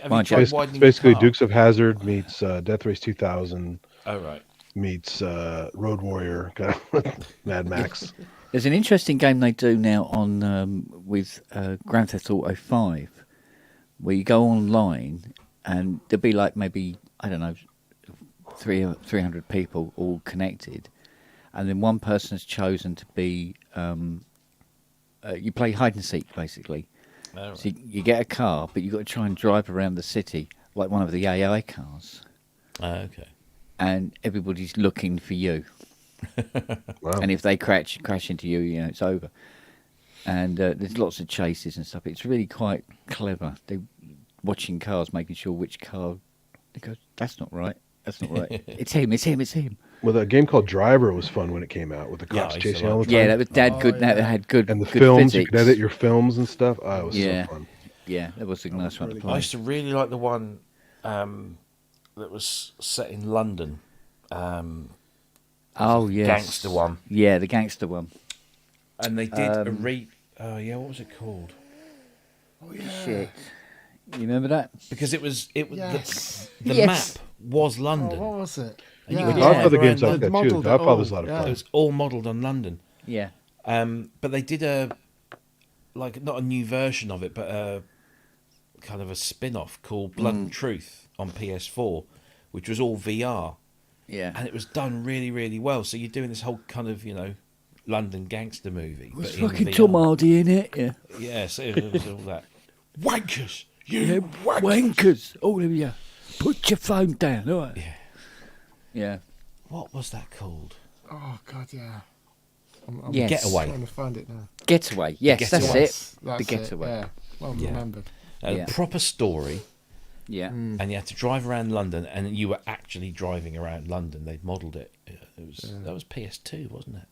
Have you tried It's widening basically the car? Dukes of Hazzard meets Death Race 2000. Oh right. Meets Road Warrior, kind of Mad Max. There's an interesting game they do now on with Grand Theft Auto 5, where you go online and there'll be like maybe, I don't know, 300 people all connected, and then one person is chosen to be. You play hide and seek basically. Oh, right. So you get a car, but you've got to try and drive around the city like one of the AI cars. Okay. And everybody's looking for you. Wow. And if they crash into you, you know, it's over. And there's lots of chases and stuff. It's really quite clever. They're watching cars, making sure which car. They go, that's not right. That's not right. It's him. It's him. It's him. Well, a game called Driver was fun when it came out with the Yeah, cops I used to chasing like all the time. Yeah, that had good. That had good. And the good films, physics. you could edit your films and stuff. Oh, it was Yeah. so fun. Yeah, that was a nice one to I play. used to really like the one that was set in London. Oh yes, Gangster one. Yeah, the gangster one. And they did a oh yeah, what was it called? Oh yeah. Shit. You remember that? Because it was Yes. the Yes. map was London. Oh, what was it? And you The could Godfather drive games around like that too. modelled it Godfather's a all, lot of yeah. It fun. was all modelled on London. Yeah. But they did a like not a new version of it, but a kind of a spin-off called Blood and Truth on PS4, which was all VR. Yeah. And it was done really, really well. So you're doing this whole kind of, you know, London gangster movie. Was but in fucking VR. Tom Hardy in it? Yeah. Yeah, so it was all that. Wankers! You Yeah, wankers! All of you. Put your phone down, all right? Yeah. Yeah. What was that called? Oh God, yeah. I'm Yes. Getaway. trying to find it now. Getaway. Yes, that's Getaway. it. That's The Getaway. It, yeah. Well remembered. Yeah. Proper story. Yeah. And you had to drive around London, and you were actually driving around London. They'd modelled it. That was PS2, wasn't it?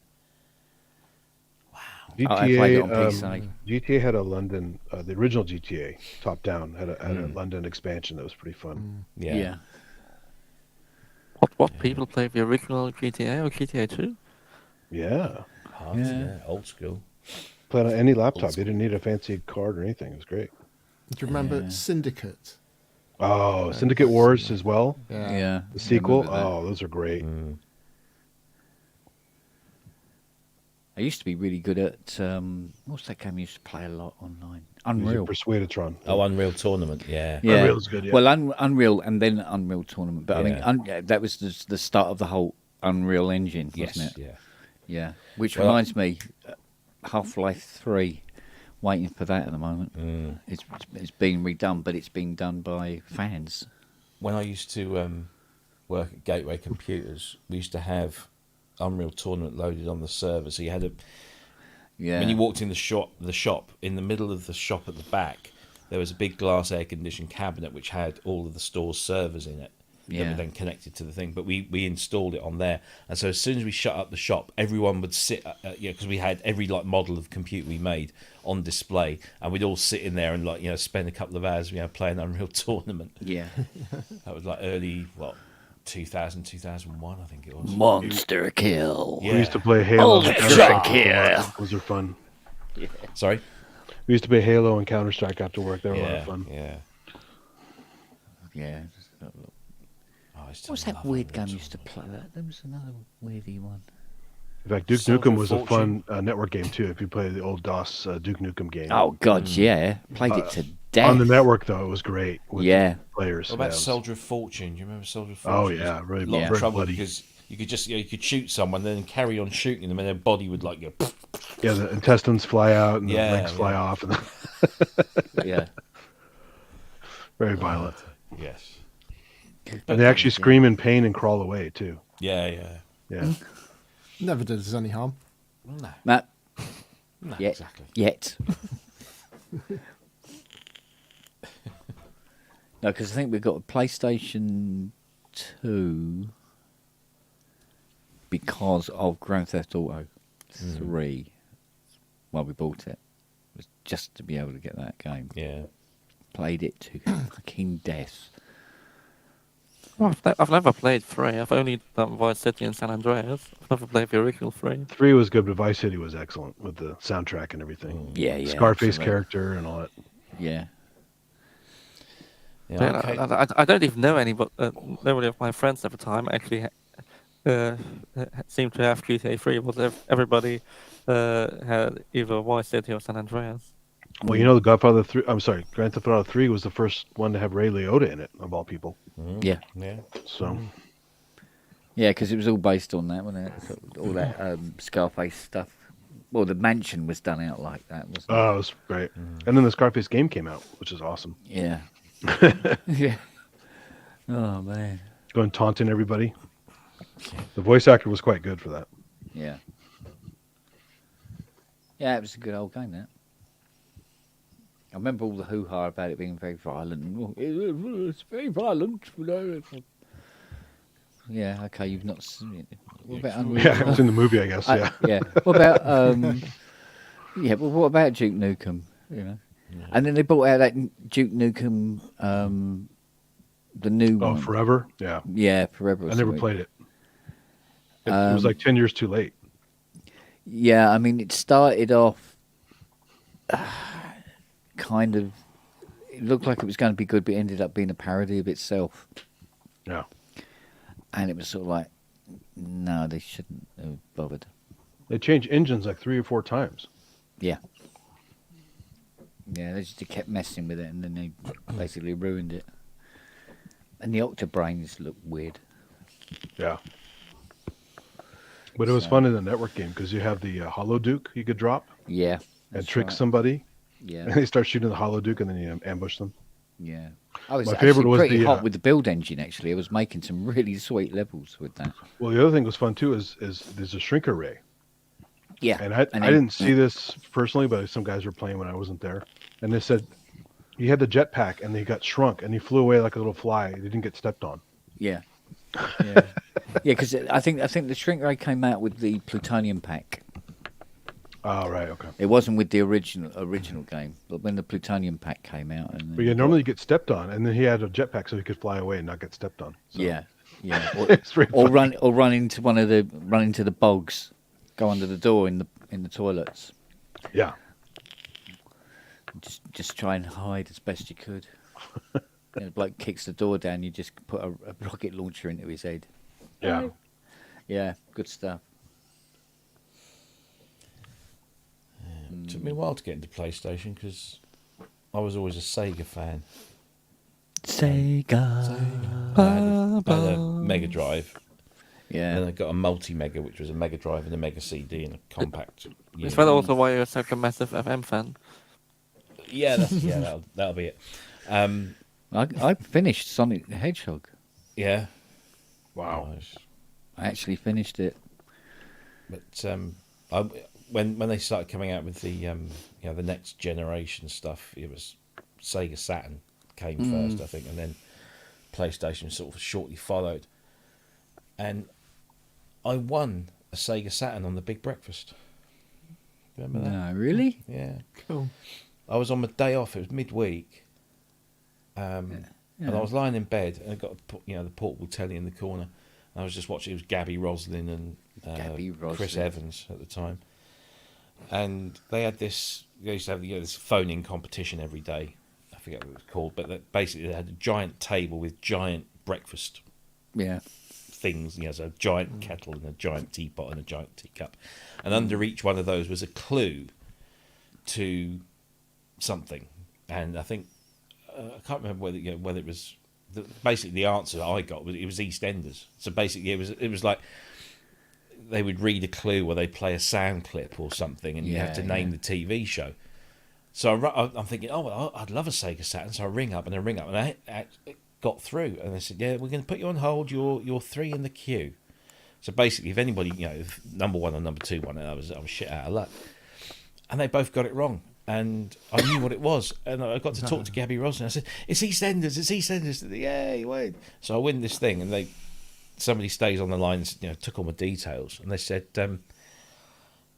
I played it on GTA, PC. GTA had a London, the original GTA, top down, had a London expansion that was pretty fun. Yeah. What people play the original GTA or GTA 2? Yeah. Hard, yeah. Old school. Played on any laptop. You didn't need a fancy card or anything. It was great. Do you remember Syndicate? Oh, Syndicate Wars as well. Yeah. Yeah. The sequel. remember that. Oh, those are great. I used to be really good at what's that game I used to play a lot online? Using Unreal. Persuadatron. Oh, Unreal Tournament, yeah. Yeah. Unreal's good, yeah. Well, Unreal and then Unreal Tournament, but Yeah. I mean that was the start of the whole Unreal Engine, wasn't Yes, it? yeah. Yeah. Which Well, reminds me, Half-Life 3, waiting for that at the moment. It's being redone, but it's being done by fans. When I used to work at Gateway Computers, we used to have Unreal Tournament loaded on the server. So you had when you walked in the shop, in the middle of the shop at the back, there was a big glass air-conditioned cabinet which had all of the store's servers in it. That Yeah. were then connected to the thing, but we installed it on there, and so as soon as we shut up the shop, everyone would sit, because we had every like model of computer we made on display, and we'd all sit in there and like spend a couple of hours playing Unreal Tournament. Yeah. That was like early 2000, 2001, I think it was. Monster Kill. We used to play Halo. and Ultra Counter-Strike. Kill. Those are fun. Yeah. Sorry? We used to play Halo and Counter-Strike after work. They were a lot of fun. Yeah. Yeah. I used to What's that love weird Unreal game you used to play? There was another weirdy one. In fact, Duke Soldier Nukem was a Fortune. fun network game too. If you play the old DOS Duke Nukem game. Oh God, yeah, played it to death. On the network though, it was great. With Yeah. players. What about Yeah, it was- Soldier of Fortune? Do you remember Soldier of Fortune? Oh It was yeah, really a lot of very trouble bloody. because you could just you could shoot someone, then carry on shooting them, and their body would like go. Yeah, the intestines fly out and Yeah, the legs fly yeah. off, and Yeah. very violent. Yes. And they actually scream in pain and crawl away too. Yeah, yeah. Yeah. Never did us any harm. No. No. No, Yet. exactly. Yet. No, because I think we've got a PlayStation 2 because of Grand Theft Auto 3. Well, we bought it. It was just to be able to get that game. Yeah. Played it to fucking death. Well, I've never played 3. I've only done Vice City and San Andreas. I've never played the original 3. 3 was good, but Vice City was excellent with the soundtrack and everything. Yeah, yeah. Scarface absolutely. character and all that. Yeah. Yeah, okay. I don't even know any, but nobody of my friends at the time actually seemed to have GTA 3. But everybody had either Vice City or San Andreas. Well, you know, the Godfather 3. I'm sorry, Grand Theft Auto 3 was the first one to have Ray Liotta in it, of all people. Yeah. Yeah. So. Yeah, because it was all based on that, wasn't it? Sort of all that Scarface stuff. Well, the mansion was done out like that, wasn't it? Oh, it was great. And then the Scarface game came out, which is awesome. Yeah. Yeah. Oh man. Going taunting everybody. The voice actor was quite good for that. Yeah. Yeah, it was a good old game, that. I remember all the hoo-ha about it being very violent. It's very violent. Yeah, okay, you've not seen it. What about Yeah, it's in the movie, I guess, yeah. yeah. What about, yeah, well, what about Duke Nukem, you know? Yeah. And then they brought out that Duke Nukem, the new one. Oh, Forever? Yeah. Yeah, Forever. I never played it. It was like 10 years too late. Yeah, I mean, it started off kind of... It looked like it was going to be good, but it ended up being a parody of itself. Yeah. And it was sort of like, no, they shouldn't have bothered. They changed engines like 3 or 4 times. Yeah. Yeah, they just kept messing with it, and then they basically ruined it. And the Octobrains look weird. Yeah. But it was fun in the network game because you have the Hollow Duke you could drop. Yeah. And trick somebody. Yeah. And they start shooting the Hollow Duke and then you ambush them. Yeah. I was My favorite was pretty the hot with the build engine, actually. I was making some really sweet levels with that. Well, the other thing was fun, too, is there's a shrink array. Yeah. And I didn't see this personally, but some guys were playing when I wasn't there. And they said he had the jetpack and he got shrunk and he flew away like a little fly. He didn't get stepped on. Yeah. Yeah. Yeah, because I think the shrink ray came out with the plutonium pack. Oh, right, okay. It wasn't with the original game, but when the plutonium pack came out, and But yeah, normally you get stepped on, and then he had a jetpack so he could fly away and not get stepped on. So. Yeah, yeah, or run into the bogs, go under the door in the toilets. Yeah. Just try and hide as best you could. The bloke kicks the door down, you just put a rocket launcher into his head. Yeah. Yeah, good stuff. It took me a while to get into PlayStation because I was always a Sega fan. Sega. I had a Mega Drive. Yeah. And I got a multi-Mega, which was a Mega Drive and a Mega CD and a compact. Is that also why you're such a massive FM fan? Yeah, that'll be it. I finished Sonic the Hedgehog. Yeah. Wow. Nice. I actually finished it. But when they started coming out with the the next generation stuff, it was Sega Saturn came first, I think, and then PlayStation sort of shortly followed. And I won a Sega Saturn on the Big Breakfast. Remember that? No, really? Yeah. Cool. I was on my day off. It was midweek. And I was lying in bed, and I got the portable telly in the corner. And I was just watching. It was Gabby Roslin and Chris Evans at the time. And they had this. They used to have this phone-in competition every day. I forget what it was called, but basically they had a giant table with giant breakfast. Yeah. Things, so a giant kettle and a giant teapot and a giant teacup, and under each one of those was a clue to something. And I think I can't remember whether it was basically the answer that I got was it was EastEnders. So basically it was like they would read a clue or they'd play a sound clip or something, and you have to name the TV show. So I'm thinking, I'd love a Sega Saturn. So I ring up, and I got through, and they said, yeah, we're going to put you on hold. You're 3 in the queue. So basically, if anybody, if number 1 or number 2 won it, I was shit out of luck. And they both got it wrong, and I knew what it was, and I got to talk to Gabby Roslin. I said, it's EastEnders, it's EastEnders. Yeah, you win. So I win this thing, and somebody stays on the line, took all my details, and they said,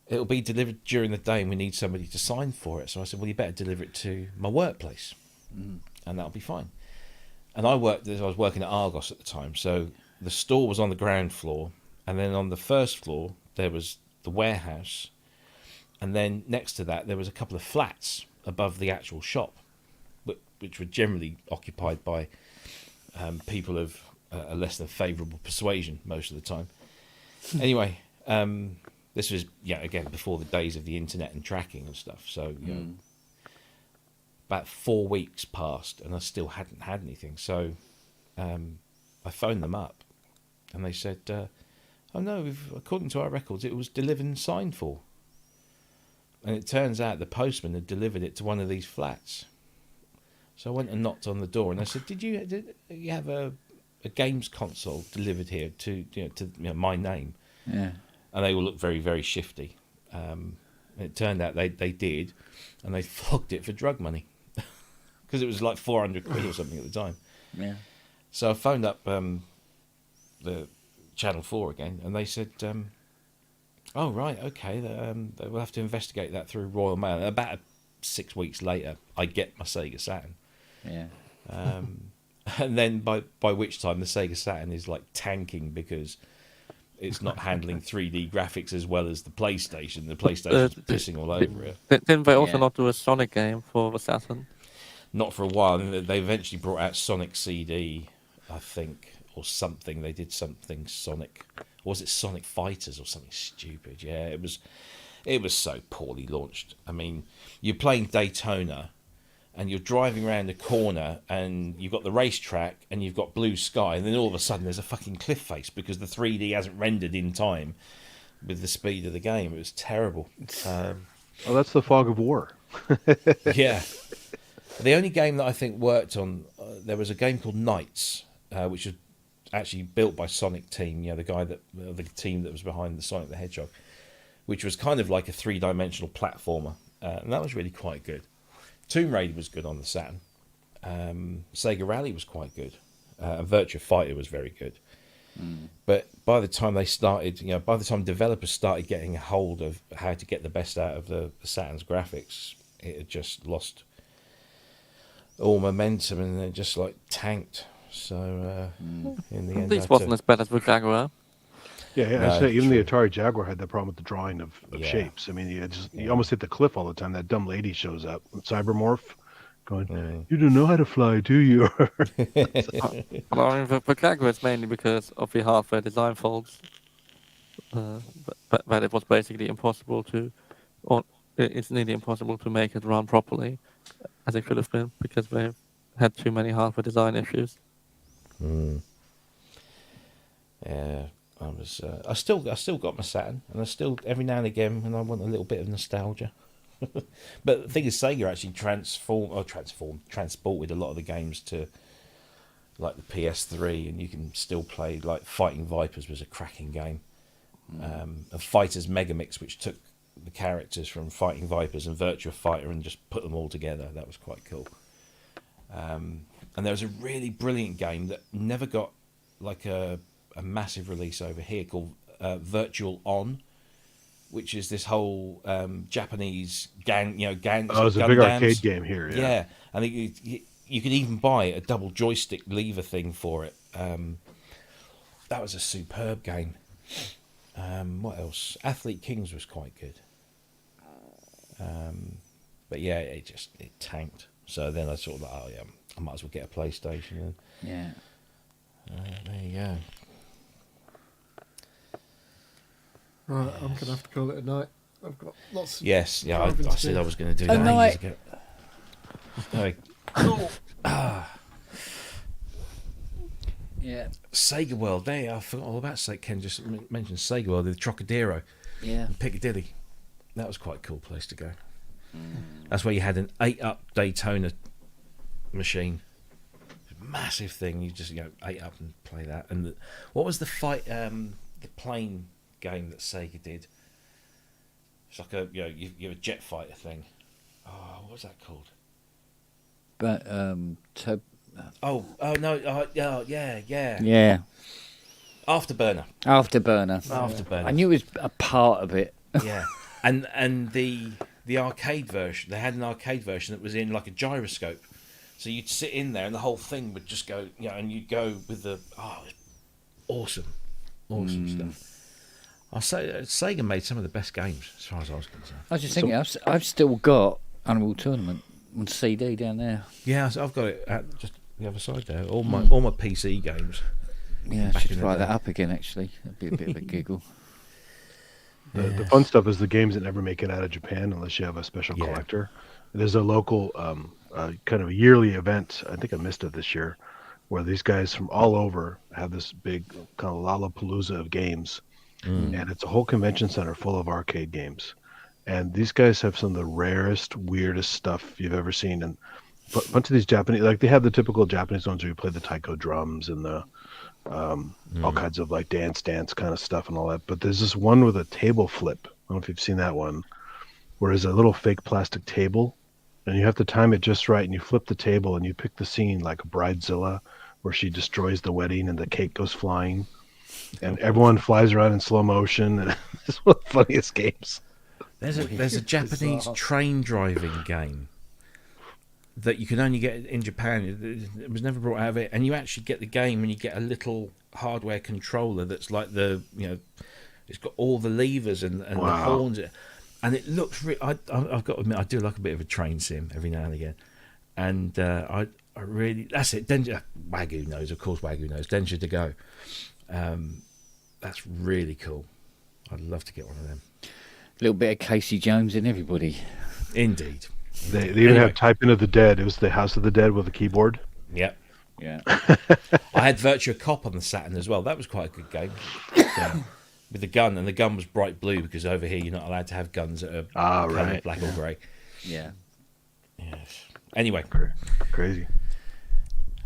it'll be delivered during the day, and we need somebody to sign for it. So I said, well, you better deliver it to my workplace, and that'll be fine. And I was working at Argos at the time, so the store was on the ground floor, and then on the first floor there was the warehouse, and then next to that there was a couple of flats above the actual shop. But which were generally occupied by people of a less than favourable persuasion most of the time. Anyway, this was again before the days of the internet and tracking and stuff. So about 4 weeks passed, and I still hadn't had anything. So I phoned them up, and they said, "Oh no, according to our records, it was delivered and signed for." And it turns out the postman had delivered it to one of these flats. So I went and knocked on the door, and I said, "Did you have a games console delivered here to my name?" Yeah. And they all looked very, very shifty. It turned out they did, and they flogged it for drug money because it was like 400 quid or something at the time. Yeah. So I phoned up the Channel 4 again, and they said, "Oh right, okay, we'll have to investigate that through Royal Mail." And about 6 weeks later, I get my Sega Saturn. Yeah. And then by which time the Sega Saturn is like tanking because it's not handling 3D graphics as well as the PlayStation. The PlayStation's pissing all over it. Didn't they also not do a Sonic game for the Saturn? Not for a while. They eventually brought out Sonic CD, I think, or something. They did something Sonic. Or was it Sonic Fighters or something stupid? Yeah, it was so poorly launched. I mean, you're playing Daytona, and you're driving around a corner, and you've got the racetrack, and you've got blue sky, and then all of a sudden there's a fucking cliff face because the 3D hasn't rendered in time with the speed of the game. It was terrible. Well, that's the fog of war. Yeah. The only game that I think worked on, there was a game called Knights, which was actually built by Sonic Team, the team that was behind the Sonic the Hedgehog, which was kind of like a 3-dimensional platformer, and that was really quite good. Tomb Raider was good on the Saturn. Sega Rally was quite good. And Virtua Fighter was very good. But by the time by the time developers started getting a hold of how to get the best out of the Saturn's graphics, it had just lost all momentum and it just like tanked. So in the end, This wasn't as bad as the Jaguar. Yeah, no, I say even the Atari Jaguar had that problem with the drawing of shapes. I mean, you almost hit the cliff all the time. That dumb lady shows up, Cybermorph, going, "You don't know how to fly, do you?" Well, I mean, the Jaguar is mainly because of the hardware design faults. But it was basically impossible it's nearly impossible to make it run properly, as it could have been, because they had too many hardware design issues. Yeah. I still got my Saturn, and I still every now and again when I want a little bit of nostalgia. But the thing is, Sega actually transported a lot of the games to like the PS3, and you can still play like Fighting Vipers was a cracking game, and Fighters Megamix, which took the characters from Fighting Vipers and Virtua Fighter and just put them all together. That was quite cool. And there was a really brilliant game that never got like a massive release over here called Virtual On, which is this whole Japanese gang. Oh, it's a big arcade game here. Yeah, and you can even buy a double joystick lever thing for it. That was a superb game. What else? Athlete Kings was quite good. But yeah, it tanked. So then I sort of like, I might as well get a PlayStation. Yeah. There you go. Right, I'm gonna have to call it a night. I've got lots. Yes, yeah. I said I was going to do that ages ago. Yeah. Sega World. There, I forgot all about Sega. Ken just mentioned Sega World, the Trocadero. Yeah. In Piccadilly. That was quite a cool place to go. That's where you had an 8-up Daytona machine. Massive thing. You just 8 up and play that. And what was the the plane game that Sega did? It's like a you have a jet fighter thing. Oh, what was that called? But yeah. Afterburner. I knew it was a part of it. Yeah. And the arcade version, they had an arcade version that was in like a gyroscope. So you'd sit in there and the whole thing would just go, and you'd go with awesome stuff. I'll say Sega made some of the best games as far as I was concerned. I was just thinking, I've still got Unreal Tournament on CD down there. Yeah, so I've got it at just the other side there. All my PC games. Yeah, I should fire that up again. Actually, that'd be a bit of a giggle. The fun stuff is the games that never make it out of Japan unless you have a special collector. There's a local kind of a yearly event. I think I missed it this year, where these guys from all over have this big kind of Lollapalooza of games, and it's a whole convention center full of arcade games. And these guys have some of the rarest, weirdest stuff you've ever seen. And a bunch of these Japanese, like they have the typical Japanese ones where you play the taiko drums and the all kinds of like dance kind of stuff and all that. But there's this one with a table flip. I don't know if you've seen that one, where there's a little fake plastic table, and you have to time it just right, and you flip the table and you pick the scene like Bridezilla, where she destroys the wedding and the cake goes flying, and everyone flies around in slow motion, and it's one of the funniest games. There's a Japanese train driving game that you can only get in Japan. It was never brought out of it, and you actually get the game and you get a little hardware controller that's like it's got all the levers and the horns, and it looks. I've got to admit, I do like a bit of a train sim every now and again, and I really, that's it. Wagyu knows, of course. Wagyu knows. Densha to go. That's really cool. I'd love to get one of them. A little bit of Casey Jones in everybody. Indeed. They even have Type Into the Dead. It was the House of the Dead with a keyboard. Yep. Yeah. I had Virtua Cop on the Saturn as well. That was quite a good game. With the gun, and the gun was bright blue because over here you're not allowed to have guns that are right. black or grey. Yeah. Yes. Anyway. Crazy.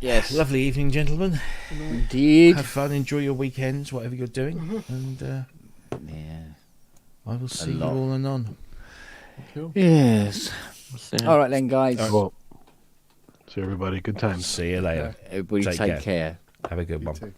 Yes. Lovely evening, gentlemen. Indeed. Have fun. Enjoy your weekends, whatever you're doing. And I will see you all anon. Cool. Yes. All right then, guys. All right, well, see everybody. Good times. See you later. Everybody take care. Have a good You one. too.